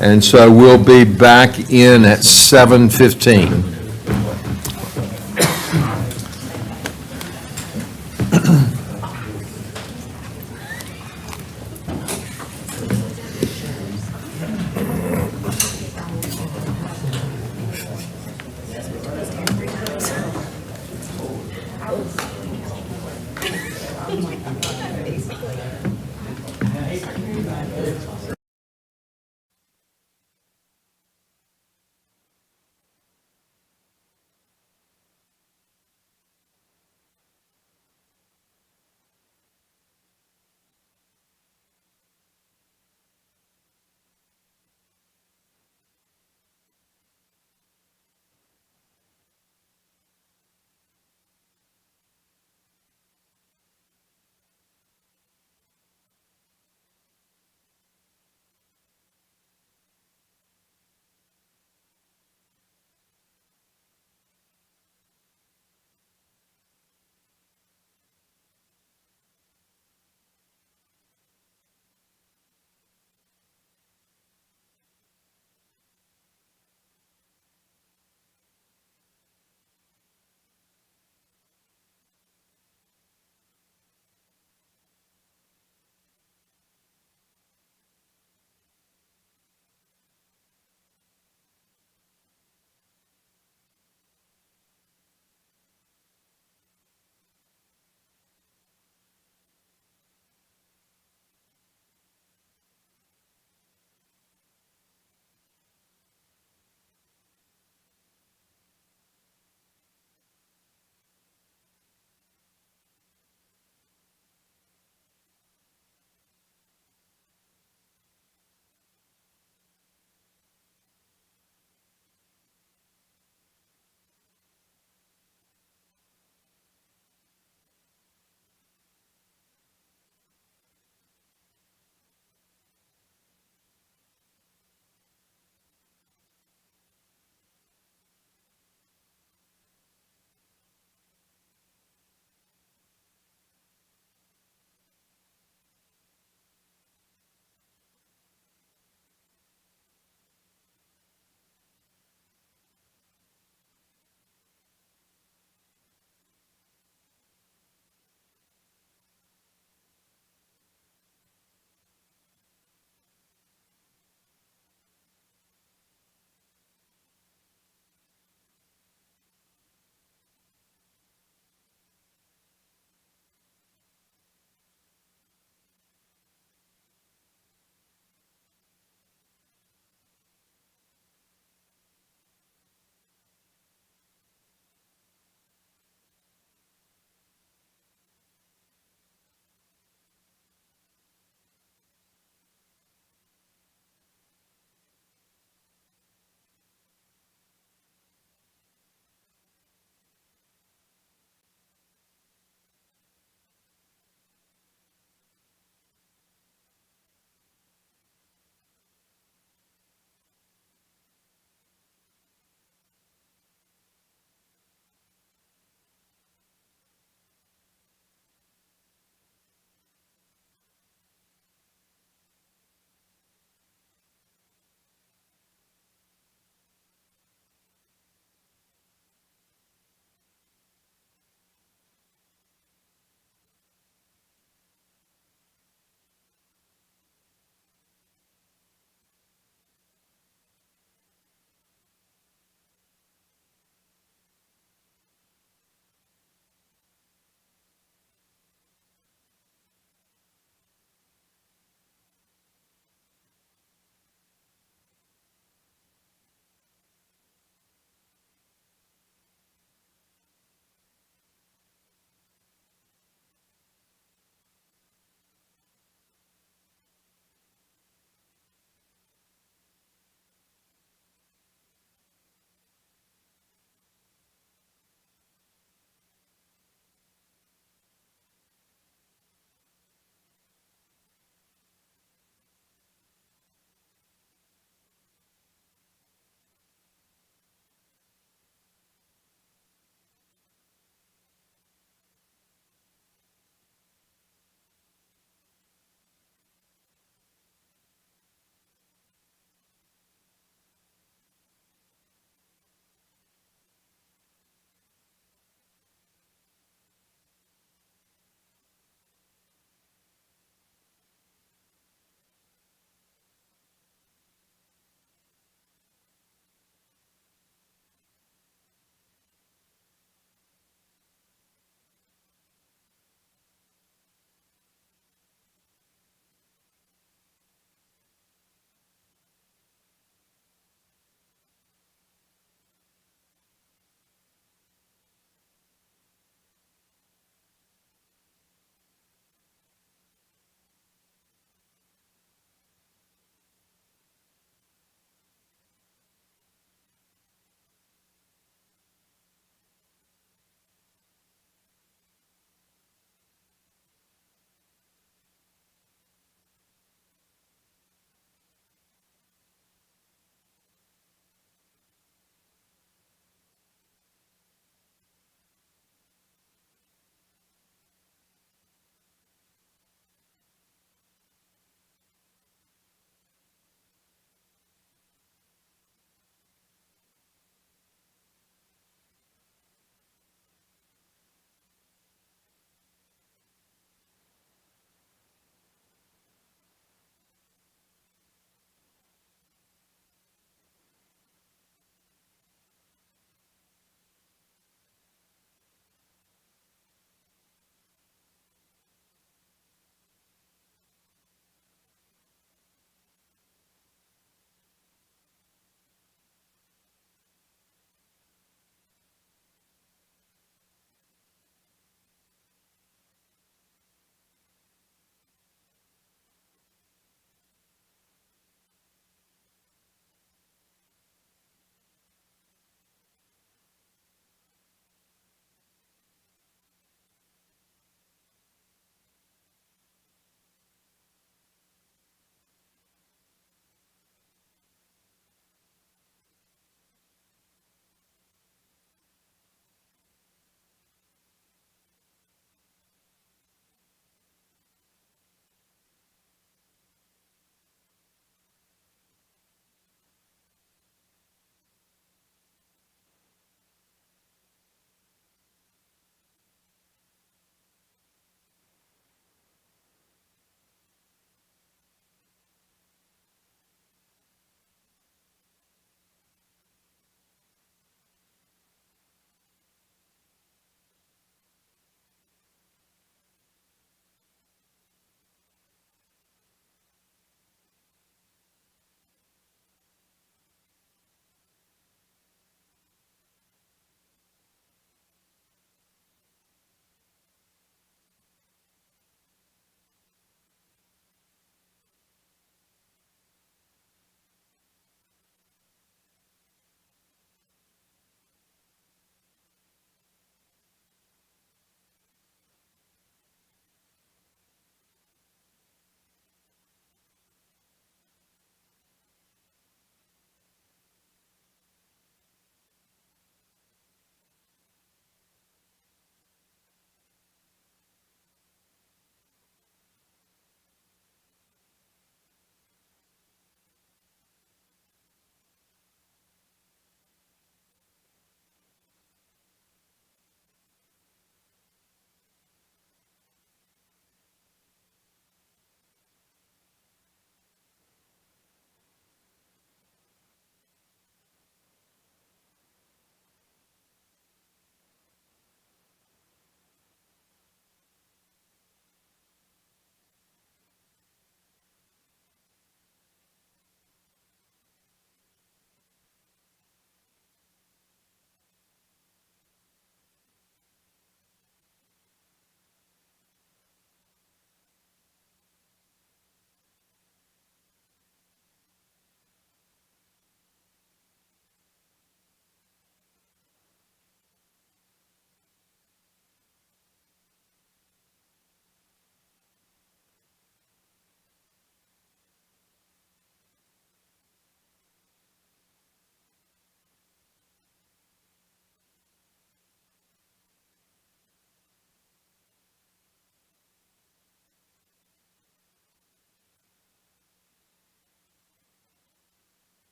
S1: And so we'll be back in at 7:15.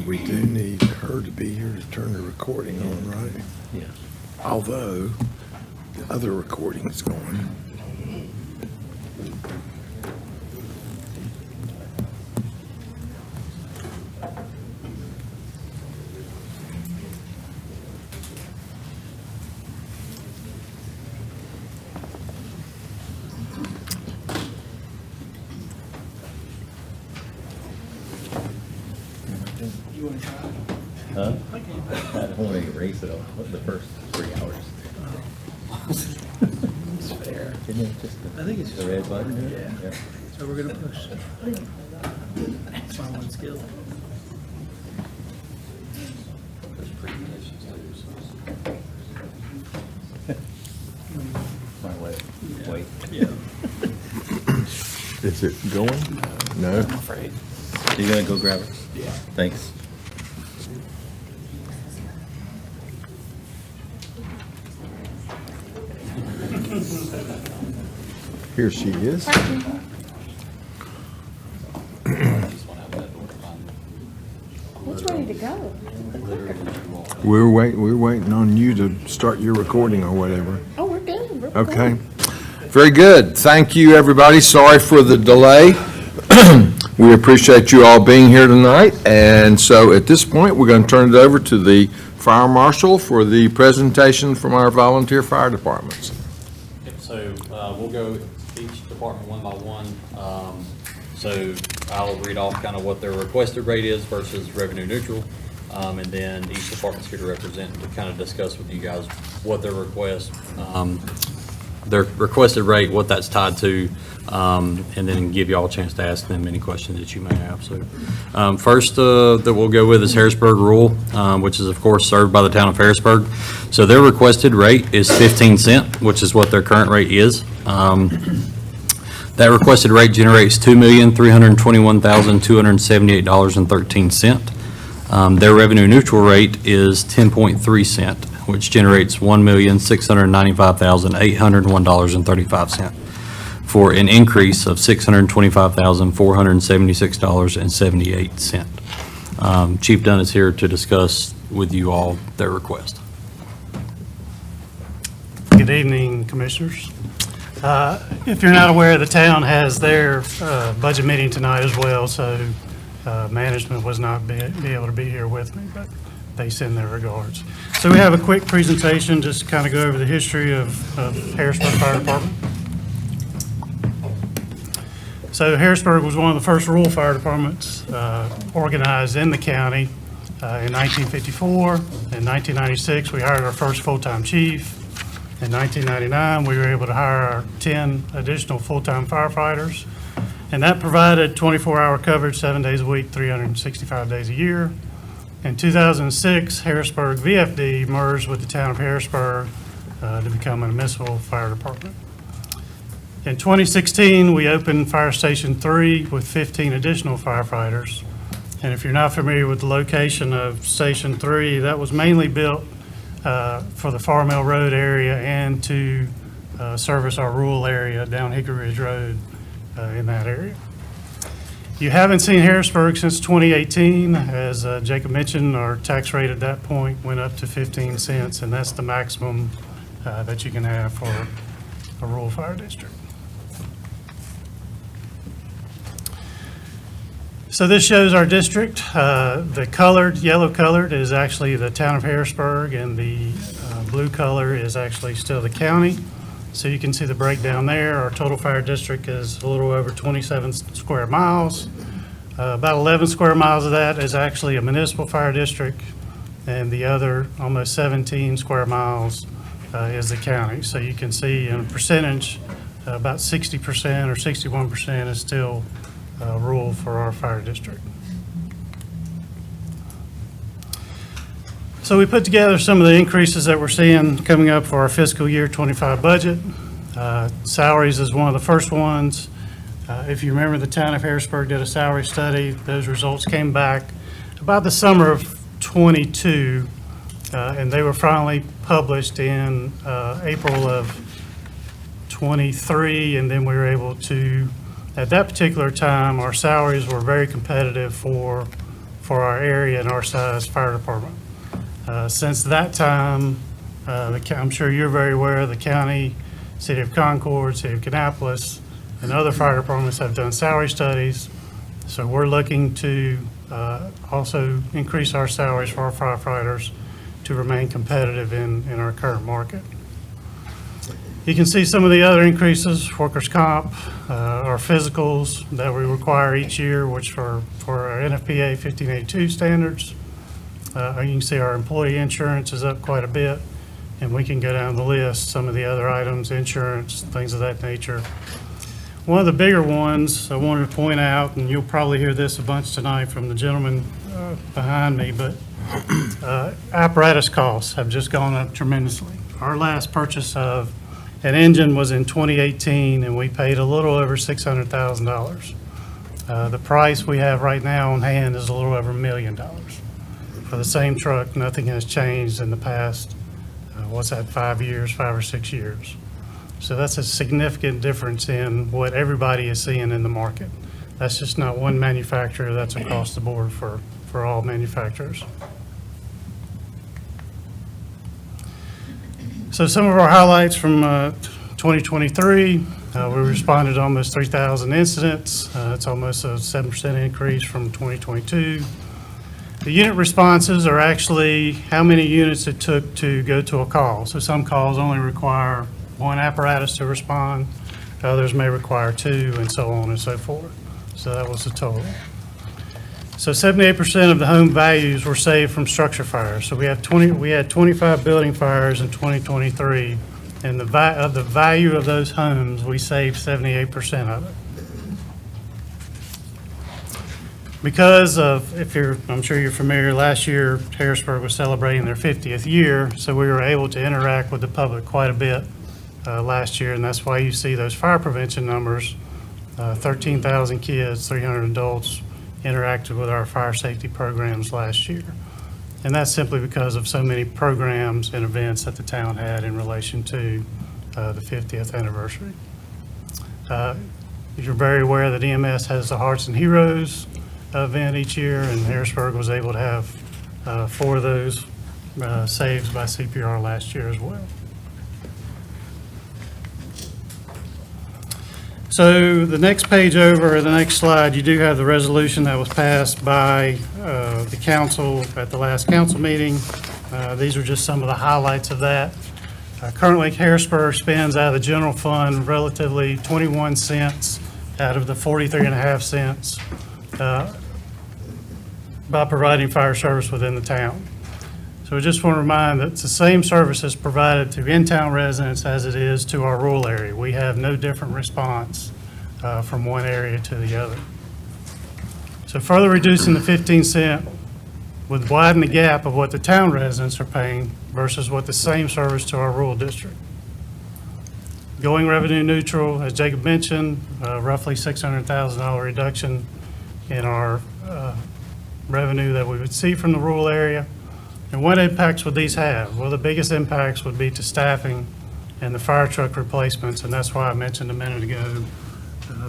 S1: We do need her to be here to turn the recording on, right?
S5: Yeah.
S1: Although, the other recording's going.
S5: Huh? I don't want to erase it all, the first 3 hours. It's fair. Isn't it just
S8: I think it's
S5: the red button?
S8: Yeah. So we're gonna push. That's my one skill.
S5: My way. Wait.
S1: Is it going? No?
S5: I'm afraid. You gonna go grab it? Yeah. Thanks.
S1: Here she is.
S6: It's ready to go.
S1: We're waiting on you to start your recording or whatever.
S6: Oh, we're good. We're
S1: Okay. Very good. Thank you, everybody. Sorry for the delay. We appreciate you all being here tonight. And so at this point, we're going to turn it over to the fire marshal for the presentation from our volunteer fire departments.
S17: So we'll go each department one by one. So I'll read off kind of what their requested rate is versus revenue neutral. And then each department's here to represent and to kind of discuss with you guys what their requested rate, what that's tied to, and then give you all a chance to ask them any questions that you may have. So first that we'll go with is Harrisburg Rural, which is of course served by the town of Harrisburg. So their requested rate is 15 cents, which is what their current rate is. That requested rate generates $2,321,278.13. Their revenue neutral rate is 10.3 cents, which generates $1,695,801.35 for an increase of $625,476.78. Chief Dunn is here to discuss with you all their request.
S18: Good evening, Commissioners. If you're not aware, the town has their budget meeting tonight as well, so management was not be able to be here with me, but they send their regards. So we have a quick presentation, just to kind of go over the history of Harrisburg Fire Department. So Harrisburg was one of the first rural fire departments organized in the county in 1954. In 1996, we hired our first full-time chief. In 1999, we were able to hire our 10 additional full-time firefighters, and that provided 24-hour coverage, 7 days a week, 365 days a year. In 2006, Harrisburg VFD merged with the town of Harrisburg to become a municipal fire department. In 2016, we opened Fire Station 3 with 15 additional firefighters. And if you're not familiar with the location of Station 3, that was mainly built for the Farm Mill Road area and to service our rural area down Hickory Ridge Road in that area. You haven't seen Harrisburg since 2018. As Jacob mentioned, our tax rate at that point went up to 15 cents, and that's the maximum that you can have for a rural fire district. So this shows our district. The colored, yellow colored is actually the town of Harrisburg, and the blue color is actually still the county. So you can see the breakdown there. Our total fire district is a little over 27 square miles. About 11 square miles of that is actually a municipal fire district, and the other almost 17 square miles is the county. So you can see in a percentage, about 60% or 61% is still rural for our fire district. So we put together some of the increases that we're seeing coming up for our fiscal year 25 budget. Salaries is one of the first ones. If you remember, the town of Harrisburg did a salary study. Those results came back about the summer of '22, and they were finally published in April of '23, and then we were able to, at that particular time, our salaries were very competitive for for our area and our size fire department. Since that time, I'm sure you're very aware, the county, City of Concord, City of Kannapolis, and other fire departments have done salary studies. So we're looking to also increase our salaries for our firefighters to remain competitive in our current market. You can see some of the other increases, workers' comp, our physicals that we require each year, which are for our NFPA 1582 standards. You can see our employee insurance is up quite a bit, and we can go down the list, some of the other items, insurance, things of that nature. One of the bigger ones I wanted to point out, and you'll probably hear this a bunch tonight from the gentleman behind me, but apparatus costs have just gone up tremendously. Our last purchase of an engine was in 2018, and we paid a little over $600,000. The price we have right now on hand is a little over $1 million. For the same truck, nothing has changed in the past, 5 or 6 years. So that's a significant difference in what everybody is seeing in the market. That's just not one manufacturer, that's across the board for all manufacturers. So some of our highlights from 2023, we responded to almost 3,000 incidents. It's almost a 7% increase from 2022. The unit responses are actually how many units it took to go to a call. So some calls only require one apparatus to respond, others may require two, and so on and so forth. So that was the total. So 78% of the home values were saved from structure fires. So we had 25 building fires in 2023, and the value of those homes, we saved 78% of it. Because of, I'm sure you're familiar, last year Harrisburg was celebrating their 50th year, so we were able to interact with the public quite a bit last year, and that's why you see those fire prevention numbers. 13,000 kids, 300 adults interacted with our fire safety programs last year. And that's simply because of so many programs and events that the town had in relation to the 50th anniversary. You're very aware that EMS has the Hearts and Heroes event each year, and Harrisburg was able to have 4 of those saved by CPR last year as well. So the next page over, or the next slide, you do have the resolution that was passed by the council at the last council meeting. These are just some of the highlights of that. Currently, Harrisburg spends out of the general fund relatively 21 cents out of the 43.5 cents by providing fire service within the town. So I just want to remind that it's the same services provided to in-town residents as it is to our rural area. We have no different response from one area to the other. So further reducing the 15 cent would widen the gap of what the town residents are paying versus what the same service to our rural district. Going revenue neutral, as Jacob mentioned, roughly $600,000 reduction in our revenue that we would see from the rural area. And what impacts would these have? Well, the biggest impacts would be to staffing and the fire truck replacements, and that's why I mentioned a minute ago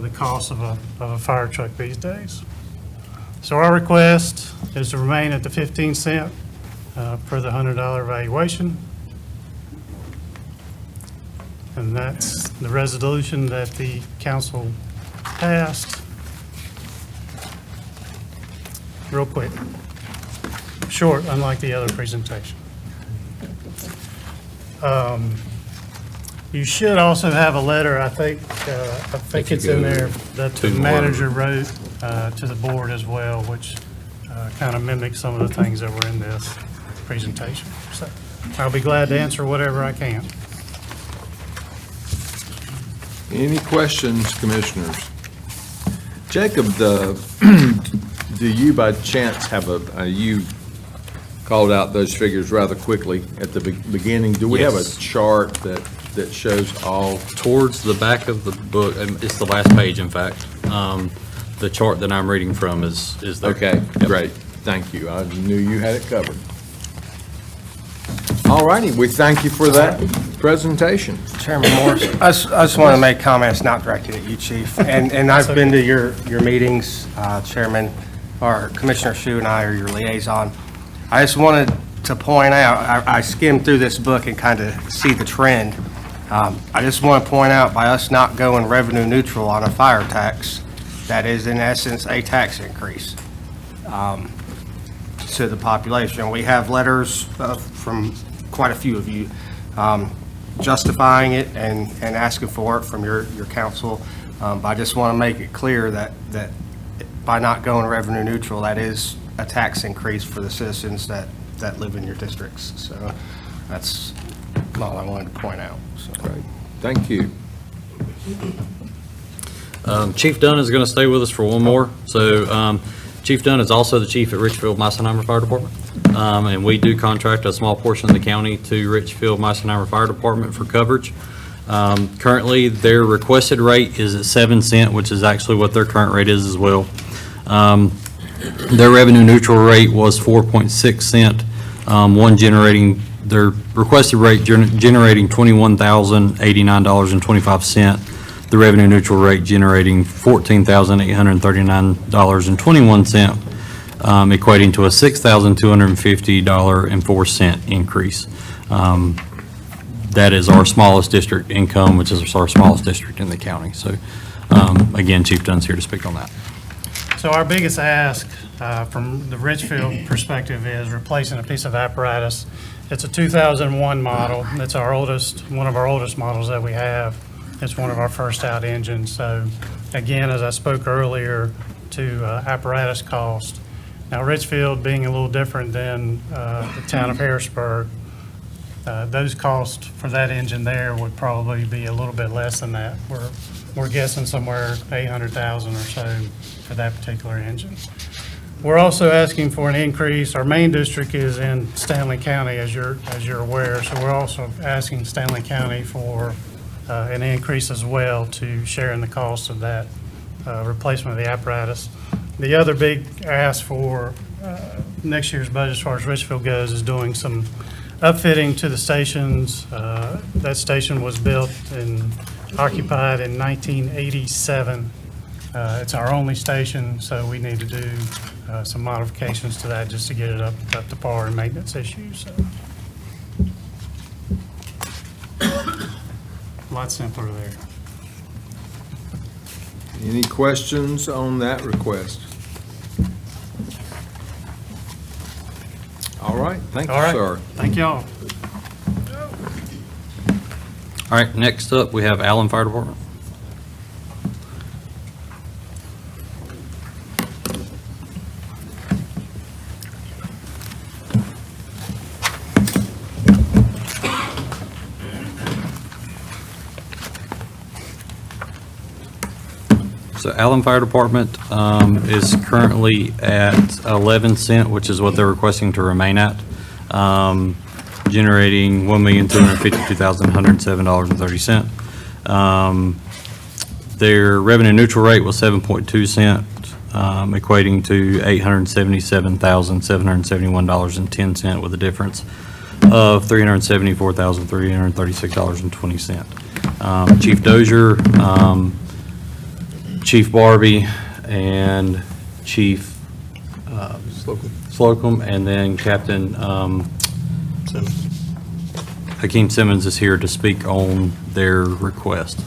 S18: the cost of a fire truck these days. So our request is to remain at the 15 cent per the $100 valuation. And that's the resolution that the council passed. Real quick. Short, unlike the other presentation. You should also have a letter, I think it's in there, that the manager wrote to the board as well, which kind of mimics some of the things that were in this presentation. So I'll be glad to answer whatever I can.
S1: Any questions, commissioners? Jacob, do you by chance have you called out those figures rather quickly at the beginning? Do we have a
S17: Yes.
S1: chart that shows all?
S17: Towards the back of the book, it's the last page, in fact. The chart that I'm reading from is there.
S1: Okay,
S17: Yep.
S1: great. Thank you. I knew you had it covered. All righty, we thank you for that presentation.
S9: Chairman Morris, I just want to make comments not directed at you, Chief. And I've been to your meetings, Chairman, or Commissioner Shu and I are your liaison. I just wanted to point out, I skimmed through this book and kind of see the trend. I just want to point out, by us not going revenue neutral on a fire tax, that is in essence a tax increase to the population. We have letters from quite a few of you justifying it and asking for it from your council. But I just want to make it clear that by not going revenue neutral, that is a tax increase for the citizens that live in your districts. So that's all I wanted to point out. So.
S1: Great. Thank you.
S17: Chief Dunn is going to stay with us for one more. So Chief Dunn is also the chief at Richfield-Meisenheimer Fire Department. And we do contract a small portion of the county to Richfield-Meisenheimer Fire Department for coverage. Currently, their requested rate is at 7 cents, which is actually what their current rate is as well. Their revenue neutral rate was 4.6 cents, their requested rate generating $21,089.25. The revenue neutral rate generating $14,839.21, equating to a $6,250.04 increase. That is our smallest district income, which is our smallest district in the county. So, again, Chief Dunn's here to speak on that.
S18: So our biggest ask from the Richfield perspective is replacing a piece of apparatus. It's a 2001 model. It's our oldest, one of our oldest models that we have. It's one of our first out engines. So again, as I spoke earlier to apparatus cost. Now Richfield being a little different than the town of Harrisburg, those costs for that engine there would probably be a little bit less than that. We're guessing somewhere $800,000 or so for that particular engine. We're also asking for an increase. Our main district is in Stanley County, as you're aware. So we're also asking Stanley County for an increase as well to share in the cost of that replacement of the apparatus. The other big ask for next year's budget, as far as Richfield goes, is doing some upfitting to the stations. That station was built and occupied in 1987. It's our only station, so we need to do some modifications to that just to get it up to par and maintenance issues. So. A lot simpler there.
S1: Any questions on that request? All right, thank you, sir.
S18: Thank y'all.
S17: All right, next up, we have Allen Fire Department. So Allen Fire Department is currently at 11 cents, which is what they're requesting to remain at, generating $1,252,107.30. Their revenue neutral rate was 7.2 cents, equating to $877,771.10, with a difference of $374,336.20. Chief Dozier, Chief Barbie, and Chief Slocum, and then Captain Hakeem Simmons is here to speak on their request.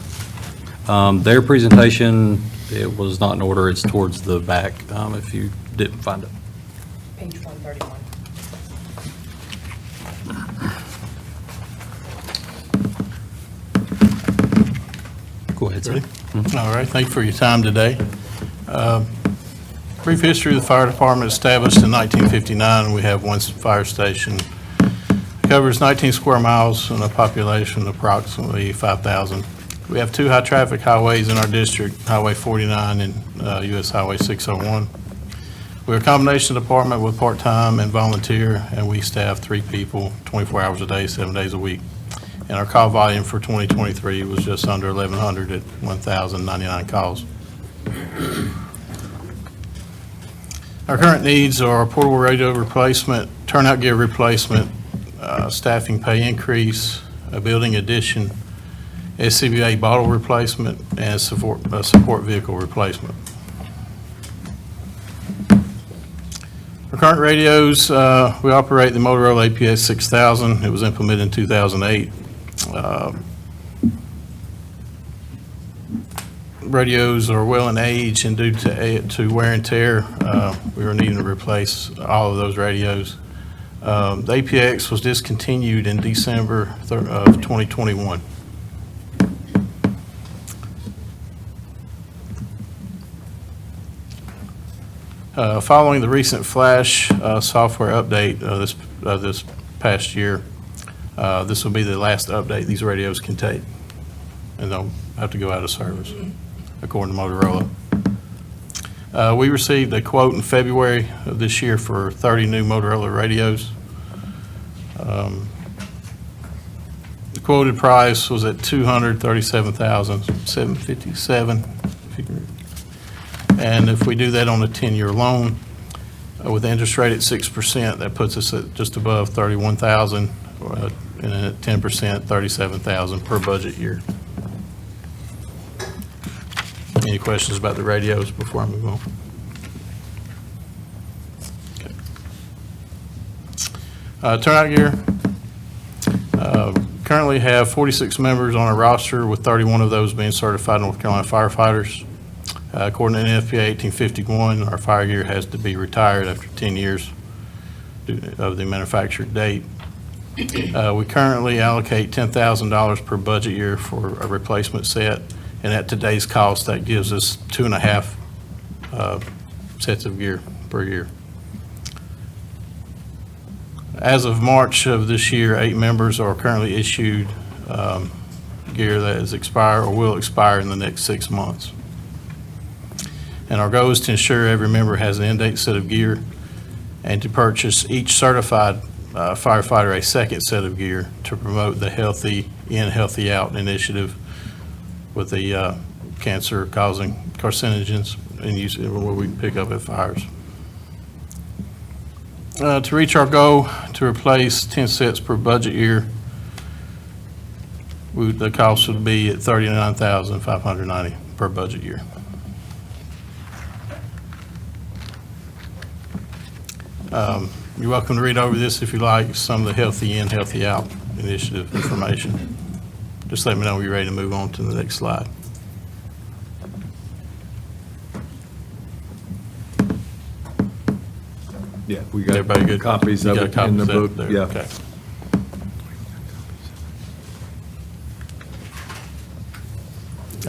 S17: Their presentation, it was not in order, it's towards the back, if you didn't find it.
S12: Page 131.
S17: Go ahead, sir.
S19: Ready? All right, thank you for your time today. Brief history of the fire department: established in 1959. We have one fire station. Covers 19 square miles and a population of approximately 5,000. We have two high-traffic highways in our district, Highway 49 and US Highway 601. We're a combination department with part-time and volunteer, and we staff 3 people, 24 hours a day, 7 days a week. And our call volume for 2023 was just under 1,100 at 1,099 calls. Our current needs are portable radio replacement, turnout gear replacement, staffing pay increase, a building addition, SCBA bottle replacement, and support vehicle replacement. Our current radios, we operate the Motorola APS 6000. It was implemented in 2008. Radios are well in age, and due to wear and tear, we were needing to replace all of those radios. The APX was discontinued in December of 2021. Following the recent Flash software update this past year, this will be the last update these radios can take, and they'll have to go out of service, according to Motorola. We received a quote in February of this year for 30 new Motorola radios. The quoted price was at $237,757. And if we do that on a 10-year loan, with the interest rate at 6%, that puts us at just above $31,000, and at 10%, $37,000 per budget year. Any questions about the radios before I move on? Okay. Turnout gear. Currently have 46 members on our roster, with 31 of those being certified North Carolina firefighters. According to NFPA 1851, our fire gear has to be retired after 10 years of the manufactured date. We currently allocate $10,000 per budget year for a replacement set, and at today's cost, that gives us 2.5 sets of gear per year. As of March of this year, 8 members are currently issued gear that is expired or will expire in the next 6 months. And our goal is to ensure every member has an in-date set of gear, and to purchase each certified firefighter a second set of gear to promote the Healthy In, Healthy Out initiative with the cancer-causing carcinogens and use what we pick up at fires. To reach our goal to replace 10 sets per budget year, the cost would be at $39,590 per budget year. You're welcome to read over this if you like, some of the Healthy In, Healthy Out initiative information. Just let me know when you're ready to move on to the next slide.
S1: Yeah, we got
S19: Everybody good?
S1: copies
S19: You
S1: of
S19: got
S1: it in
S19: copies
S1: the
S19: of
S1: book.
S19: it there?
S1: Yeah.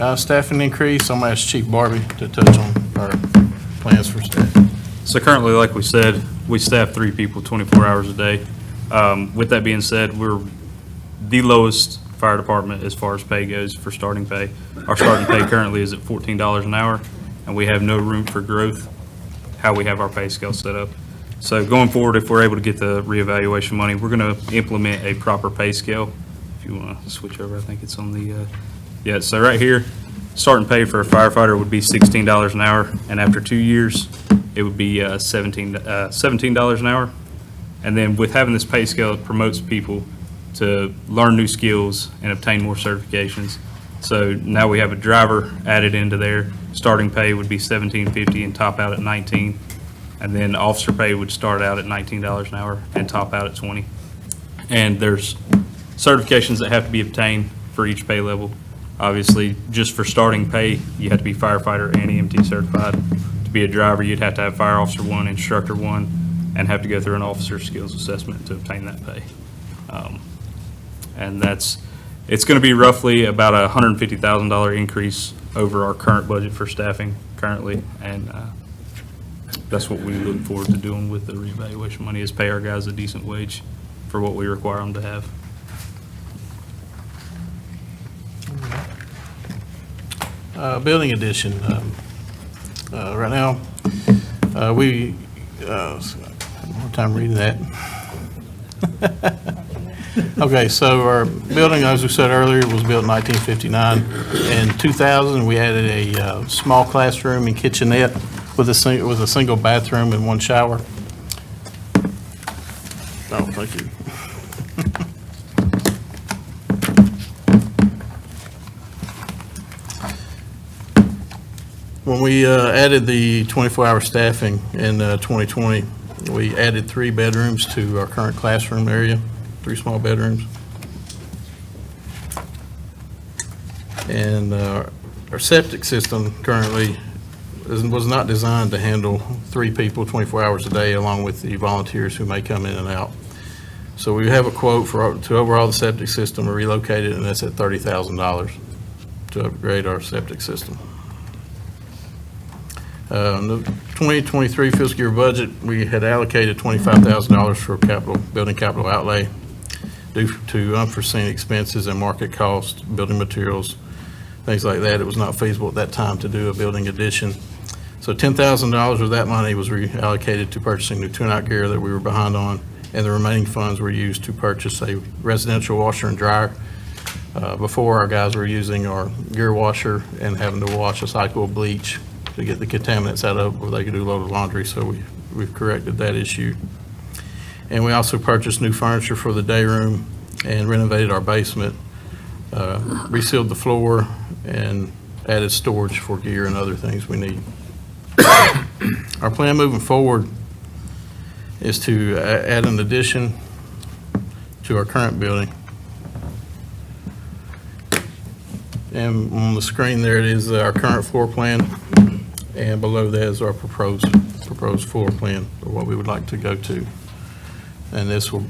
S19: Okay. Staffing increase, I'm going to ask Chief Barbie to touch on our plans for staff.
S20: So currently, like we said, we staff 3 people 24 hours a day. With that being said, we're the lowest fire department as far as pay goes for starting pay. Our starting pay currently is at $14 an hour, and we have no room for growth how we have our pay scale set up. So going forward, if we're able to get the reevaluation money, we're going to implement a proper pay scale. If you want to switch over, I think it's on the, yeah, so right here, starting pay for a firefighter would be $16 an hour, and after 2 years, it would be $17 an hour. And then with having this pay scale, it promotes people to learn new skills and obtain more certifications. So now we have a driver added into there. Starting pay would be $17.50 and top out at $19. And then officer pay would start out at $19 an hour and top out at $20. And there's certifications that have to be obtained for each pay level. Obviously, just for starting pay, you have to be firefighter and EMT certified. To be a driver, you'd have to have fire officer 1, instructor 1, and have to go through an officer skills assessment to obtain that pay. And it's going to be roughly about a $150,000 increase over our current budget for staffing currently, and that's what we look forward to doing with the reevaluation money, is pay our guys a decent wage for what we require them to have.
S19: Building addition. Right now, we, more time reading that. Okay, so our building, as we said earlier, was built in 1959. In 2000, we added a small classroom and kitchenette with a single bathroom and 1 shower. Oh, thank you. When we added the 24-hour staffing in 2020, We added 3 bedrooms to our current classroom area, 3 small bedrooms. And our septic system currently was not designed to handle 3 people 24 hours a day, along with the volunteers who may come in and out. So we have a quote to overhaul the septic system or relocate it, and that's at $30,000 to upgrade our septic system. In the 2023 fiscal year budget, we had allocated $25,000 for building capital outlay due to unforeseen expenses and market costs, building materials, things like that. It was not feasible at that time to do a building addition. So $10,000 of that money was reallocated to purchasing new turnout gear that we were behind on, and the remaining funds were used to purchase a residential washer and dryer. Before, our guys were using our gear washer and having to wash a cycle of bleach to get the contaminants out of it where they could do a load of laundry, so we've corrected that issue. And we also purchased new furniture for the day room and renovated our basement, resealed the floor, and added storage for gear and other things we need. Our plan moving forward is to add an addition to our current building. And on the screen there it is our current floor plan, and below that is our proposed floor plan of what we would like to go to. And this will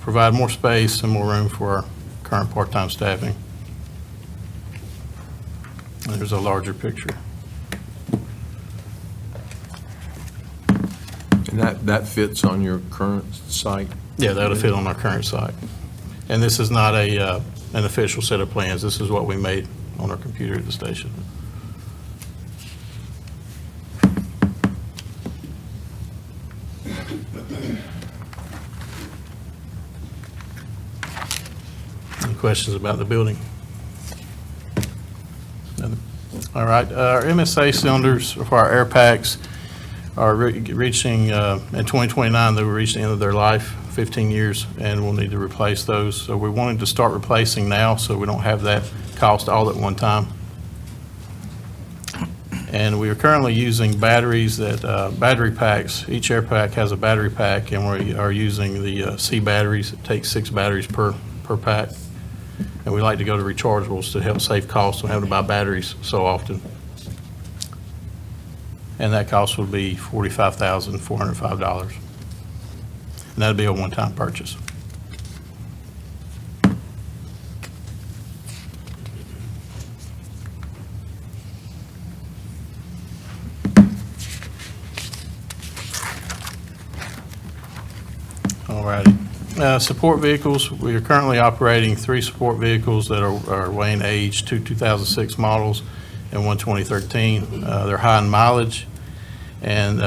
S19: provide more space and more room for our current part-time staffing. And there's a larger picture.
S1: And that fits on your current site?
S19: Yeah, that'll fit on our current site. And this is not an official set of plans. This is what we made on our computer at the station. Any questions about the building? Nothing? All right, our MSA cylinders for our air packs are reaching, in 2029, they will reach the end of their life, 15 years, and we'll need to replace those. So we're wanting to start replacing now so we don't have that cost all at one time. And we are currently using batteries battery packs. Each air pack has a battery pack, and we are using the C batteries. It takes 6 batteries per pack. And we like to go to rechargeables to help save costs on having to buy batteries so often. And that cost would be $45,405. And that'd be a one-time purchase. All righty. Support vehicles, we are currently operating 3 support vehicles that are weighing age, 2 2006 models and one 2013. They're high in mileage, and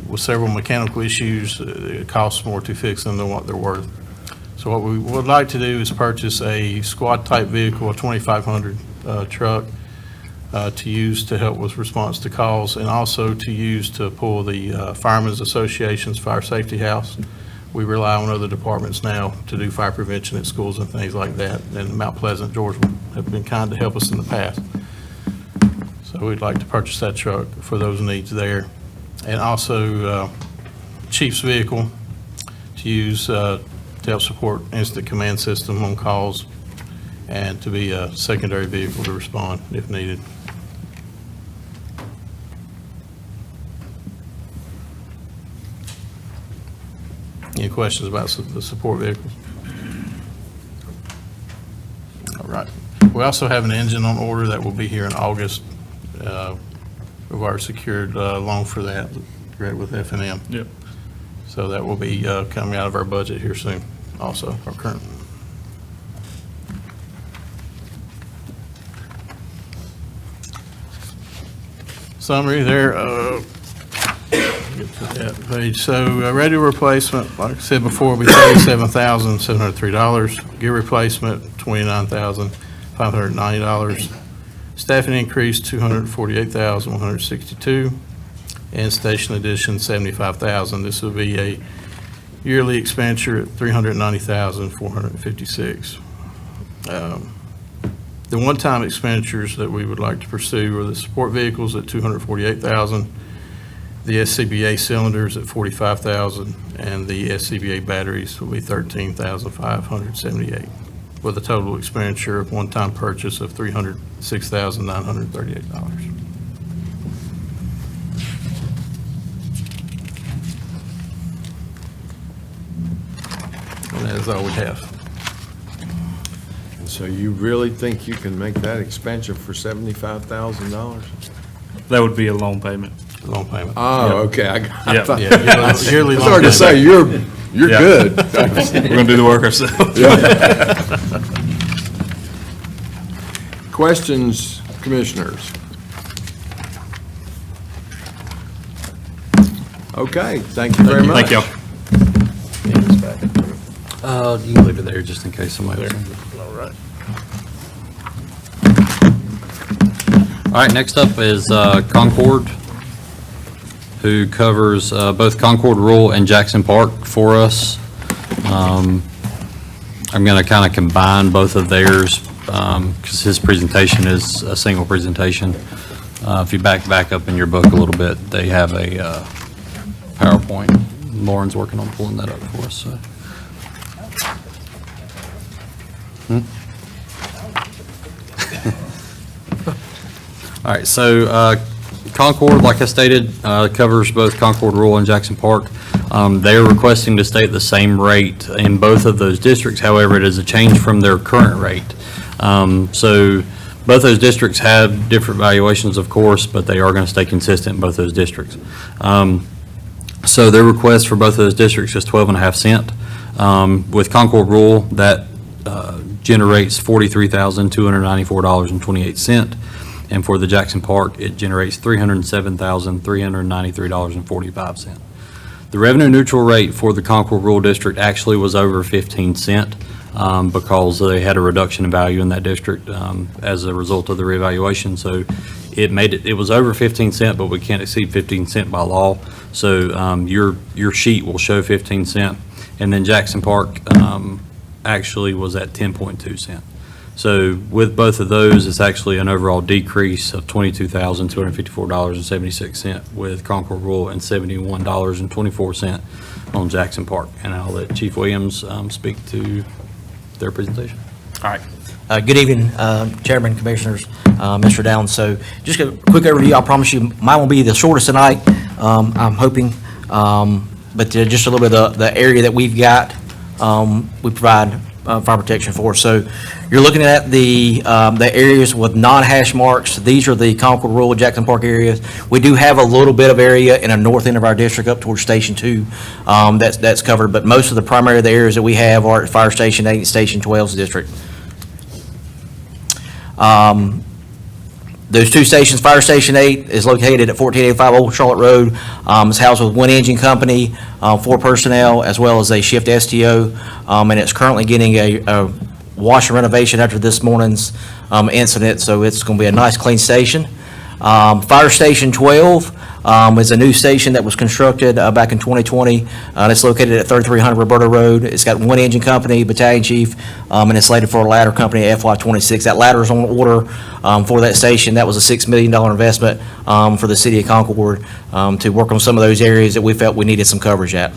S19: with several mechanical issues, it costs more to fix them than what they're worth. So what we would like to do is purchase a squad-type vehicle, a 2500 truck, to use to help with response to calls, and also to use to pull the Firemen's Association's fire safety house. We rely on other departments now to do fire prevention at schools and things like that, and Mount Pleasant, Georgia have been kind to help us in the past. So we'd like to purchase that truck for those needs there. And also Chief's vehicle to use to help support incident command system on calls, and to be a secondary vehicle to respond if needed. Any questions about the support vehicles? All right. We also have an engine on order that will be here in August. We've already secured a loan for that with F&M.
S20: Yep.
S19: So that will be coming out of our budget here soon also, our current. Summary there. Get to that page. So radio replacement, like I said before, will be $37,703. Gear replacement, $29,590. Staffing increase, $248,162. And station addition, $75,000. This will be a yearly expenditure at $390,456. The one-time expenditures that we would like to pursue are the support vehicles at $248,000. The SCBA cylinders at $45,000, and the SCBA batteries will be $13,578, with a total expenditure of one-time purchase of $306,938. And that is all we have.
S1: So you really think you can make that expansion for $75,000?
S20: That would be a loan payment.
S19: Loan payment.
S1: Oh, okay. I
S20: Yep.
S1: thought,
S19: Yeah, yearly
S1: it's
S19: loan
S1: hard to say,
S19: payment.
S1: you're
S20: Yeah.
S1: good.
S20: We're gonna do the work ourselves.
S1: Questions, commissioners? Okay, thank you very much.
S20: Thank y'all.
S17: You can leave it there just in case somebody else.
S19: All right.
S17: All right, next up is Concord, who covers both Concord Rural and Jackson Park for us. I'm going to kind of combine both of theirs because his presentation is a single presentation. If you back up in your book a little bit, they have a PowerPoint. Lauren's working on pulling that up for us. So. All right, so Concord, like I stated, covers both Concord Rural and Jackson Park. They are requesting to stay at the same rate in both of those districts. However, it is a change from their current rate. So both those districts have different valuations, of course, but they are going to stay consistent in both those districts. So their request for both of those districts is 12.5 cents. With Concord Rural, that generates $43,294.28. And for the Jackson Park, it generates $307,393.45. The revenue neutral rate for the Concord Rural District actually was over 15 cents because they had a reduction in value in that district as a result of the reevaluation. So it was over 15 cents, but we can't exceed 15 cents by law. So your sheet will show 15 cents. And then Jackson Park actually was at 10.2 cents. So with both of those, it's actually an overall decrease of $22,254.76 with Concord Rural and $71.24 on Jackson Park. And I'll let Chief Williams speak to their presentation.
S21: All right. Good evening, Chairman, Commissioners, Mr. Downs. So just a quick overview. I promise you mine will be the shortest tonight, I'm hoping. But just a little bit of the area that we've got, we provide fire protection for. So you're looking at the areas with non-hash marks. These are the Concord Rural, Jackson Park areas. We do have a little bit of area in the north end of our district up towards Station 2 that's covered, but most of the primary areas that we have are at Fire Station 8 and Station 12's district. Those two stations, Fire Station 8 is located at 1485 Old Charlotte Road. It's housed with one engine company, 4 personnel, as well as a shift STO, and it's currently getting a wash and renovation after this morning's incident, so it's going to be a nice, clean station. Fire Station 12 is a new station that was constructed back in 2020. It's located at 3300 Roberta Road. It's got one engine company, battalion chief, and it's slated for a ladder company at FY26. That ladder is on order for that station. That was a $6 million investment for the city of Concord to work on some of those areas that we felt we needed some coverage at.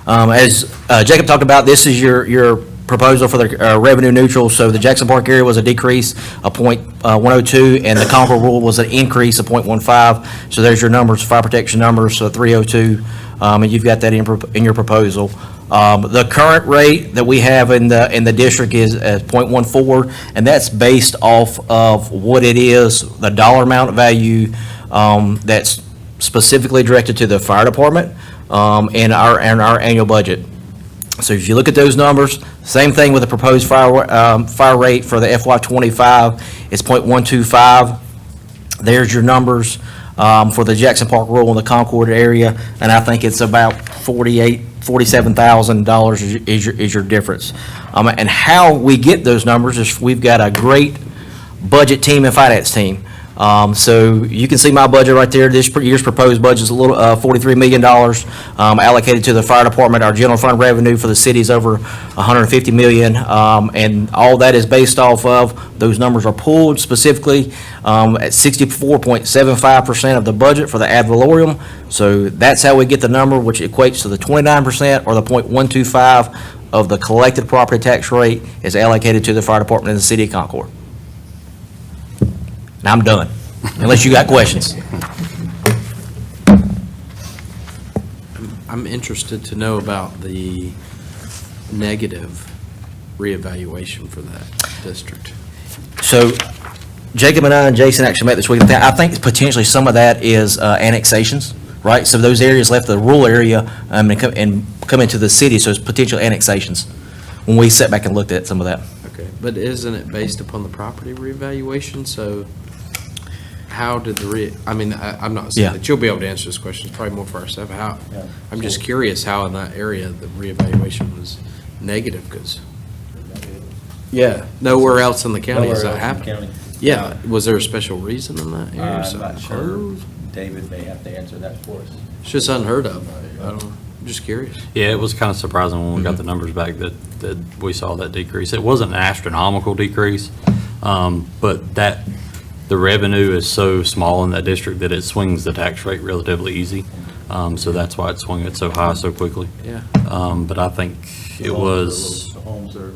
S21: As Jacob talked about, this is your proposal for the revenue neutral. So the Jackson Park area was a decrease of .102, and the Concord Rural was an increase of .15. So there's your numbers, fire protection numbers, so 302, and you've got that in your proposal. The current rate that we have in the district is at .14, and that's based off of what it is, the dollar amount value that's specifically directed to the fire department and our annual budget. So if you look at those numbers, same thing with the proposed fire rate for the FY25, it's .125. There's your numbers for the Jackson Park Rural and the Concord area, and I think it's about $47,000 is your difference. And how we get those numbers is we've got a great budget team and finance team. So you can see my budget right there. This year's proposed budget is a little, $43 million allocated to the fire department. Our general fund revenue for the city is over $150 million. And all that is based off of, those numbers are pulled specifically at 64.75% of the budget for the ad valorem. So that's how we get the number, which equates to the 29% or the .125 of the collected property tax rate is allocated to the fire department in the city of Concord. Now I'm done, unless you got questions.
S4: I'm interested to know about the negative reevaluation for that district.
S21: So Jacob and I and Jason actually met this week. I think potentially some of that is annexations, right? So those areas left the rural area and come into the city, so it's potential annexations. When we sat back and looked at some of that.
S4: Okay, but isn't it based upon the property reevaluation? So how did I'm not saying
S21: Yeah.
S4: that you'll be able to answer this question, it's probably more for our staff. I'm just curious how in that area the reevaluation was negative, because nowhere else in the county has that happened. Yeah, was there a special reason in that area?
S5: I'm not sure. David may have to answer that for us.
S4: It's just unheard of. I'm just curious.
S17: Yeah, it was kind of surprising when we got the numbers back that we saw that decrease. It wasn't an astronomical decrease, but the revenue is so small in that district that it swings the tax rate relatively easy. So that's why it swung it so high so quickly.
S4: Yeah.
S17: But I think it was.
S5: The homes are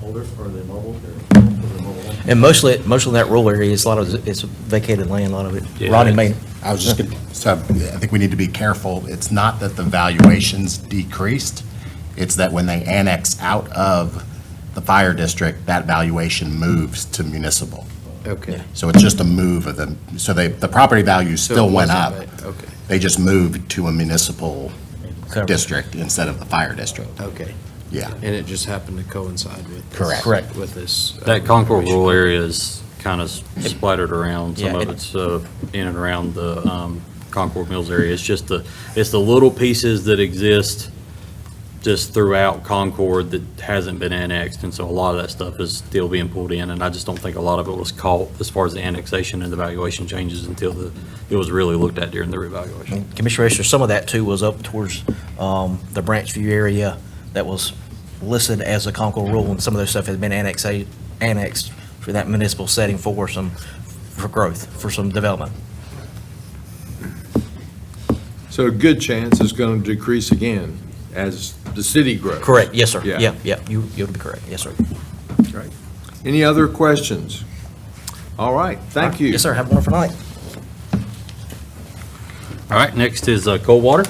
S5: older, or are they mobile?
S21: And most of that rural area is it's vacated land, a lot of it.
S17: Yeah.
S21: Ronnie may.
S2: I was just going to, so I think we need to be careful. It's not that the valuations decreased. It's that when they annex out of the fire district, that valuation moves to municipal.
S4: Okay.
S2: So it's just a move of them. So the property value
S4: So
S2: still
S4: it
S2: went
S4: wasn't
S2: up.
S4: Okay.
S2: They just moved to a municipal
S21: Correct.
S2: district instead of the fire district.
S4: Okay.
S2: Yeah.
S4: And it just happened to coincide with this.
S2: Correct.
S4: With this.
S17: That Concord rural area is kind of splattered around. Some
S21: Yeah,
S17: of it's in and around the Concord Mills area. It's the little pieces that exist just throughout Concord that hasn't been annexed, and so a lot of that stuff is still being pulled in, and I just don't think a lot of it was caught as far as the annexation and the valuation changes until it was really looked at during the revaluation.
S21: Commissioner Escher, some of that too was up towards the Branchview area that was listed as a Concord rural, and some of those stuff has been annexed for that municipal setting for growth, for some development.
S1: So a good chance it's going to decrease again as the city grows.
S21: Correct, yes, sir.
S1: Yeah.
S21: Yeah, you'll be correct, yes, sir.
S1: Right. Any other questions? All right, thank you.
S21: Yes, sir, have a wonderful night.
S17: All right, next is Coldwater.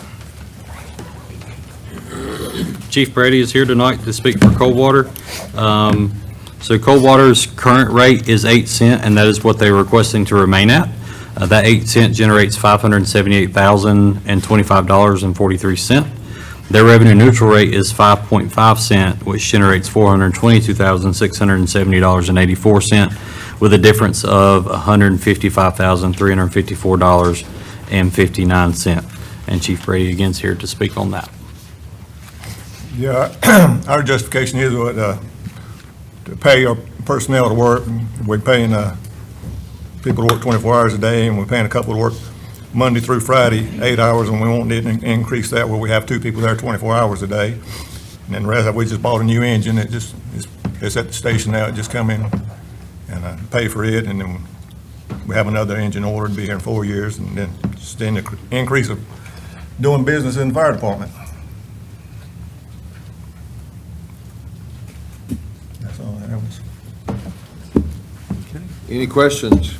S17: Chief Brady is here tonight to speak for Coldwater. So Coldwater's current rate is 8 cents, and that is what they're requesting to remain at. That 8 cent generates $578,025.43. Their revenue neutral rate is 5.5 cent, which generates $422,670.84, with a difference of $155,354.59. And Chief Brady again is here to speak on that.
S22: Yeah, our justification is to pay our personnel to work. We're paying people to work 24 hours a day, and we're paying a couple to work Monday through Friday, 8 hours, and we won't need to increase that where we have 2 people there 24 hours a day. And then the rest of it, we just bought a new engine. It's at the station now. It just come in and pay for it, and then we have another engine ordered to be here in 4 years, and then just the increase of doing business in the fire department. That's all that was.
S1: Any questions?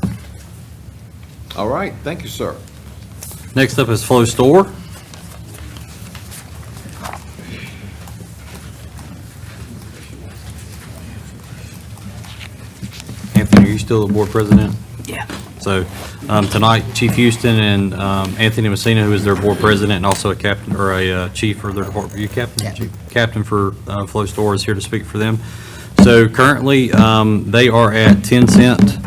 S1: All right, thank you, sir.
S17: Next up is Flow Store. Anthony, are you still the board president?
S21: Yeah.
S17: So tonight, Chief Houston and Anthony Messina, who is their board president and also a captain or a chief for their department. Are you captain?
S21: Yeah.
S17: Captain for Flow Store is here to speak for them. So currently, they are at 10 cent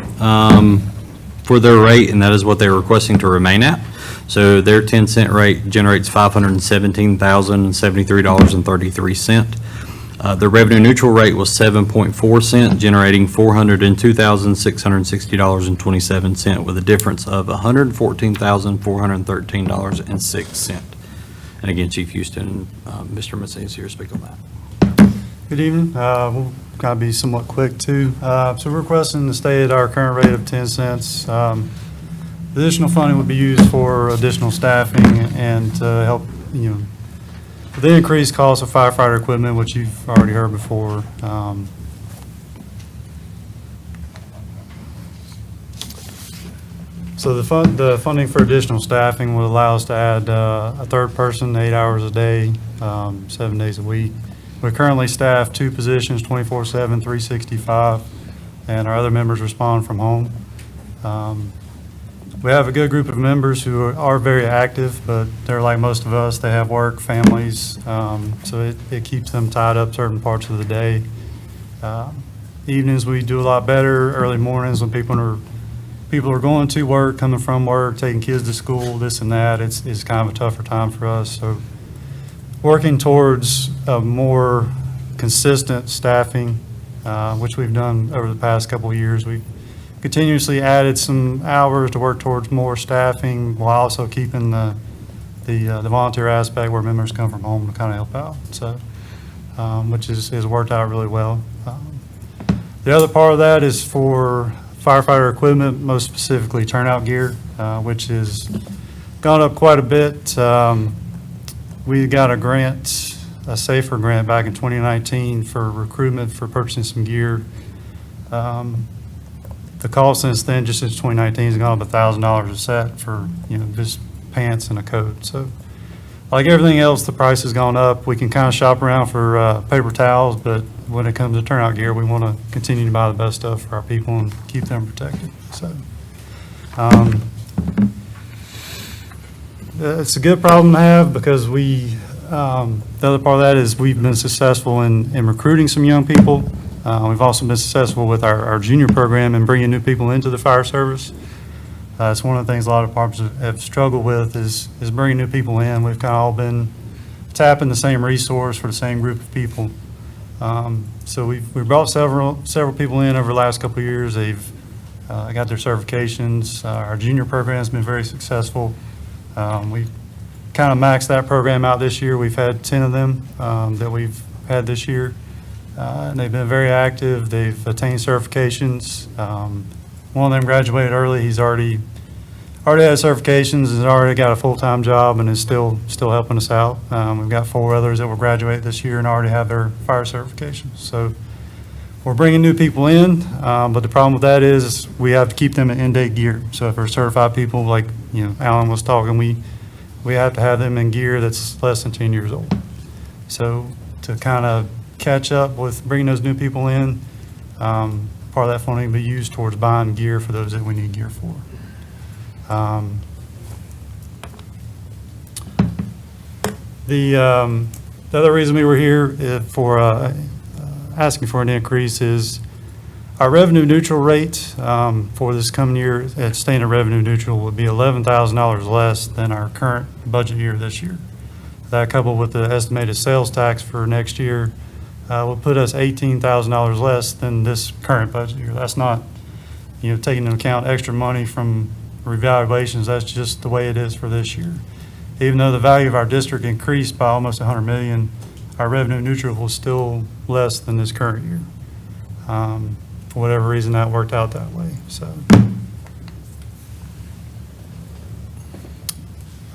S17: for their rate, and that is what they're requesting to remain at. So their 10 cent rate generates $517,073.33. The revenue neutral rate was 7.4 cent, generating $402,660.27, with a difference of $114,413.06. And again, Chief Houston, Mr. Macias is here to speak on that.
S10: Good evening. We'll kind of be somewhat quick, too. So we're requesting to stay at our current rate of 10 cents. Additional funding would be used for additional staffing and to help, with the increased cost of firefighter equipment, which you've already heard before. So the funding for additional staffing would allow us to add a third person, 8 hours a day, 7 days a week. We currently staff 2 positions, 24/7, 365, and our other members respond from home. We have a good group of members who are very active, but they're like most of us. They have work, families, so it keeps them tied up certain parts of the day. Evenings, we do a lot better. Early mornings, when people are going to work, coming from work, taking kids to school, this and that, it's kind of a tougher time for us. So working towards a more consistent staffing, which we've done over the past couple of years. We've continuously added some hours to work towards more staffing while also keeping the volunteer aspect where members come from home to kind of help out. So, which has worked out really well. The other part of that is for firefighter equipment, most specifically turnout gear, which has gone up quite a bit. We got a grant, a SAFER grant back in 2019 for recruitment for purchasing some gear. The cost since then, just since 2019, has gone up $1,000 a set for, just pants and a coat. So like everything else, the price has gone up. We can kind of shop around for paper towels, but when it comes to turnout gear, we want to continue to buy the best stuff for our people and keep them protected. So it's a good problem to have because the other part of that is we've been successful in recruiting some young people. We've also been successful with our junior program and bringing new people into the fire service. It's one of the things a lot of departments have struggled with is bringing new people in. We've kind of all been tapping the same resource for the same group of people. So we brought several people in over the last couple of years. They've got their certifications. Our junior program has been very successful. We kind of maxed that program out this year. We've had 10 of them that we've had this year. And they've been very active. They've attained certifications. One of them graduated early. He's already had certifications, has already got a full-time job, and is still helping us out. We've got 4 others that will graduate this year and already have their fire certifications. So we're bringing new people in, but the problem with that is we have to keep them in in-date gear. So if we're certified people, like Alan was talking, we have to have them in gear that's less than 10 years old. So to kind of catch up with bringing those new people in, part of that funding will be used towards buying gear for those that we need gear for. The other reason we were here for asking for an increase is our revenue neutral rate for this coming year at staying at revenue neutral would be $11,000 less than our current budget year this year. That coupled with the estimated sales tax for next year will put us $18,000 less than this current budget year. That's not, taking into account extra money from revaluations. That's just the way it is for this year. Even though the value of our district increased by almost $100 million, our revenue neutral was still less than this current year. For whatever reason, that worked out that way. So,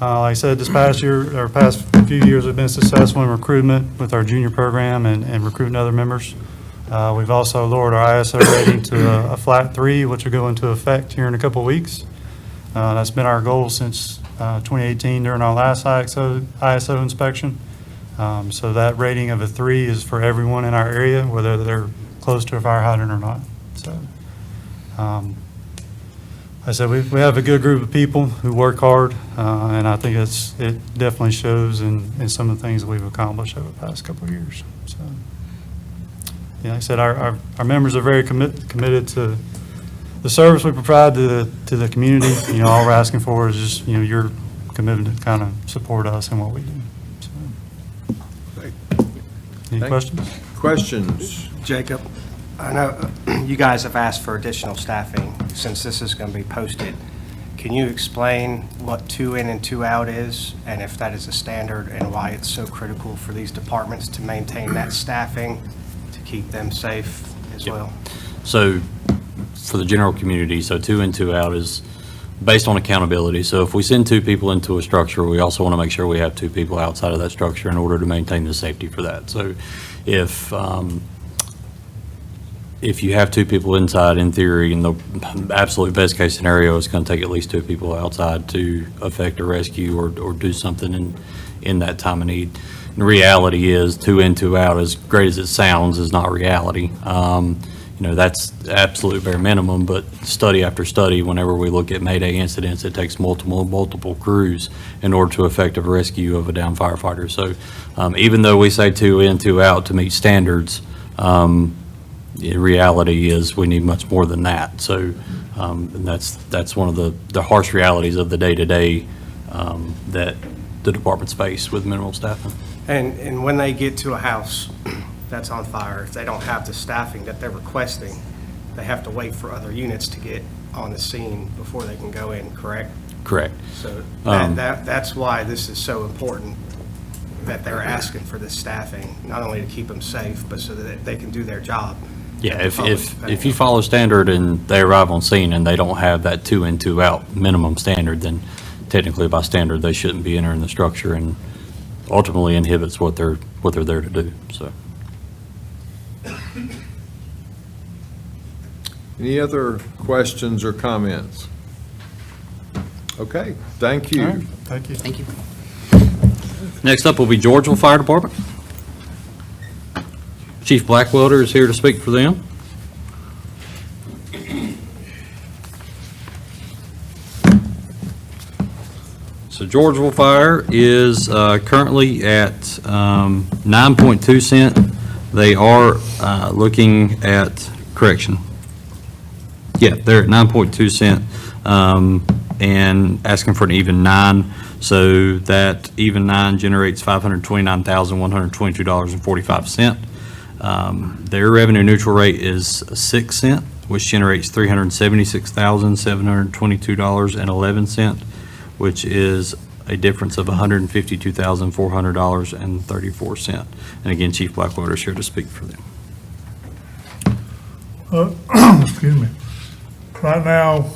S10: like I said, this past year, or past few years, we've been successful in recruitment with our junior program and recruiting other members. We've also lowered our ISO rating to a flat 3, which will go into effect here in a couple of weeks. That's been our goal since 2018 during our last ISO inspection. So that rating of a 3 is for everyone in our area, whether they're close to a fire hydrant or not. So, I said we have a good group of people who work hard, and I think it definitely shows in some of the things that we've accomplished over the past couple of years. So, yeah, like I said, our members are very committed to the service we provide to the community. All we're asking for is just your commitment to kind of support us in what we do. So. Any
S1: Thank-
S10: questions?
S1: Questions?
S9: Jacob, I know you guys have asked for additional staffing since this is going to be posted. Can you explain what 2 in and 2 out is, and if that is a standard, and why it's so critical for these departments to maintain that staffing to keep them safe as well?
S17: So for the general community, so 2 in, 2 out is based on accountability. So if we send 2 people into a structure, we also want to make sure we have 2 people outside of that structure in order to maintain the safety for that. So if you have 2 people inside, in theory, in the absolute best case scenario, it's going to take at least 2 people outside to effect a rescue or do something in that time of need. The reality is 2 in, 2 out, as great as it sounds, is not reality. That's absolute bare minimum, but study after study, whenever we look at Mayday incidents, it takes multiple crews in order to effect a rescue of a downed firefighter. So even though we say 2 in, 2 out to meet standards, in reality is we need much more than that. So and that's one of the harsh realities of the day-to-day that the departments face with minimal staffing.
S9: And when they get to a house that's on fire, if they don't have the staffing that they're requesting, they have to wait for other units to get on the scene before they can go in, correct?
S17: Correct.
S9: So that's why this is so important, that they're asking for this staffing, not only to keep them safe, but so that they can do their job.
S17: Yeah, if you follow standard and they arrive on scene and they don't have that 2 in, 2 out minimum standard, then technically by standard, they shouldn't be entering the structure, and ultimately inhibits what they're there to do, so.
S1: Any other questions or comments? Okay, thank you.
S10: All right, thank you.
S21: Thank you.
S17: Next up will be Georgeville Fire Department. Chief Blackwelder is here to speak for them. So Georgeville Fire is currently at 9.2 cent. They are looking at, correction. Yeah, they're at 9.2 cent and asking for an even 9. So that even 9 generates $529,122.45. Their revenue neutral rate is 6 cent, which generates $376,722.11, which is a difference of $152,400.34. And again, Chief Blackwelder is here to speak for them.
S18: Excuse me. Right now,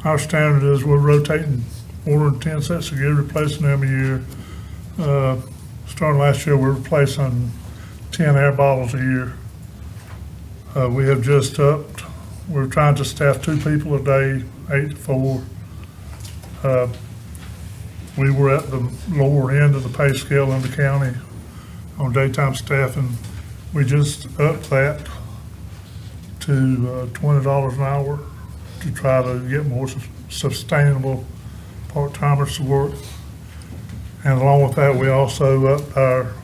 S18: our standard is we're rotating, ordering 10 sets of gear, replacing them a year. Starting last year, we're replacing 10 air bottles a year. We have just upped. We're trying to staff 2 people a day, 8 to 4. We were at the lower end of the pay scale in the county on daytime staffing. We just upped that to $20 an hour to try to get more sustainable part-timers to work. And along with that, we also upped our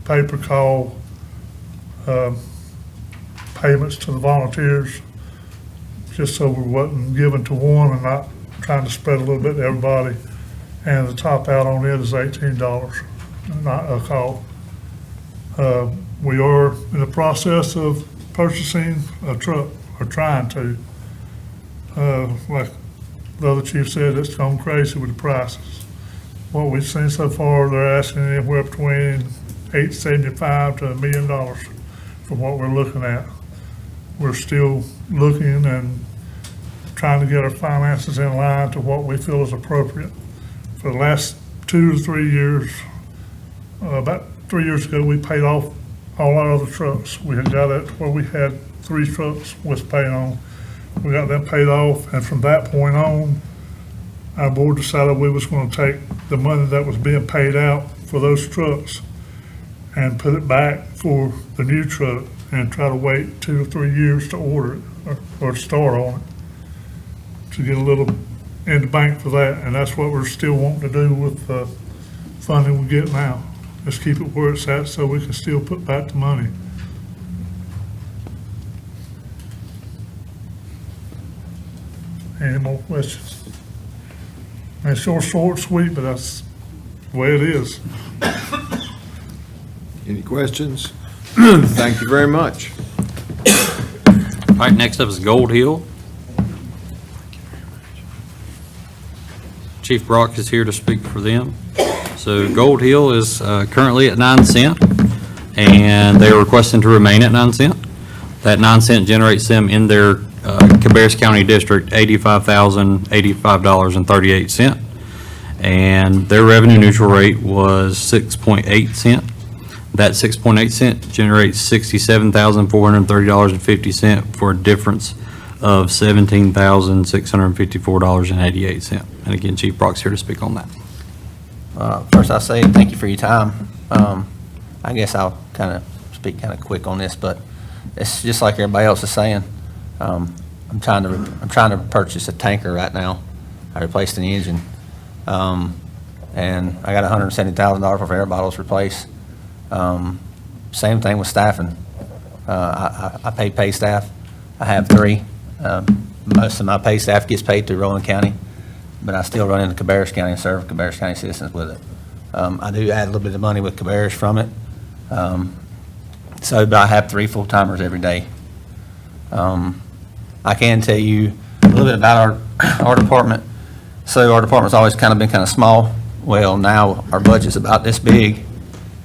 S18: pay-per-call payments to the volunteers, just so we wasn't giving to one and not trying to spread a little bit to everybody. And the top out on it is $18, not a call. We are in the process of purchasing a truck, or trying to. Like the other chief said, it's gone crazy with the prices. What we've seen so far, they're asking anywhere between $875,000 to $1 million from what we're looking at. We're still looking and trying to get our finances in line to what we feel is appropriate. For the last 2 to 3 years, about 3 years ago, we paid off all our other trucks. We had got it where we had 3 trucks was paying on. We got them paid off, and from that point on, our board decided we was going to take the money that was being paid out for those trucks and put it back for the new truck and try to wait 2 to 3 years to order it or start on it, to get a little in the bank for that. And that's what we're still wanting to do with the funding we get now. Just keep it where it's at so we can still put back the money. Any more questions? And it's short, sweet, but that's the way it is.
S1: Any questions? Thank you very much.
S17: All right, next up is Gold Hill. Chief Brock is here to speak for them. So Gold Hill is currently at 9 cent, and they are requesting to remain at 9 cent. That 9 cent generates them in their Cabarrus County District $85,085.38, and their revenue neutral rate was 6.8 cent. That 6.8 cent generates $67,430.50 for a difference of $17,654.88. And again, Chief Brock's here to speak on that.
S9: First, I'll say thank you for your time. I guess I'll kind of speak kind of quick on this, but it's just like everybody else is saying. I'm trying to purchase a tanker right now. I replaced the engine, and I got $170,000 worth of air bottles replaced. Same thing with staffing. I pay staff. I have 3. Most of my pay staff gets paid through Rowan County, but I still run into Cabarrus County and serve Cabarrus County citizens with it. I do add a little bit of money with Cabarrus from it. But I have 3 full-timers every day. I can tell you a little bit about our department. So our department's always kind of been kind of small. Well, now our budget's about this big,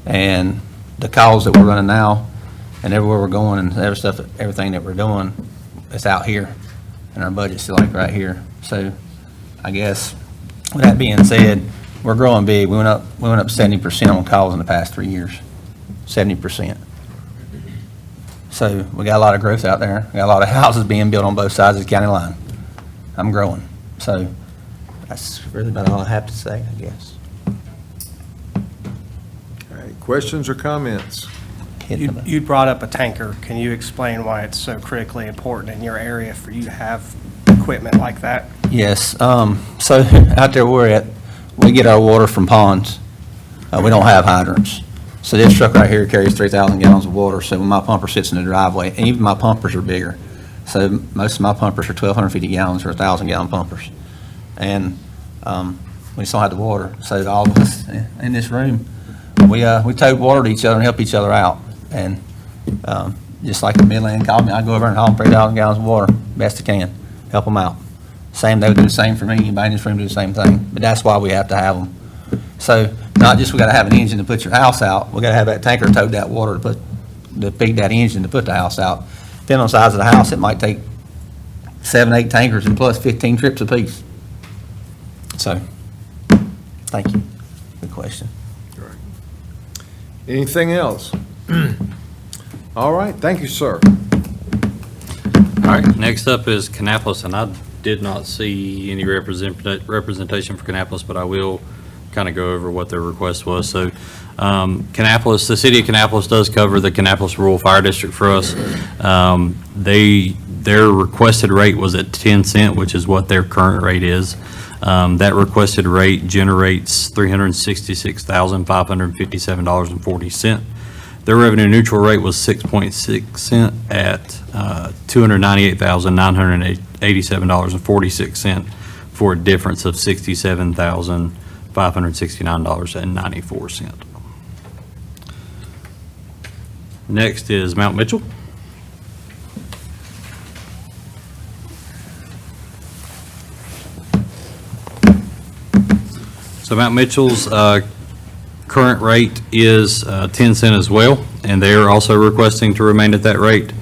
S9: and the calls that we're running now and everywhere we're going and everything that we're doing, it's out here, and our budget's still like right here. So I guess with that being said, we're growing big. We went up 70% on calls in the past 3 years, 70%. So we got a lot of growth out there. We got a lot of houses being built on both sides of the county line. I'm growing. So that's really about all I have to say, I guess.
S1: All right, questions or comments?
S9: You brought up a tanker. Can you explain why it's so critically important in your area for you to have equipment like that? Yes. So out there where we're at, we get our water from ponds. We don't have hydrants. So this truck right here carries 3,000 gallons of water. So when my pumper sits in the driveway, and even my pumpers are bigger. So most of my pumpers are 1,250 gallons or 1,000-gallon pumpers. And we just don't have the water. So all of us in this room, we tote water to each other and help each other out. And just like the Midland called me, I go over and haul 3,000 gallons of water, best I can, help them out. Same, they would do the same for me. Anybody in this room do the same thing. But that's why we have to have them. So not just we got to have an engine to put your house out, we got to have that tanker tote that water to feed that engine to put the house out. Depending on the size of the house, it might take 7, 8 tankers and plus 15 trips apiece. So, thank you. Good question.
S1: Anything else? All right, thank you, sir.
S17: All right, next up is Kannapolis, and I did not see any representation for Kannapolis, but I will kind of go over what their request was. So Kannapolis, the city of Kannapolis does cover the Kannapolis Rural Fire District for us. Their requested rate was at 10 cent, which is what their current rate is. That requested rate generates $366,557.40. Their revenue neutral rate was 6.6 cent at $298,987.46 for a difference of $67,569.94. Next is Mount Mitchell. So Mount Mitchell's current rate is 10 cent as well, and they are also requesting to remain at that rate.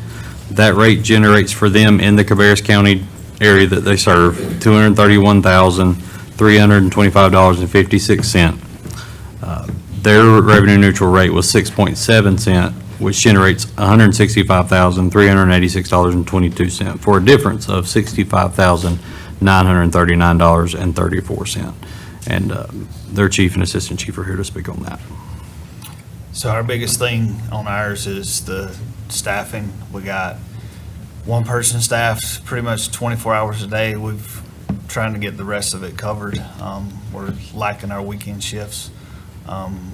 S17: That rate generates for them in the Cabarrus County area that they serve $231,325.56. Their revenue neutral rate was 6.7 cent, which generates $165,386.22 for a difference of $65,939.34. And their chief and assistant chief are here to speak on that.
S3: So our biggest thing on ours is the staffing. We got one person staffed pretty much 24 hours a day. We've trying to get the rest of it covered. We're lacking our weekend shifts.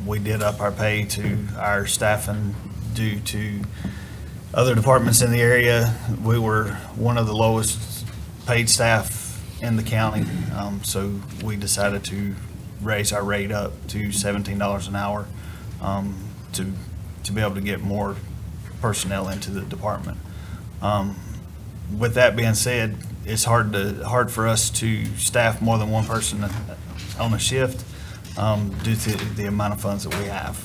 S3: We did up our pay to our staffing due to other departments in the area. We were one of the lowest paid staff in the county, so we decided to raise our rate up to $17 an hour to be able to get more personnel into the department. With that being said, it's hard for us to staff more than one person on a shift due to the amount of funds that we have.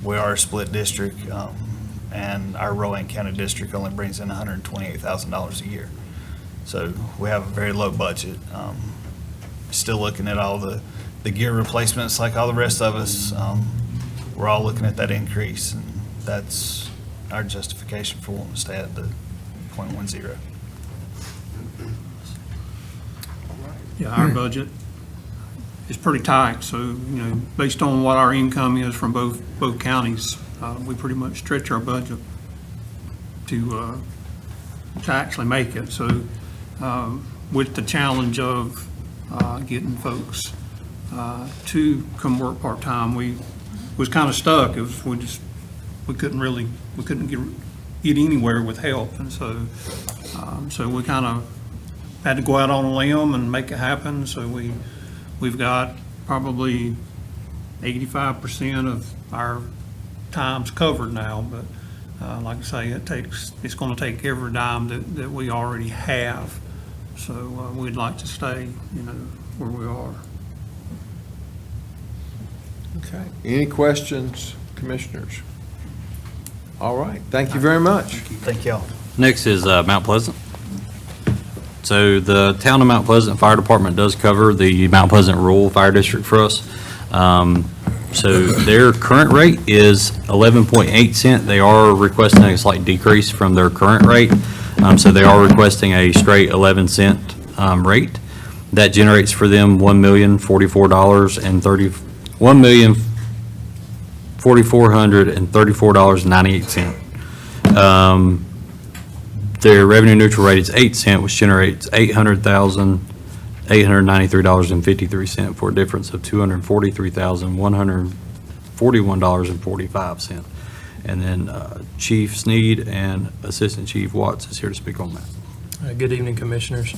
S3: We are a split district, and our Rowan County district only brings in $128,000 a year. So we have a very low budget. Still looking at all the gear replacements like all the rest of us. We're all looking at that increase, and that's our justification for wanting to stay at the .10.
S18: Yeah, our budget is pretty tight, so, you know, based on what our income is from both counties, we pretty much stretch our budget to actually make it. So with the challenge of getting folks to come work part-time, we was kind of stuck. It was, we couldn't get anywhere with help, and so we kind of had to go out on a limb and make it happen. So we've got probably 85% of our times covered now, but like I say, it's going to take every dime that we already have. So we'd like to stay, you know, where we are.
S1: Okay. Any questions, commissioners? All right. Thank you very much.
S3: Thank y'all.
S17: Next is Mount Pleasant. So the town of Mount Pleasant Fire Department does cover the Mount Pleasant Rural Fire District for us. So their current rate is 11.8 cents. They are requesting a slight decrease from their current rate. So they are requesting a straight 11 cent rate. That generates for them $1,434.98. Their revenue neutral rate is 8 cents, which generates $800,893.53 for a difference of $243,141.45. And then Chief Sneed and Assistant Chief Watts is here to speak on that.
S11: Good evening, Commissioners.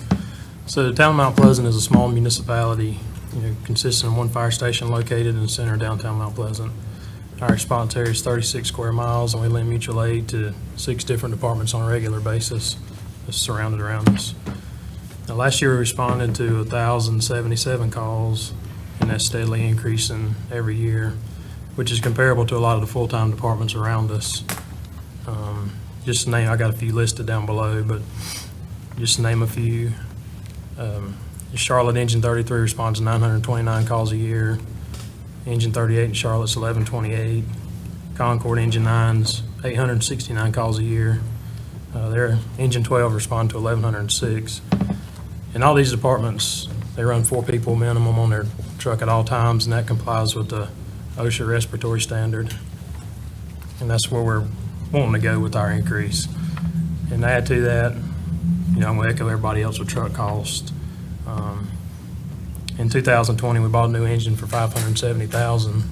S11: So the town of Mount Pleasant is a small municipality, consisting of one fire station located in the center of downtown Mount Pleasant. Our response area is 36 square miles, and we lend mutual aid to 6 different departments on a regular basis that's surrounded around us. Now, last year we responded to 1,077 calls, and that's steadily increasing every year, which is comparable to a lot of the full-time departments around us. Just to name, I got a few listed down below, but just to name a few. Charlotte Engine 33 responds to 929 calls a year. Engine 38 in Charlotte's 1128. Concord Engine 9's 869 calls a year. Their Engine 12 respond to 1,106. And all these departments, they run 4 people minimum on their truck at all times, and that complies with the OSHA respiratory standard. And that's where we're wanting to go with our increase. And add to that, I'm going to echo everybody else with truck cost. In 2020, we bought a new engine for $570,000,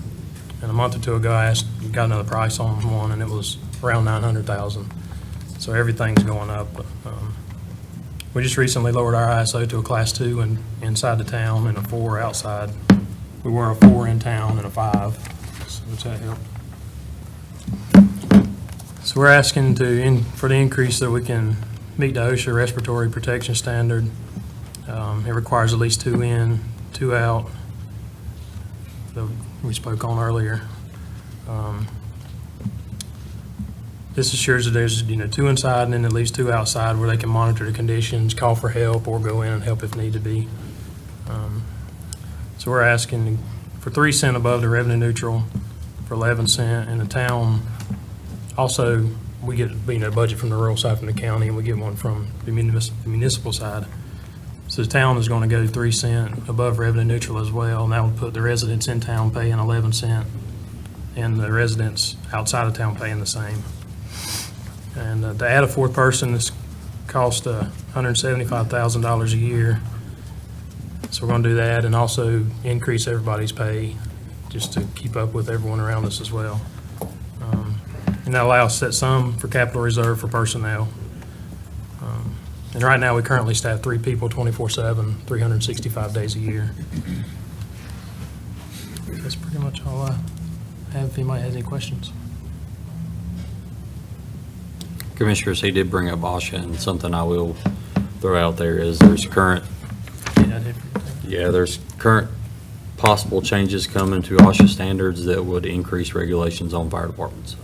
S11: and a month or two ago, got another price on one, and it was around $900,000. So everything's going up. We just recently lowered our ISO to a Class 2 inside the town and a 4 outside. We were a 4 in town and a 5, so which that helped. So we're asking for the increase so we can meet the OSHA respiratory protection standard. It requires at least 2 in, 2 out, that we spoke on earlier. This assures that there's 2 inside and then at least 2 outside where they can monitor the conditions, call for help, or go in and help if need to be. So we're asking for 3 cents above the revenue neutral, for 11 cents in the town. Also, we get a budget from the rural side from the county, and we get one from the municipal side. So the town is going to go 3 cents above revenue neutral as well, and that would put the residents in town paying 11 cents and the residents outside of town paying the same. And to add a 4th person, this costs $175,000 a year. So we're going to do that and also increase everybody's pay just to keep up with everyone around us as well. And that allows us to set some for capital reserve for personnel. And right now, we currently staff 3 people 24/7, 365 days a year. That's pretty much all I have, if anybody has any questions.
S17: Commissioners, he did bring up OSHA, and something I will throw out there is there's current possible changes coming to OSHA standards that would increase regulations on fire departments.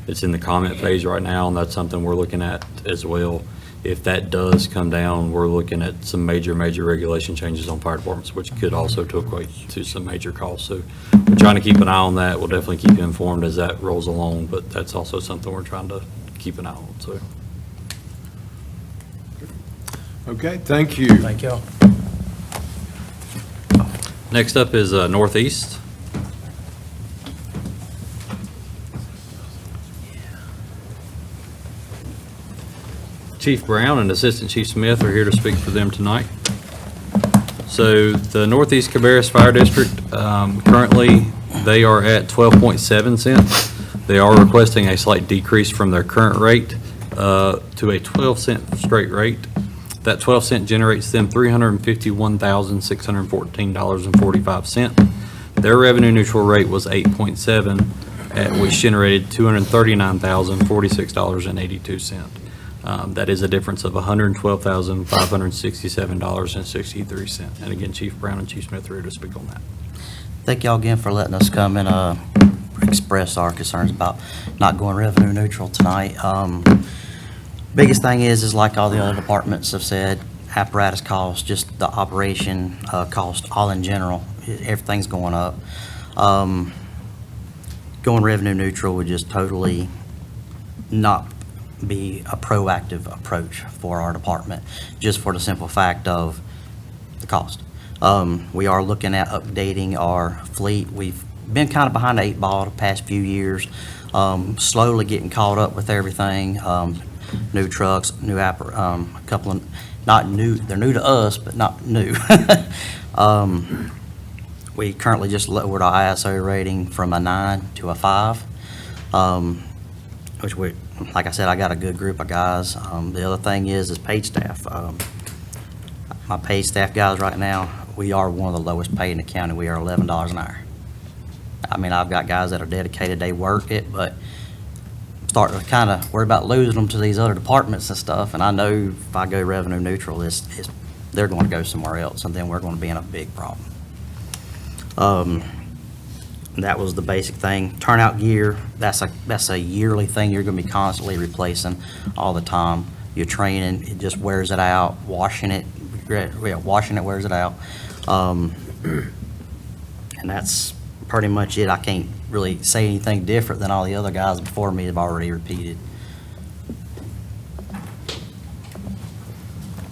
S17: It's in the comment phase right now, and that's something we're looking at as well. If that does come down, we're looking at some major regulation changes on fire departments, which could also to equate to some major costs. So we're trying to keep an eye on that. We'll definitely keep you informed as that rolls along, but that's also something we're trying to keep an eye on, so.
S1: Okay, thank you.
S11: Thank y'all.
S17: Next up is Northeast. Chief Brown and Assistant Chief Smith are here to speak for them tonight. So the Northeast Cabarrus Fire District, currently, they are at 12.7 cents. They are requesting a slight decrease from their current rate to a 12-cent straight rate. That 12 cent generates them $351,614.45. Their revenue neutral rate was 8.7, which generated $239,046.82. That is a difference of $112,567.63. And again, Chief Brown and Chief Smith are here to speak on that.
S21: Thank y'all again for letting us come and express our concerns about not going revenue neutral tonight. Biggest thing is like all the other departments have said, apparatus costs, just the operation cost, all in general, everything's going up. Going revenue neutral would just totally not be a proactive approach for our department, just for the simple fact of the cost. We are looking at updating our fleet. We've been kind of behind the 8 ball the past few years, slowly getting caught up with everything. New trucks, a couple of, not new, they're new to us, but not new. We currently just lowered our ISO rating from a 9 to a 5, which we, like I said, I got a good group of guys. The other thing is paid staff. My paid staff guys right now, we are one of the lowest paid in the county. We are $11 an hour. I mean, I've got guys that are dedicated, they work it, but starting to kind of worry about losing them to these other departments and stuff. And I know if I go revenue neutral, they're going to go somewhere else, and then we're going to be in a big problem. That was the basic thing. Turnout gear, that's a yearly thing. You're going to be constantly replacing all the time. Your training, it just wears it out. Washing it wears it out. And that's pretty much it. I can't really say anything different than all the other guys before me have already repeated.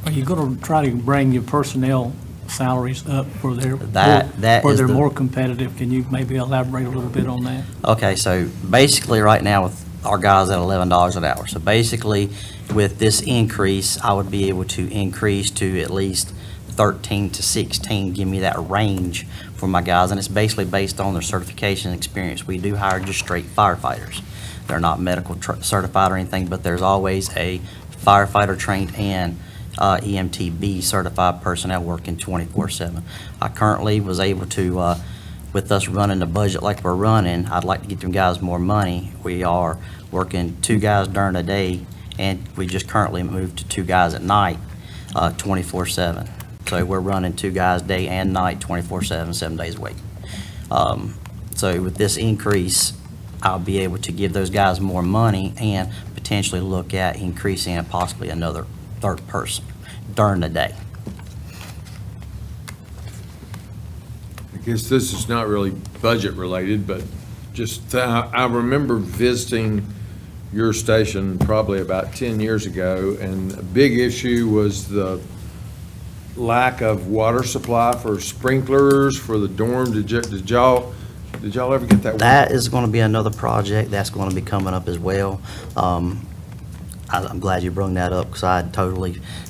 S8: Are you going to try to bring your personnel salaries up where they're more competitive? Can you maybe elaborate a little bit on that?
S21: Okay, so basically right now with our guys at $11 an hour. So basically with this increase, I would be able to increase to at least 13 to 16, give me that range for my guys, and it's basically based on their certification and experience. We do hire just straight firefighters. They're not medical certified or anything, but there's always a firefighter trained and EMTB certified personnel working 24/7. I currently was able to, with us running the budget like we're running, I'd like to get them guys more money. We are working 2 guys during the day, and we just currently moved to 2 guys at night, 24/7. So we're running 2 guys day and night, 24/7, 7 days a week. So with this increase, I'll be able to give those guys more money and potentially look at increasing and possibly another 3rd person during the day.
S1: I guess this is not really budget related, but just, I remember visiting your station probably about 10 years ago, and a big issue was the lack of water supply for sprinklers for the dorm. Did y'all ever get that?
S21: That is going to be another project that's going to be coming up as well. I'm glad you brought that up, because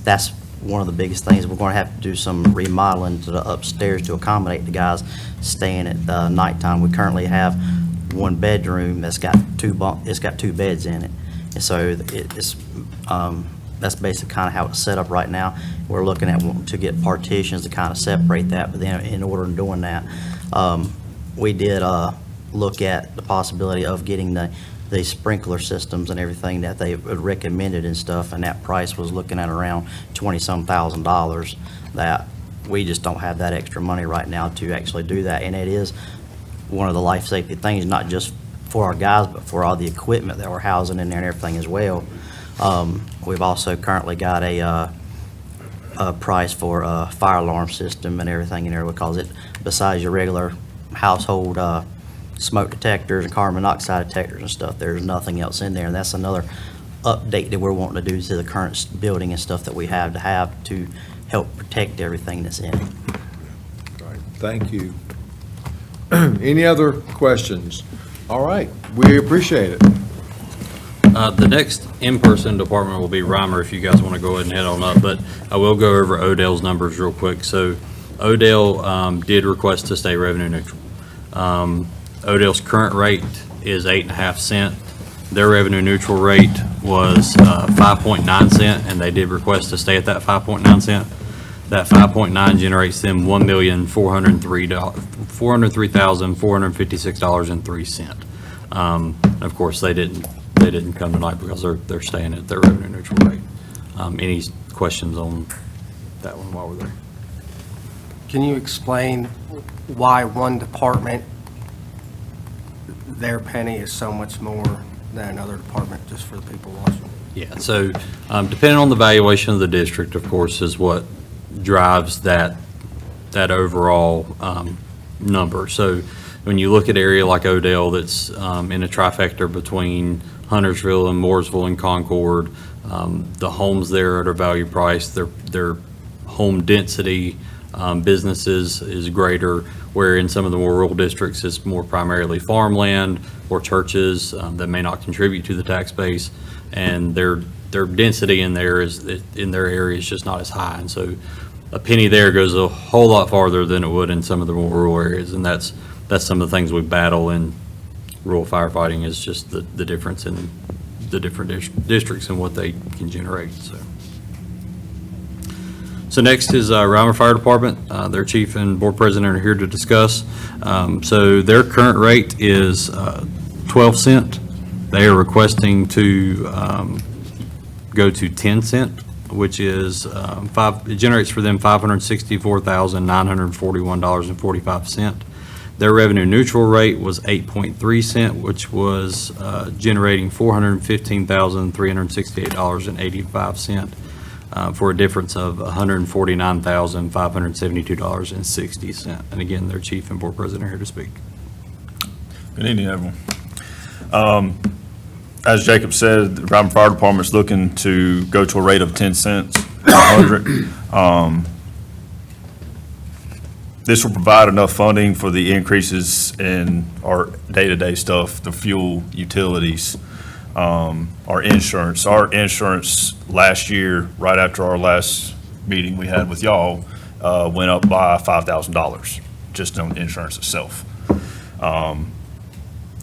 S21: that's one of the biggest things. We're going to have to do some remodeling to the upstairs to accommodate the guys staying at nighttime. We currently have 1 bedroom that's got 2 beds in it, and so that's basically kind of how it's set up right now. We're looking at wanting to get partitions to kind of separate that, but then in order of doing that, we did look at the possibility of getting the the sprinkler systems and everything that they had recommended and stuff, and that price was looking at around $20-some thousand, that we just don't have that extra money right now to actually do that. And it is one of the life safety things, not just for our guys, but for all the equipment that we're housing in there and everything as well. We've also currently got a price for a fire alarm system and everything in there, because it, besides your regular household smoke detectors and carbon monoxide detectors and stuff, there's nothing else in there. And that's another update that we're wanting to do to the current building and stuff that we have to help protect everything that's in it.
S1: Right, thank you. Any other questions? All right, we appreciate it.
S17: The next in-person department will be Reimer, if you guys want to go ahead and head on up, but I will go over Odell's numbers real quick. So Odell did request to stay revenue neutral. Odell's current rate is 8.5 cents. Their revenue neutral rate was 5.9 cents, and they did request to stay at that 5.9 cents. That 5.9 generates them $1,403,456.03. Of course, they didn't come tonight because they're staying at their revenue neutral rate. Any questions on that one while we're there?
S9: Can you explain why one department, their penny is so much more than another department, just for the people watching?
S17: Yeah, so depending on the valuation of the district, of course, is what drives that overall number. So when you look at area like Odell that's in a trifecta between Huntersville and Mooresville and Concord, the homes there at a value price, their home density, businesses is greater, where in some of the more rural districts, it's more primarily farmland or churches that may not contribute to the tax base, and their density in their area is just not as high. And so a penny there goes a whole lot farther than it would in some of the more rural areas, and that's some of the things we battle in rural firefighting, is just the difference in the different districts and what they can generate. So next is Reimer Fire Department. Their chief and board president are here to discuss. So their current rate is 12 cents. They are requesting to go to 10 cents, which is it generates for them $564,941.45. Their revenue neutral rate was 8.3 cents, which was generating $415,368.85. For a difference of $149,572.60. And again, their chief and board president are here to speak.
S13: Good evening, everyone. As Jacob said, the Reimer Fire Department's looking to go to a rate of 10 cents per 100. This will provide enough funding for the increases in our day-to-day stuff, the fuel, utilities, our insurance. Our insurance last year, right after our last meeting we had with y'all, went up by $5,000 just on insurance itself.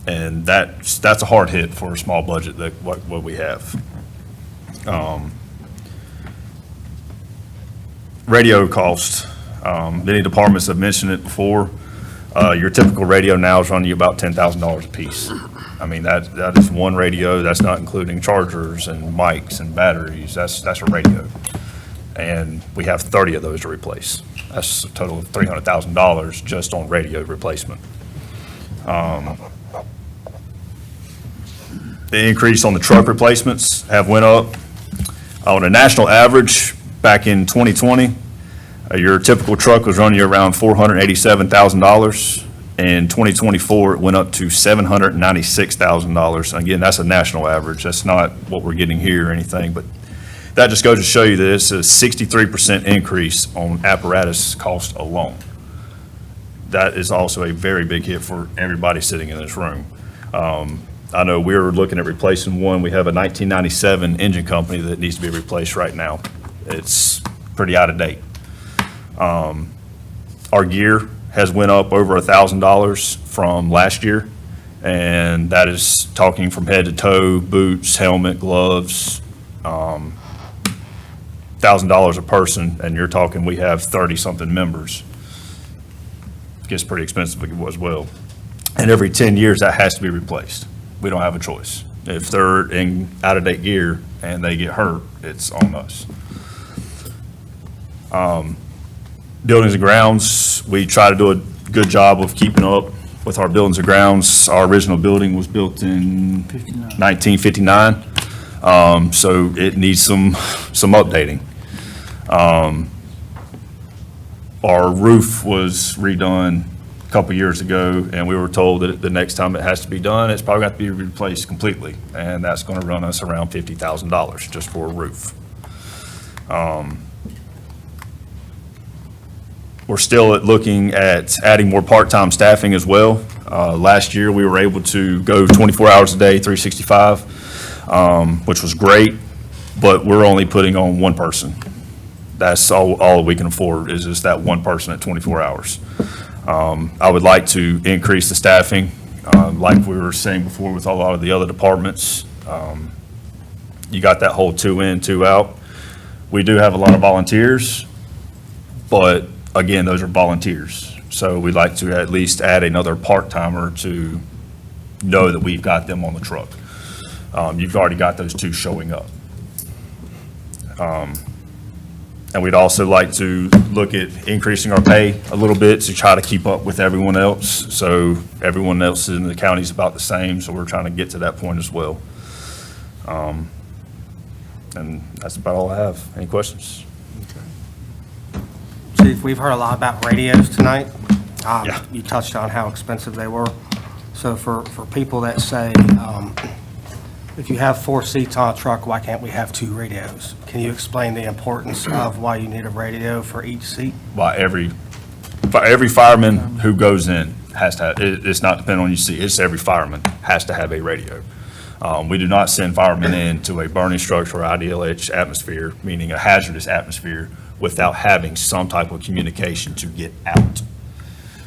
S13: And that's a hard hit for a small budget that what we have. Radio cost. Many departments have mentioned it before. Your typical radio now is running you about $10,000 a piece. I mean, that is one radio. That's not including chargers and mics and batteries. That's a radio. And we have 30 of those to replace. That's a total of $300,000 just on radio replacement. The increase on the truck replacements have went up. On a national average, back in 2020, your typical truck was running you around $487,000. In 2024, it went up to $796,000. Again, that's a national average. That's not what we're getting here or anything, but that just goes to show you that it's a 63% increase on apparatus cost alone. That is also a very big hit for everybody sitting in this room. I know we're looking at replacing one. We have a 1997 engine company that needs to be replaced right now. It's pretty out of date. Our gear has went up over $1,000 from last year, and that is talking from head to toe, boots, helmet, gloves, $1,000 a person, and you're talking we have 30-something members. It gets pretty expensive as well. And every 10 years, that has to be replaced. we don't have a choice. If they're in out-of-date gear and they get hurt, it's on us. Buildings and grounds, we try to do a good job of keeping up with our buildings and grounds. Our original building was built in 1959, so it needs some updating. Our roof was redone a couple years ago, and we were told that the next time it has to be done, it's probably got to be replaced completely, and that's going to run us around $50,000 just for a roof. We're still looking at adding more part-time staffing as well. Last year, we were able to go 24 hours a day, 365, which was great, but we're only putting on one person. That's all we can afford is just that one person at 24 hours. I would like to increase the staffing, like we were saying before with a lot of the other departments. You got that whole 2 in, 2 out. We do have a lot of volunteers, but again, those are volunteers. So we'd like to at least add another part-timer to know that we've got them on the truck. You've already got those 2 showing up. And we'd also like to look at increasing our pay a little bit to try to keep up with everyone else. So everyone else in the county is about the same, so we're trying to get to that point as well. And that's about all I have. Any questions?
S9: Chief, we've heard a lot about radios tonight.
S13: Yeah.
S9: You touched on how expensive they were. So for people that say, if you have 4 seats on a truck, why can't we have 2 radios? Can you explain the importance of why you need a radio for each seat?
S13: Well, every fireman who goes in has to have, it's not depending on your seat, it's every fireman has to have a radio. We do not send firemen into a burning structure or IDLH atmosphere, meaning a hazardous atmosphere, without having some type of communication to get out.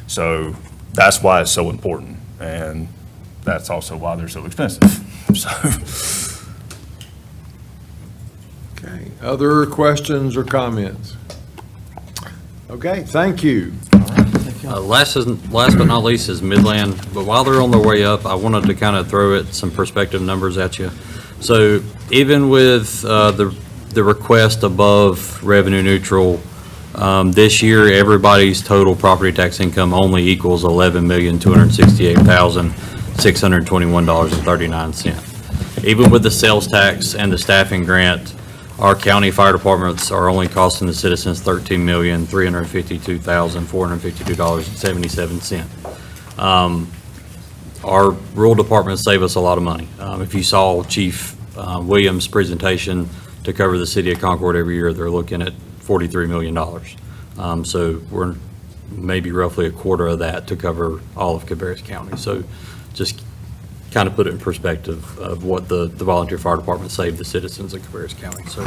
S13: So that's why it's so important, and that's also why they're so expensive. So.
S1: Okay, other questions or comments? Okay, thank you.
S17: Last but not least is Midland, but while they're on their way up, I wanted to kind of throw some perspective numbers at you. So even with the request above revenue neutral, this year, everybody's total property tax income only equals $11,268,621.39. Even with the sales tax and the staffing grant, our county fire departments are only costing the citizens $13,352,452.77. Our rural departments save us a lot of money. If you saw Chief Williams' presentation to cover the city of Concord every year, they're looking at $43 million. So we're maybe roughly a quarter of that to cover all of Cabarrus County. So just kind of put it in perspective of what the volunteer fire department saved the citizens of Cabarrus County. So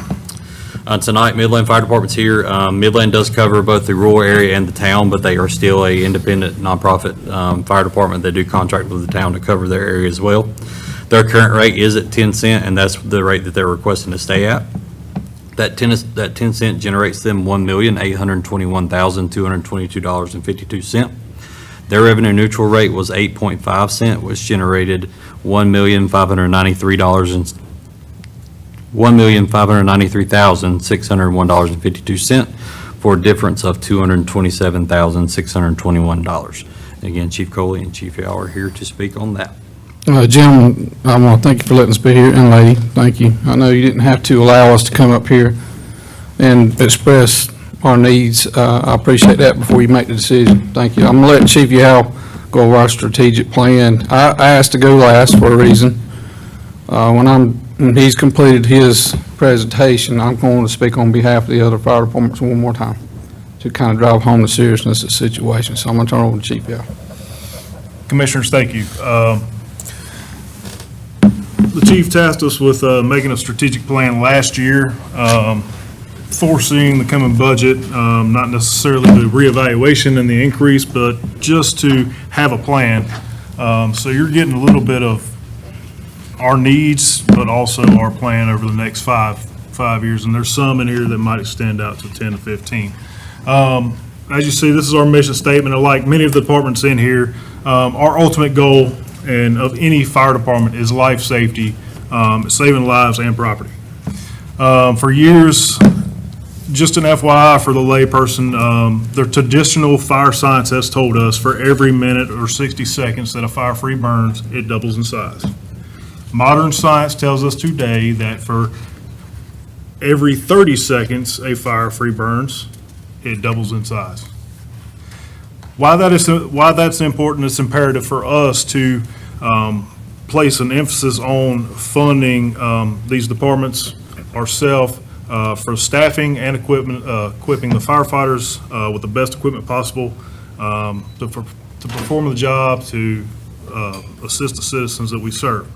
S17: tonight, Midland Fire Department's here. Midland does cover both the rural area and the town, but they are still a independent nonprofit fire department. They do contract with the town to cover their area as well. Their current rate is at 10 cents, and that's the rate that they're requesting to stay at. That 10 cent generates them $1,821,222.52. Their revenue neutral rate was 8.5 cent, which generated $1,593,601.52 for a difference of $227,621. Again, Chief Coley and Chief Yow are here to speak on that.
S7: Jim, I want to thank you for letting us be here, and lady, thank you. I know you didn't have to allow us to come up here and express our needs. I appreciate that before you make the decision. Thank you. I'm going to let Chief Yow go over our strategic plan. I asked to go last for a reason. When he's completed his presentation, I'm going to speak on behalf of the other fire departments one more time to kind of drive home the seriousness of the situation. So I'm going to turn it over to Chief Yow.
S16: Commissioners, thank you. The chief tasked us with making a strategic plan last year, foreseeing the coming budget, not necessarily the reevaluation and the increase, but just to have a plan. So you're getting a little bit of our needs, but also our plan over the next five years. And there's some in here that might extend out to 10 to 15. As you see, this is our mission statement. Like many of the departments in here, our ultimate goal and of any fire department is life safety, saving lives and property. For years, just an FYI for the layperson, the traditional fire science has told us for every minute or 60 seconds that a fire free burns, it doubles in size. Modern science tells us today that for every 30 seconds a fire free burns, it doubles in size. Why that's important, it's imperative for us to place an emphasis on funding these departments ourselves for staffing and equipment, equipping the firefighters with the best equipment possible to perform the job, to assist the citizens that we serve.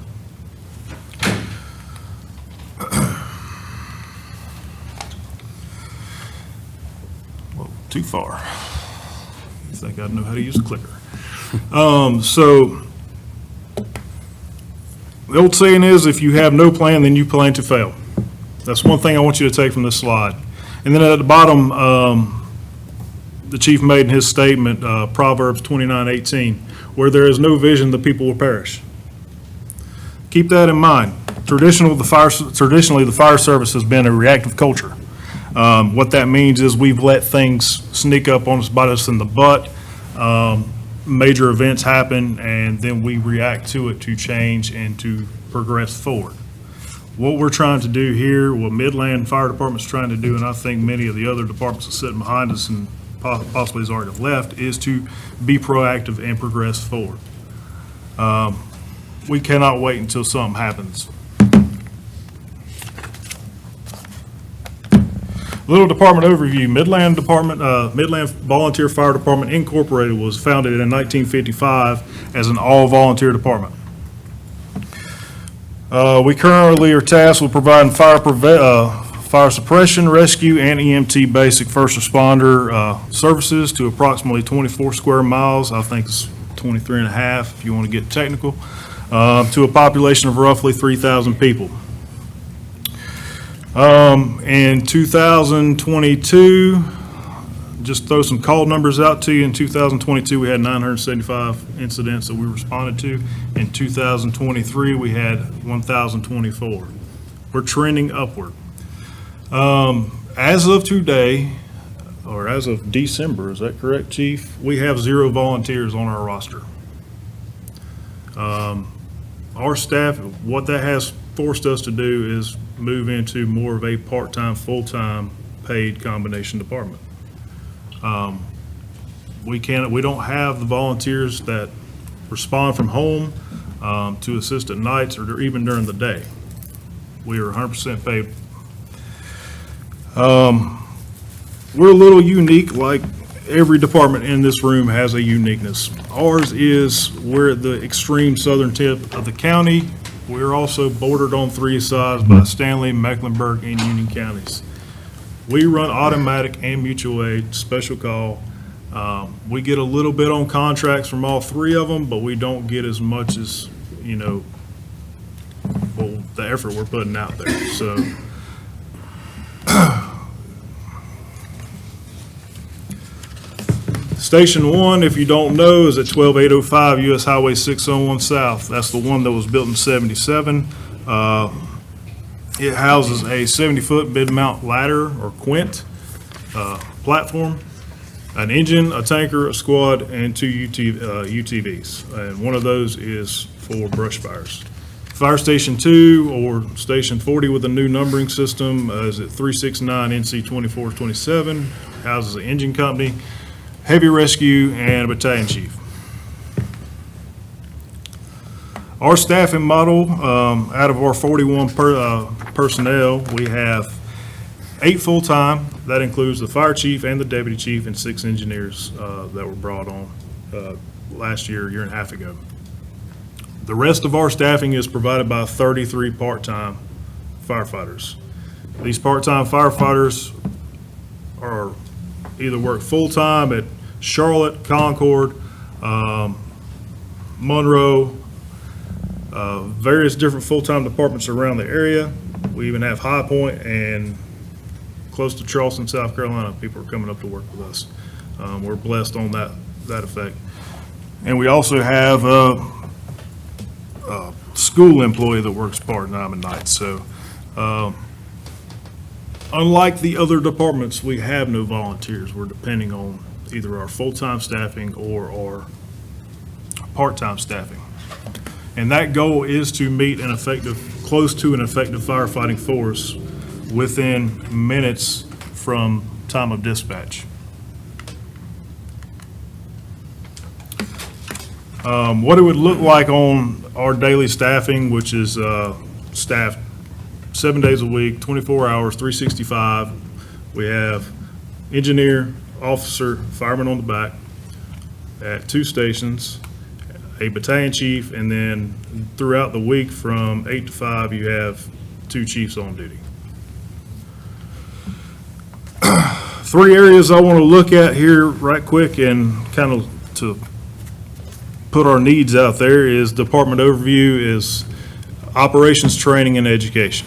S16: Whoa, too far. I think I know how to use a clicker. So the old saying is, if you have no plan, then you plan to fail. That's one thing I want you to take from this slide. And then at the bottom, the chief made in his statement, Proverbs 29:18, where there is no vision, the people will perish. Keep that in mind. Traditionally, the fire service has been a reactive culture. What that means is we've let things sneak up on us, bite us in the butt. Major events happen, and then we react to it to change and to progress forward. What we're trying to do here, what Midland Fire Department's trying to do, and I think many of the other departments that are sitting behind us and possibly has already left, is to be proactive and progress forward. We cannot wait until something happens. Little department overview. Midland Volunteer Fire Department Incorporated was founded in 1955 as an all-volunteer department. We currently are tasked with providing fire suppression, rescue, and EMT basic first responder services to approximately 24 square miles. I think it's 23 and a half if you want to get technical, to a population of roughly 3,000 people. In 2022, just throw some call numbers out to you. In 2022, we had 975 incidents that we responded to. In 2023, we had 1,024. We're trending upward. As of today, or as of December, is that correct, Chief? We have 0 volunteers on our roster. Our staff, what that has forced us to do is move into more of a part-time, full-time, paid combination department. We don't have the volunteers that respond from home to assist at nights or even during the day. We are 100% paid. We're a little unique, like every department in this room has a uniqueness. Ours is, we're at the extreme southern tip of the county. We're also bordered on 3 sides by Stanley, Mecklenburg, and Union counties. We run automatic and mutual aid, special call. We get a little bit on contracts from all 3 of them, but we don't get as much as, well, the effort we're putting out there, so. Station 1, if you don't know, is at 12805 US Highway 601 South. That's the one that was built in '77. It houses a 70-foot mid-mount ladder, or quint, platform, an engine, a tanker, a squad, and 2 UTVs. And one of those is for brush fires. Fire Station 2, or Station 40 with a new numbering system, is at 369 NC 2427, houses an engine company, heavy rescue, and a battalion chief. Our staffing model, out of our 41 personnel, we have 8 full-time. That includes the fire chief and the deputy chief and 6 engineers that were brought on last year and a half ago. The rest of our staffing is provided by 33 part-time firefighters. These part-time firefighters are either work full-time at Charlotte, Concord, Monroe, various different full-time departments around the area. We even have High Point and close to Charleston, South Carolina. People are coming up to work with us. We're blessed on that effect. And we also have school employee that works part-time at night. So unlike the other departments, we have no volunteers. We're depending on either our full-time staffing or our part-time staffing. And that goal is to meet close to an effective firefighting force within minutes from time of dispatch. What it would look like on our daily staffing, which is staffed 7 days a week, 24 hours, 365. We have engineer, officer, fireman on the back at 2 stations, a battalion chief, and then throughout the week from 8 to 5, you have 2 chiefs on duty. 3 areas I want to look at here right quick and kind of to put our needs out there is department overview, is operations, training, and education.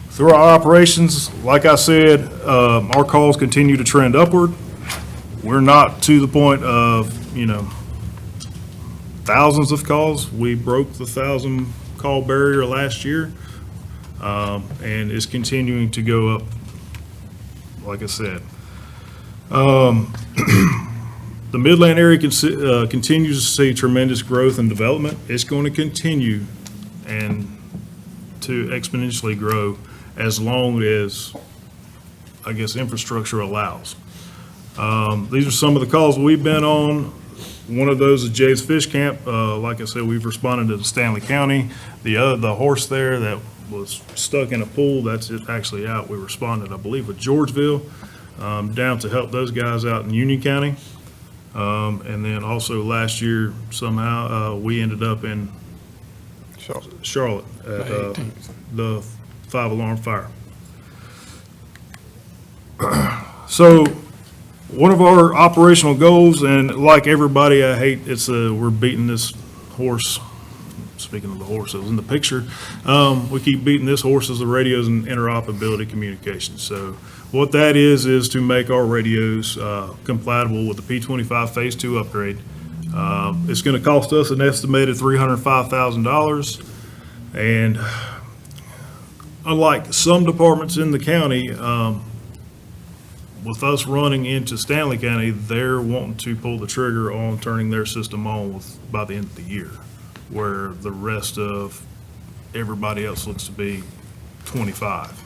S16: Through our operations, like I said, our calls continue to trend upward. We're not to the point of, thousands of calls. We broke the 1,000 call barrier last year, and it's continuing to go up, like I said. The Midland area continues to see tremendous growth and development. It's going to continue and to exponentially grow as long as, I guess, infrastructure allows. These are some of the calls we've been on. One of those is Jay's Fish Camp. Like I said, we've responded to Stanley County. The horse there that was stuck in a pool, that's actually out. We responded, I believe, with Georgeville, down to help those guys out in Union County. And then also last year, somehow, we ended up in Charlotte at the 5-alarm fire. So one of our operational goals, and like everybody, I hate we're beating this horse. Speaking of the horse that was in the picture, we keep beating this horse as the radios and interoperability communications. So what that is to make our radios compatible with the P25 Phase 2 upgrade. It's going to cost us an estimated $305,000, and unlike some departments in the county, with us running into Stanley County, they're wanting to pull the trigger on turning their system on by the end of the year, where the rest of everybody else looks to be 25.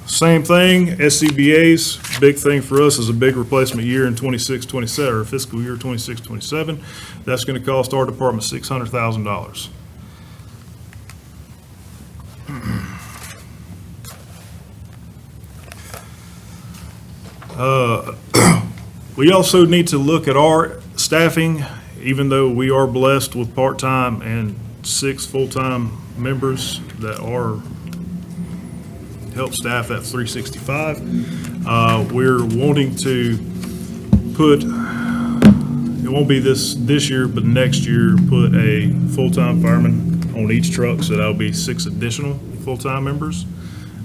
S16: Same thing, SCBA's, big thing for us is a big replacement year in 26-27, or fiscal year 26-27. That's going to cost our department $600,000. We also need to look at our staffing, even though we are blessed with part-time and 6 full-time members that are help staff that 365. We're wanting to put, it won't be this year, but next year, put a full-time fireman on each truck, so that'll be 6 additional full-time members.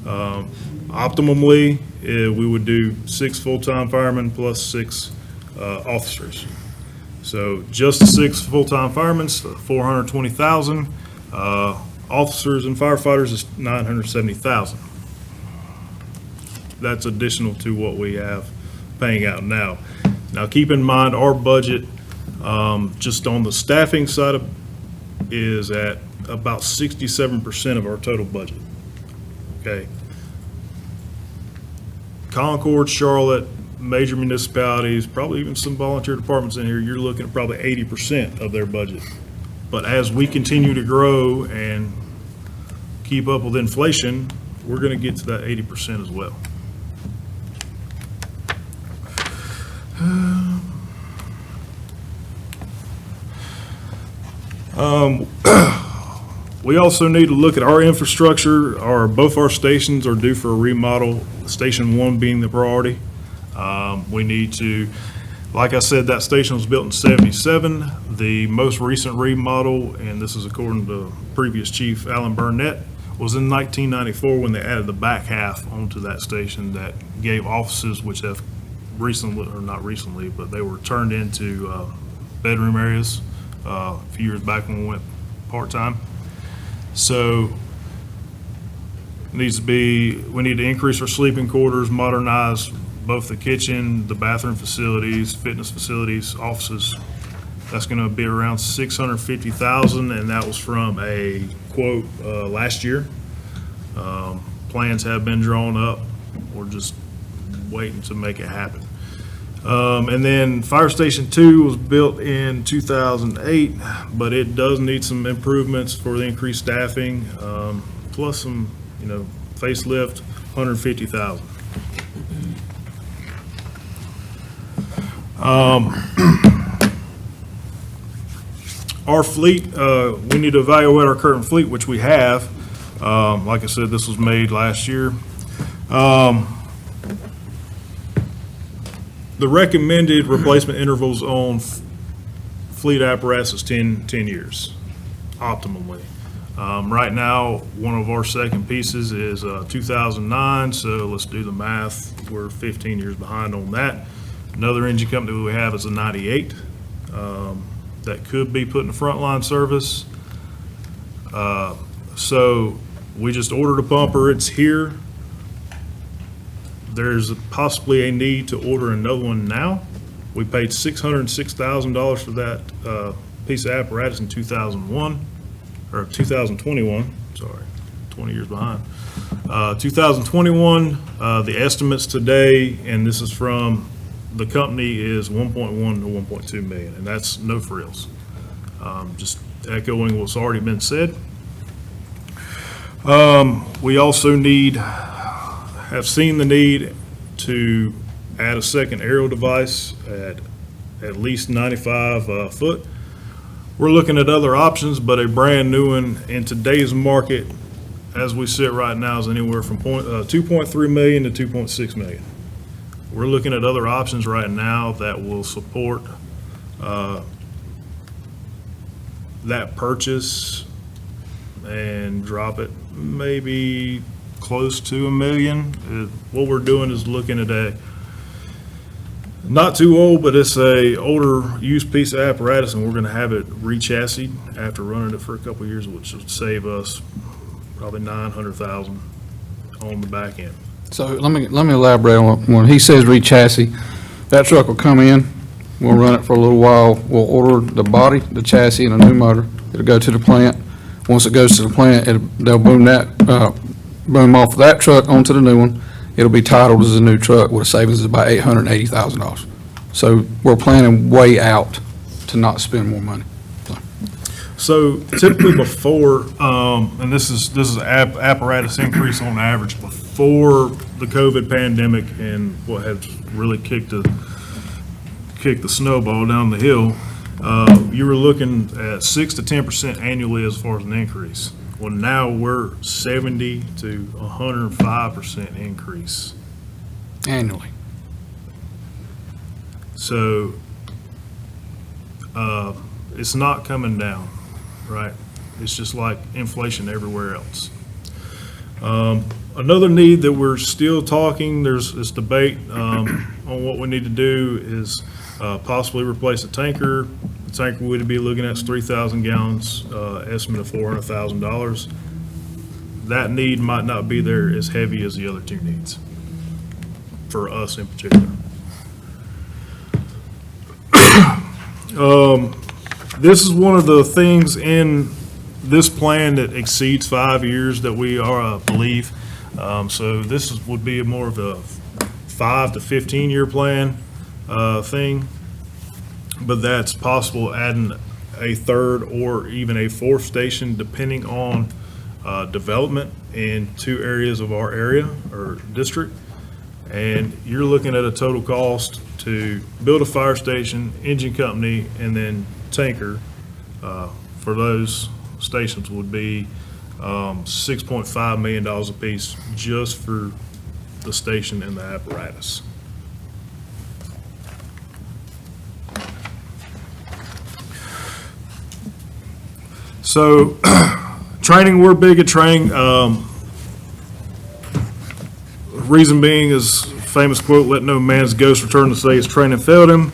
S16: Optimally, we would do 6 full-time firemen plus 6 officers. So just 6 full-time firemen, $420,000. Officers and firefighters is $970,000. That's additional to what we have paying out now. Now, keep in mind, our budget, just on the staffing side is at about 67% of our total budget. Okay. Concord, Charlotte, major municipalities, probably even some volunteer departments in here, you're looking at probably 80% of their budget. But as we continue to grow and keep up with inflation, we're going to get to that 80% as well. We also need to look at our infrastructure. Both our stations are due for a remodel, Station 1 being the priority. We need to Like I said, that station was built in '77. The most recent remodel, and this is according to previous chief Alan Burnett, was in 1994 when they added the back half onto that station that gave offices which have recently, or not recently, but they were turned into bedroom areas a few years back when we went part-time. So we need to increase our sleeping quarters, modernize both the kitchen, the bathroom facilities, fitness facilities, offices. That's going to be around $650,000, and that was from a quote last year. Plans have been drawn up. We're just waiting to make it happen. And then Fire Station 2 was built in 2008, but it does need some improvements for the increased staffing, plus some, facelift, $150,000. Our fleet, we need to evaluate our current fleet, which we have. Like I said, this was made last year. The recommended replacement intervals on fleet apparatus is 10 years, optimally. Right now, one of our second pieces is 2009, so let's do the math. We're 15 years behind on that. Another engine company we have is a 98 that could be put in frontline service. So we just ordered a pumper. It's here. There's possibly a need to order another one now. We paid $606,000 for that piece of apparatus in 2001, or 2021, sorry, 20 years behind. 2021, the estimates today, and this is from the company, is 1.1 to 1.2 million, and that's no frills. Just echoing what's already been said. We also have seen the need to add a second aerial device at least 95 foot. We're looking at other options, but a brand new one in today's market, as we sit right now, is anywhere from 2.3 million to 2.6 million. We're looking at other options right now that will support that purchase and drop it maybe close to $1 million. What we're doing is looking at a not too old, but it's a older used piece of apparatus, and we're going to have it re-chassied after running it for a couple of years, which would save us probably $900,000 on the back end.
S7: So let me elaborate on when he says re-chassis. That truck will come in, we'll run it for a little while, we'll order the body, the chassis, and a new motor. It'll go to the plant. Once it goes to the plant, they'll boom off that truck onto the new one. It'll be titled as a new truck with a savings of about $880,000. So we're planning way out to not spend more money.
S16: So typically before, and this is apparatus increase on average before the COVID pandemic and what had really kicked the snowball down the hill, you were looking at 6 to 10% annually as far as an increase. Well, now we're 70 to 105% increase
S7: Annually.
S16: So it's not coming down, right? It's just like inflation everywhere else. Another need that we're still talking, there's this debate on what we need to do is possibly replace a tanker. The tanker we'd be looking at is 3,000 gallons, estimate of $400,000. That need might not be there as heavy as the other two needs, for us in particular. This is one of the things in this plan that exceeds 5 years that we are, believe. So this would be more of a 5 to 15-year plan thing, but that's possible adding a third or even a fourth station depending on development in 2 areas of our area or district. And you're looking at a total cost to build a fire station, engine company, and then tanker for those stations would be $6.5 million apiece just for the station and the apparatus. So, training, we're big at training. Reason being is famous quote, "Let no man's ghost return to say his training failed him."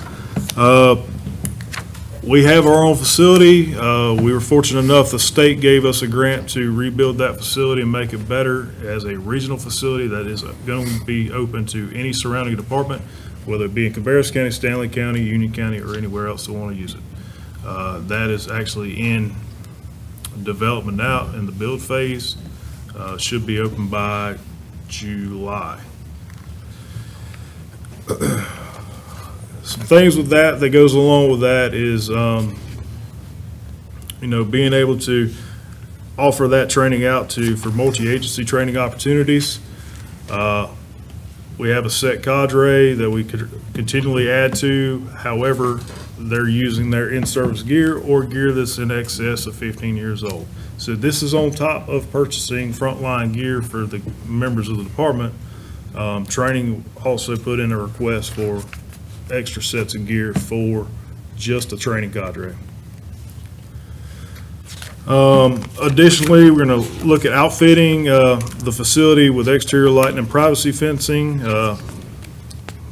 S16: We have our own facility. We were fortunate enough, the state gave us a grant to rebuild that facility and make it better as a regional facility that is going to be open to any surrounding department, whether it be in Cabarrus County, Stanley County, Union County, or anywhere else that want to use it. That is actually in development now in the build phase. Should be open by July. Some things with that goes along with that is, being able to offer that training out for multi-agency training opportunities. We have a set cadre that we could continually add to. However, they're using their in-service gear or gear that's in excess of 15 years old. So this is on top of purchasing frontline gear for the members of the department. Training also put in a request for extra sets of gear for just the training cadre. Additionally, we're going to look at outfitting the facility with exterior lighting and privacy fencing.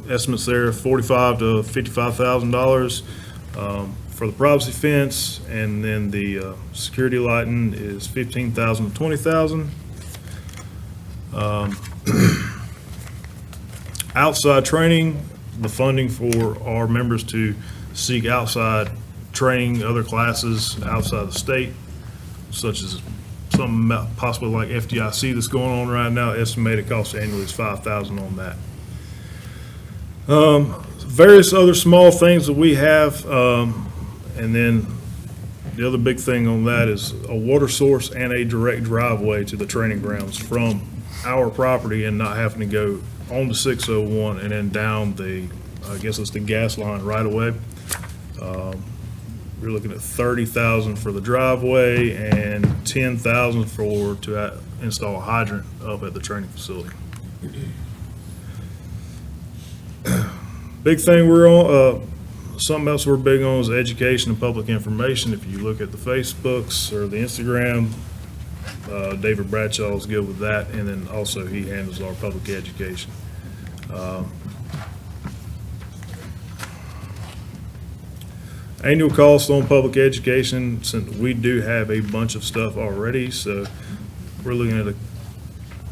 S16: Estimates there of $45,000 to $55,000 for the privacy fence, and then the security lighting is $15,000 to $20,000. Outside training, the funding for our members to seek outside training, other classes outside the state, such as something possibly like FDIC that's going on right now. Estimated cost annually is $5,000 on that. Various other small things that we have, and then the other big thing on that is a water source and a direct driveway to the training grounds from our property, and not having to go on to 601 and then down the, I guess it's the gas line right away. We're looking at $30,000 for the driveway and $10,000 to install a hydrant up at the training facility. Big thing we're on, something else we're big on is education and public information. If you look at the Facebooks or the Instagram, David Bradshaw is good with that, and then also he handles our public education. Annual cost on public education, since we do have a bunch of stuff already, so we're looking at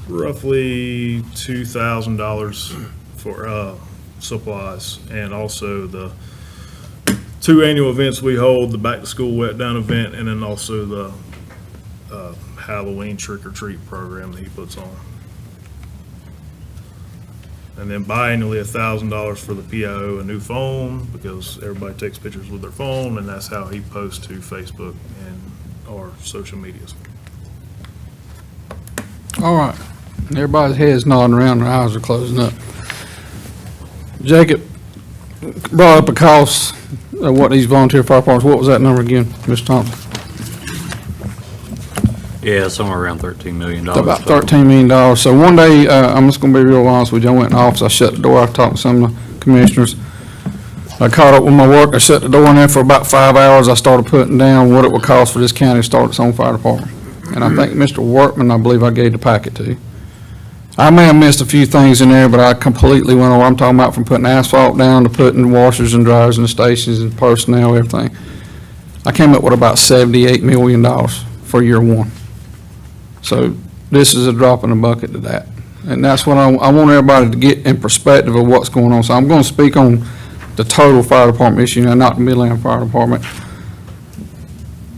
S16: roughly $2,000 for supplies, and also the 2 annual events we hold, the Back to School Wet Down event, and then also the Halloween trick or treat program that he puts on. And then biannually $1,000 for the PIO, a new phone, because everybody takes pictures with their phone, and that's how he posts to Facebook and our social medias.
S7: All right. Everybody's head's nodding around, their eyes are closing up. Jacob brought up a cost of what these volunteer fire departments, what was that number again, Mr. Thompson?
S17: Yeah, somewhere around $13 million.
S7: About $13 million. So one day, I'm just gonna be real honest with you, I went in the office, I shut the door, I talked to some of the commissioners. I caught up with my work, I shut the door in there for about 5 hours, I started putting down what it would cost for this county to start its own fire department. And I think Mr. Workman, I believe I gave the packet to you. I may have missed a few things in there, but I completely went over, I'm talking about from putting asphalt down to putting washers and dryers in the stations and personnel, everything. I came up with about $78 million for year one. So this is a drop in the bucket to that. And that's what I want everybody to get in perspective of what's going on. So I'm going to speak on the total fire department issue, and not the Midland Fire Department.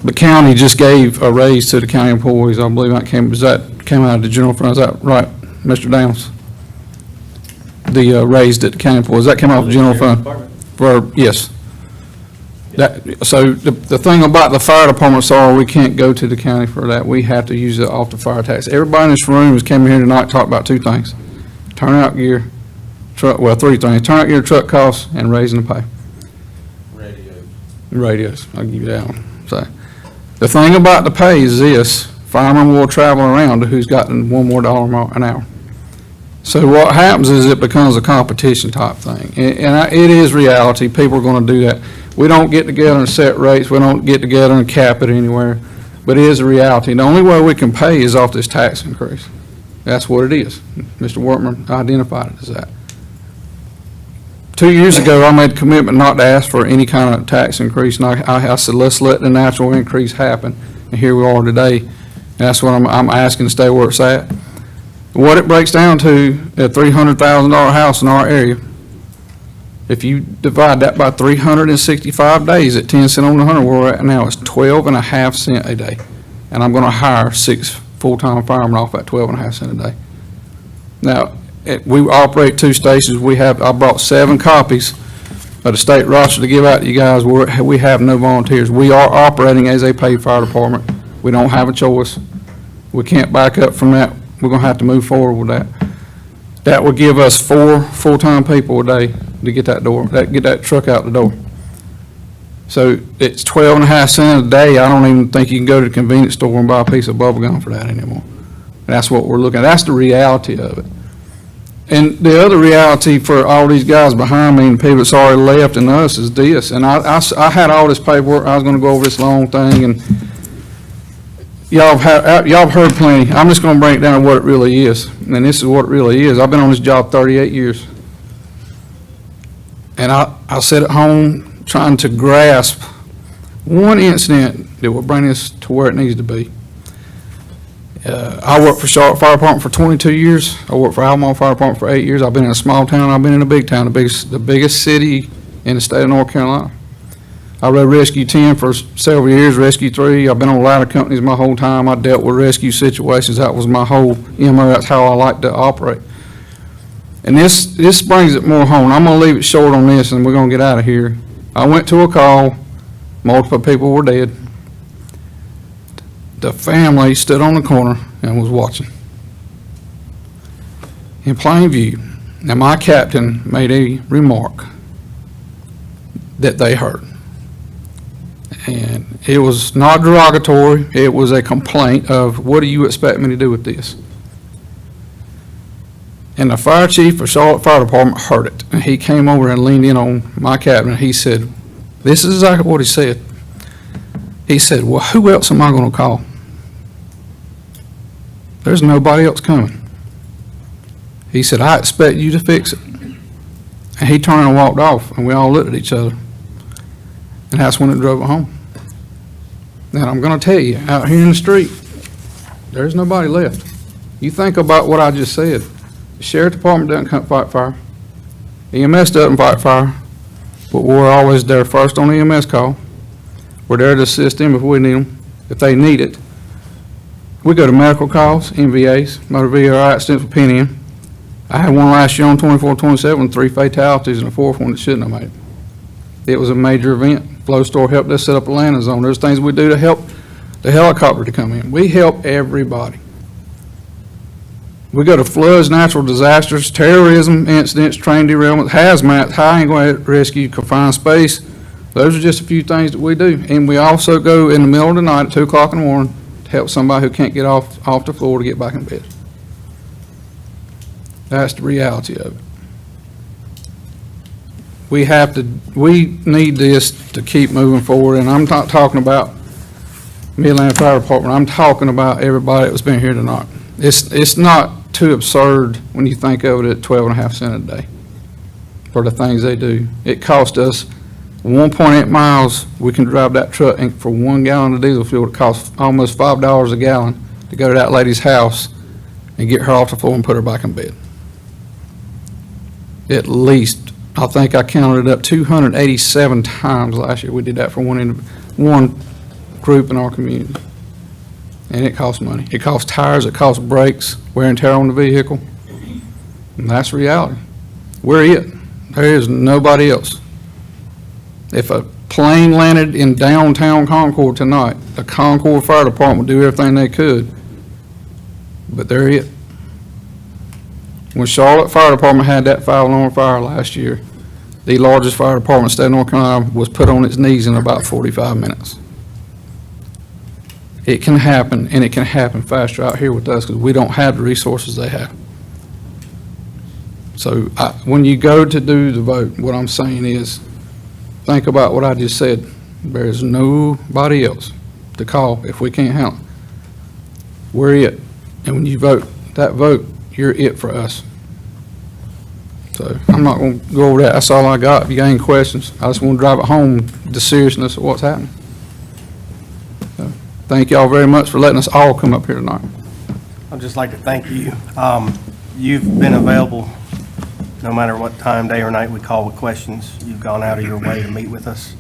S7: The county just gave a raise to the county employees. I believe that came out of the general fund. Is that right, Mr. Downs? The raise that the county employees, that came out of the general fund? Yes. So the thing about the fire department, sorry, we can't go to the county for that. We have to use it off the fire tax. Everybody in this room has came here tonight to talk about 2 things. Turnout gear, truck, well, 3 things. Turnout gear, truck costs, and raising the pay. Radios, I'll give you that one. So the thing about the pay is this: firemen will travel around to who's gotten $1 more an hour. So what happens is it becomes a competition type thing. And it is reality. People are going to do that. We don't get together and set rates. We don't get together and cap it anywhere. but it is a reality. The only way we can pay is off this tax increase. That's what it is. Mr. Workman identified it as that. 2 years ago, I made a commitment not to ask for any kind of tax increase, and I said, let's let the natural increase happen, and here we are today. And that's what I'm asking to stay where it's at. What it breaks down to, a $300,000 house in our area, if you divide that by 365 days at 10 cents on the 100, where we're at now, it's 12.5 cents a day. And I'm gonna hire 6 full-time firemen off at 12.5 cents a day. Now, we operate 2 stations. I brought 7 copies of the state roster to give out to you guys. We have no volunteers. We are operating as a paid fire department. We don't have a choice. We can't back up from that. We're gonna have to move forward with that. That would give us 4 full-time people a day to get get that truck out the door. So it's 12.5 cents a day. I don't even think you can go to the convenience store and buy a piece of bubble gum for that anymore. That's what we're looking at. That's the reality of it. And the other reality for all these guys behind me and people that's already left and us is this. And I had all this paperwork. I was gonna go over this long thing, and y'all have heard plenty. I'm just gonna break it down to what it really is. And this is what it really is. I've been on this job 38 years. And I sit at home trying to grasp one incident that will bring us to where it needs to be. I worked for Charlotte Fire Department for 22 years. I worked for Alamo Fire Department for 8 years. I've been in a small town. I've been in a big town, the biggest city in the state of North Carolina. I rode Rescue 10 for several years, Rescue 3. I've been on ladder companies my whole time. I dealt with rescue situations. That was my whole MO. That's how I like to operate. And this brings it more home. I'm going to leave it short on this, and we're going to get out of here. I went to a call. Multiple people were dead. The family stood on the corner and was watching in plain view. Now, my captain made a remark that they heard. And it was not derogatory. It was a complaint of, what do you expect me to do with this? And the fire chief of Charlotte Fire Department heard it. And he came over and leaned in on my captain. He said, this is exactly what he said. He said, well, who else am I going to call? There's nobody else coming. He said, I expect you to fix it. And he turned and walked off, and we all looked at each other. And that's when it drove it home. And I'm going to tell you, out here in the street, there's nobody left. You think about what I just said. The sheriff department doesn't come fight fire. EMS doesn't fight fire. But we're always there first on the EMS call. We're there to assist them if we need them, if they need it. We go to medical calls, MVAs, motor vehicle accidents with PNM. I had one last year on 24-27, 3 fatalities and a 4th one that shouldn't have made it. It was a major event. Flow Store helped us set up a landing zone. There's things we do to help the helicopter to come in. We help everybody. We go to floods, natural disasters, terrorism incidents, train derailments, hazmat, high and rescue, confined space. Those are just a few things that we do. And we also go in the middle of the night at 2 o'clock in the morning to help somebody who can't get off the floor to get back in bed. That's the reality of it. We need this to keep moving forward, and I'm not talking about Midland Fire Department. I'm talking about everybody that's been here tonight. It's not too absurd when you think of it at 12.5 cents a day for the things they do. It cost us 1.8 miles. We can drive that truck, and for 1 gallon of diesel fuel, it costs almost $5 a gallon to go to that lady's house and get her off the floor and put her back in bed. At least, I think I counted it up 287 times last year. We did that for one group in our community. And it costs money. It costs tires, it costs brakes, wear and tear on the vehicle. And that's reality. We're it. There is nobody else. If a plane landed in downtown Concord tonight, the Concord Fire Department would do everything they could, but they're it. When Charlotte Fire Department had that 5-alarm fire last year, the largest fire department in the state of North Carolina was put on its knees in about 45 minutes. It can happen, and it can happen faster out here with us because we don't have the resources they have. So when you go to do the vote, what I'm saying is, think about what I just said. There's nobody else. to call if we can't handle it. We're it. And when you vote, that vote, you're it for us. So I'm not going to go over that. That's all I got. If you got any questions, I just want to drive it home, the seriousness of what's happening. So, thank y'all very much for letting us all come up here tonight.
S9: I'd just like to thank you. You've been available no matter what time, day or night we call with questions. You've gone out of your way to meet with us,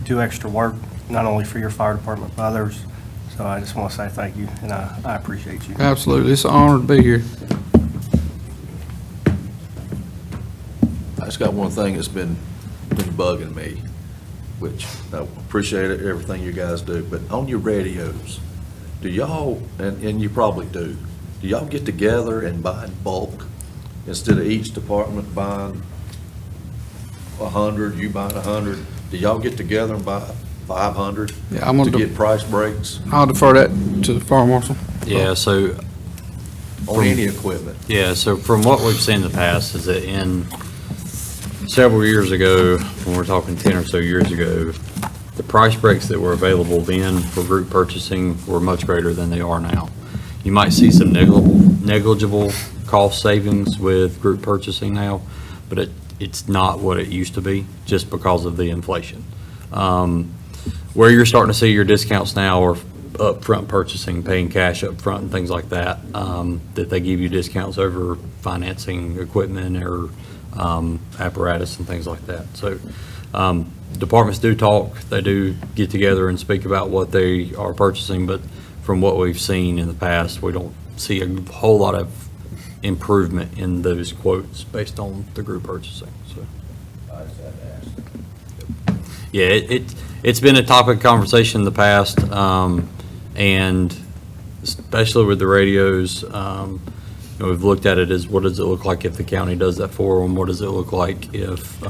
S9: do extra work, not only for your fire department, but others. So I just want to say thank you, and I appreciate you.
S7: Absolutely. It's an honor to be here.
S14: I just got one thing that's been bugging me, which I appreciate everything you guys do, but on your radios, do y'all, and you probably do y'all get together and buy in bulk instead of each department buying 100, you buying 100? Do y'all get together and buy 500
S7: Yeah, I'm
S14: to
S7: gonna
S14: get price breaks
S7: I'll defer that to the fire marshal.
S17: Yeah, so.
S14: on any equipment?
S17: Yeah, so from what we've seen in the past is that in several years ago, when we're talking 10 or so years ago, the price breaks that were available then for group purchasing were much greater than they are now. You might see some negligible cost savings with group purchasing now, but it's not what it used to be just because of the inflation. Where you're starting to see your discounts now are upfront purchasing, paying cash up front and things like that, that they give you discounts over financing equipment or apparatus and things like that. So departments do talk, they do get together and speak about what they are purchasing, but from what we've seen in the past, we don't see a whole lot of improvement in those quotes based on the group purchasing, so. Yeah, it's been a topic of conversation in the past, and especially with the radios, we've looked at it as what does it look like if the county does that for them? What does it look like if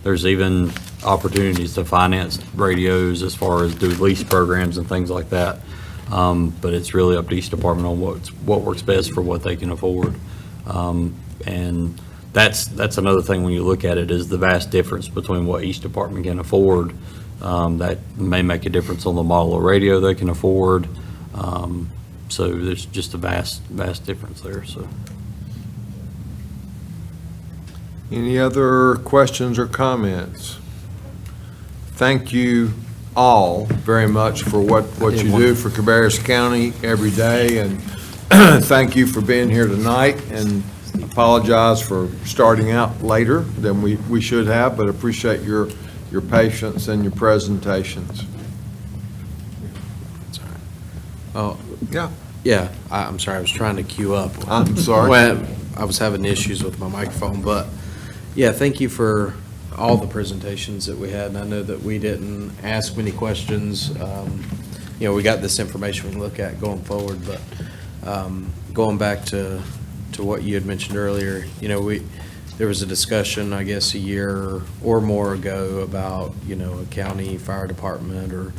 S17: there's even opportunities to finance radios as far as do lease programs and things like that? But it's really up to each department on what works best for what they can afford. And that's another thing when you look at it is the vast difference between what each department can afford. That may make a difference on the model of radio they can afford. So there's just a vast difference there, so.
S1: Any other questions or comments? Thank you all very much for what you do for Cabarrus County every day, and thank you for being here tonight, and apologize for starting out later than we should have, but appreciate your patience and your presentations.
S4: Oh,
S1: Yeah.
S4: yeah, I'm sorry, I was trying to queue up.
S1: I'm sorry.
S4: Well, I was having issues with my microphone, but, yeah, thank you for all the presentations that we had, and I know that we didn't ask many questions. We got this information we can look at going forward, but going back to what you had mentioned earlier, there was a discussion, I guess, a year or more ago about, a county fire department or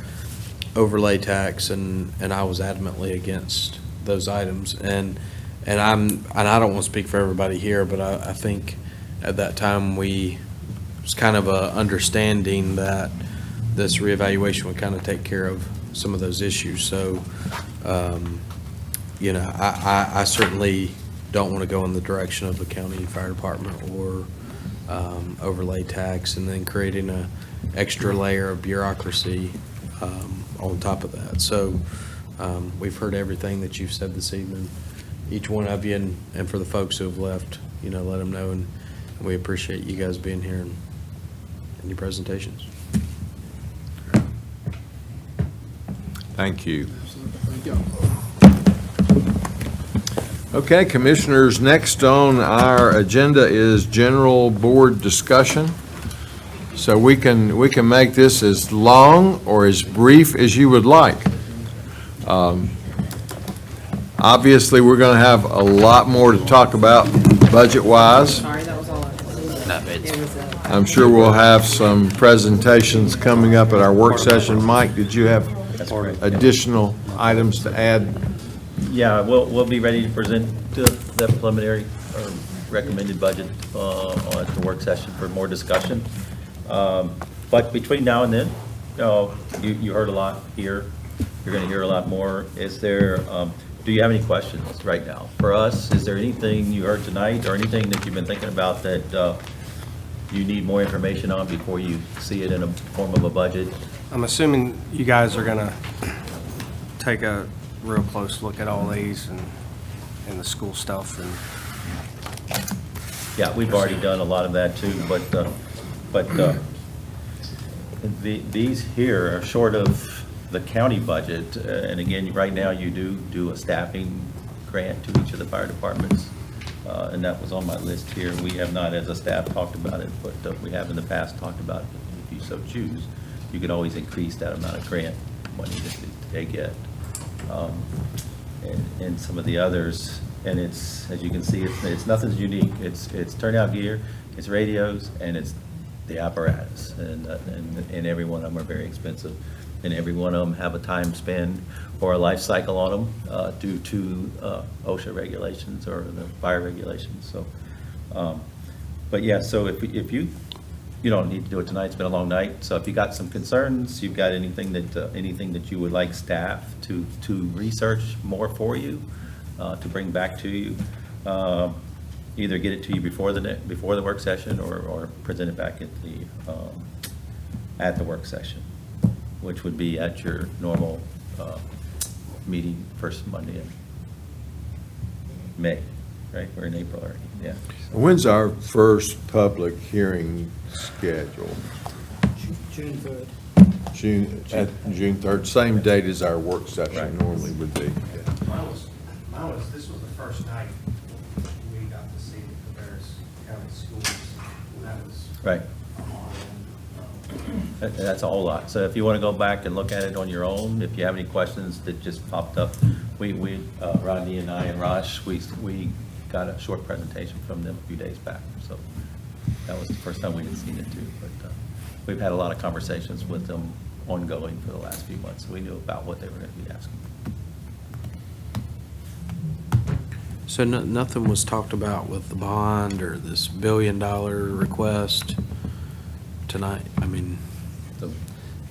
S4: overlay tax, and I was adamantly against those items. And I don't want to speak for everybody here, but I think at that time it was kind of a understanding that this reevaluation would kind of take care of some of those issues. So, I certainly don't want to go in the direction of the county fire department or overlay tax and then creating an extra layer of bureaucracy on top of that. So we've heard everything that you've said this evening, each one of you, and for the folks who have left, let them know, and we appreciate you guys being here and your presentations.
S1: Thank you. Okay, Commissioners, next on our agenda is general board discussion. So we can make this as long or as brief as you would like. Obviously, we're going to have a lot more to talk about budget-wise.
S15: Sorry, that was all.
S1: I'm sure we'll have some presentations coming up at our work session. Mike, did you have additional items to add?
S5: Yeah, we'll be ready to present the preliminary or recommended budget on the work session for more discussion. But between now and then, No, you heard a lot here. You're going to hear a lot more. Is there, do you have any questions right now? For us, is there anything you heard tonight or anything that you've been thinking about that you need more information on before you see it in a form of a budget?
S9: I'm assuming you guys are gonna take a real close look at all these and the school stuff and.
S5: Yeah, we've already done a lot of that too, but these here are short of the county budget. And again, right now you do a staffing grant to each of the fire departments. And that was on my list here. We have not, as a staff, talked about it, but we have in the past talked about it. If you so choose, you could always increase that amount of grant money that they get. And some of the others, and it's, as you can see, it's nothing's unique. It's turnout gear, it's radios, and it's the apparatus. And every one of them are very expensive. And every one of them have a time span or a life cycle on them due to OSHA regulations or the fire regulations. So, but yeah, so if you don't need to do it tonight, it's been a long night. So if you got some concerns, you've got anything that you would like staff to research more for you, to bring back to you, either get it to you before the work session or present it back at the work session, which would be at your normal meeting first Monday in May, right? We're in April already, yeah.
S1: When's our first public hearing scheduled?
S8: June 3rd.
S1: June 3rd, same date as our work session normally would be.
S9: This was the first night we got to see the Cabarrus County schools. That was.
S5: Right. That's a whole lot. So if you want to go back and look at it on your own, if you have any questions that just popped up, Rodney and I and Raj, we got a short presentation from them a few days back. So that was the first time we had seen it too. But we've had a lot of conversations with them ongoing for the last few months. So we knew about what they were going to be asking.
S4: So nothing was talked about with the bond or this $1 billion request tonight? I mean,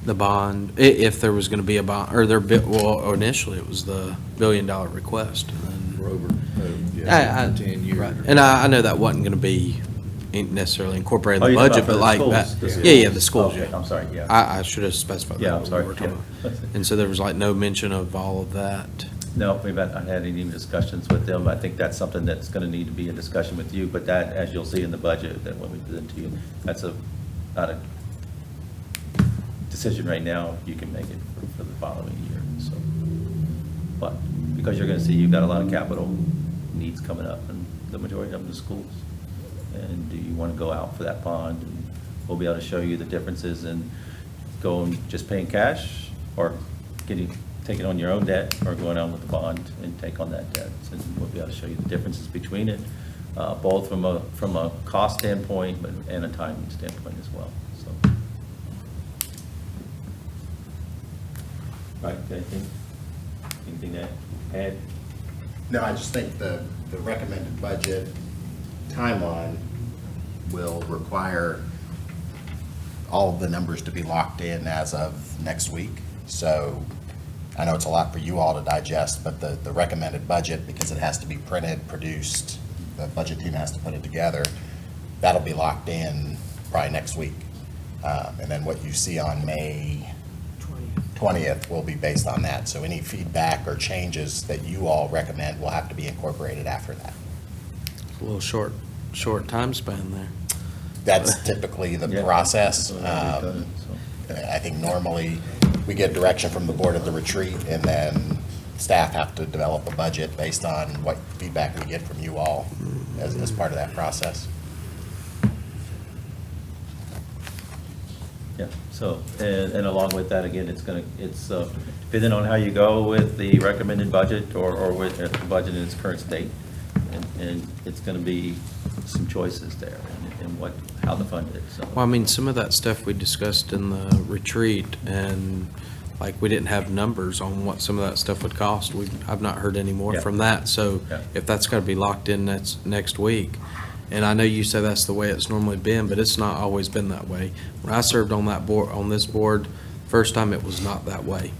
S4: the bond, if there was going to be a bond, or well, initially it was the $1 billion request. And then,
S1: 10 years.
S4: Right. And I know that wasn't going to be necessarily incorporated in the
S5: you're talking
S4: budget, but
S5: about
S4: like,
S5: the schools?
S4: yeah, the schools,
S5: Okay,
S4: yeah.
S5: I'm sorry, yeah.
S4: I should have specified that.
S5: Yeah, I'm
S4: when we
S5: sorry,
S4: were talking
S5: yeah.
S4: about- And so there was like no mention of all of that.
S5: No, we've not had any discussions with them. I think that's something that's going to need to be a discussion with you, but that, as you'll see in the budget, that when we present to you, that's not a decision right now. You can make it for the following year, so. But because you're going to see you've got a lot of capital needs coming up, and the majority of them are schools. And do you want to go out for that bond? And we'll be able to show you the differences in going, just paying cash, or taking on your own debt, or going on with the bond and take on that debt. And we'll be able to show you the differences between it, both from a cost standpoint and a timing standpoint as well, so. Right, anything to add?
S2: No, I just think the recommended budget timeline will require all of the numbers to be locked in as of next week. So I know it's a lot for you all to digest, but the recommended budget, because it has to be printed, produced, the budget team has to put it together, that'll be locked in probably next week. And then what you see on May 20th will be based on that. So any feedback or changes that you all recommend will have to be incorporated after that.
S4: A little short time span there.
S2: That's typically the process. I think normally we get direction from the board at the retreat, and then staff have to develop a budget based on what feedback we get from you all as part of that process.
S5: Yeah, so, and along with that, again, it's depending on how you go with the recommended budget or with the budget in its current state. And it's gonna be some choices there and how to fund it, so.
S4: Well, I mean, some of that stuff we discussed in the retreat, and like, we didn't have numbers on what some of that stuff would cost. I've not heard any more
S5: Yeah.
S4: from that, so
S5: Yeah.
S4: if that's gotta be locked in next week. And I know you say that's the way it's normally been, but it's not always been that way. When I served on that board, on this board, First time it was not that way.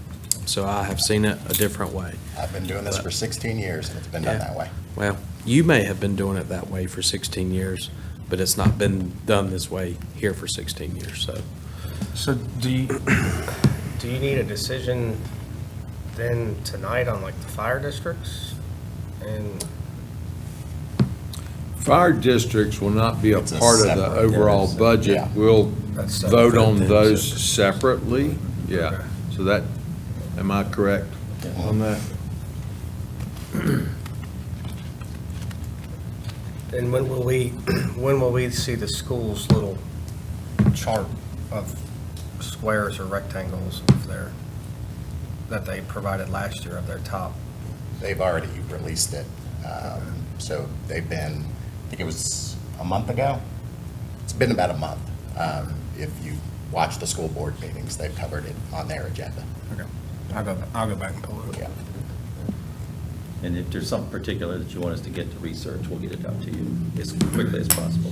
S4: So I have seen it a different way.
S2: I've been doing this for 16 years, and it's been done
S4: Yeah.
S2: that way.
S4: Well, you may have been doing it that way for 16 years, but it's not been done this way here for 16 years, so.
S9: So do you need a decision then tonight on like the fire districts? And
S1: Fire districts will not be a
S2: It's a
S1: part of the
S2: separate,
S1: overall
S2: yeah.
S1: budget.
S2: Yeah.
S1: We'll
S9: That's separate.
S1: vote on those separately. Yeah, so that, am I correct on that?
S9: And when will we see the school's little chart of squares or rectangles of their, that they provided last year of their top?
S2: They've already released it. So they've been, I think it was a month ago. It's been about a month. If you watch the school board meetings, they've covered it on their agenda.
S9: Okay. I'll go back and pull it.
S2: Yeah.
S5: And if there's something particular that you want us to get to research, we'll get it out to you as quickly as possible.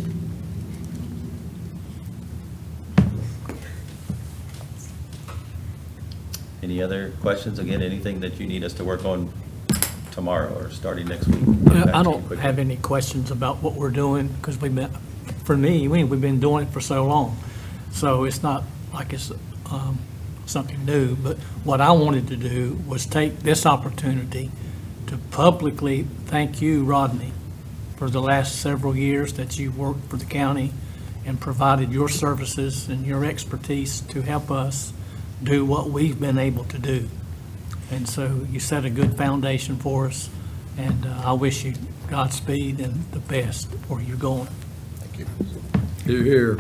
S5: Any other questions? Again, anything that you need us to work on tomorrow or starting next week?
S8: I don't have any questions about what we're doing, because for me, we've been doing it for so long. So it's not like it's something new, but what I wanted to do was take this opportunity to publicly thank you, Rodney, for the last several years that you worked for the county and provided your services and your expertise to help us do what we've been able to do. And so you set a good foundation for us, and I wish you Godspeed and the best where you're going.
S2: Thank you.
S1: You're here.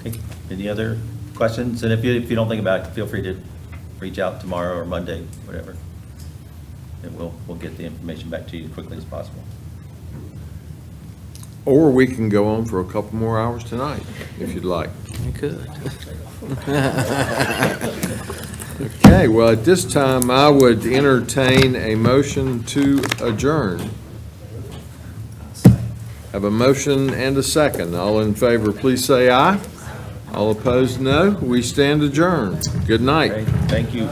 S5: Okay. Any other questions? And if you don't think about it, feel free to reach out tomorrow or Monday, whatever. And we'll get the information back to you as quickly as possible.
S1: Or we can go on for a couple more hours tonight, if you'd like.
S4: You could.
S1: Okay, well, at this time, I would entertain a motion to adjourn. Have a motion and a second. All in favor, please say aye. All opposed, no. We stand adjourned. Good night.
S5: Okay, thank you.